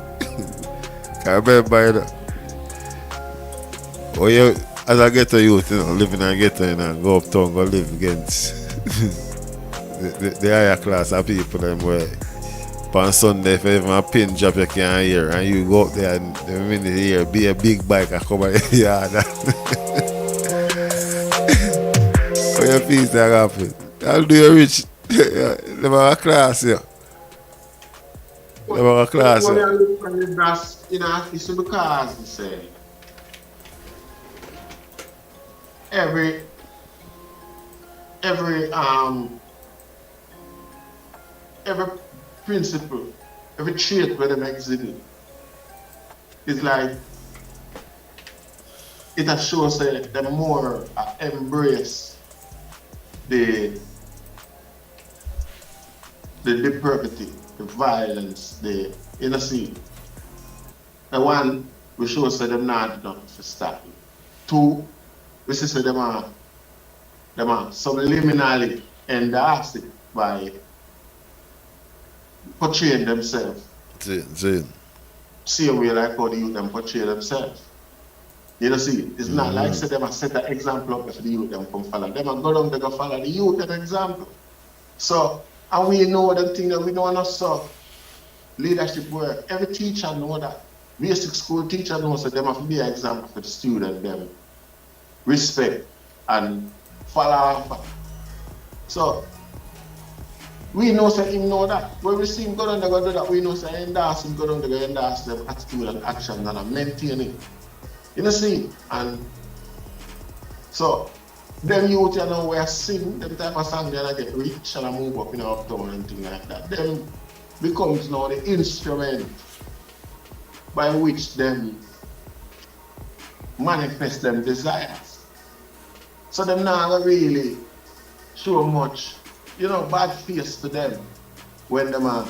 Can't remember, you know. Oh, yeah, as I get to youth, you know, living in a ghetto, you know, go uptown, go live against the higher class of people, them where on Sunday, if even a pin drop you can't hear, and you go up there and the minute you hear, be a big bike and come out of the yard. When your feet are happen, I'll do you rich. Never a class here. Never a class When here. you look at the grass, you know, it's because you say every principle, every trait where them exhibit is like it has shows that the more embrace the depravity, the violence, the innocent. The one we show say them not done to stop it. Two, we say them are subliminally endorsed it by portraying themselves. Same way like how the youth them portray themselves. You know, see, it's not like say them a set an example up for the youth them come follow. Them a go down they go follow the youth them example. So, and we know them thing that we know not so leadership work. Every teacher know that. Basic school teacher knows that them have to be an example for the student, them respect and follow after. So we know say him know that. When we see him go down they go do that, we know say endorse him go down they go endorse them attitude and action and maintain it. You know see? And so them youth you know where sing, them type of song they get rich and move up in our uptown and things like that. Them becomes now the instrument by which them manifest them desires. So them not really show much, you know, bad face to them when them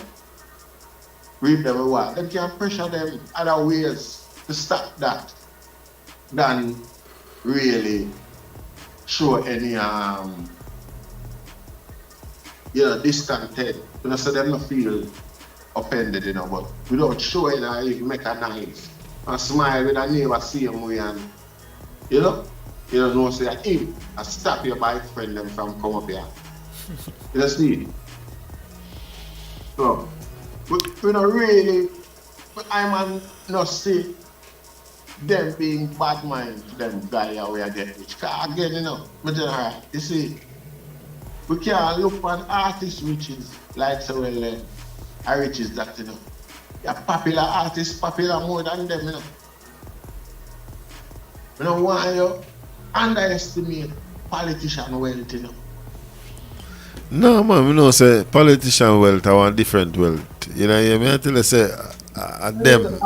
reap them reward. Them can pressure them other ways to stop that than really show any discontent. You know, so them not feel offended, you know, but without showing even make a nice and smile with a neighbor same way and you know say him and stop your bike friend them from come up here. You know see? So we don't really I'm not see them being bad mind to them guy away again. Which again, you know, you see, we can't look for an artist which is like so well riches that, you know. A popular artist popular more than them, you know. We don't want you underestimate politician wealth, you know. No man, we know say politician wealth are one different wealth. You know, you may tell you say them.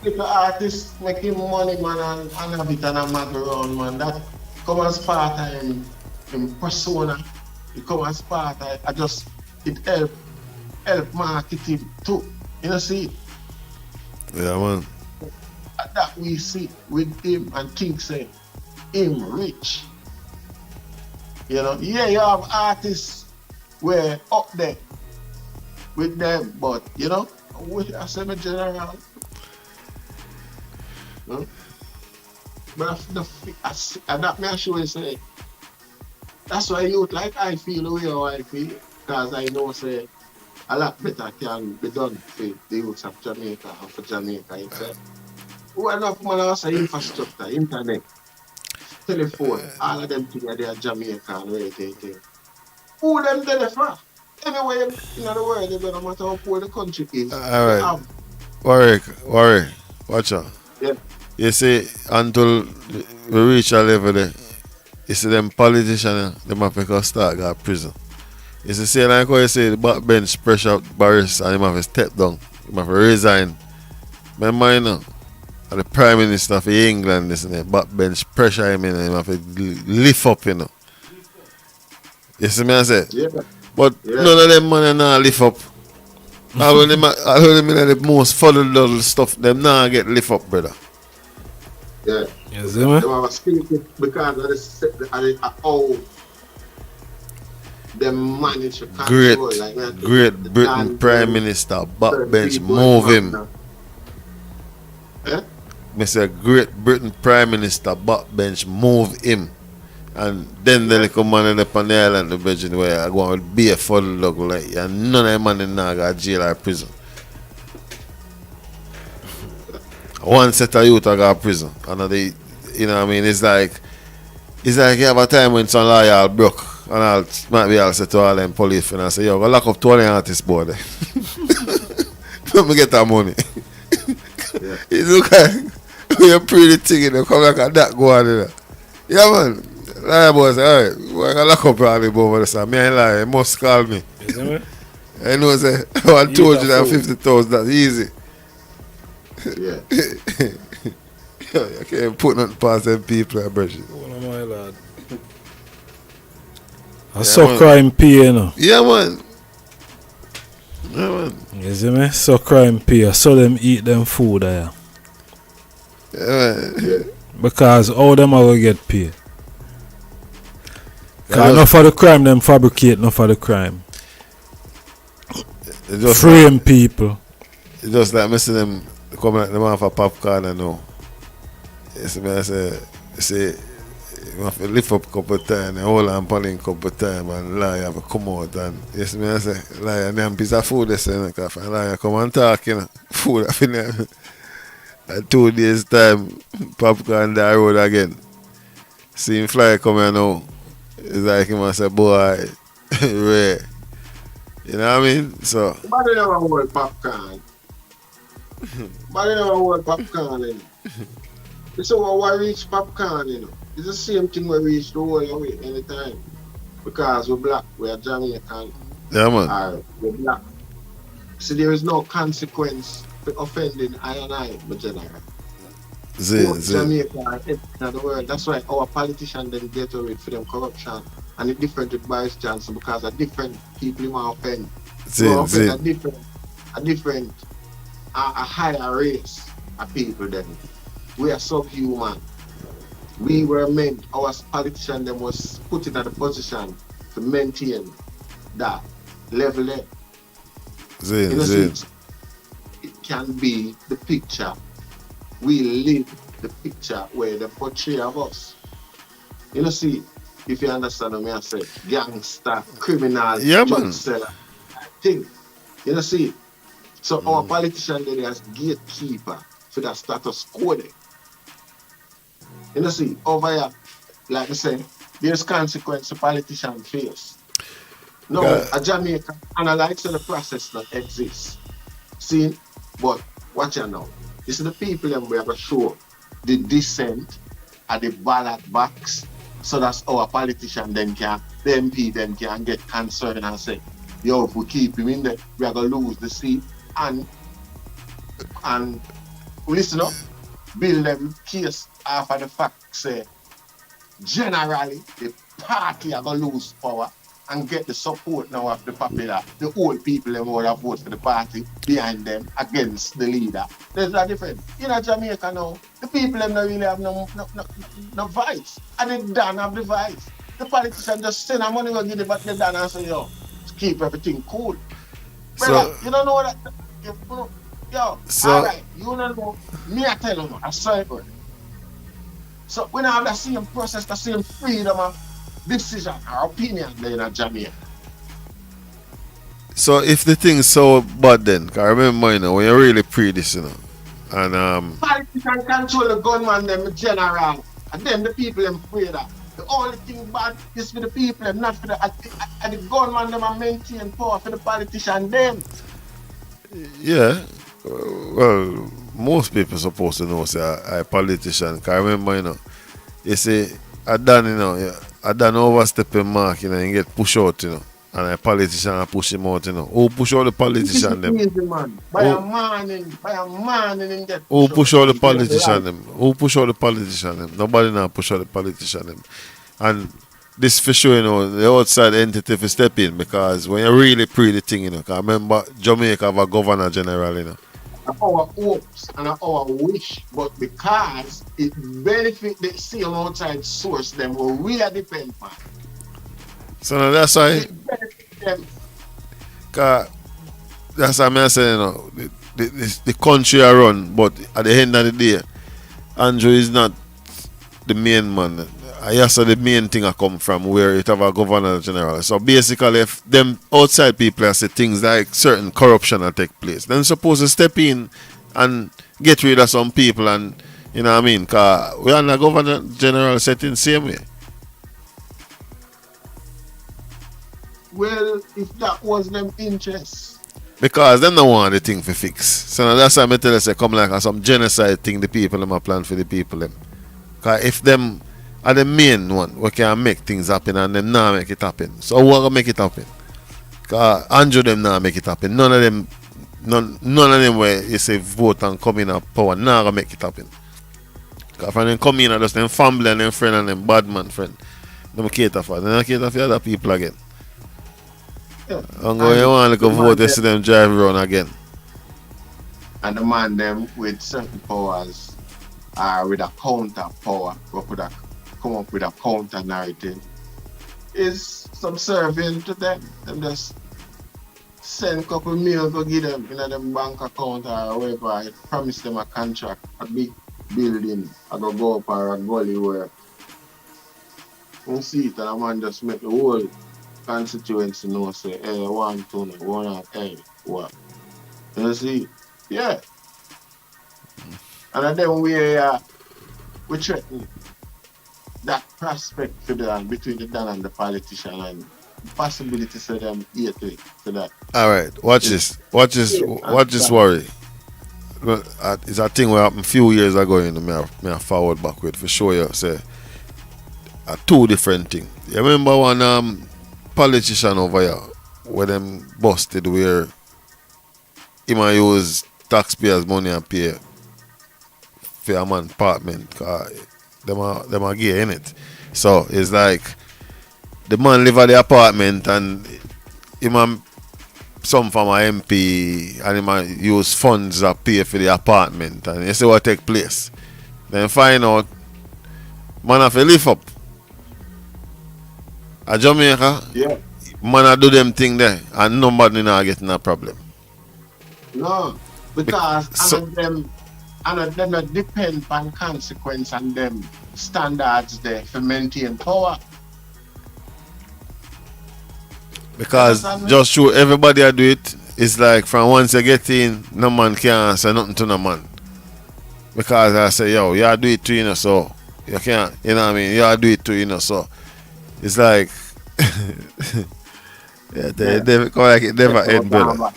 If the artist making money man and have it and a mag around man, that come as part of him persona. It come as part of it help marketing too. You know see? Yeah man. That we see with him and think say him rich. You know, yeah, you have artists where up there with them, but you know, I say my general. But that may actually say that's why youth like I feel the way how I feel, because I know say a lot better can be done for the youths of Jamaica and for Jamaica itself. Who enough man also infrastructure, internet, telephone, all of them things they are Jamaica and everything. Who them telephone? Anyway, in the world, it doesn't matter how poor the country is. Alright. Worry. Watch out. Yeah. You see, until we reach a level there, you see them politicians, them have to start go to prison. You see, like how you say, the backbench pressure Boris and him have to step down, him have to resign. Remember, you know, the Prime Minister of England, this and that, backbench pressure him and him have to lift up, you know. You see me I say? Yeah. But none of them money now lift up. All of them the most fuddle stuff, them now get lift up, brother. Yeah. You see me? They have a spirit because of how they manage to control. Great Britain Prime Minister backbench move him. Eh? Me say Great Britain Prime Minister backbench move him. And then the little man up on the island, the Virgin, where I go and be a fuddle dog like, and none of them man in now got jail or prison. One set of youth I got prison. Another, you know what I mean? It's like you have a time when some lawyer broke, and might be I'll say to all them police and I say, yo, go lock up 20 artists, boy. Let me get that money. Yeah. It's okay. You're pretty thing, you know, come like a that go on, you know. Yeah, man. Liar boy say, alright, we're gonna lock up all the over there, so me ain't lie, you must call me. You see me? I know, say, 250,000, that's easy. Yeah. I can't put nothing past them people, bro. Oh, no, my lad. I saw crime pay, you know. Yeah, man. Yeah, man. You see me? So crime pay. I saw them eat them food there. Yeah, man. Because all them are going to get paid. Yeah, Because enough of the crime, them fabricate enough of the crime. It just Frame people. It's just like missing them come like them off a popcorn and know. Yes, man, I say you have to lift up a couple of times and hold on pulling a couple of times and lie have to come out and yes, man, I say lie and them piece of food they say and lie come and talk, you know. Food I feel like 2 days time popcorn that road again. See him fly come here now. It's like him and say, boy, rare. You know what I mean? So But they never want popcorn. But they never want popcorn, you know. It's how we reach popcorn, you know. It's the same thing we reach the whole way anytime. Because we're black, we're Jamaican, yeah, man. or we're black. So there is no consequence for offending I and I, my general. Both Jamaica and everything in the world. That's why our politicians then get away for them corruption. And it's different with Boris Johnson because of different people you want to offend. A higher race of people then. We are subhuman. We were meant, our politician them was put in a position to maintain that level there. It can be the picture. We live the picture where they portray of us. You know, see, if you understand what I say, gangster, criminal, drug seller, thing. You know, see. So our politician there as gatekeeper for that status quo there. You know, see, over here, like I say, there's consequence the politician face. No, a Jamaica analyze the process that exists. See, but watch out now. This is the people that we have to show the dissent at the ballot box. So that's our politician then can, the MP then can get concerned and say, yo, if we keep him in there, we are going to lose the seat. And listen up, build them case after the fact, say, generally, the party are going to lose power and get the support now of the popular, the old people them would have vote for the party behind them against the leader. There's a difference. In Jamaica now, the people them don't really have no voice. And they don't have the voice. The politicians just send them money to give it back to them and say, yo, keep everything cool. Brother, you don't know that. Yo, so, alright, you don't know. Me I tell you, I swear. So we don't have the same process, the same freedom of decision or opinion there in Jamaica. So if the thing's so bad then, cause I remember, you know, when you really pre this, you know, and politicians control the gunman them in general, and then the people them afraid that. The only thing bad is for the people them, not for the gunman them are maintain power for the politician them. yeah, well, most people supposed to know, say, I politician, cause I remember, you know, you say, I done, you know, yeah, I done overstepping mark, you know, and get pushed out, you know. And a politician I push him out, you know. Who push out the politician them? Easy, man. By a man and get Who push out the politician them? Who push out the politician them? Nobody now push out the politician them. And this for sure, the outside entity for step in because when you really pre the thing, 'cause remember Jamaica have a governor general. Our hopes and our wish, but because it benefit the same outside source them where we are depend on. So now that's why, It benefit them. 'cause that's what I'm saying, the country I run, but at the end of the day, Andrew is not the main man. I guess the main thing I come from where it have a governor general. So basically, if them outside people say things like certain corruption will take place, then supposed to step in and get rid of some people and you know what I mean? Cause we are in a governor general setting same way. Well, if that was them interest. Because them don't want the thing for fix. So now that's why I tell you say come like some genocide thing the people them a plan for the people them. Cause if them are the main one we can make things happen and them not make it happen. So who gonna make it happen? Cause Andrew them not make it happen. None of them where you say vote and come in a power not gonna make it happen. Cause when them come in just them family and them friend and them bad man friend. Them cater for. They don't cater for other people again. Yeah. I'm going to want to vote to see them drive around again. And the man them with certain powers are with a counter power, or could have come up with a counter narrative, is subservient to them. Them just send a couple million to give them in them bank account or whatever. I promise them a contract, a big building, I go up or a gully where you see it and a man just make the whole constituency know say, hey, 1, 2, 1, hey, what? You see? Yeah. And then we threaten that prospect for them between the Dan and the politician and possibility for them here to that. Alright, watch this worry. It's a thing where happened a few years ago me I forward backward for sure you say two different things. You remember one politician over here where them busted where he might use taxpayers' money and pay for a man apartment because them are gay in it. So it's like the man live at the apartment and he might some from a MP and he might use funds that pay for the apartment and you see what take place. Then find out man have to live up. At Jamaica, Yeah. man I do them thing there and nobody not getting a problem. No, because them not depend on consequence and them standards there for maintain power. Because just show everybody I do it, it's like from once you get in, no man can say nothing to no man. Because I say, yo, you do it too, so you can't, you know what I mean? You do it too, so it's like they come like it never end, brother.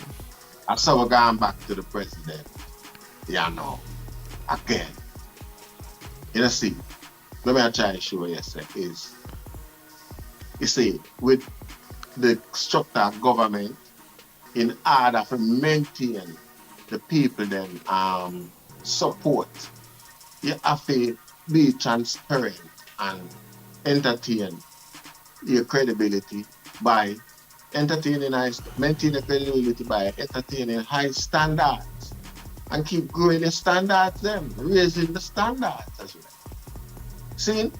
I saw we're going back to the president. Yeah, no. Again. You see, let me try to show you is you see, with the structure of government in order to maintain the people then support, you have to be transparent and entertain your credibility by maintaining the credibility by entertaining high standards and keep growing the standards them, raising the standards as well. See?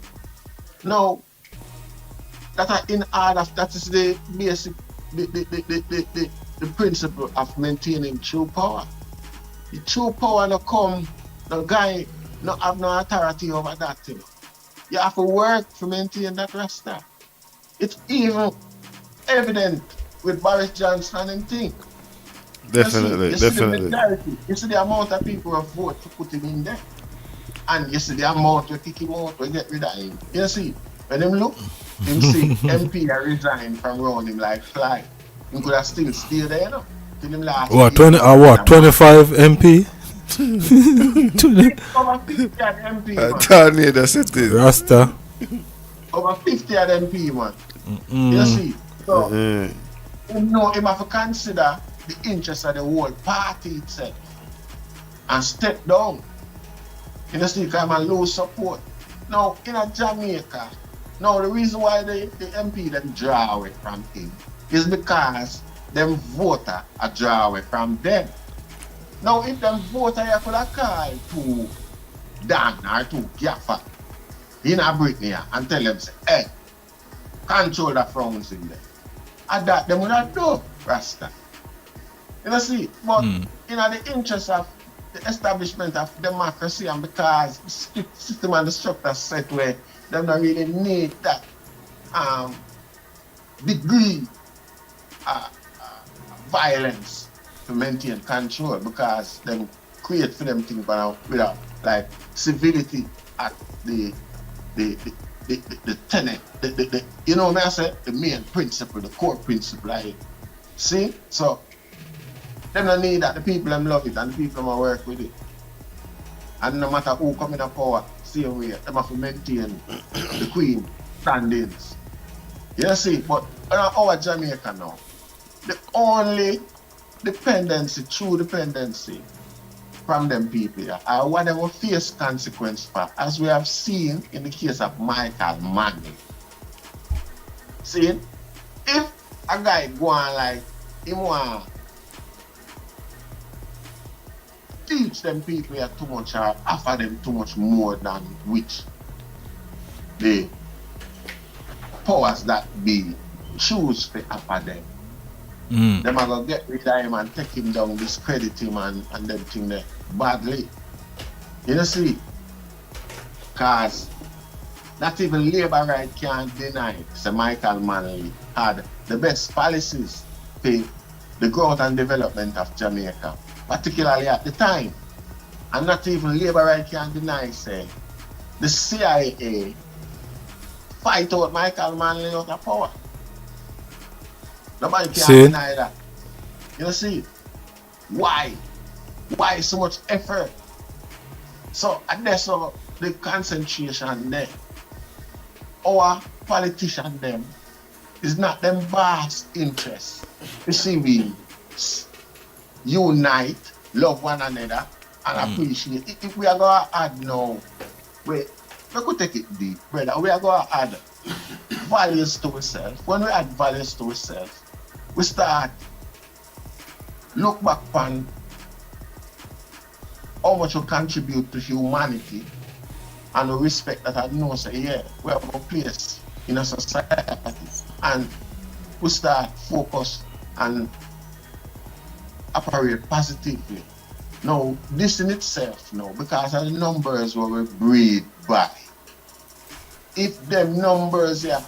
Now that is the basic the principle of maintaining true power. The true power no come, the guy no have no authority over that, You have to work to maintain that rasta. It's even evident with Boris Johnson and thing. Definitely. You see the amount of people who vote to put him in there. And you see the amount you kick him out to get rid of him. You see, when him look, him see MP resign from around him like fly. He could have still stayed there, till him last What, 25 MP? Over 50 at MP, man. I tell you, that's it. Rasta. Over 50 at MP, man. You see? So, him have to consider the interest of the whole party itself and step down. You see, because man lose support. Now, in Jamaica, Now, the reason why the MP them draw away from him is because them voter are draw away from them. Now, if them voter you could have called to Dan or to Gaffer in a Brittany and tell them, say, hey, control the frowns in there. And that them would have done, Rasta. You know, see, but in the interest of the establishment of democracy and because the system and the structure set where they don't really need that degree violence to maintain control because them create for them things without like civility at the tenet, you know what I say, the main principle, the core principle, like, see? So them don't need that, the people them love it and the people them work with it. And no matter who come in the power, same way, them have to maintain the queen standings. You see, but in our Jamaica now, the only dependency, true dependency from them people here, are whatever face consequence for, as we have seen in the case of Michael Manning. See, if a guy go on like, him want teach them people here too much or offer them too much more than which the powers that be choose to offer them. Them are gonna get rid of him and take him down, discredit him and them thing there badly. You know, see? Cause not even Labour right can't deny Sir Michael Manley had the best policies for the growth and development of Jamaica, particularly at the time. And not even Labour right can't deny say the CIA fight out Michael Manley out of power. Nobody can deny that. You see? Why? Why so much effort? So, and that's the concentration there. Our politicians them is not them vast interests. You see, we unite, love one another, and appreciate it. If we are going to add now, we could take it deep, brother. We are going to add values to ourselves. When we add values to ourselves, we start look back on how much we contribute to humanity and we respect that I know say, yeah, we have a place in a society and we start focus and operate positively. Now, this in itself, no, because of the numbers where we breed by. If them numbers here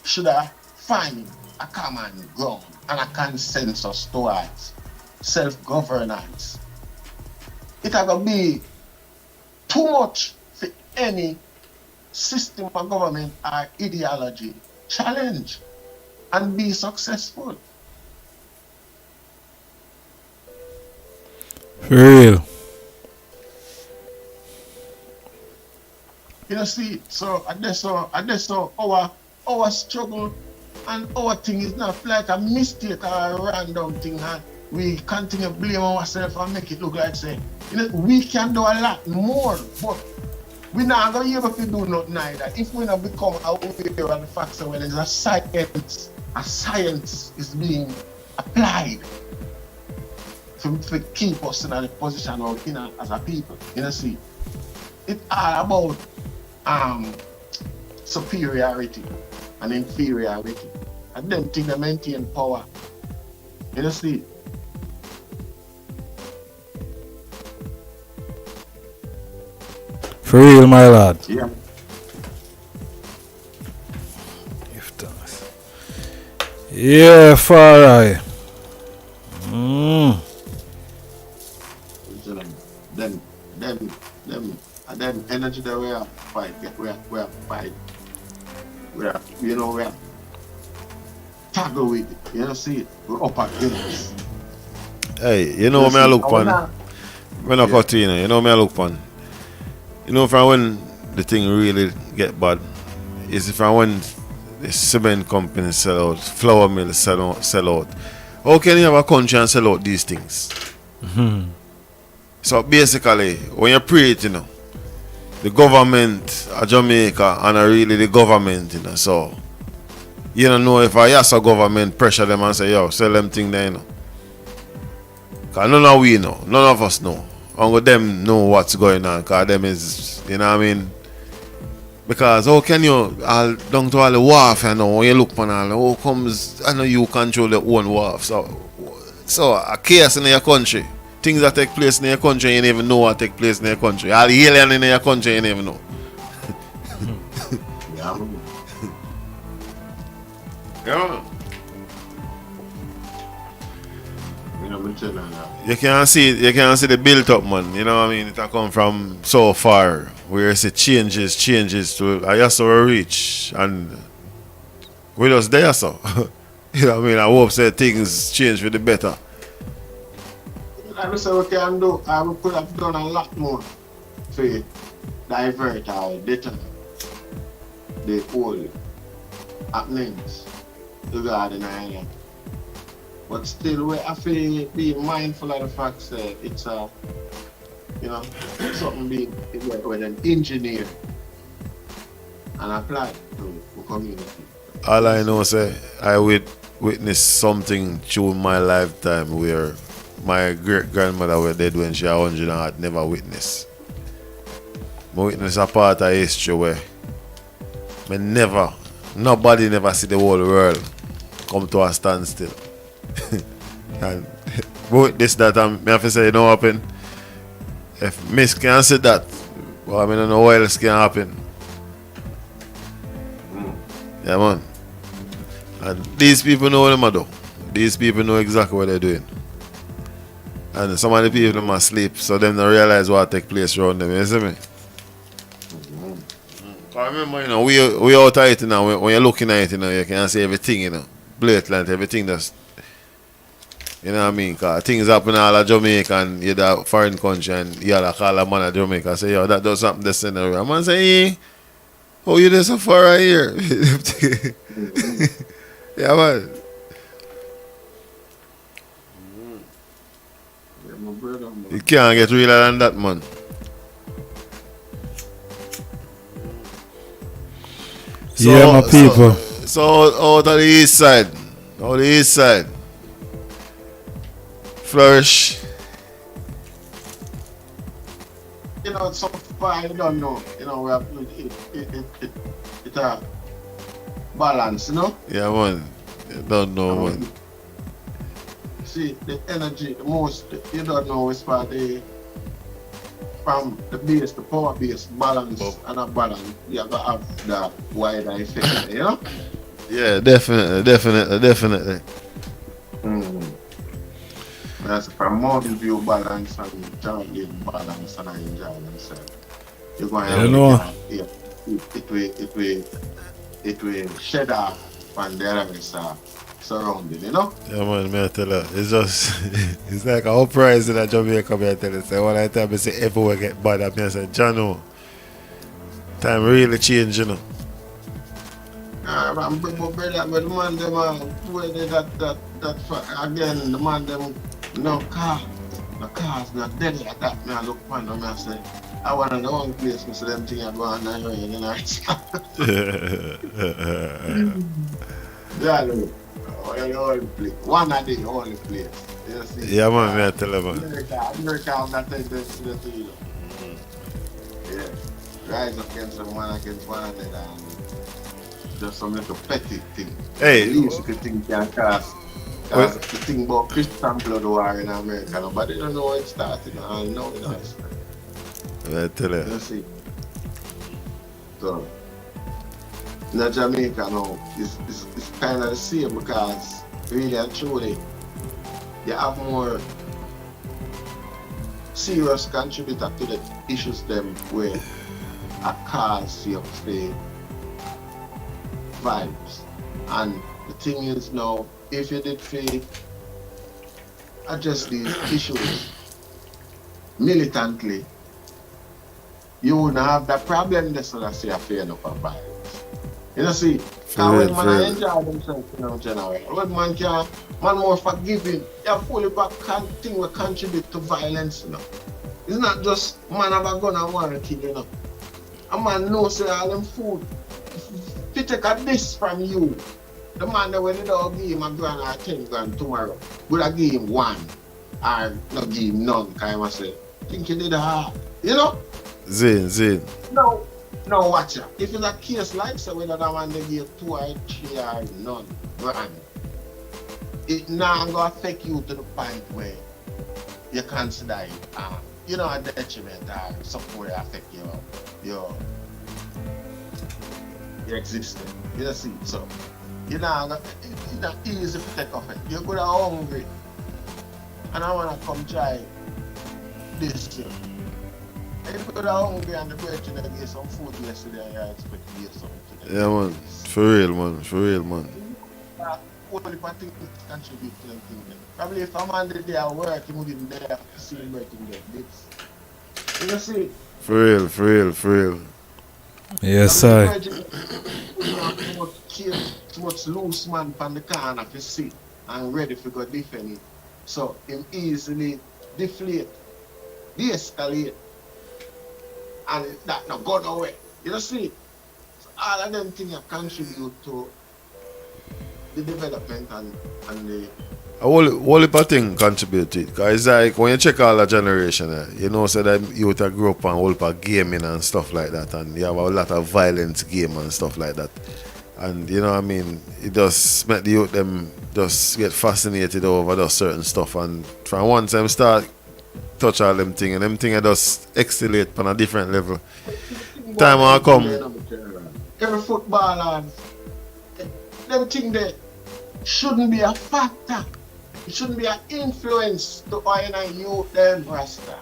should have find a common ground and a consensus towards self-governance, it will be too much for any system of government or ideology challenge and be successful. For real. You know, see, so I guess our struggle and our thing is not like a mistake or a random thing, and we continue to blame ourselves and make it look like say, you know, we can do a lot more, but we're not going to be able to do nothing either. If we not become aware of the facts that there's a science is being applied to keep us in a position or in as a people. You know, see, it's all about superiority and inferiority. And them things that maintain power. You know, see. For real, my lad. Yeah. Yeah, far right. Them energy that we have fight, we have fight. We have tackle with it. You know, see it. We're up against. Hey, you know me I look on. When I cut in, you know me I look on. You know from when the thing really get bad is from when the cement company sell out, flour mill sell out. How can you have a country and sell out these things? So basically, when you pray it, you know, the government of Jamaica and really the government, you know. So you don't know if a Yassa government pressure them and say, yo, sell them thing there, you know. Cause none of we know, none of us know. Only them know what's going on, cause them is, you know what I mean? Because how can you down to all the warfare now, when you look on all, how comes I know you control your own wharf. So a chaos in your country, things that take place in your country, you don't even know what take place in your country. All the alien in your country, you don't even know. Yeah, man. Yeah. Me tell you that. You can see the built up, man. You know what I mean? It a come from so far where you see changes to I just saw reach and we just there so. You know what I mean? I hope say things change for the better. I say we can do. We could have done a lot more to divert or deter the whole happenings regarding the island. But still, we have to be mindful of the fact that it's something being with an engineer and applied to the community. All I know say I witnessed something through my lifetime where my great grandmother was dead when she was 100 and had never witnessed. I witnessed a part of history where nobody never see the whole world come to a standstill. And with this that I have to say, you know what happen? If Miss can say that, well, I don't know what else can happen. Yeah, man. And these people know what they do. These people know exactly what they're doing. And some of the people them asleep, so them don't realize what take place around them. You see me? I remember, you know, we out of it, you know, when you're looking at it, you know, you can see everything, you know, blatant, everything that's, you know what I mean? Because things happen all of Jamaica and you're the foreign country and you're call a man of Jamaica say, yo, that does something this and that. A man say, hey, how you there so far right here? Yeah, man. You can't get realer than that, man. Yeah, my people. So out of the east side. Flourish. You know, so far I don't know. You know, we have it's a balance, you know? Yeah, man. You don't know, man. See, the energy, the most, you don't know, is from the base, the power base, balance, and a balance. You have to have that wider effect, you know? Yeah, definitely. That's from Mountain View balance and Jordan balance and I enjoy themselves. You're going to it will shed off on the others surrounding, you know? Yeah, man, I tell you, it's just, it's like a uprising in Jamaica, I tell you. So when I tell me, say everywhere get bad, I say, Jano, time really change, you know. But the man them again, the man them no cars not dead like that. Me I look upon them and say, I want to the one place, so them things are going on in the night. Yeah, look. One of the only place. You see? Yeah, man, I tell you, man. America have not taken this to the field. Yeah. Rise up against one another and just some little petty thing. Hey. At least you could think can cause the thing about Christian blood war in America, nobody don't know where it started. I know it does. I tell you. You see? So, in Jamaica now, it's kind of the same because really and truly, you have more serious contributor to the issues them where a cause you stay vibes. And the thing is now, if you did feel address these issues militantly, you wouldn't have that problem that's what I say I fear enough of violence. You know, see, when man enjoy themselves, you know, generally. When man more forgiving, you have fully back thing will contribute to violence, you know. It's not just man have a gun and want to kill, you know. A man knows say all them food. If you take a this from you, the man that when the dog give him a grand or 10 grand tomorrow, would I give him one or not give him none? Kind of say, think you did hard. You know? Zane. No, watch out. If it's a case like so, whether that man they give 2 or 3 or none grand, it now gonna affect you to the point where you consider it, a detriment or something where affect your existence. You see, so it's not easy to take off it. You're good hungry, and I wanna come try this. You're good hungry, and the person that gave some food yesterday, and you expect to get something today. Yeah, man. For real, man. Only if I think it contribute to them things. Probably if a man did their work, he wouldn't dare to see him working there. You see? For real. Yes, I. Too much loose man from the corner to see and ready to go defend it. So him easily deflate, de-escalate, and that not go away. You see? So all of them things contribute to the development and the A whole heap of things contribute to it. Because it's like when you check all the generation, you know, so that youth grew up on a whole heap of gaming and stuff like that, and you have a lot of violent game and stuff like that. And you know what I mean, it just make the youth them just get fascinated over those certain stuff, and from once them start touch all them things, and them things just escalate on a different level. Time will come. Every footballer, them things that shouldn't be a factor. It shouldn't be an influence to oil and youth them Rasta.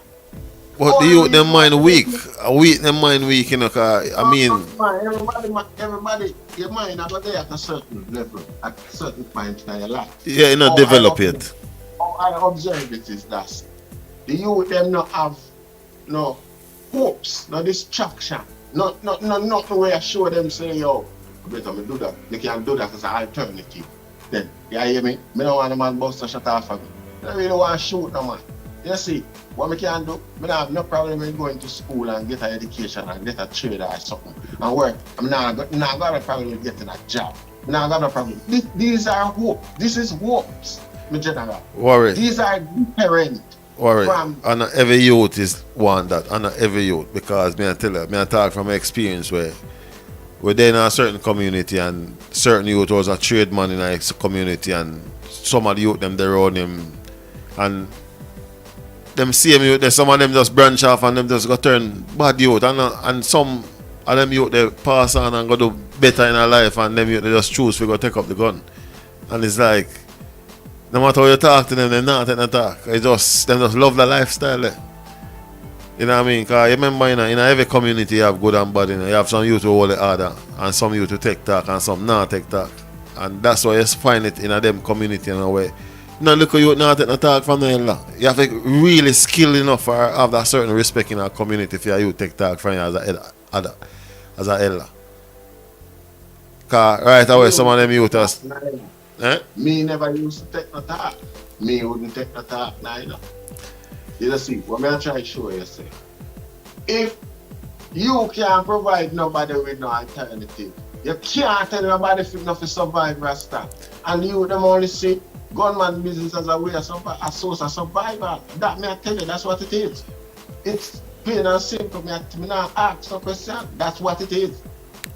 But the youth them mind weak. Them mind weak, you know, cause, I mean everybody, your mind are there at a certain level, at a certain point in your life. yeah, you not develop yet. How I observe it is that the youth them not have no hopes, no distraction, not the way I show them say, yo, better me do that. They can do that as an alternative. Then, you hear me? I don't want a man bust a shot off of me. I really want to shoot no man. You see, what I can do, I don't have no problem in going to school and get an education and get a trade or something and work. I'm not got a problem with getting a job. I'm not got a problem. These are hopes. This is hopes, my general. Worry. These are different. Worry. And every youth is want that. And every youth, because I tell you, I talk from experience where we're in a certain community and certain youth was a tradesman in a community, and some of the youth them they around him, and them same youth, some of them just branch off and them just go turn bad youth, and some of them youth they pass on and go do better in their life, and them youth they just choose to go take up the gun. And it's like, no matter how you talk to them, they're not taking a talk. Them just love the lifestyle. You know what I mean? Because you remember, in every community you have good and bad. You have some youth who hold it harder, and some youth who take talk, and some not take talk. And that's why you find it in a them community in a way. No, look at you not take no talk from the ella. You have to really skill enough or have that certain respect in our community for you take talk from you as a ella. Because right away some of them youth has... Me never used to take no talk. Me wouldn't take no talk neither. You see, what I'm trying to show you, say, if you can't provide nobody with no alternative, you can't tell nobody to survive Rasta, and you them only see gunman business as a way of a source of survival. That may I tell you, that's what it is. It's plain and simple. Me not ask no question. That's what it is.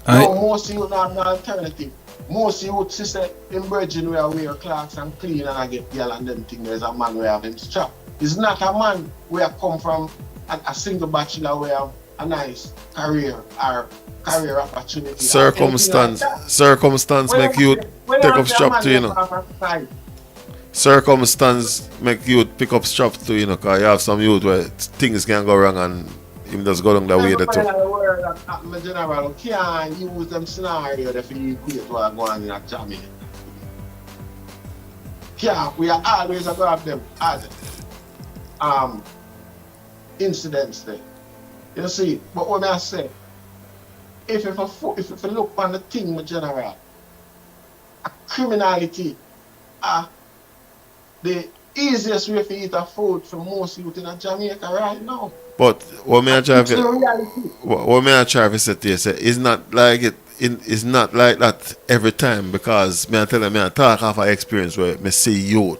No, most you don't have no alternative. Most you would say in Virgin where I wear clothes and clean and I get girl and them thing, there's a man where I have him strap. It's not a man where I come from a single bachelor where I have a nice career or career opportunity. Circumstance make you take up strap to, you know. Circumstance make you pick up strap to, you know, because you have some youth where things can go wrong and him just go down the way that too. My general can't use them scenario that you equate what going on in Jamaica. Can't. We are always going to have them as incidents there. You see, but what I say, if you look on the thing, my general, criminality, the easiest way to eat a food for most youth in Jamaica right now. But what me I try It's the to reality. what me I try to say to you say it's not like it's not like that every time because me I tell you me I talk off of experience where me see youth,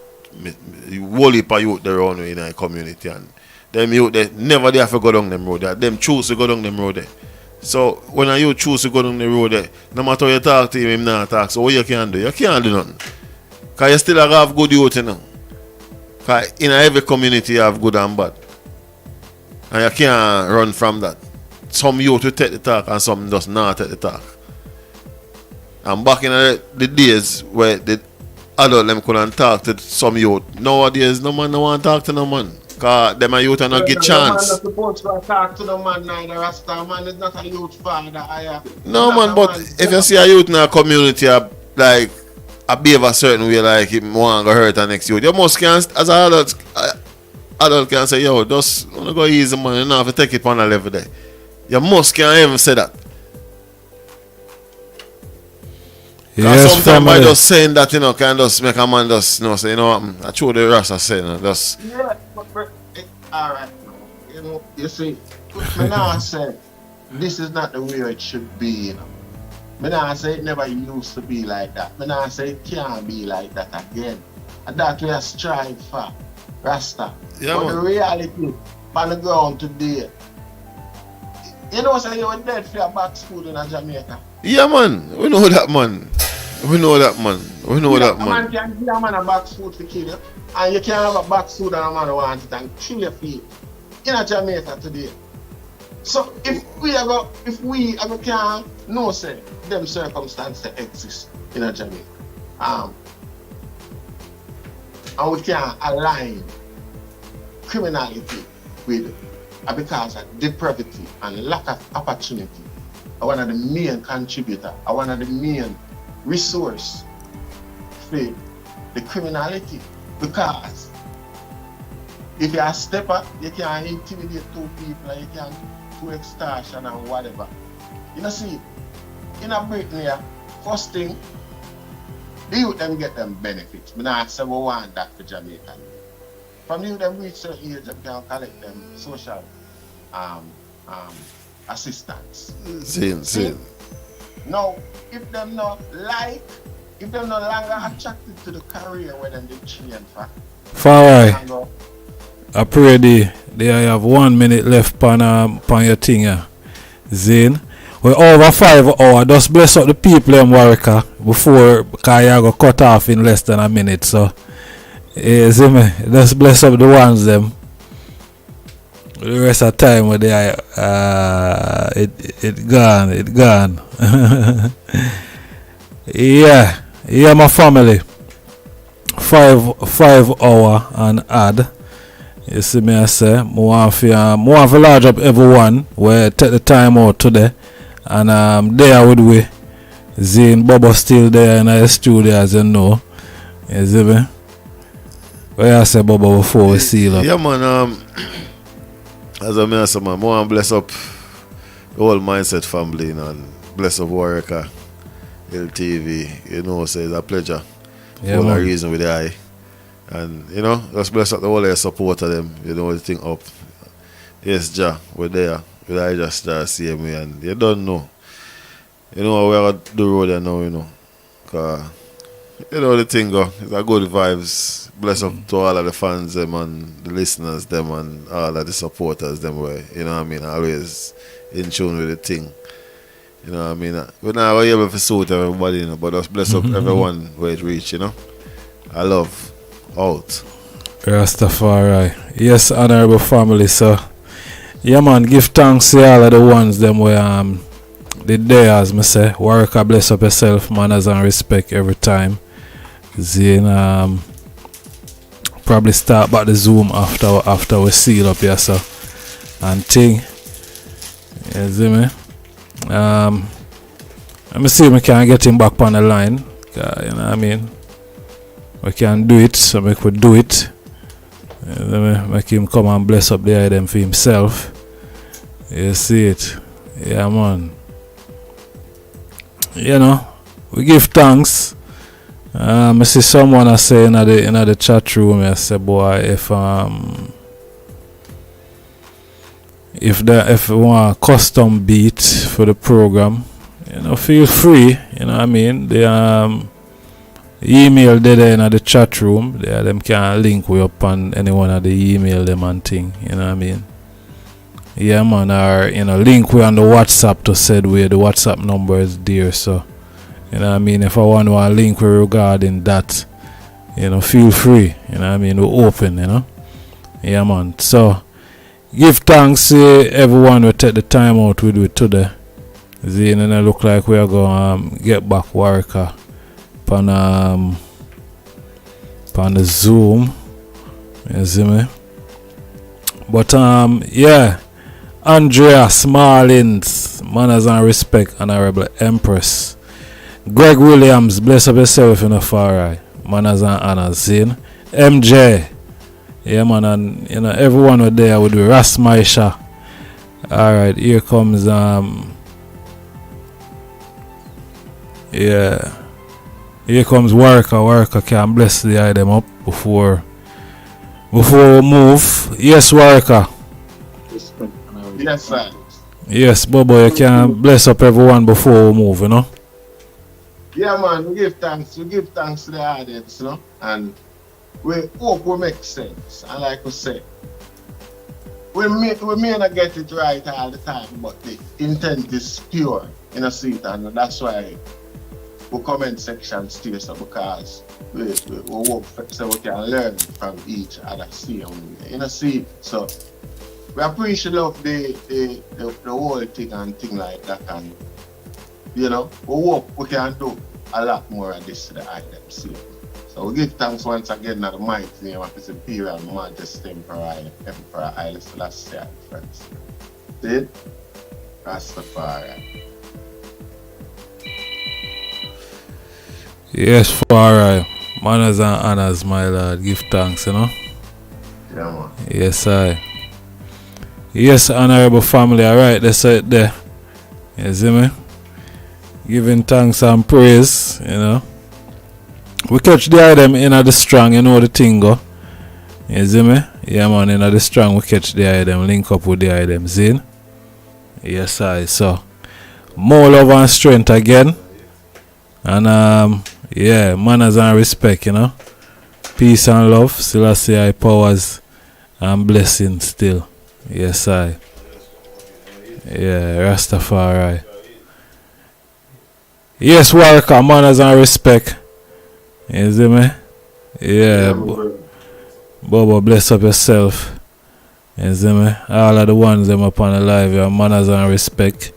whole heap of youth there around in the community and them youth they never they have to go down them road there. Them choose to go down them road there. So when a youth choose to go down the road there, no matter how you talk to him not talk. So what you can do? You can't do nothing. Cause you still have good youth, you know. Cause in every community you have good and bad. And you can't run from that. Some youth will take the talk and some does not take the talk. And back in the days where the adult them couldn't talk to some youth, nowadays no man no want to talk to no man. Cause them a youth and not get chance. The man not supposed to talk to the man neither. Rasta man is not a youth father. No man, but if you see a youth in a community like a behave a certain way like him want to hurt the next youth, you must can as an adult can say, yo, just wanna go easy man, you don't have to take it on a level there. You must can even say that. Yes, sometimes by family. just saying that, you know, can just make a man just, you know, say, you know what, I true the Rasta say, you know, just. Yeah, but alright, you know, you see, me now say this is not the way it should be, you know. Me now say it never used to be like that. Me now say it can't be like that again. And that we are strive for, Rasta. Yeah, but man. the reality on the ground today, you know, say you were dead for your box food in Jamaica. Yeah, man, we know that, man. We know that, man. We know that, A man. man can give a man a box food to kill you, and you can't have a box food and a man wants it and kill your feet in Jamaica today. So if we can no say them circumstances exist in Jamaica, and we can align criminality with because of depravity and lack of opportunity. One of the main contributor, one of the main resource for the criminality. Because if you're a stepper, you can intimidate two people, you can do extortion and whatever. You know, see, in a Britain here, first thing, the youth them get them benefits. We not say we want that for Jamaica. From the youth them reach certain age, they can collect them social assistance. See. Now, if them not longer attracted to the career where them they train for. Far I pray they have 1 minute left on your thing here. Zane. We're over 5 hours. Just bless up the people in Warwick before Kaya go cut off in less than a minute. So see me, just bless up the ones them. The rest of the time where they are it gone. yeah, my family. 5 hour and add. You see me I say more of large up everyone where take the time out today and there with we. Zane Bobo still there in the studio as you know. You see me? What you say Bobo before we seal up? Yeah man, as I say, man, more and bless up the whole Mindset family, you know, and bless up Warwick, LTV, you know, so it's a pleasure. Yeah, for the man. reason with the eye. And, you know, just bless up the whole support of them, you know, the thing up. Yes, Ja, we're there. We I just start seeing me, and you don't know. You know, we're at the road there now, you know. Cause, you know, the thing go, it's a good vibes. Bless up to all of the fans them and the listeners them and all of the supporters them where, you know what I mean, always in tune with the thing. You know what I mean? We're not able to suit everybody, you know, but just bless up everyone where it reach, you know. I love out. Rastafari. Yes, honorable family, so yeah man, give thanks to all of the ones them where the day as me say, work bless up yourself, manners and respect every time. Zane probably start back the Zoom after we seal up here so and thing. You see me? Let me see if we can get him back on the line. You know what I mean? We can do it, so we could do it. Make him come and bless up the item for himself. You see it? Yeah man. You know, we give thanks I see someone I say in the chat room. I say, boy, if you want a custom beat for the program, feel free. You know what I mean? The email there in the chat room. Them can link we up on any one of the email them and thing. You know what I mean? Yeah, man. Or link we on the WhatsApp to said where the WhatsApp number is there. So. You know what I mean? If I want to link regarding that, feel free. You know what I mean? We're open, Yeah, man. So, give thanks to everyone who take the time out with today. See, and it look like we are going to get back work on the Zoom. You see me? But, yeah. Andrea Smallins, Manners and Respect, Honorable Empress. Greg Williams, bless up yourself in the far right. Manners and honors, see? MJ, yeah, man, and everyone were there with the Rasmaisha. Alright, here comes here comes Worker can bless the item up before we move. Yes, Worker. Yes, sir. Yes, Bobo, you can bless up everyone before we move, Yeah, man, we give thanks to the audience, and we hope we make sense. And like we say, we may not get it right all the time, but the intent is pure in a seat, and that's why we comment section still, so because we hope so we can learn from each other. See, so we appreciate the whole thing and thing like that, and we hope we can do a lot more of this to the items. So we give thanks once again to the mighty name of His Imperial Majesty Emperor Haile Selassie, friends. See? Rastafari. Yes, Farai. Manners and honors, my lord. Give thanks, Yeah, man. Yes, I. Yes, honorable family. Alright, that's it there. You see me? Giving thanks and praise, We catch the item in the strong, the thing go. You see me? Yeah, man, in the strong we catch the item, link up with the item, see? Yes, I. So, more love and strength again. And, yeah, manners and respect, Peace and love, Selassie powers and blessings still. Yes, I. Yeah, Rastafari. Yes, Worker, manners and respect. You see me? Yeah, Bobo, bless up yourself. You see me? All of the ones them upon the live, your manners and respect.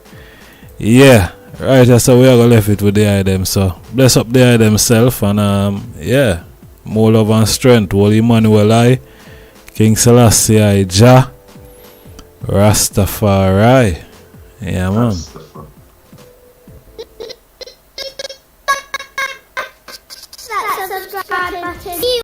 Yeah, right, so we are gonna left it with the item. So bless up the item self, and yeah, more love and strength. Holy Emmanuel I, King Selassie I, Jah, Rastafari. Yeah, man. Subscribe button.